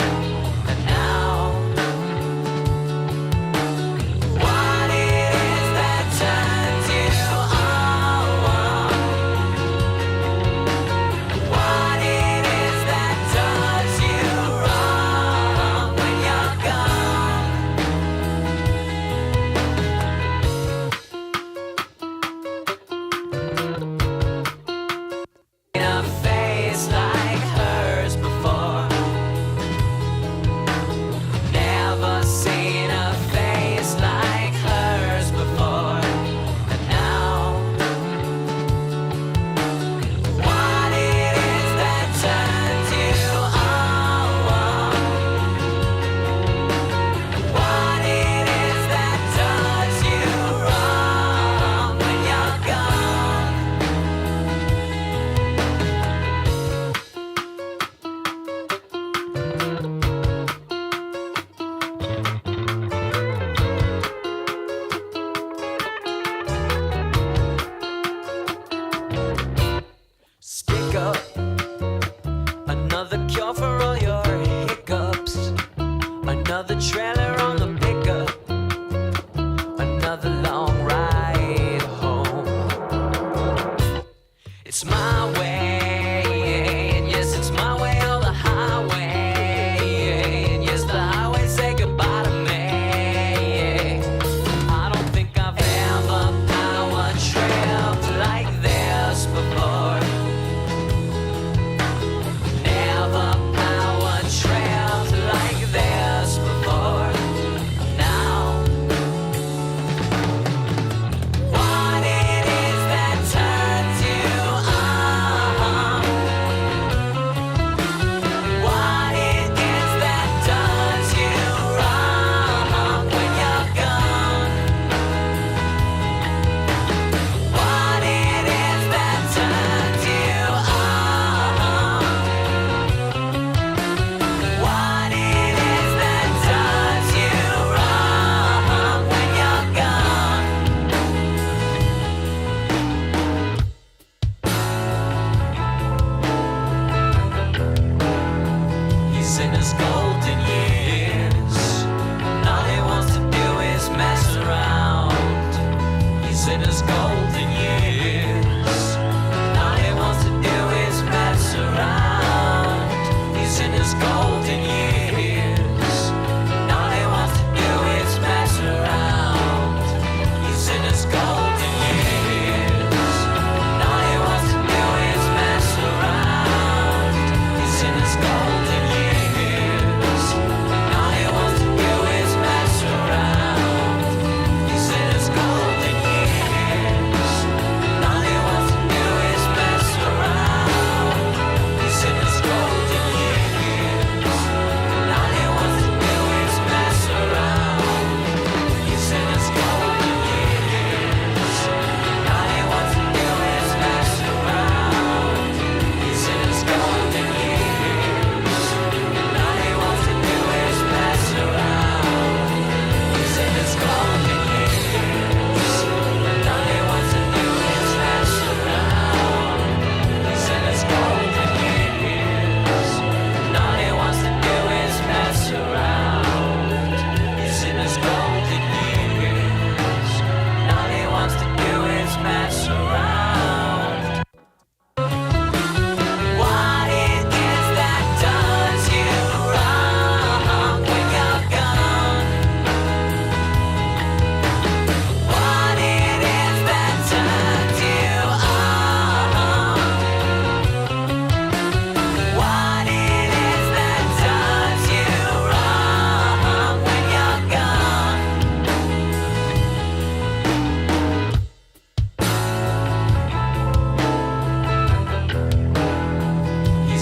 And now, what it is that turns you on? What it is that does you wrong when you're gone? In a face like hers before. Never seen a face like hers before. And now, what it is that turns you on? What it is that does you wrong when you're gone? Stick up another cure for all your hiccups. Another trailer on the pickup. Another long ride home. It's my way, and yes, it's my way or the highway. And yes, the highway say goodbye to me. I don't think I've ever power tripped like this before.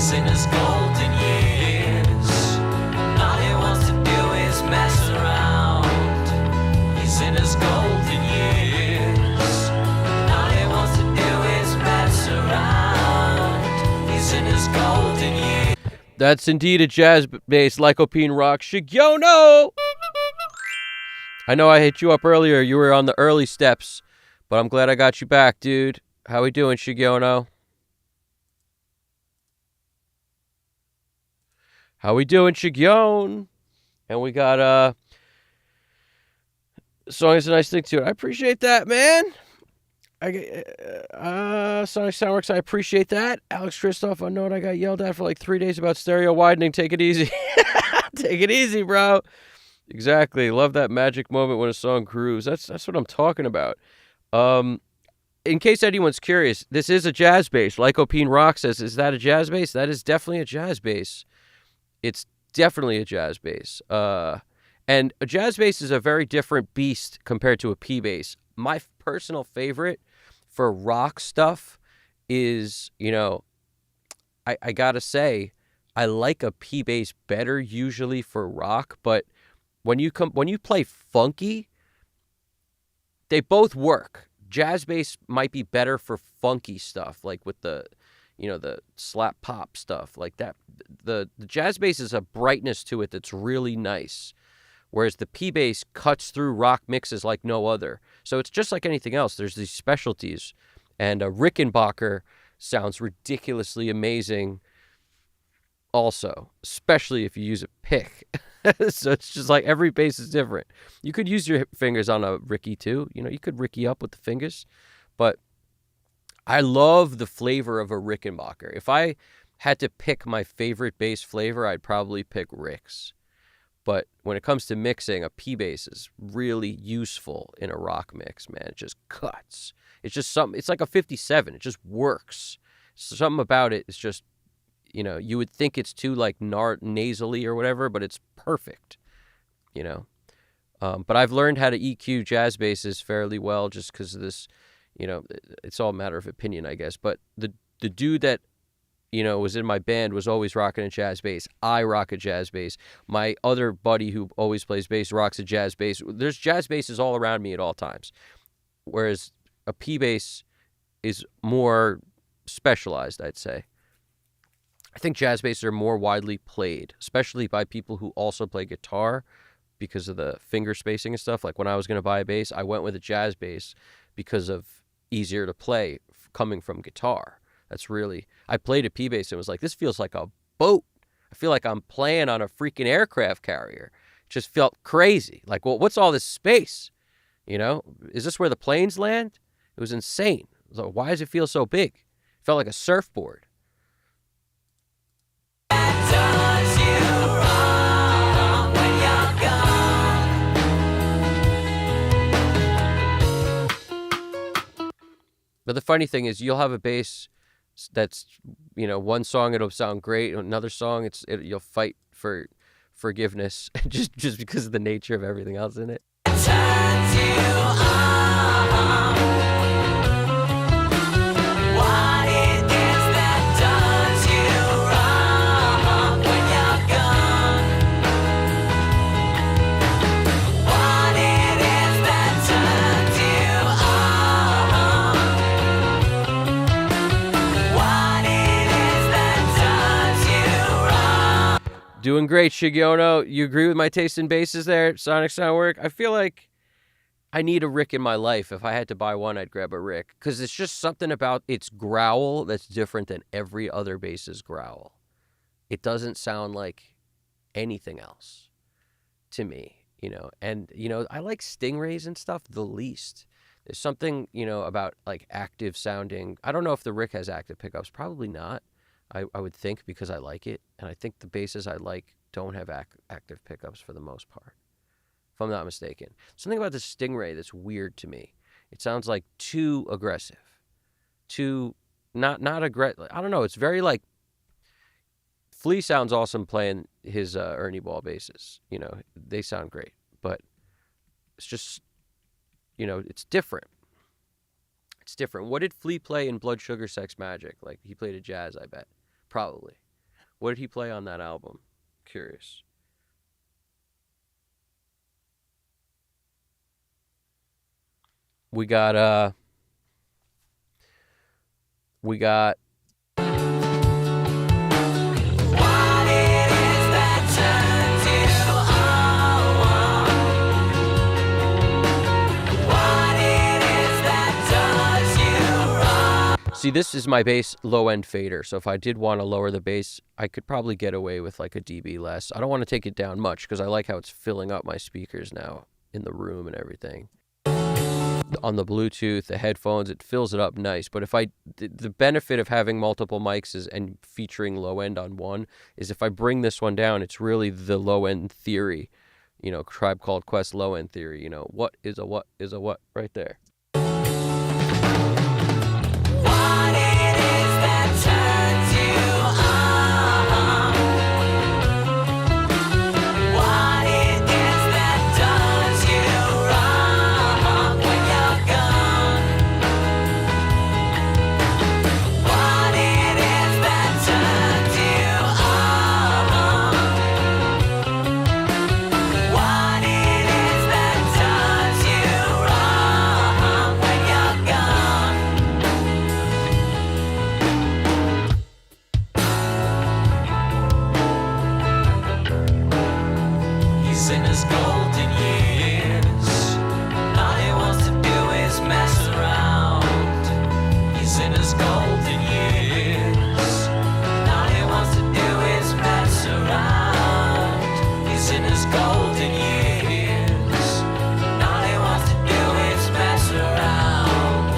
He's in his golden years. All he wants to do is mess around. He's in his golden years. All he wants to do is mess around. He's in his golden years. That's indeed a jazz-based lycopene rock. Shigyono! I know I hit you up earlier. You were on the early steps, but I'm glad I got you back, dude. How we doing, Shigyono? How we doing, Shigyon? And we got song is a nice thing to it. I appreciate that, man. Sonic Soundworks, I appreciate that. Alex Christoph, I know I got yelled at for like 3 days about stereo widening. Take it easy. Take it easy, bro. Exactly. Love that magic moment when a song grooves. That's what I'm talking about. In case anyone's curious, this is a jazz bass. Lycopene Rock says, is that a jazz bass? That is definitely a jazz bass. It's definitely a jazz bass. And a jazz bass is a very different beast compared to a P bass. My personal favorite for rock stuff is, I gotta say, I like a P bass better usually for rock, but when you play funky, they both work. Jazz bass might be better for funky stuff, like with the slap pop stuff like that. The jazz bass is a brightness to it that's really nice, whereas the P bass cuts through rock mixes like no other. So it's just like anything else. There's these specialties, and a Rickenbacker sounds ridiculously amazing also, especially if you use a pick. So it's just like every bass is different. You could use your fingers on a Ricky too. You could Ricky up with the fingers, but I love the flavor of a Rickenbacker. If I had to pick my favorite bass flavor, I'd probably pick Rick's. But when it comes to mixing, a P bass is really useful in a rock mix, man. It just cuts. It's just something. It's like a 57. It just works. Something about it is just, you would think it's too like nasally or whatever, but it's perfect, But I've learned how to EQ jazz basses fairly well just because of this, it's all a matter of opinion, I guess. But the dude that, was in my band was always rocking a jazz bass. I rock a jazz bass. My other buddy who always plays bass rocks a jazz bass. There's jazz basses all around me at all times. Whereas a P bass is more specialized, I'd say. I think jazz basses are more widely played, especially by people who also play guitar because of the finger spacing and stuff. Like when I was going to buy a bass, I went with a jazz bass because of easier to play coming from guitar. I played a P bass and was like, this feels like a boat. I feel like I'm playing on a freaking aircraft carrier. It just felt crazy. Like, well, what's all this space? Is this where the planes land? It was insane. I was like, why does it feel so big? It felt like a surfboard. But the funny thing is, you'll have a bass that's, one song it'll sound great, another song you'll fight for forgiveness just because of the nature of everything else in it. Doing great, Shigyono. You agree with my taste in basses there, Sonic Soundwork? I feel like I need a Rick in my life. If I had to buy one, I'd grab a Rick. Because it's just something about its growl that's different than every other bass's growl. It doesn't sound like anything else to me, And, I like Stingrays and stuff the least. There's something, about like active sounding. I don't know if the Rick has active pickups. Probably not. I would think because I like it. And I think the basses I like don't have active pickups for the most part, if I'm not mistaken. Something about the Stingray that's weird to me. It sounds like too aggressive. Too, not aggressive. I don't know. It's very like, Flea sounds awesome playing his Ernie Ball basses. They sound great. But it's just, it's different. It's different. What did Flea play in Blood Sugar Sex Magic? Like, he played a jazz, I bet. Probably. What did he play on that album? Curious. We got we got What it is that turns you on? What it is that does you wrong? See, this is my bass low end fader. So if I did want to lower the bass, I could probably get away with like a dB less. I don't want to take it down much because I like how it's filling up my speakers now in the room and everything. On the Bluetooth, the headphones, it fills it up nice. But if the benefit of having multiple mics and featuring low end on one is if I bring this one down, it's really the low end theory, Tribe Called Quest low end theory, what is a what is a what right there. What it is that turns you on? What it is that does you wrong when you're gone? What it is that turns you on? What it is that does you wrong when you're gone? He's in his golden years. All he wants to do is mess around. He's in his golden years. All he wants to do is mess around. He's in his golden years. All he wants to do is mess around.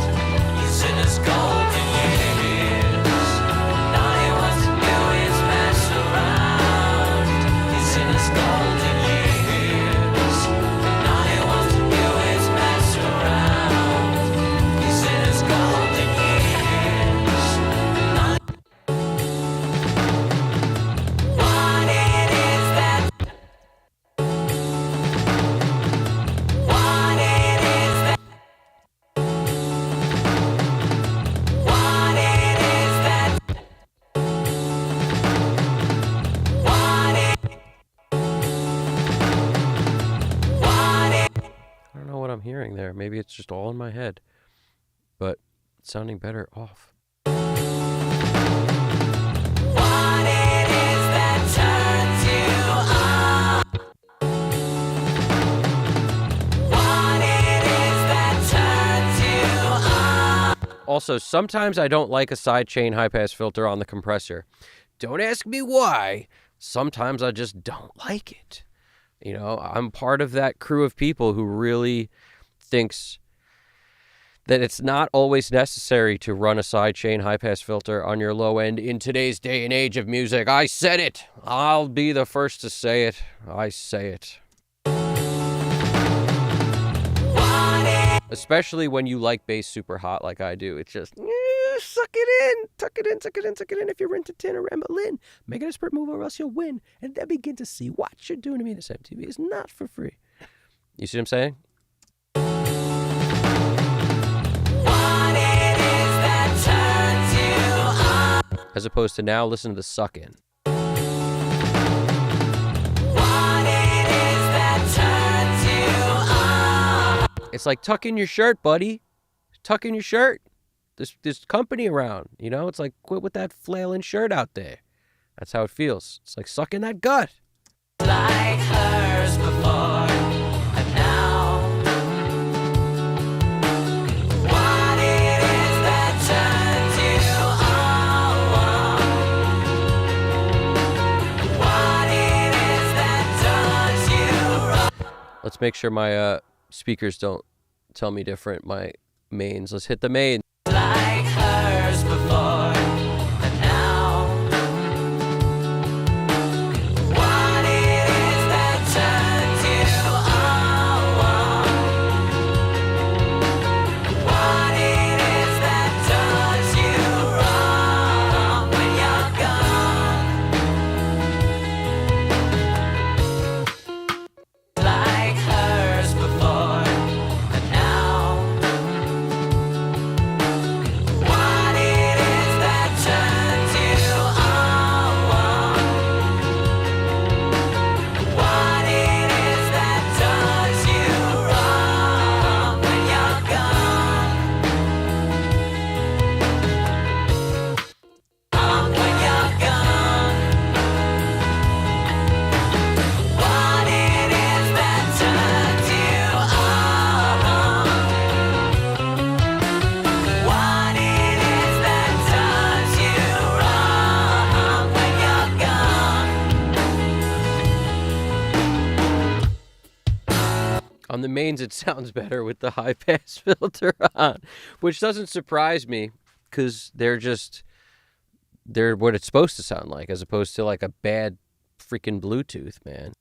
He's in his golden years. All he wants to do is mess around. He's in his golden years. All he wants to do is mess around. He's in his golden years. What it is that What it is that What it is that What it What it I don't know what I'm hearing there. Maybe it's just all in my head, but it's sounding better off. What it is that turns you on? What it is that turns you on? Also, sometimes I don't like a sidechain high-pass filter on the compressor. Don't ask me why. Sometimes I just don't like it. I'm part of that crew of people who really thinks that it's not always necessary to run a sidechain high-pass filter on your low end in today's day and age of music. I said it. I'll be the first to say it. I say it. What it Especially when you like bass super hot like I do. It's just, suck it in. Tuck it in, tuck it in, tuck it in. If you're into tenor Ramblin', make an expert move or else you'll win. And then begin to see what you're doing to me. This MTV is not for free. You see what I'm saying? What it is that turns you on? As opposed to now, listen to the suck in. What it is that turns you on? It's like, tuck in your shirt, buddy. Tuck in your shirt. There's company around, It's like, quit with that flailing shirt out there. That's how it feels. It's like sucking that gut. Like hers before and now. What it is that turns you on? What it is that does you wrong? Let's make sure my speakers don't tell me different. My mains. Let's hit the main. Like hers before and now. What it is that turns you on? What it is that does you wrong when you're gone? Like hers before and now. On the mains, it sounds better with the high pass filter on, which doesn't surprise me because they're what it's supposed to sound like, as opposed to like a bad freaking Bluetooth, man.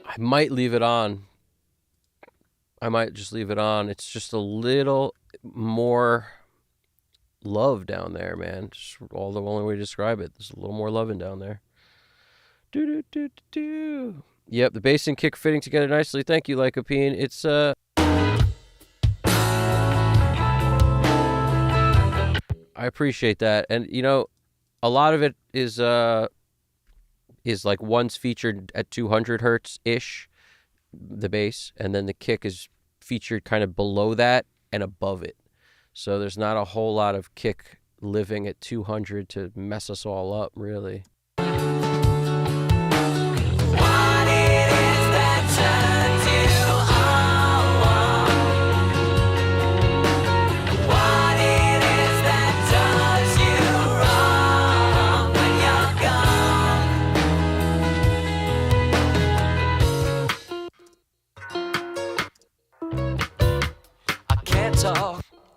I might leave it on. I might just leave it on. It's just a little more love down there, man. Just all the only way to describe it. There's a little more loving down there. Do. Yep, the bass and kick fitting together nicely. Thank you, Lycopene. It's I appreciate that. And you know, a lot of it is like one's featured at 200 hertz ish, the bass, and then the kick is featured kind of below that and above it. So there's not a whole lot of kick living at 200 to mess us all up, really.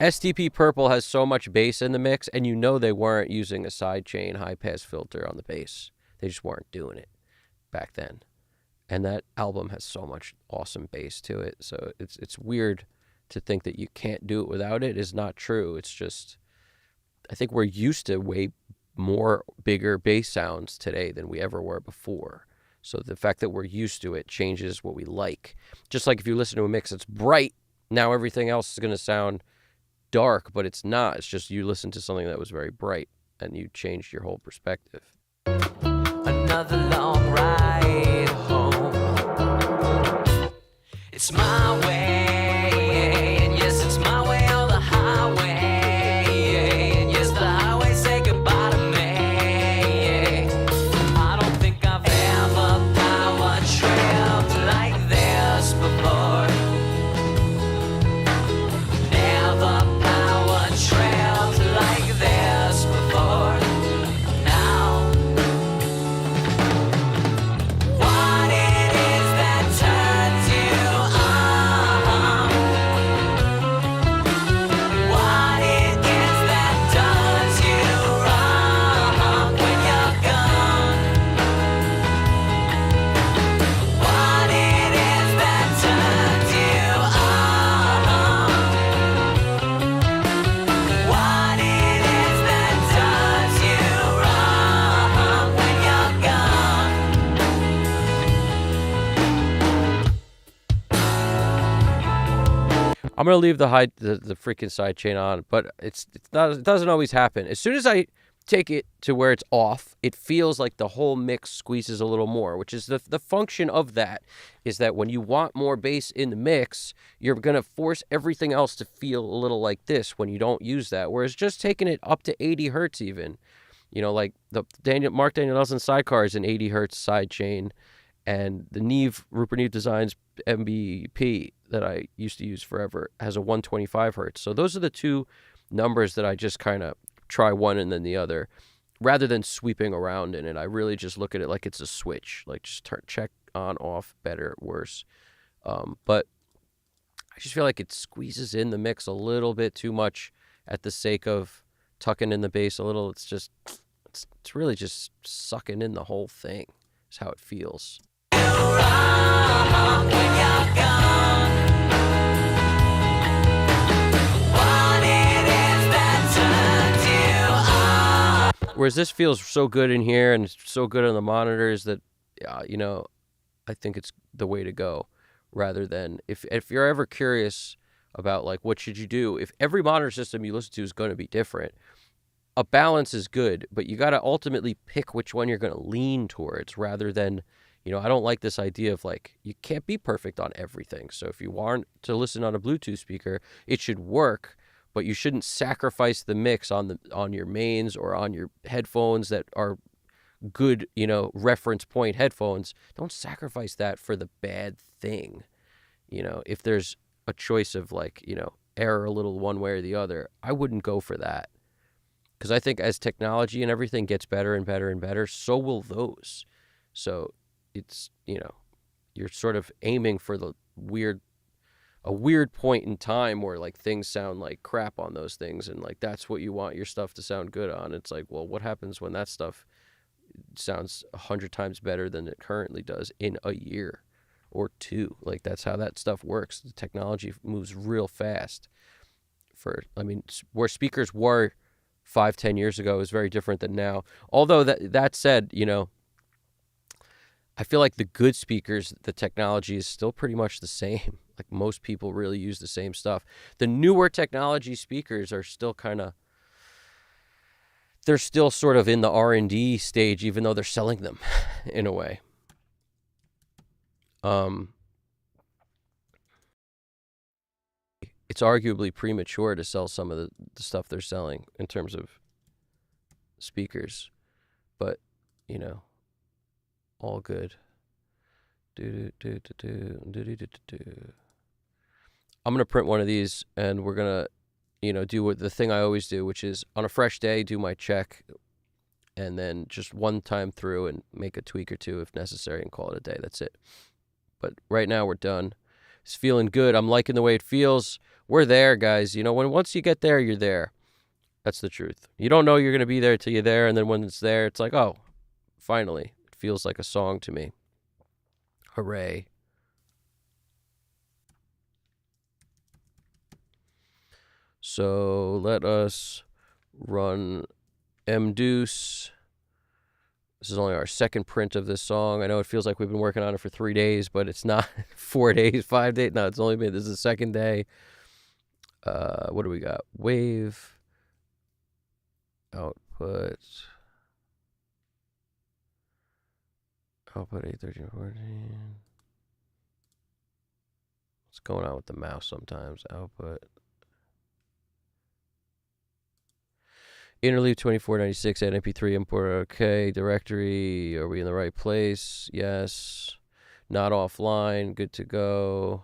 STP Purple has so much bass in the mix, and you know they weren't using a sidechain high-pass filter on the bass. They just weren't doing it back then. And that album has so much awesome bass to it, so it's weird to think that you can't do it without it is not true. It's just, I think we're used to way more bigger bass sounds today than we ever were before. So the fact that we're used to it changes what we like. Just like if you listen to a mix that's bright, now everything else is going to sound dark, but it's not. It's just you listen to something that was very bright and you changed your whole perspective. Another long ride home. It's my way, and yes, it's my way on the highway. And yes, the highway say goodbye to me. I don't think I've ever power trailed like this before. Never power trailed like this before. Now, what it is that turns you on? What it is that does you wrong when you're gone? What it is that turns you on? What it is that does you wrong when you're gone? I'm gonna leave the freaking sidechain on, but it's not. It doesn't always happen. As soon as I take it to where it's off, it feels like the whole mix squeezes a little more. Which is the function of that is that when you want more bass in the mix, you're gonna force everything else to feel a little like this when you don't use that. Whereas just taking it up to 80 hertz, even, you know, like the Mark Daniel Nelson sidecar is an 80 hertz sidechain, and the Rupert Neve Designs MBP that I used to use forever has a 125 hertz. So those are the two numbers that I just kind of try one and then the other, rather than sweeping around in it. I really just look at it like it's a switch, like just check on, off, better, worse. But I just feel like it squeezes in the mix a little bit too much at the sake of tucking in the bass a little. It's really just sucking in the whole thing is how it feels. Wrong when you're gone. Whereas this feels so good in here and it's so good on the monitors that, I think it's the way to go. Rather than if you're ever curious about like what should you do, if every monitor system you listen to is going to be different, a balance is good, but you got to ultimately pick which one you're going to lean towards rather than, I don't like this idea of like, you can't be perfect on everything. So if you want to listen on a Bluetooth speaker, it should work, but you shouldn't sacrifice the mix on your mains or on your headphones that are good, reference point headphones. Don't sacrifice that for the bad thing. If there's a choice of like, error a little one way or the other, I wouldn't go for that. Because I think as technology and everything gets better and better and better, so will those. So it's, you're sort of aiming for a weird point in time where like things sound like crap on those things. And like, that's what you want your stuff to sound good on. It's like, well, what happens when that stuff sounds 100 times better than it currently does in a year or two? Like, that's how that stuff works. The technology moves real fast. Where speakers were 5-10 years ago is very different than now. Although that said, I feel like the good speakers, the technology is still pretty much the same. Like, most people really use the same stuff. The newer technology speakers are still they're still sort of in the R&D stage, even though they're selling them in a way. It's arguably premature to sell some of the stuff they're selling in terms of speakers, but all good. I'm gonna print one of these, and we're gonna, do the thing I always do, which is on a fresh day, do my check, and then just one time through and make a tweak or two if necessary, and call it a day. That's it. But right now we're done. It's feeling good. I'm liking the way it feels. We're there, guys. Once you get there, you're there. That's the truth. You don't know you're going to be there till you're there, and then when it's there, it's like, oh, finally. It feels like a song to me. Hooray. So let us run M-Deuce. This is only our second print of this song. I know it feels like we've been working on it for 3 days, but it's not 4 days, 5 days. No, it's only been, this is the second day. What do we got? Wave. Output 8, 13, 14. What's going on with the mouse sometimes? Output. Interleave 2496 at MP3 import. Okay. Directory. Are we in the right place? Yes. Not offline. Good to go.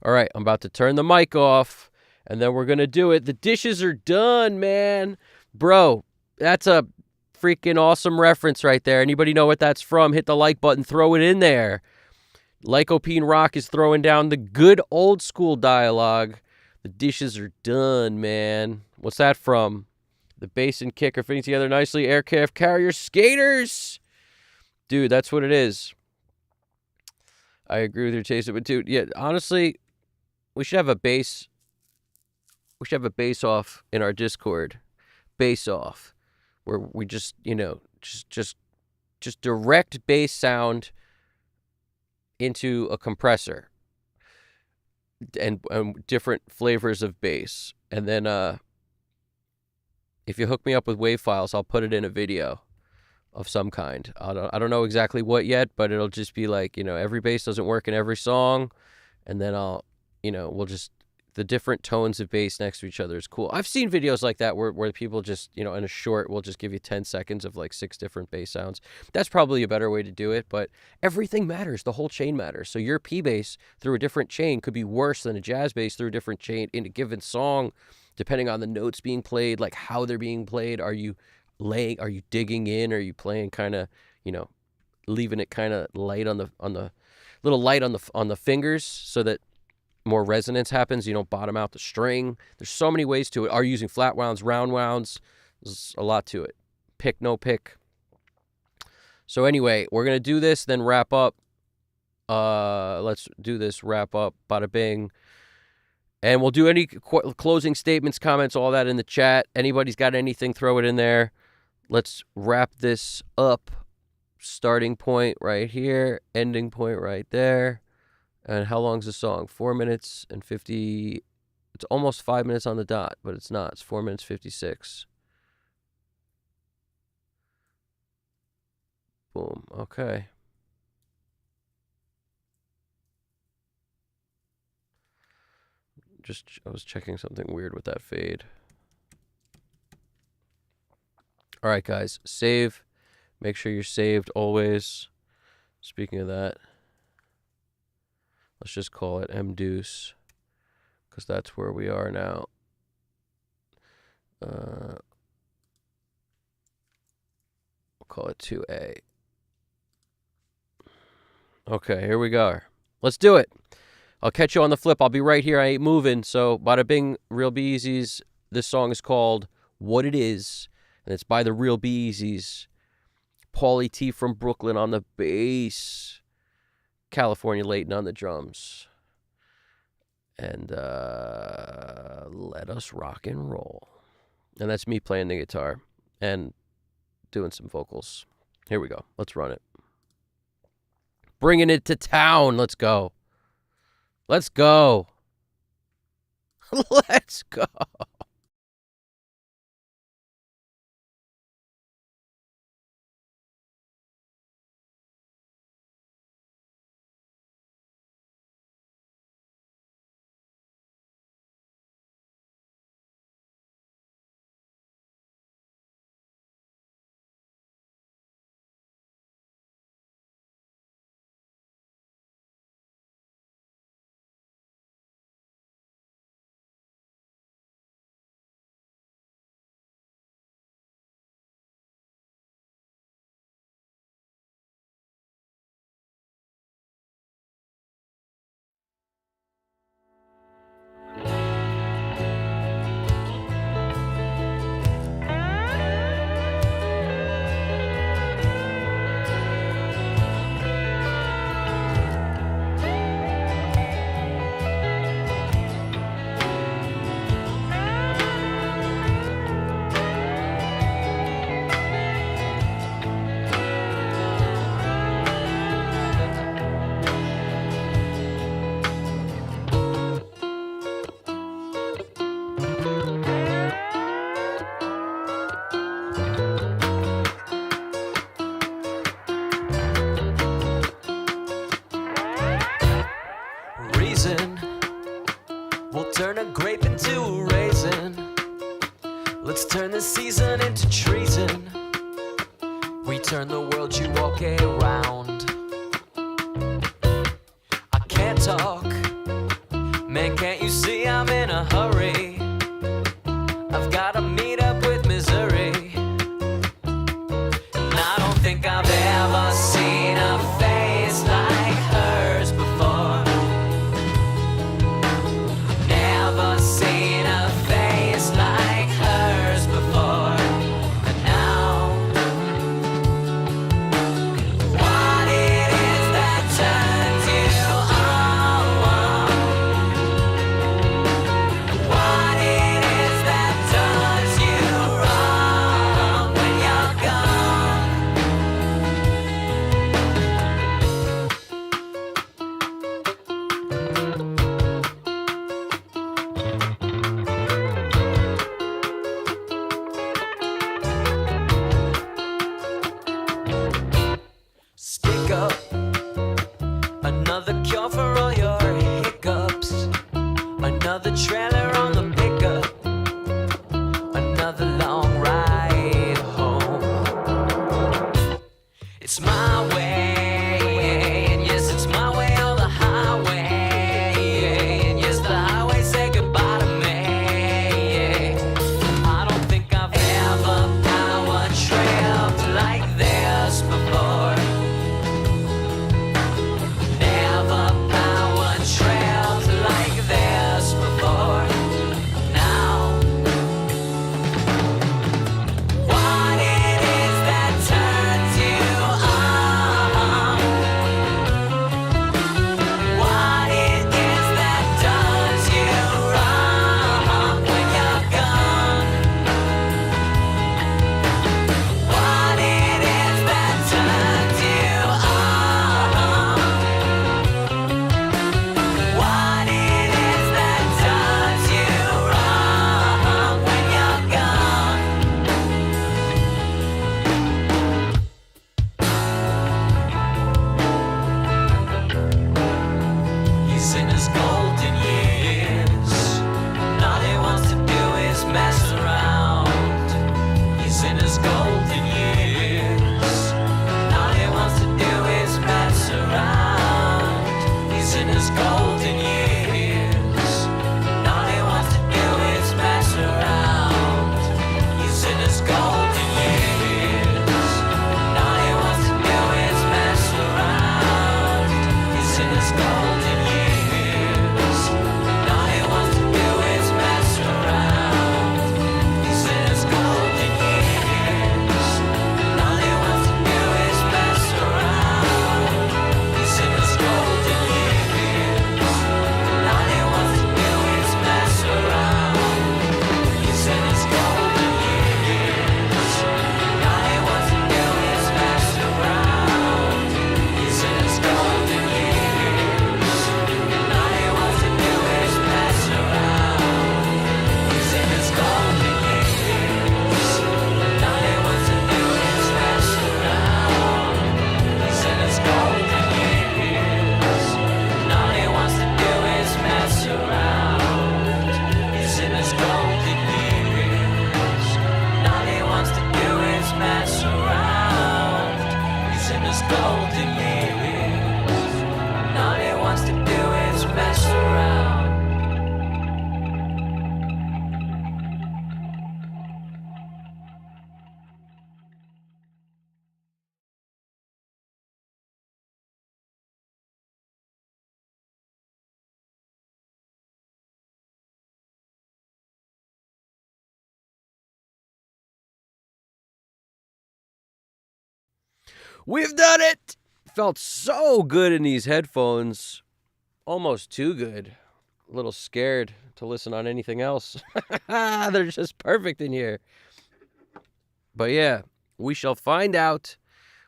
All right, I'm about to turn the mic off, and then we're going to do it. The dishes are done, man. Bro, that's a freaking awesome reference right there. Anybody know what that's from? Hit the like button. Throw it in there. Lycopene Rock is throwing down the good old school dialogue. The dishes are done, man. What's that from? The bass and kick are fitting together nicely. Aircraft carrier skaters. Dude, that's what it is. I agree with your taste of it, too. Yeah, honestly, we should have a bass. We should have a bass off in our Discord. Bass off. Where we just, just direct bass sound into a compressor. And different flavors of bass. And then if you hook me up with wave files, I'll put it in a video of some kind. I don't know exactly what yet, but it'll just be like, every bass doesn't work in every song. And then I'll, we'll just, the different tones of bass next to each other is cool. I've seen videos like that where people just, in a short will just give you 10 seconds of like 6 different bass sounds. That's probably a better way to do it, but everything matters. The whole chain matters. So your P bass through a different chain could be worse than a jazz bass through a different chain in a given song, depending on the notes being played, like how they're being played. Are you digging in? Are you playing kind of, leaving it kind of light on the little light on the fingers so that more resonance happens? You don't bottom out the string. There's so many ways to it. Are you using flat wounds, round wounds? There's a lot to it. Pick, no pick. So anyway, we're gonna do this, then wrap up. Let's do this, wrap up, bada bing. And we'll do any closing statements, comments, all that in the chat. Anybody's got anything, throw it in there. Let's wrap this up. Starting point right here, ending point right there. And how long's the song? 4 minutes and 50. It's almost 5 minutes on the dot, but it's not. It's 4 minutes 56. Boom. Okay. I was checking something weird with that fade. All right, guys, save. Make sure you're saved always. Speaking of that, let's just call it M Deuce, because that's where we are now. We'll call it 2A. Okay, here we go. Let's do it. I'll catch you on the flip. I'll be right here. I ain't moving. So, bada bing, Real Be-Easy's. This song is called What It Is, and it's by the Real Be-Easy's. Paulie T from Brooklyn on the bass. California Layton on the drums. And let us rock and roll. And that's me playing the guitar and doing some vocals. Here we go. Let's run it. Bringing it to town. Let's go. Let's go. Let's go. We'll turn a grape into a raisin. Let's turn the season into treason. We turn the world, you walk around. I can't talk, man, can't you see I'm in a hurry? I've gotta meet up with Missouri. And I don't think I've ever seen a face like hers before. Never seen a face like hers before. And now, what it is that turns you on? What it is that does you wrong when you're stick up another cure for all your hiccups, another trailer on the pickup, another long ride home. It's my way, and yes, it's my way or the highway, and yes, the highway said goodbye to me. I don't think I've ever power trailed like this before. Never power trailed like this before. golden years. And all he wants to do is mess around. He's in his golden years. And all he wants to do is mess around. He's in his golden years. And all he wants to do is mess around. He's in his golden years. And all he wants to do is mess around. He's in his golden years. And all he wants to do is mess around. He's in his golden years. And all he wants to do is mess around. He's in his golden years. And all he wants to do is mess around. He's in his golden years. And all he wants to do is mess around. He's in his golden years. And all he wants to do is mess around. We've done it! Felt so good in these headphones. Almost too good. A little scared to listen on anything else. They're just perfect in here. But yeah, we shall find out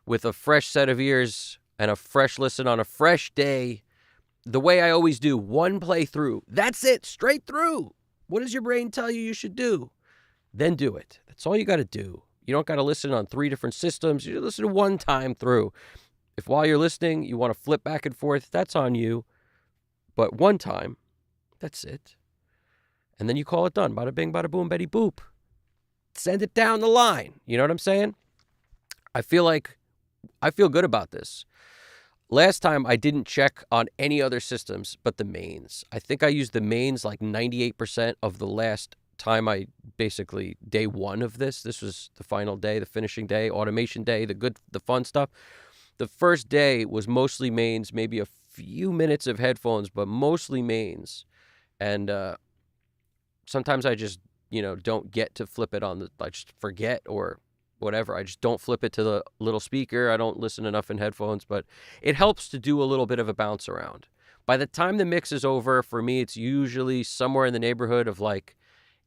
with a fresh set of ears and a fresh listen on a fresh day. The way I always do, one playthrough. That's it, straight through. What does your brain tell you should do? Then do it. That's all you got to do. You don't got to listen on 3 different systems. You listen one time through. If while you're listening, you want to flip back and forth, that's on you. But one time, that's it. And then you call it done. Bada bing, bada boom, betty boop. Send it down the line. You know what I'm saying? I feel good about this. Last time I didn't check on any other systems but the mains. I think I used the mains like 98% of the last time I basically, day one of this. This was the final day, the finishing day, automation day, the fun stuff. The first day was mostly mains, maybe a few minutes of headphones, but mostly mains. And sometimes I just, don't get to flip it I just forget or whatever. I just don't flip it to the little speaker. I don't listen enough in headphones, but it helps to do a little bit of a bounce around. By the time the mix is over, for me, it's usually somewhere in the neighborhood of like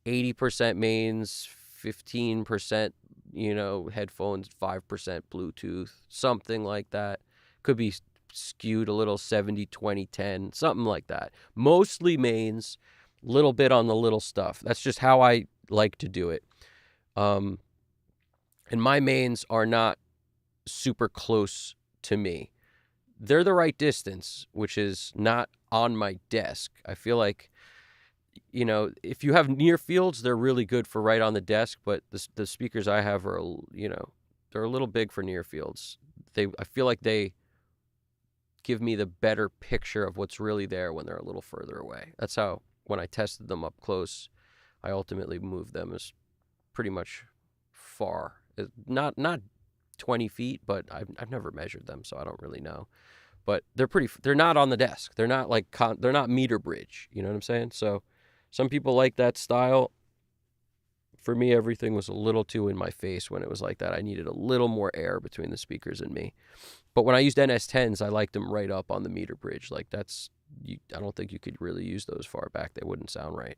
80% mains, 15%, headphones, 5% Bluetooth, something like that. Could be skewed a little 70, 20, 10, something like that. Mostly mains, little bit on the little stuff. That's just how I like to do it. And my mains are not super close to me. They're the right distance, which is not on my desk. I feel like, if you have near fields, they're really good for right on the desk, but the speakers I have are, they're a little big for near fields. I feel like they give me the better picture of what's really there when they're a little further away. That's how, when I tested them up close, I ultimately moved them as pretty much far. Not 20 feet, but I've never measured them, so I don't really know. But they're not on the desk. They're not they're not meter bridge. You know what I'm saying? So some people like that style. For me, everything was a little too in my face when it was like that. I needed a little more air between the speakers and me. But when I used NS10s, I liked them right up on the meter bridge. I don't think you could really use those far back. They wouldn't sound right.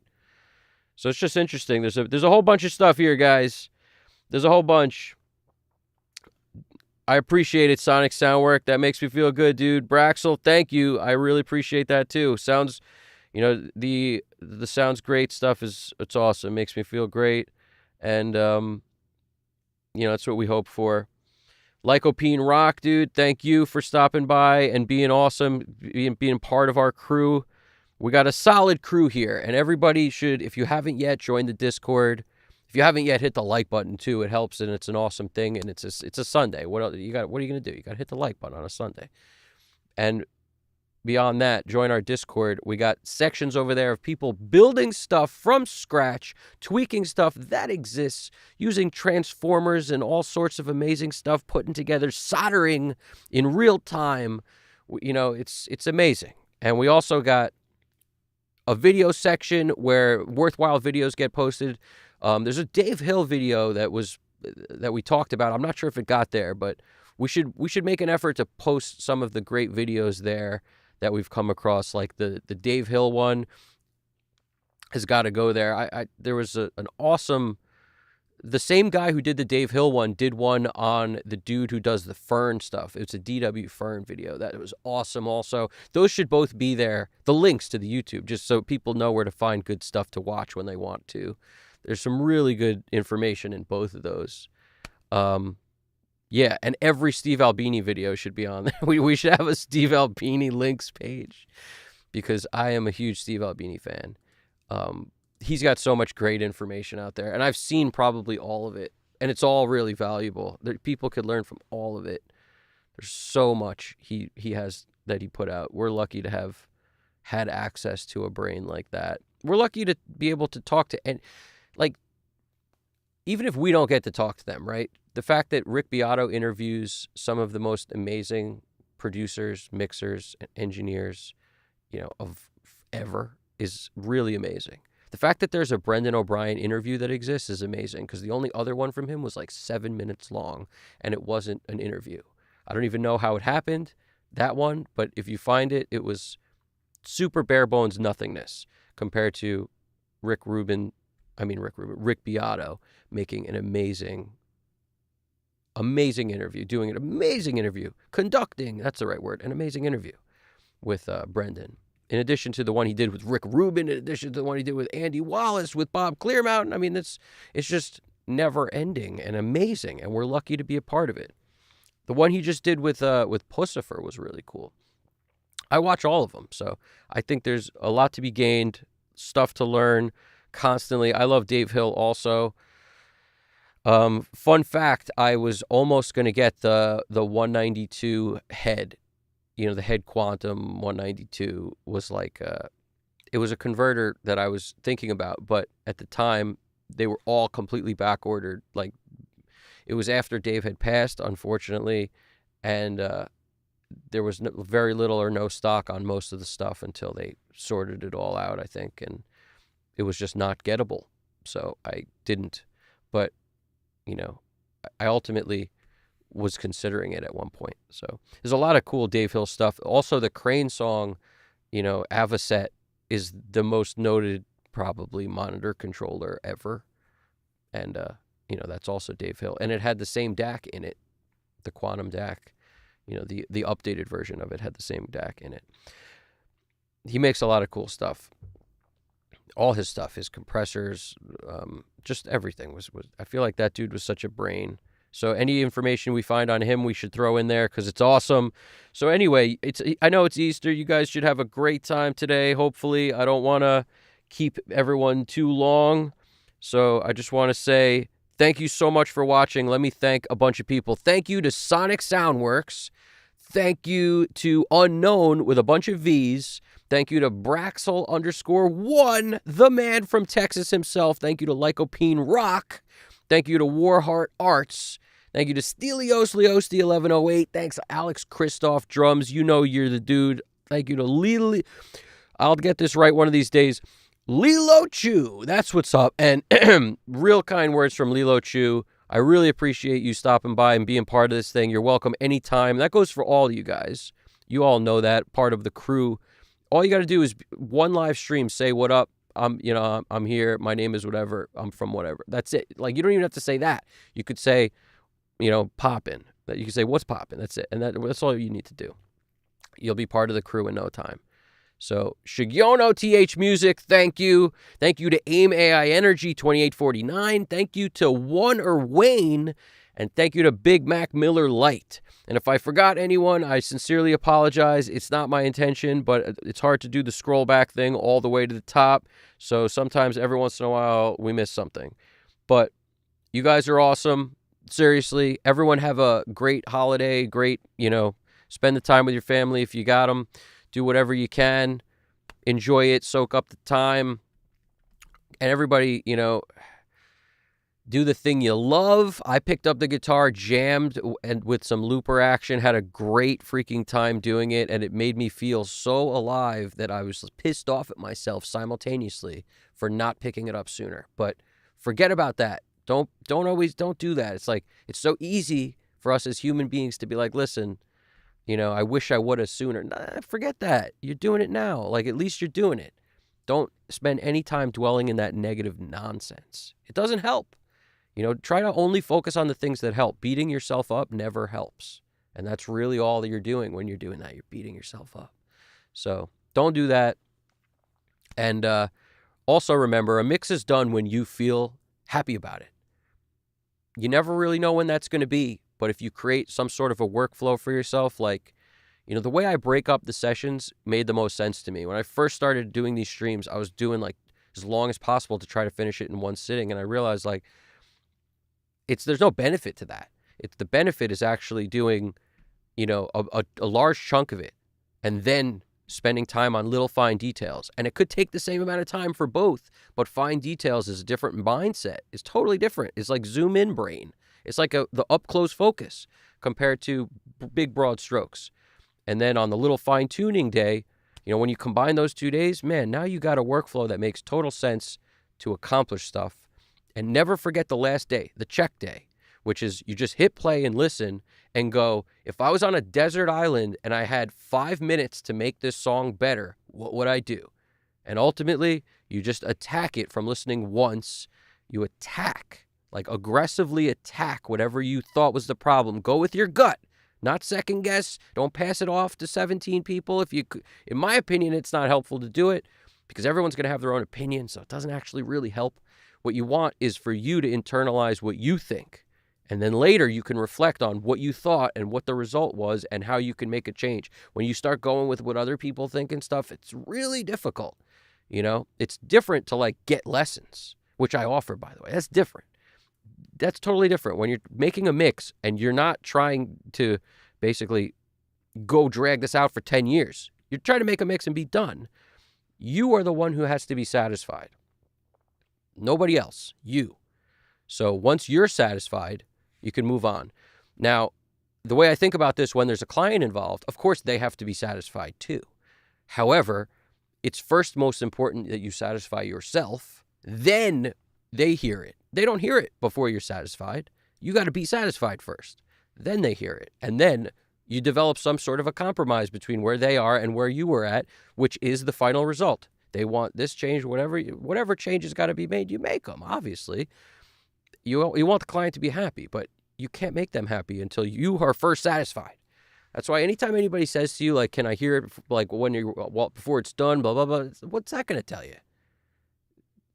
So it's just interesting. There's a whole bunch of stuff here, guys. There's a whole bunch. I appreciate it, Sonic Soundwork. That makes me feel good, dude. Braxel, thank you. I really appreciate that too. Sounds, the sounds great stuff it's awesome. Makes me feel great. And that's what we hope for. Lycopene Rock, dude, thank you for stopping by and being awesome, being part of our crew. We got a solid crew here, and everybody should, if you haven't yet, join the Discord. If you haven't yet, hit the like button too. It helps, and it's an awesome thing. And it's a Sunday. What are you gonna do? You gotta hit the like button on a Sunday. And beyond that, join our Discord. We got sections over there of people building stuff from scratch, tweaking stuff that exists, using transformers and all sorts of amazing stuff, putting together, soldering in real time. it's amazing. And we also got a video section where worthwhile videos get posted. There's a Dave Hill video that we talked about. I'm not sure if it got there, but we should make an effort to post some of the great videos there that we've come across. Like the Dave Hill one has got to go there. There was an awesome. The same guy who did the Dave Hill one did one on the dude who does the Fern stuff. It's a DW Fern video. That was awesome also. Those should both be there. The links to the YouTube, just so people know where to find good stuff to watch when they want to. There's some really good information in both of those. Yeah, and every Steve Albini video should be on there. We should have a Steve Albini links page because I am a huge Steve Albini fan. He's got so much great information out there, and I've seen probably all of it, and it's all really valuable. People could learn from all of it. There's so much he has that he put out. We're lucky to have had access to a brain like that. We're lucky to be able to talk to, and like, even if we don't get to talk to them, right? The fact that Rick Beato interviews some of the most amazing producers, mixers, and engineers, of ever is really amazing. The fact that there's a Brendan O'Brien interview that exists is amazing because the only other one from him was like 7 minutes long and it wasn't an interview. I don't even know how it happened, that one, but if you find it, it was super bare bones nothingness compared to Rick Beato making an amazing interview, doing an amazing interview, conducting, that's the right word, an amazing interview with Brendan. In addition to the one he did with Rick Rubin, in addition to the one he did with Andy Wallace, with Bob Clearmountain. I mean, it's just never ending and amazing, and we're lucky to be a part of it. The one he just did with Pussifer was really cool. I watch all of them, so I think there's a lot to be gained, stuff to learn constantly. I love Dave Hill also. Fun fact, I was almost going to get the 192 head. The head Quantum 192 was like, it was a converter that I was thinking about, but at the time, they were all completely back ordered. Like, it was after Dave had passed, unfortunately, and there was very little or no stock on most of the stuff until they sorted it all out, I think, and it was just not gettable. So I didn't, but, I ultimately was considering it at one point. So there's a lot of cool Dave Hill stuff. Also, the Crane song, Avocet is the most noted probably monitor controller ever. And, that's also Dave Hill. And it had the same DAC in it, the Quantum DAC. The updated version of it had the same DAC in it. He makes a lot of cool stuff. All his stuff, his compressors, just everything was. I feel like that dude was such a brain. So any information we find on him, we should throw in there because it's awesome. So anyway, I know it's Easter. You guys should have a great time today, hopefully. I don't want to keep everyone too long. So I just want to say thank you so much for watching. Let me thank a bunch of people. Thank you to Sonic Soundworks. Thank you to Unknown with a bunch of V's. Thank you to Braxel_1, the man from Texas himself. Thank you to Lycopene Rock. Thank you to Warheart Arts. Thank you to Stelios Leosti 1108. Thanks, Alex Christoph Drums. You're the dude. Thank you to Lilo. I'll get this right one of these days. Lilo Chu. That's what's up. And real kind words from Lilo Chu. I really appreciate you stopping by and being part of this thing. You're welcome anytime. That goes for all of you guys. You all know that. Part of the crew. All you got to do is one live stream. Say what up. I'm here. My name is whatever. I'm from whatever. That's it. Like, you don't even have to say that. You could say, poppin'. You can say, what's poppin'? That's it. And that's all you need to do. You'll be part of the crew in no time. So, Shigyono TH Music, thank you. Thank you to AIM AI Energy 2849. Thank you to Wayne. And thank you to Big Mac Miller Light. And if I forgot anyone, I sincerely apologize. It's not my intention, but it's hard to do the scroll back thing all the way to the top. So sometimes, every once in a while, we miss something. But you guys are awesome. Seriously, everyone have a great holiday. Great, spend the time with your family if you got them. Do whatever you can. Enjoy it. Soak up the time. And everybody, do the thing you love. I picked up the guitar, jammed, and with some looper action, had a great freaking time doing it, and it made me feel so alive that I was pissed off at myself simultaneously for not picking it up sooner. But forget about that. Don't do that. It's like, it's so easy for us as human beings to be like, listen, I wish I would have sooner. Nah, forget that. You're doing it now. Like, at least you're doing it. Don't spend any time dwelling in that negative nonsense. It doesn't help. Try to only focus on the things that help. Beating yourself up never helps. And that's really all that you're doing when you're doing that. You're beating yourself up. So don't do that. And also remember, a mix is done when you feel happy about it. You never really know when that's going to be. But if you create some sort of a workflow for yourself, like, the way I break up the sessions made the most sense to me. When I first started doing these streams, I was doing like as long as possible to try to finish it in one sitting. And I realized like, there's no benefit to that. The benefit is actually doing, a large chunk of it and then spending time on little fine details. And it could take the same amount of time for both, but fine details is a different mindset. It's totally different. It's like zoom in brain. It's like the up close focus compared to big broad strokes. And then on the little fine tuning day, when you combine those 2 days, man, now you got a workflow that makes total sense to accomplish stuff. And never forget the last day, the check day, which is you just hit play and listen and go, if I was on a desert island and I had 5 minutes to make this song better, what would I do? And ultimately, you just attack it from listening once. You attack, like aggressively attack whatever you thought was the problem. Go with your gut, not second guess. Don't pass it off to 17 people. In my opinion, it's not helpful to do it because everyone's going to have their own opinion, so it doesn't actually really help. What you want is for you to internalize what you think. And then later you can reflect on what you thought and what the result was and how you can make a change. When you start going with what other people think and stuff, it's really difficult. It's different to like get lessons, which I offer, by the way. That's different. That's totally different. When you're making a mix and you're not trying to basically go drag this out for 10 years. You're trying to make a mix and be done. You are the one who has to be satisfied. Nobody else, you. So once you're satisfied, you can move on. Now, the way I think about this, when there's a client involved, of course they have to be satisfied too. However, it's first most important that you satisfy yourself, then they hear it. They don't hear it before you're satisfied. You got to be satisfied first. Then they hear it. And then you develop some sort of a compromise between where they are and where you were at, which is the final result. They want this change, whatever changes got to be made, you make them, obviously. You want the client to be happy, but you can't make them happy until you are first satisfied. That's why anytime anybody says to you, like, can I hear it, like, before it's done, blah, blah, blah, what's that going to tell you?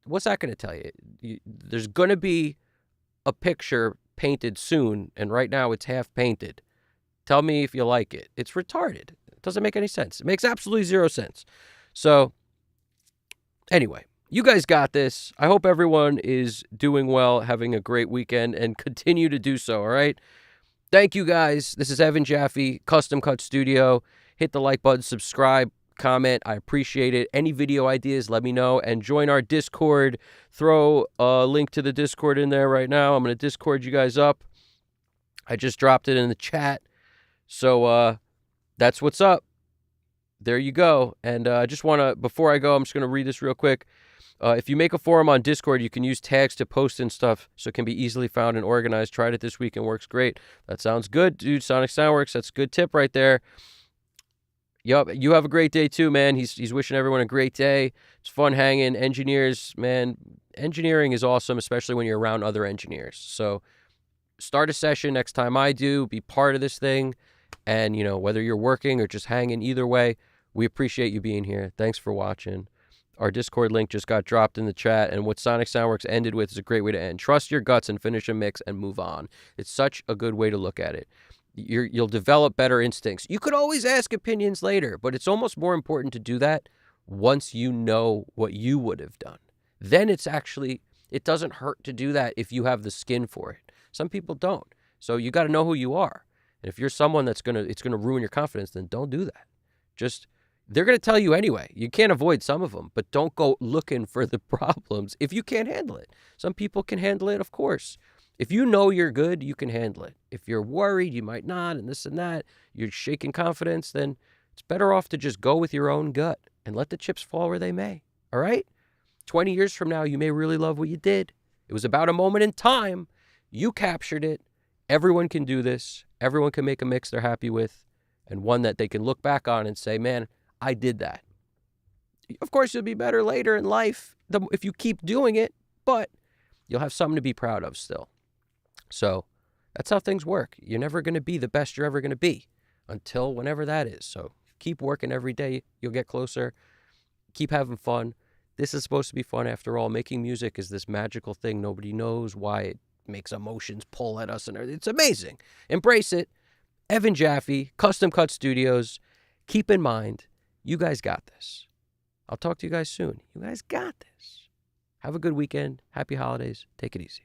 What's that going to tell you? There's going to be a picture painted soon, and right now it's half painted. Tell me if you like it. It's retarded. It doesn't make any sense. It makes absolutely zero sense. So, anyway, you guys got this. I hope everyone is doing well, having a great weekend, and continue to do so, all right? Thank you, guys. This is Evan Jaffe, Custom Cut Studio. Hit the like button, subscribe, comment. I appreciate it. Any video ideas, let me know. And join our Discord. Throw a link to the Discord in there right now. I'm going to Discord you guys up. I just dropped it in the chat. So that's what's up. There you go. And I just want to, before I go, I'm just going to read this real quick. If you make a forum on Discord, you can use tags to post and stuff so it can be easily found and organized. Tried it this week and works great. That sounds good, dude. Sonic Soundworks, that's a good tip right there. Yup, you have a great day too, man. He's wishing everyone a great day. It's fun hanging. Engineers, man, engineering is awesome, especially when you're around other engineers. So start a session next time I do. Be part of this thing. And, whether you're working or just hanging, either way, we appreciate you being here. Thanks for watching. Our Discord link just got dropped in the chat, and what Sonic Soundworks ended with is a great way to end. Trust your guts and finish a mix and move on. It's such a good way to look at it. You'll develop better instincts. You could always ask opinions later, but it's almost more important to do that once you know what you would have done. Then it doesn't hurt to do that if you have the skin for it. Some people don't. So you got to know who you are. And if you're someone it's going to ruin your confidence, then don't do that. Just They're going to tell you anyway. You can't avoid some of them, but don't go looking for the problems if you can't handle it. Some people can handle it, of course. If you know you're good, you can handle it. If you're worried you might not, and this and that, you're shaking confidence, then it's better off to just go with your own gut and let the chips fall where they may. All right? 20 years from now, you may really love what you did. It was about a moment in time. You captured it. Everyone can do this. Everyone can make a mix they're happy with, and one that they can look back on and say, man, I did that. Of course, you'll be better later in life if you keep doing it, but you'll have something to be proud of still. So that's how things work. You're never going to be the best you're ever going to be until whenever that is. So keep working every day. You'll get closer. Keep having fun. This is supposed to be fun after all. Making music is this magical thing. Nobody knows why it makes emotions pull at us, and it's amazing. Embrace it. Evan Jaffe, Custom Cut Studios. Keep in mind, you guys got this. I'll talk to you guys soon. You guys got this. Have a good weekend. Happy holidays. Take it easy.